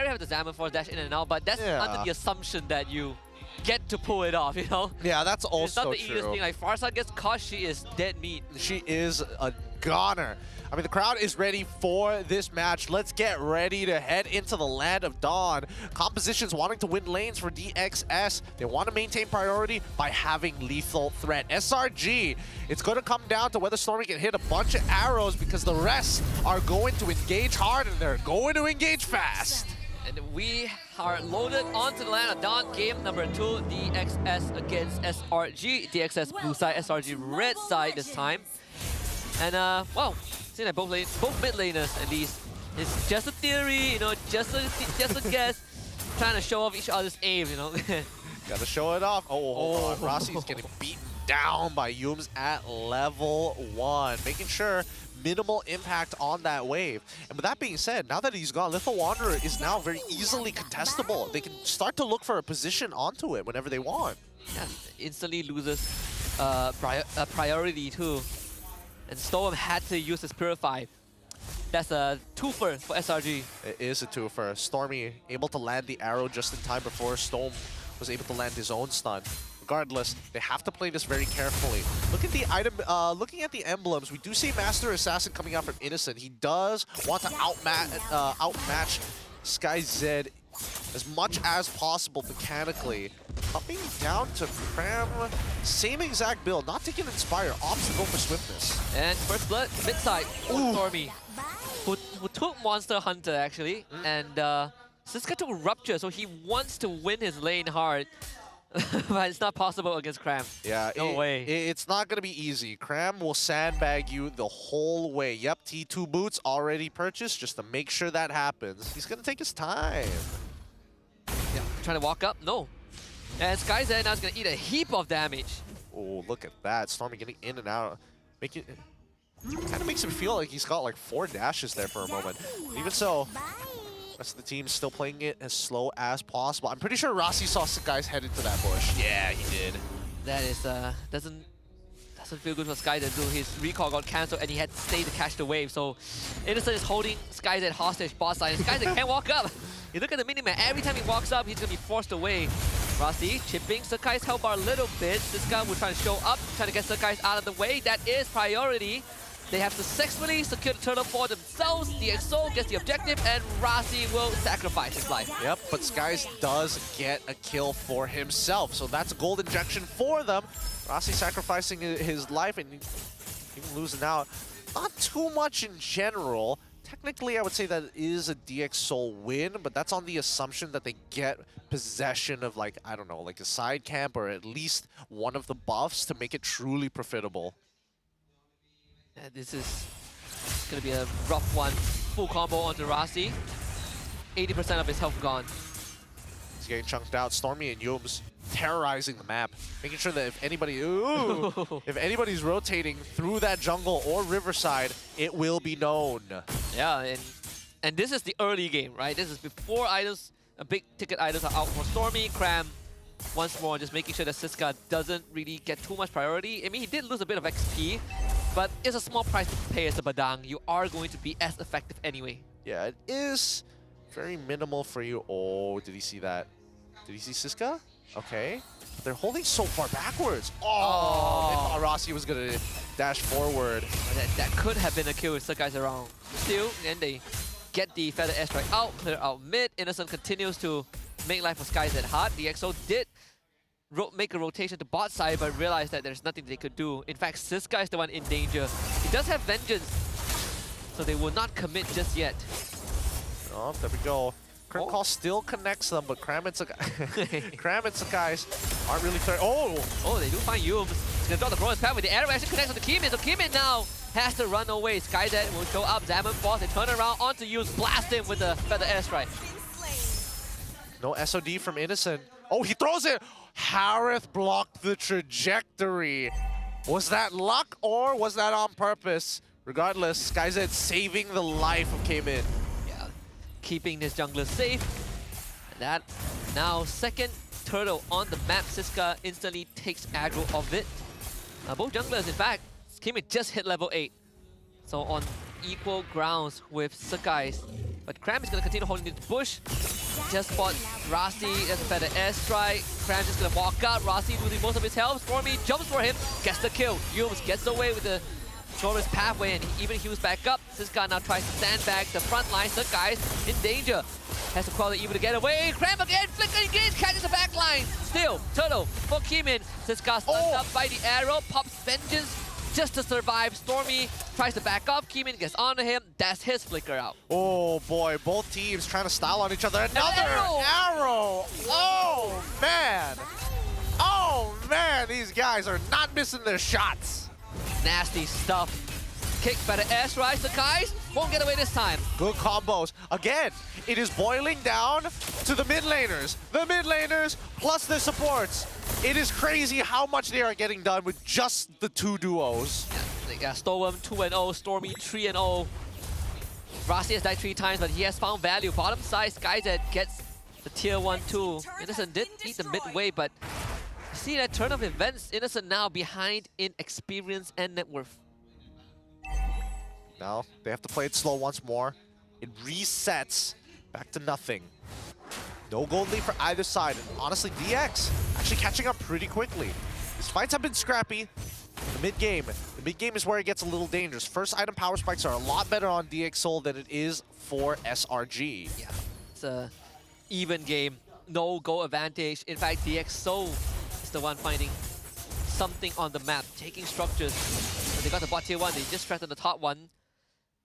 have the Zaman Force dash in and out, but that's under the assumption that you get to pull it off, you know? Yeah, that's also It's not the true. easiest thing. Like, Farsa gets caught, she is dead meat. She is a goner. I mean, the crowd is ready for this match. Let's get ready to head into the land of Dawn. Compositions wanting to win lanes for DXS. They want to maintain priority by having lethal threat. SRG, it's going to come down to whether Stormy can hit a bunch of arrows because the rest are going to engage hard and they're going to engage fast. And we are loaded onto the land of Dawn. Game number 2, DXS against SRG. DXS blue side, SRG red side this time. And well, seems like both mid laners at least. It's just a theory, you know, just a guess. Trying to show off each other's aim, you know. Gotta show it off. Oh, hold on. Rossi's getting beaten down by Yums at level 1, making sure minimal impact on that wave. And with that being said, now that he's gone, Lethal Wanderer is now very easily contestable. They can start to look for a position onto it whenever they want. Yeah, instantly loses priority too. And Storm had to use his Purify. That's a twofer for SRG. It is a twofer. Stormy able to land the arrow just in time before Storm was able to land his own stun. Regardless, they have to play this very carefully. Look at the item, looking at the emblems, we do see Master Assassin coming out from Innocent. He does want to outmatch Sky Z as much as possible mechanically. Coming down to Cram, same exact build, not taking Inspire, opts to go for Swiftness. And first blood, mid side, Stormy, who took Monster Hunter actually, and Siska took Rupture, so he wants to win his lane hard. But it's not possible against Cram. Yeah, no way. It's not going to be easy. Cram will sandbag you the whole way. Yep, T2 boots already purchased just to make sure that happens. He's going to take his time. Yeah, trying to walk up? No. And Sky's now is going to eat a heap of damage. Oh, look at that. Stormy getting in and out. Kind of makes him feel like he's got like 4 dashes there for a moment. Even so, rest of the team is still playing it as slow as possible. I'm pretty sure Rossi saw some guys head into that bush. Yeah, he did. That is, doesn't feel good for Sky to do. His recall got cancelled and he had to stay to catch the wave. So Innocent is holding Sky's at hostage bot side. And Sky's can't walk up. You look at the minimap, every time he walks up, he's going to be forced away. Rossi chipping Sakai's health bar a little bit. This guy will try to show up, trying to get Sakai's out of the way. That is priority. They have successfully secured the turtle for themselves. The EXO gets the objective, and Rossi will sacrifice his life. Yep, but Skies does get a kill for himself, so that's a gold injection for them. Rossi sacrificing his life and even losing out. Not too much in general. Technically, I would say that is a DX Soul win, but that's on the assumption that they get possession of, like, I don't know, like a side camp or at least one of the buffs to make it truly profitable. Yeah, this is going to be a rough one. Full combo onto Rossi. 80% of his health gone. He's getting chunked out. Stormy and Yums terrorizing the map, making sure that if anybody, if anybody's rotating through that jungle or riverside, it will be known. Yeah, and this is the early game, right? This is before items, big ticket items are out for Stormy. Cram, once more, just making sure that Siska doesn't really get too much priority. I mean, he did lose a bit of XP, but it's a small price to pay as a Badang. You are going to be as effective anyway. Yeah, it is very minimal for you. Oh, did he see that? Did he see Siska? Okay. They're holding so far backwards. Oh, they thought Rossi was going to dash forward. That could have been a kill with Sakai's around. Still, then they get the feather airstrike out, clear out mid. Innocent continues to make life for SkyZ hard. The EXO did make a rotation to bot side, but realized that there's nothing they could do. In fact, Siska is the one in danger. He does have Vengeance, so they will not commit just yet. Oh, there we go. Current call still connects them, but Kram and Sakai's aren't really clear. Oh, they do find Yums. He's gonna draw the bonus path with the arrow. Actually connects with the Kimin. So Kimin now has to run away. SkyZ will show up. Zaman falls. They turn around onto Yums, blast him with the feather airstrike. No SOD from Innocent. Oh, he throws it. Harith blocked the trajectory. Was that luck or was that on purpose? Regardless, SkyZ saving the life of Kimin. Keeping this jungler safe. And that now second turtle on the map. Siska instantly takes aggro of it. Both junglers, in fact, Kimin just hit level 8. So on equal grounds with Sakai's. But Kram is going to continue holding the bush. Just fought Rasi as a feather airstrike. Kram just going to walk out. Rasi losing most of his health. Stormy jumps for him, gets the kill. Yums gets away with the shortest pathway and he even heals back up. Siska now tries to stand back the front line. The guy's in danger. Has to call the Evo to get away. Kram again, flicker engage, catches the back line. Still, turtle for Kimin. Siska stunned up by the arrow, pops Vengeance just to survive. Stormy tries to back up. Kimin gets onto him. That's his flicker out. Oh boy, both teams trying to style on each other. Another arrow! Oh man! Oh man, these guys are not missing their shots. Nasty stuff. Kick by the airstrike. Sakai's won't get away this time. Good combos. Again, it is boiling down to the mid laners. The mid laners plus the supports. It is crazy how much they are getting done with just the two duos. Yeah, Storm 2-0, Stormy 3-0. Rasi has died 3 times, but he has found value. Bottom side, SkyZ gets the tier 1-2. Innocent did eat the midway, but you see that turn of events, Innocent now behind in experience and net worth. Now they have to play it slow once more. It resets back to nothing. No gold lead for either side. And honestly, DX actually catching up pretty quickly. These fights have been scrappy. The mid-game is where it gets a little dangerous. First item power spikes are a lot better on DX Soul than it is for SRG. Yeah, it's a even game. No goal advantage. In fact, DX Soul is the one finding something on the map, taking structures. When they got the bot tier 1, they just threatened the top one.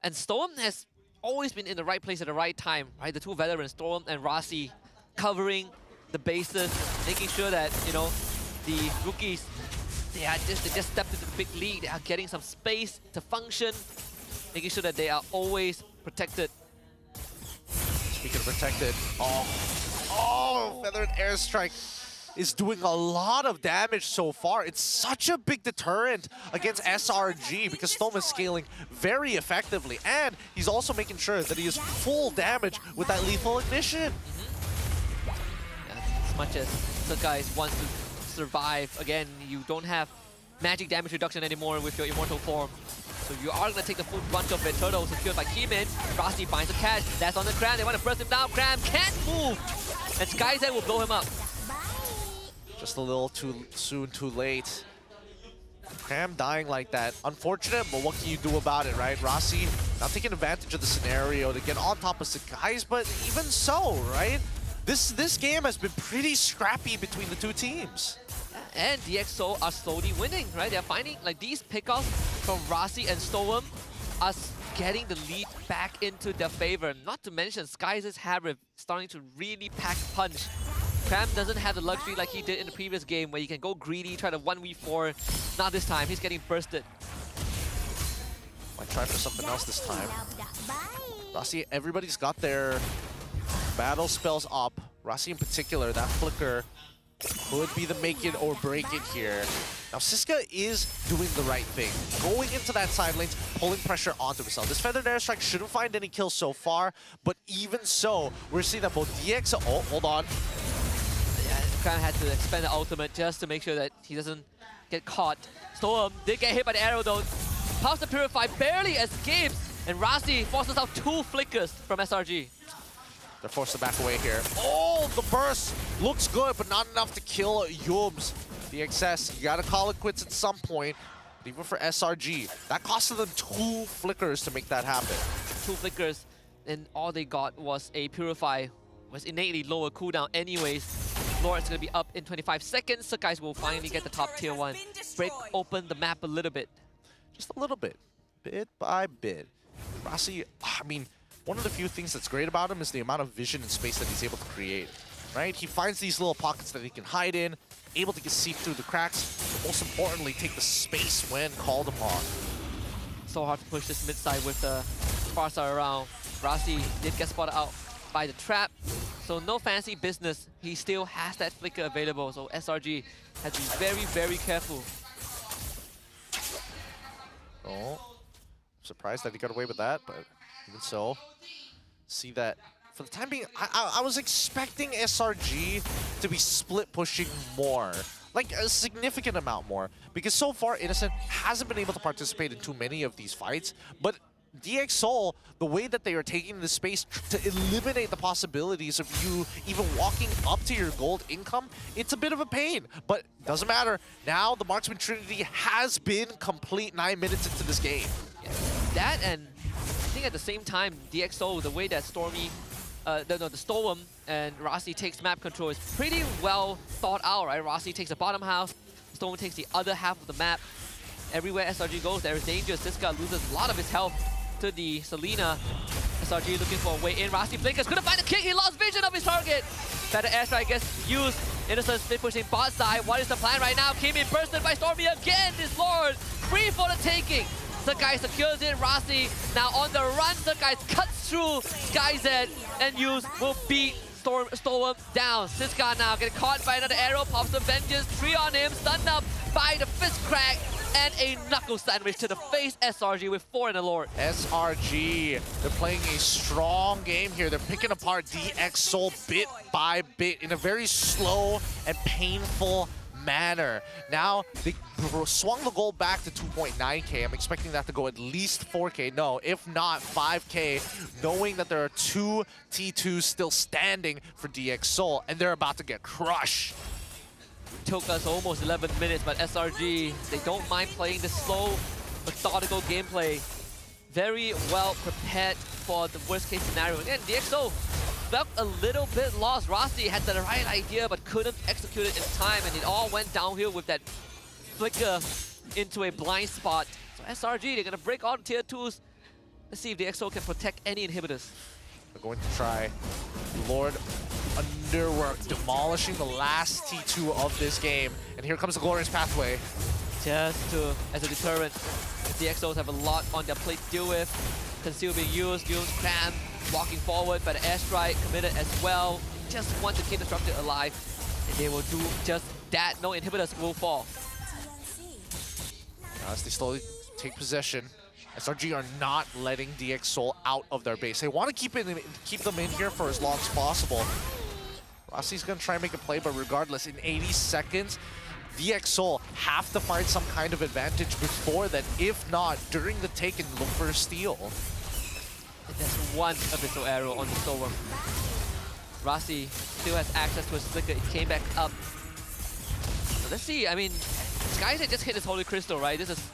And Storm has always been in the right place at the right time, right? The two veterans, Storm and Rasi, covering the bases, making sure that, you know, the rookies, they just stepped into the big lead. They are getting some space to function, making sure that they are always protected. Speaking of protected, Feathered Airstrike is doing a lot of damage so far. It's such a big deterrent against SRG because Storm is scaling very effectively, and he's also making sure that he is full damage with that lethal ignition. As much as the guys want to survive, again, you don't have magic damage reduction anymore with your immortal form. So you are going to take the full brunt of it. Turtle secured by Kimin. Rasi finds a catch. That's on the Kram. They want to burst him down. Kram can't move. And SkyZ will blow him up. Just a little too soon, too late. Kram dying like that. Unfortunate, but what can you do about it, right? Rasi not taking advantage of the scenario to get on top of Sakai's, but even so, right? This game has been pretty scrappy between the two teams. And DxO are slowly winning, right? They're finding like these pickoffs from Rasi and Storm are getting the lead back into their favor. Not to mention SkyZ's Harith starting to really pack punch. Kram doesn't have the luxury like he did in the previous game where he can go greedy, try to 1v4. Not this time, he's getting bursted. Might try for something else this time. Rasi, everybody's got their battle spells up. Rasi in particular, that flicker could be the make it or break it here. Now Siska is doing the right thing. Going into that side lane, pulling pressure onto himself. This Feathered Airstrike shouldn't find any kills so far, but even so, we're seeing that both DX... Oh, hold on. Yeah, Kram had to expend the ultimate just to make sure that he doesn't get caught. Storm did get hit by the arrow though. Pops the Purify barely escapes, and Rasi forces out 2 flickers from SRG. They're forced to back away here. Oh, the burst looks good, but not enough to kill Yubs. DXS, you gotta call it quits at some point. Even for SRG, that costed them 2 flickers to make that happen. 2 flickers, and all they got was a Purify, was innately lower cooldown anyways. Lord's gonna be up in 25 seconds, so guys will finally get the top tier 1. Break open the map a little bit. Just a little bit by bit. Rossi, I mean, one of the few things that's great about him is the amount of vision and space that he's able to create, right? He finds these little pockets that he can hide in, able to get see through the cracks, but most importantly, take the space when called upon. So hard to push this mid side with the Sparsa around. Rossi did get spotted out by the trap, so no fancy business. He still has that flicker available, so SRG has to be very, very careful. Oh, surprised that he got away with that, but even so, see that for the time being, I was expecting SRG to be split pushing more, like a significant amount more, because so far Innocent hasn't been able to participate in too many of these fights, but DxSoul, the way that they are taking the space to eliminate the possibilities of you even walking up to your gold income, it's a bit of a pain, but doesn't matter. Now the Marksman Trinity has been complete 9 minutes into this game. Yeah. That, and I think at the same time, DxSoul, the way that Stormy, the Storm and Rossi takes map control is pretty well thought out, right? Rossi takes the bottom half, Storm takes the other half of the map. Everywhere SRG goes, there is danger. Siska loses a lot of his health to the Selena. SRG looking for a way in. Rossi blinkers, couldn't find the kick, he lost vision of his target. Better airstrike gets used. Innocent split pushing bot side. What is the plan right now? Came in bursted by Stormy again. This Lord, free for the taking. Sakai secures it. Rossi now on the run. Sakai cuts through SkyZ and Use will beat Storm down. Siska now getting caught by another arrow. Pops the vengeance. 3 on him. Stunned up by the fist crack. And a knuckle sandwich to the face. SRG with 4 in the Lord. SRG, they're playing a strong game here. They're picking apart DxSoul bit by bit in a very slow and painful manner. Now, they swung the goal back to 2.9k. I'm expecting that to go at least 4k. No, if not 5k, knowing that there are 2 T2s still standing for DxSoul, and they're about to get crushed. Took us almost 11 minutes, but SRG, they don't mind playing the slow, methodical gameplay. Very well prepared for the worst case scenario. Again, DxSoul felt a little bit lost. Rossi had the right idea, but couldn't execute it in time, and it all went downhill with that flicker into a blind spot. So SRG, they're gonna break all the tier 2s. Let's see if DxSoul can protect any inhibitors. They're going to try Lord Underwork, demolishing the last T2 of this game. And here comes the Glorious Pathway. Just to, as a deterrent, the DxSouls have a lot on their plate to deal with. Conceal being used, cram, walking forward, but the airstrike committed as well. Just want to keep the structure alive, and they will do just that. No inhibitors will fall. As they slowly take possession, SRG are not letting DxSoul out of their base. They want to keep them in here for as long as possible. Rossi's going to try and make a play, but regardless, in 80 seconds, DxSoul have to find some kind of advantage before that. If not, during the take and look for a steal. And there's one Abyssal Arrow on the Storm. Rossi still has access to his flicker. It came back up. So let's see. I mean, SkyZ just hit his Holy Crystal, right? This is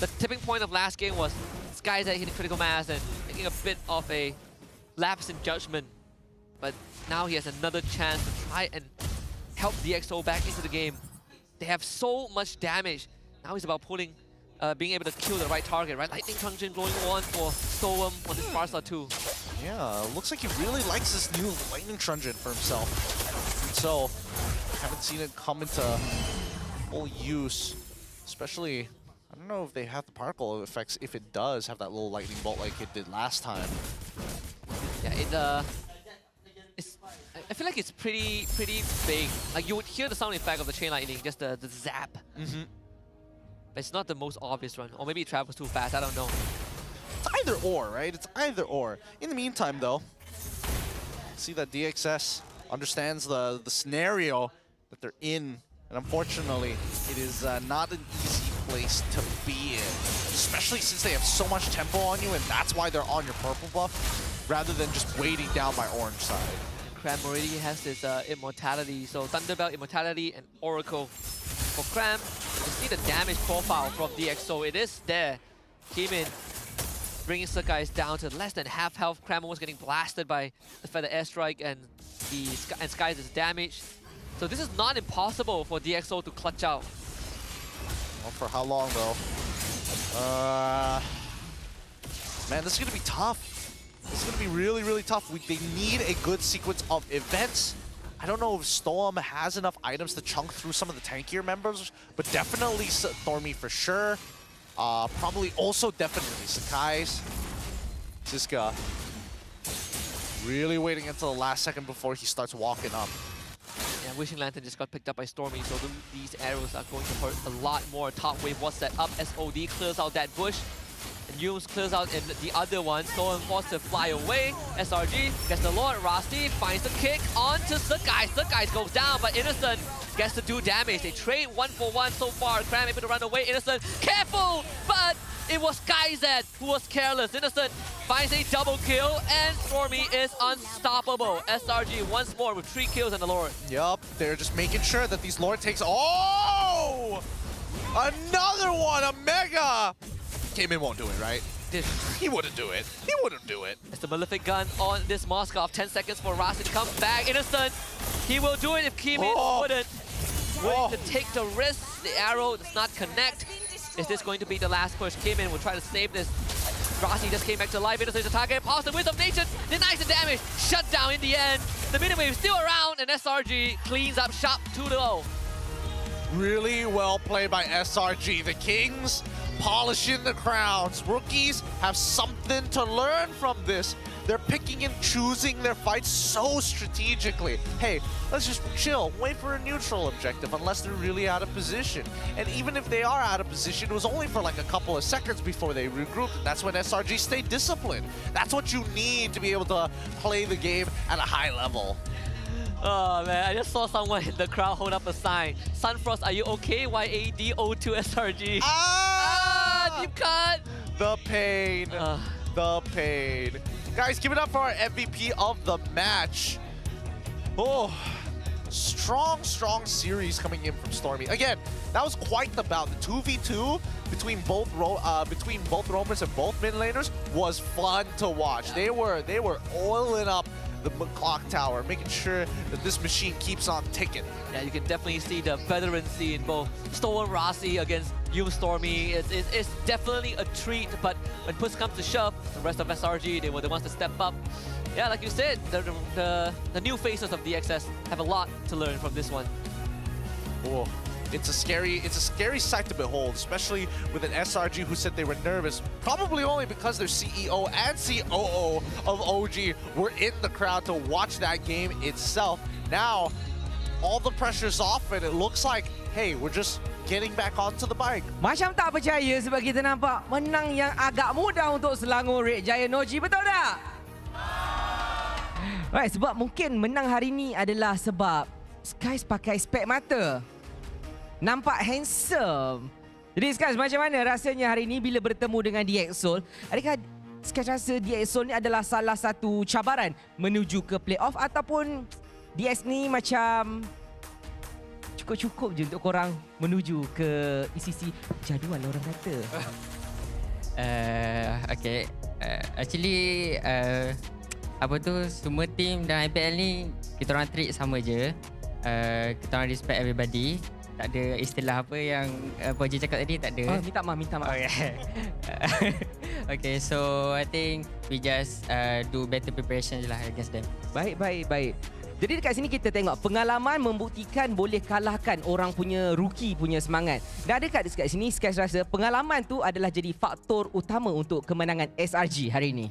the tipping point of last game was SkyZ hitting critical mass and making a bit of a lapse in judgment. But now he has another chance to try and help DxSoul back into the game. They have so much damage. Now it's about pulling, being able to kill the right target, right? Lightning Truncheon blowing one for Storm on this Sparsa too. Yeah, looks like he really likes this new Lightning Truncheon for himself. And so, haven't seen it come into full use, especially, I don't know if they have the particle effects, if it does have that little lightning bolt like it did last time. Yeah, I feel like it's pretty big. Like you would hear the sound effect of the chain lightning, just the zap. Mm-hmm. But it's not the most obvious one. Or maybe it travels too fast, I don't know. It's either or, right? It's either or. In the meantime though, see that DXS understands the scenario that they're in. And unfortunately, it is not an easy place to be in. Especially since they have so much tempo on you, and that's why they're on your purple buff. rather than just waiting down my orange side. Cram already has his immortality, so Thunderbelt, immortality, and Oracle. For Cram, you see the damage profile from DxO. It is there. Came in, bringing Sakai's down to less than half health. Cram was getting blasted by the Feather Airstrike and Skies is damaged. So this is not impossible for DxO to clutch out. Well, for how long though? Man, this is gonna be tough. This is gonna be really, really tough. They need a good sequence of events. I don't know if Storm has enough items to chunk through some of the tankier members, but definitely Stormy for sure. Probably also definitely Sakai's. Ziska really waiting until the last second before he starts walking up. Yeah, Wishing Lantern just got picked up by Stormy, so these arrows are going to hurt a lot more. Top wave was set up. SOD clears out that bush. And Yums clears out in the other one. Stolen forced to fly away. SRG gets the Lord. Rasti finds the kick onto Sakai. Sakai goes down, but Innocent gets to do damage. They trade 1-for-1 so far. Cram able to run away. Innocent, careful! But it was Kaizad who was careless. Innocent finds a double kill, and Stormy is unstoppable. SRG once more with 3 kills and the Lord. Yup, they're just making sure that these Lord takes. Oh! Another one, a Mega! Cayman won't do it, right? He wouldn't do it. He wouldn't do it. It's the Malefic gun on this Moskov. 10 seconds for Rasti to come back. Innocent, he will do it if Cayman wouldn't. Willing to take the risk. The arrow does not connect. Is this going to be the last push? Cayman will try to save this. Rasti just came back to life. Innocent is a target. Pause the Wisdom of Nature. Denies the damage. Shut down in the end. The minute wave is still around, and SRG cleans up shop 2-0. Really well played by SRG. The Kings polishing the crowns. Rookies have something to learn from this. They're picking and choosing their fights so strategically. Hey, let's just chill, wait for a neutral objective unless they're really out of position. And even if they are out of position, it was only for like a couple of seconds before they regrouped. That's when SRG stayed disciplined. That's what you need to be able to play the game at a high level. Oh man, I just saw someone in the crowd hold up a sign. Sunfrost, are you okay? YADO2 SRG. Deep cut! The pain. The pain. Guys, give it up for our MVP of the match. Oh, strong series coming in from Stormy. Again, that was quite the bout. The 2v2 between both roamers and both mid laners was fun to watch. They were oiling up the clock tower, making sure that this machine keeps on ticking. Yeah, you can definitely see the veterancy in both Stolen Rasi against Stormy. It's definitely a treat, but when push comes to shove, the rest of SRG, they were the ones to step up. Yeah, like you said, the new faces of DXS have a lot to learn from this one. Oh, it's a scary sight to behold, especially with an SRG who said they were nervous, probably only because their CEO and COO of OG were in the crowd to watch that game itself. Now, all the pressure's off and it looks like, hey, we're just getting back onto the bike. Macam tak percaya sebab kita nampak menang yang agak mudah untuk Selangor Red Giant Noji, betul tak? Right, sebab mungkin menang hari ni adalah sebab Skies pakai spek mata. Nampak handsome. Jadi Skies, macam mana rasanya hari ni bila bertemu dengan DxO? Adakah Skies rasa DxO ni adalah salah satu cabaran menuju ke playoff ataupun DX ni macam cukup-cukup je untuk korang menuju ke isi jadual orang kata? Okay. Actually, apa tu, semua team dalam MPL ni kita orang treat sama je. Kita orang respect everybody. Tak ada istilah apa yang Poji cakap tadi, tak ada. Minta maaf. Okay, so I think we just do better preparation je lah against them. Baik. Jadi dekat sini kita tengok pengalaman membuktikan boleh kalahkan orang punya rookie punya semangat. Dan dekat sini Skies rasa pengalaman tu adalah jadi faktor utama untuk kemenangan SRG hari ini.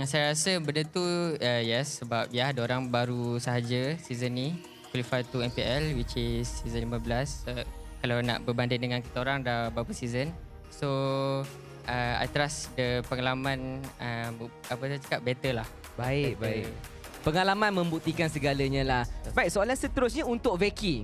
Saya rasa benda tu yes, sebab ya diorang baru sahaja season ni qualify to MPL, which is season 15. Kalau nak berbanding dengan kita orang dah berapa season. So I trust the pengalaman apa saya cakap better lah. Baik. Pengalaman membuktikan segalanya lah. Baik, soalan seterusnya untuk Vicky.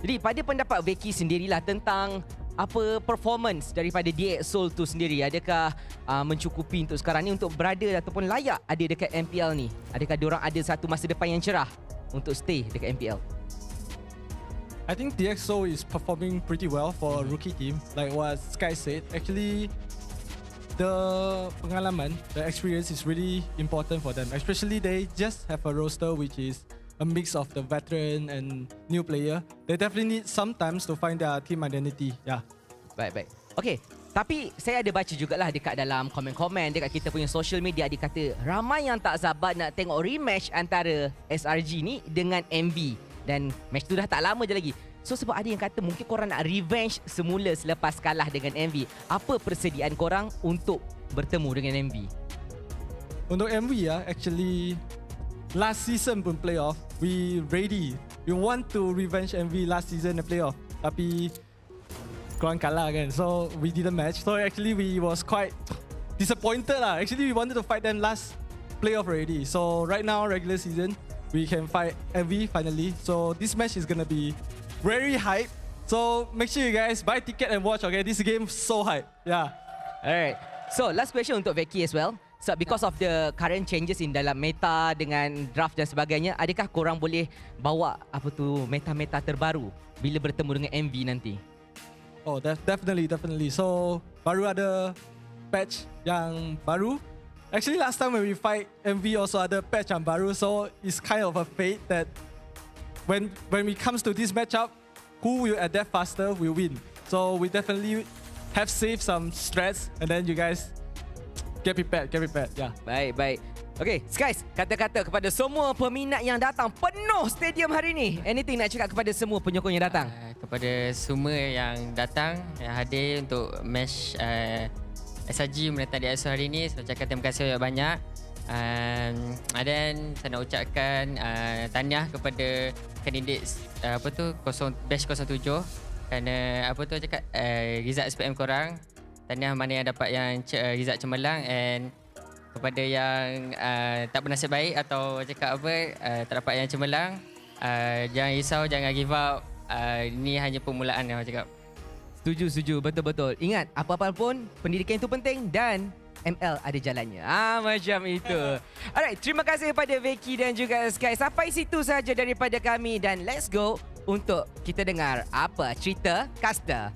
Jadi pada pendapat Vicky sendirilah tentang apa performance daripada DX Seoul tu sendiri? Adakah mencukupi untuk sekarang ni untuk berada ataupun layak ada dekat MPL ni? Adakah diorang ada satu masa depan yang cerah untuk stay dekat MPL? I think DxO is performing pretty well for a rookie team. Like what Sky said, actually the pengalaman, the experience is really important for them. Especially they just have a roster which is a mix of the veteran and new player. They definitely need some time to find their team identity. Yeah. Baik. Okay, tapi saya ada baca jugalah dekat dalam komen-komen dekat kita punya social media, dia kata ramai yang tak sabar nak tengok rematch antara SRG ni dengan MV. Dan match tu dah tak lama je lagi. So sebab ada yang kata mungkin korang nak revenge semula selepas kalah dengan MV. Apa persediaan korang untuk bertemu dengan MV? Untuk MV actually last season pun playoff, we ready. We want to revenge MV last season the playoff. Tapi korang kalah kan. So we didn't match. So actually we was quite disappointed lah. Actually we wanted to fight them last playoff already. So right now regular season, we can fight MV finally. So this match is gonna be very hype. So make sure you guys buy ticket and watch. Okay, this game so hype. Yeah. Alright. So last question untuk Vicky as well. So because of the current changes in dalam meta dengan draft dan sebagainya, adakah korang boleh bawa apa tu meta-meta terbaru bila bertemu dengan MV nanti? Oh, definitely. So baru ada patch yang baru. Actually, last time when we fight MV also ada patch yang baru, so it's kind of a fate that when it comes to this matchup, who will adapt faster will win. So we definitely have saved some strats, and then you guys get prepared. Yeah. Baik. Okay, guys, kata-kata kepada semua peminat yang datang penuh stadium hari ni. Anything nak cakap kepada semua penyokong yang datang? Kepada semua yang datang, yang hadir untuk match SRG menentang DxO hari ni, saya ucapkan terima kasih banyak. Dan saya nak ucapkan tahniah kepada kandidat batch 07 kerana result SPM korang. Tahniah mana yang dapat yang result cemerlang, and kepada yang tak bernasib baik atau tak dapat yang cemerlang, jangan risau, jangan give up. Ini hanya permulaan yang cakap. Setuju. Betul. Ingat, apa-apa pun pendidikan itu penting dan ML ada jalannya. Macam itu. Alright, terima kasih kepada Vicky dan juga Sky. Sampai situ saja daripada kami dan let's go untuk kita dengar apa cerita caster.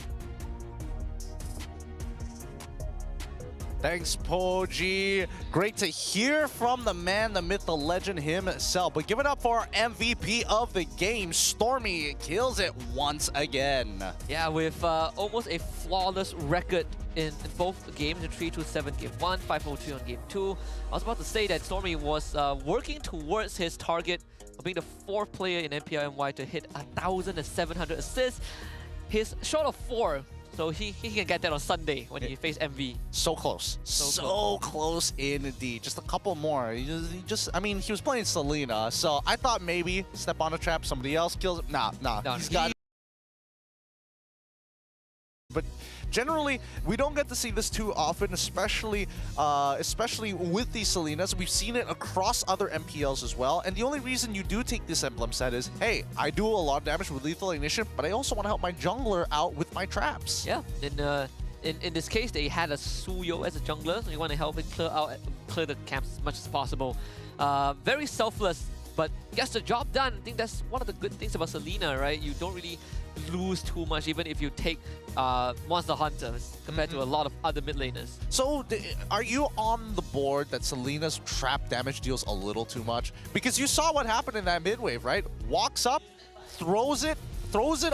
Thanks, Poji. Great to hear from the man, the myth, the legend himself. But give it up for our MVP of the game. Stormy kills it once again. Yeah, with almost a flawless record in both games, in 3-2-7 game 1, 5-0-3 on game 2. I was about to say that Stormy was working towards his target of being the 4th player in MPL MY to hit 1,700 assists. He's short of 4. So he can get that on Sunday when he face MV. So close. So close indeed. Just a couple more. He was playing Selena, so I thought maybe step on a trap, somebody else kills him. Nah. He's got. But generally, we don't get to see this too often, especially with these Selenas. We've seen it across other MPLs as well. And the only reason you do take this emblem set is, hey, I do a lot of damage with lethal ignition, but I also want to help my jungler out with my traps. Yeah, in this case, they had a Suyo as a jungler, so you want to help it clear the camps as much as possible. Very selfless, but gets the job done. I think that's one of the good things about Selena, right? You don't really lose too much even if you take Monster Hunters compared to a lot of other mid laners. So are you on the board that Selena's trap damage deals a little too much? Because you saw what happened in that mid wave, right? Walks up, throws it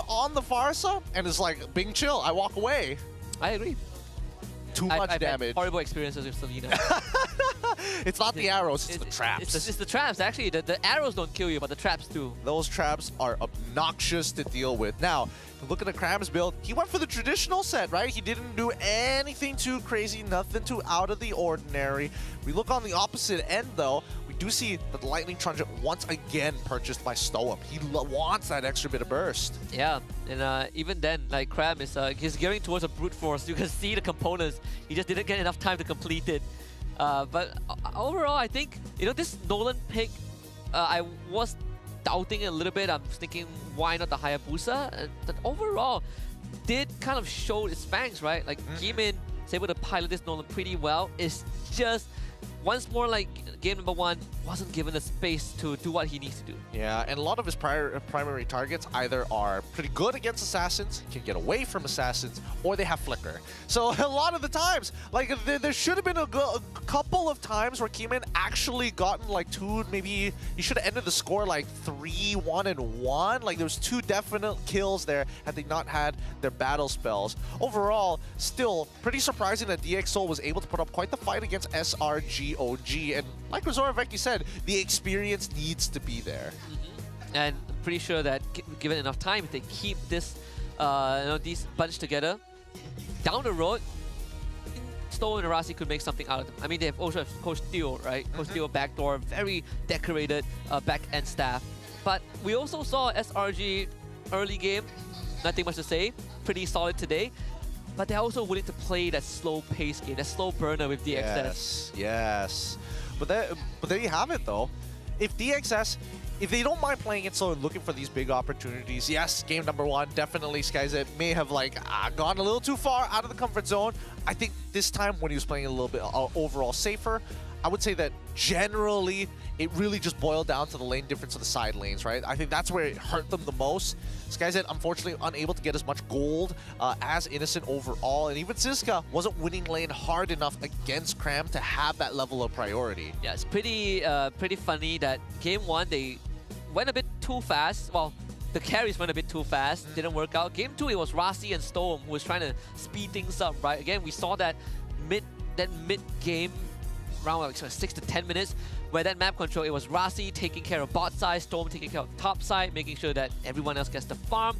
on the Farsa, and is like, Bing chill, I walk away. I agree. Too much I've damage. Had horrible experiences with Selena. It's not the arrows, it's the traps. It's the traps, actually. The arrows don't kill you, but the traps do. Those traps are obnoxious to deal with. Now, look at the Krams build. He went for the traditional set, right? He didn't do anything too crazy, nothing too out of the ordinary. We look on the opposite end, though. We do see that the Lightning Truncheon once again purchased by Stoem. He wants that extra bit of burst. Yeah, and even then, like Cram is he's gearing towards a brute force. You can see the components. He just didn't get enough time to complete it. But overall, I think this Nolan pick, I was doubting it a little bit. I'm thinking, why not the Hayabusa? But overall, did kind of show its fangs, right? Like Kimin is able to pilot this Nolan pretty well. It's just once more like game number 1 wasn't given the space to do what he needs to do. Yeah, and a lot of his primary targets either are pretty good against assassins, can get away from assassins, or they have flicker. So a lot of the times, like there should have been a couple of times where Kimin actually gotten like 2, maybe he should have ended the score like 3-1 and 1. Like there was 2 definite kills there had they not had their battle spells. Overall, still pretty surprising that DxSoul was able to put up quite the fight against SRG OG, and like Zoravecki said, the experience needs to be there. And I'm pretty sure that given enough time, if they keep this, these bunch together, down the road, Stowe and Arasi could make something out of them. I mean, they have also have Coach Theo, right? Coach Theo backdoor, very decorated back-end staff. But we also saw SRG early game, nothing much to say, pretty solid today. But they're also willing to play that slow pace game, that slow burner with DXS. Yes. But there you have it, though. If DXS, if they don't mind playing it slow and looking for these big opportunities, yes, game number 1, definitely Skyzet may have like gone a little too far out of the comfort zone. I think this time when he was playing a little bit overall safer, I would say that generally it really just boiled down to the lane difference of the side lanes, right? I think that's where it hurt them the most. Skyzet, unfortunately, unable to get as much gold as Innocent overall, and even Ziska wasn't winning lane hard enough against Cram to have that level of priority. Yeah, it's pretty funny that game 1 they went a bit too fast. Well, the carries went a bit too fast, didn't work out. Game 2, it was Rasi and Storm who was trying to speed things up, right? Again, we saw that mid-game around like 6 to 10 minutes, where that map control, it was Rasi taking care of bot side, Storm taking care of top side, making sure that everyone else gets the farm.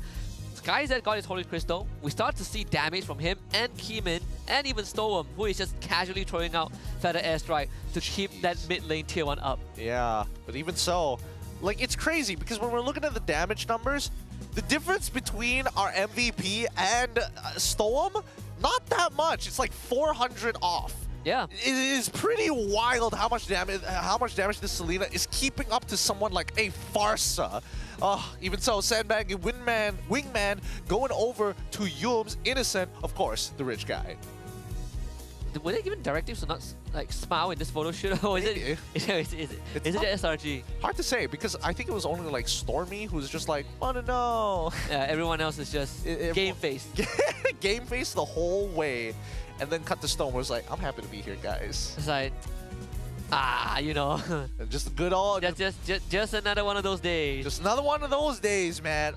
Skyzet got his Holy Crystal. We start to see damage from him and Kimin and even Storm, who is just casually throwing out Feather Airstrike to keep that mid lane tier 1 up. Yeah, but even so, like it's crazy because when we're looking at the damage numbers, the difference between our MVP and Storm, not that much. It's like 400 off. Yeah, it is pretty wild how much damage this Selena is keeping up to someone like a Farsa. Even so, Sandbag and Wingman going over to Yum's Innocent, of course, the rich guy. Were they given directives to not like smile in this photo shoot, or is it SRG? Hard to say because I think it was only like Stormy who's just like, wanna know. Yeah, everyone else is just game face. Game face the whole way. And then cut to Stone was like, I'm happy to be here, guys. It's like, you know. Just a good old... Just another one of those days. Just another one of those days, man.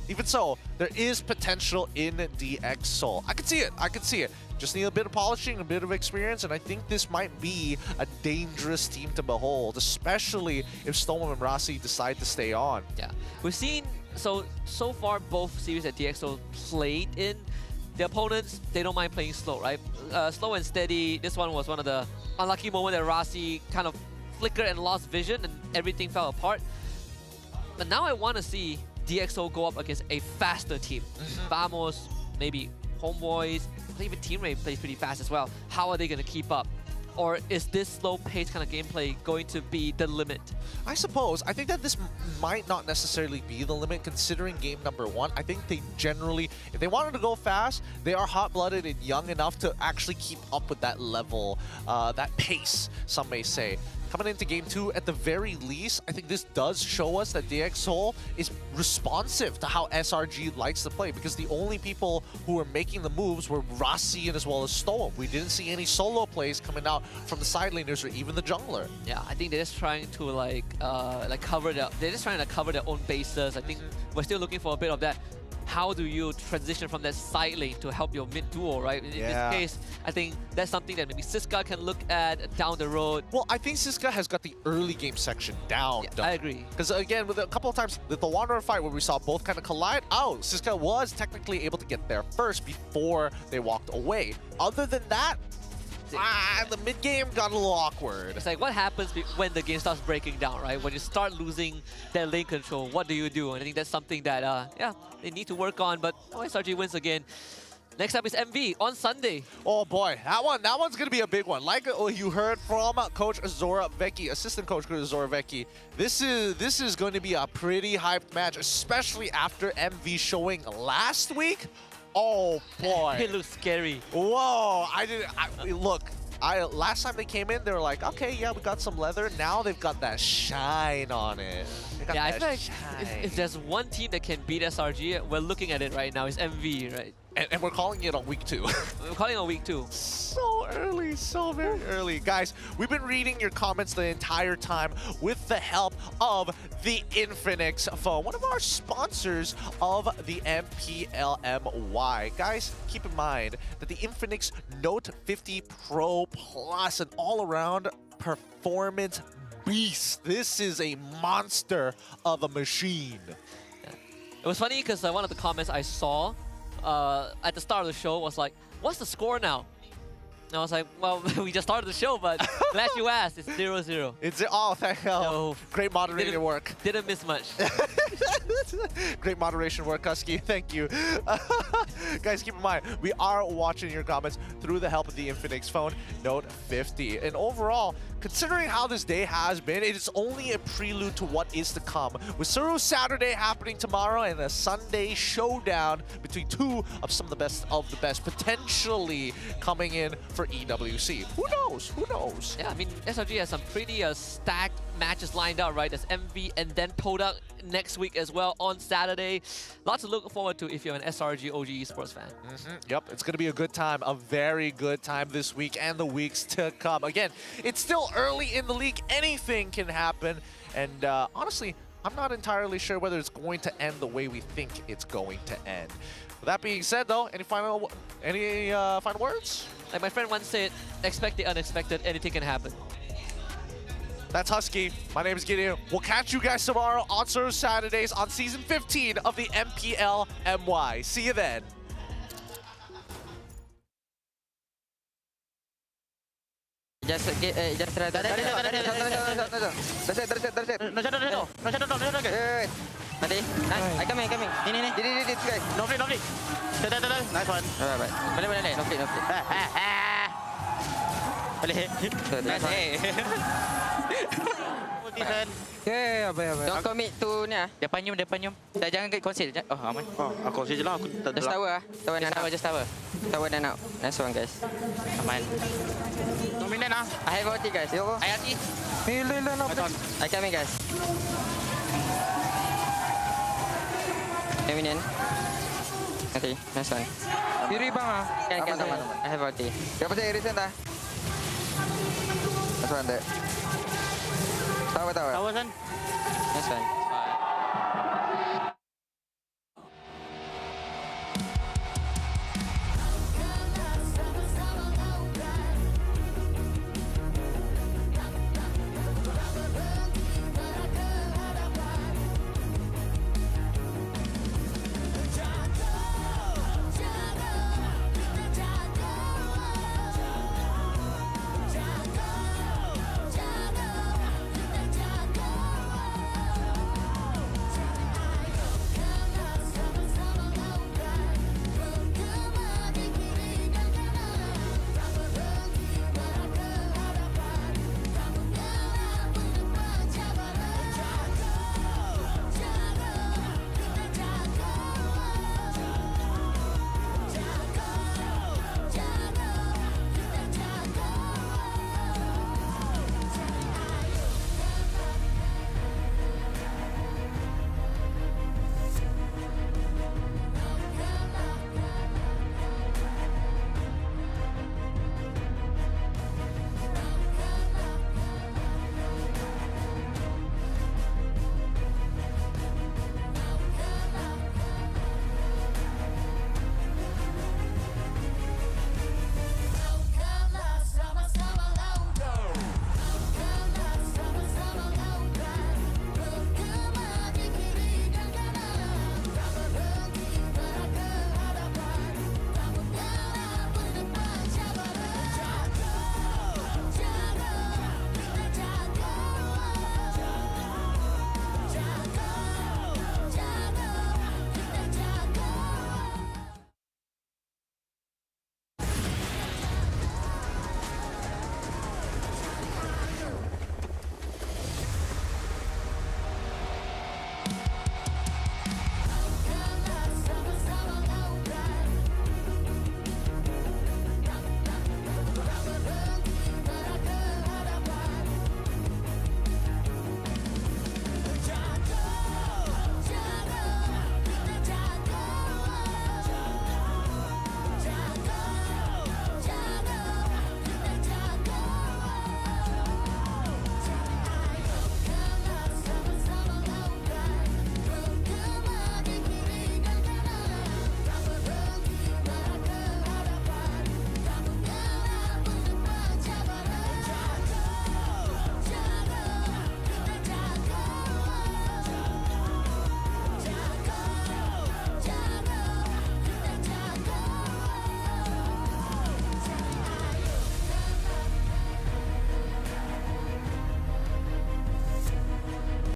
Even so, there is potential in DxSoul. I can see it. I can see it. Just need a bit of polishing, a bit of experience, and I think this might be a dangerous team to behold, especially if Stone and Rasi decide to stay on. Yeah. We've seen, so far, both series that DxSoul played in, the opponents, they don't mind playing slow, right? Slow and steady. This one was one of the unlucky moments that Rasi kind of flickered and lost vision and everything fell apart. But now I want to see DxSoul go up against a faster team. Vamos, maybe Homeboys, even Team Ray plays pretty fast as well. How are they going to keep up? Or is this slow-paced kind of gameplay going to be the limit? I suppose. I think that this might not necessarily be the limit considering game number 1. I think they generally, if they wanted to go fast, they are hot-blooded and young enough to actually keep up with that level, that pace, some may say. Coming into game 2, at the very least, I think this does show us that DxSoul is responsive to how SRG likes to play because the only people who were making the moves were Rasi and as well as Storm. We didn't see any solo plays coming out from the side laners or even the jungler. Yeah, I think they're just trying to like cover they're just trying to cover their own bases. I think we're still looking for a bit of that. How do you transition from that side lane to help your mid duo, right? In this case, I think that's something that maybe Siska can look at down the road. Well, I think Siska has got the early game section down. Yeah, I agree. Because again, with a couple of times, the Wanderer fight where we saw both kind of collide, Siska was technically able to get there first before they walked away. Other than that, the mid-game got a little awkward. It's like, what happens when the game starts breaking down, right? When you start losing that lane control, what do you do? And I think that's something that, they need to work on, but SRG wins again. Next up is MV on Sunday. Oh boy, that one's gonna be a big one. Like you heard from Coach Zoravecki, assistant coach Zoravecki, this is going to be a pretty hyped match, especially after MV showing last week Oh boy. It looks scary. Whoa, look. Last time they came in, they were like, okay, yeah, we got some leather. Now they've got that shine on it. Yeah, I feel like if there's one team that can beat SRG, we're looking at it right now. It's MV, right? And we're calling it on week 2. We're calling it on week 2. So early, so very early. Guys, we've been reading your comments the entire time with the help of the Infinix phone, one of our sponsors of the MPL MY. Guys, keep in mind that the Infinix Note 50 Pro Plus, an all-around performance beast. This is a monster of a machine. Yeah. It was funny because one of the comments I saw at the start of the show was like, what's the score now? And I was like, well, we just started the show, but glad you asked. It's 0-0. Oh, thank hell. So, great moderator work. Didn't miss much. Great moderation work, Husky. Thank you. Guys, keep in mind, we are watching your comments through the help of the Infinix phone Note 50. And overall, considering how this day has been, it is only a prelude to what is to come. With Suru Saturday happening tomorrow and a Sunday showdown between two of some of the best potentially coming in for EWC. Who knows? Who knows? Yeah, I mean, SRG has some pretty stacked matches lined up, right? There's MV and then Podak next week as well on Saturday. Lots to look forward to if you're an SRG OG esports fan. Yep, it's going to be a good time, a very good time this week and the weeks to come. Again, it's still early in the league. Anything can happen. And honestly, I'm not entirely sure whether it's going to end the way we think it's going to end. With that being said, though, any final words? Like my friend once said, expect the unexpected, anything can happen. That's Husky. My name is Gideon. We'll catch you guys tomorrow on Suru Saturdays on Season 15 of the MPL MY. See you then. Just Nanti, I coming. Ni. Guys. No flip. Nice one. Boleh. No flip. Boleh. Nice. Yeah. Don't commit to ni ah. Depan nyum. Dah jangan get conceal. Oh, aman. Aku conceal je lah. Aku tak just tower ah. Just tower. Tower dan out. Nice one guys. Aman. Dominant ah. I have ulti guys. I ulti. No. I coming guys. Minion. Nanti, nice one. Kiri bang ah. Kan. I have ulti. Siapa saya recent dah? Nice one dek. Tower. Nice one.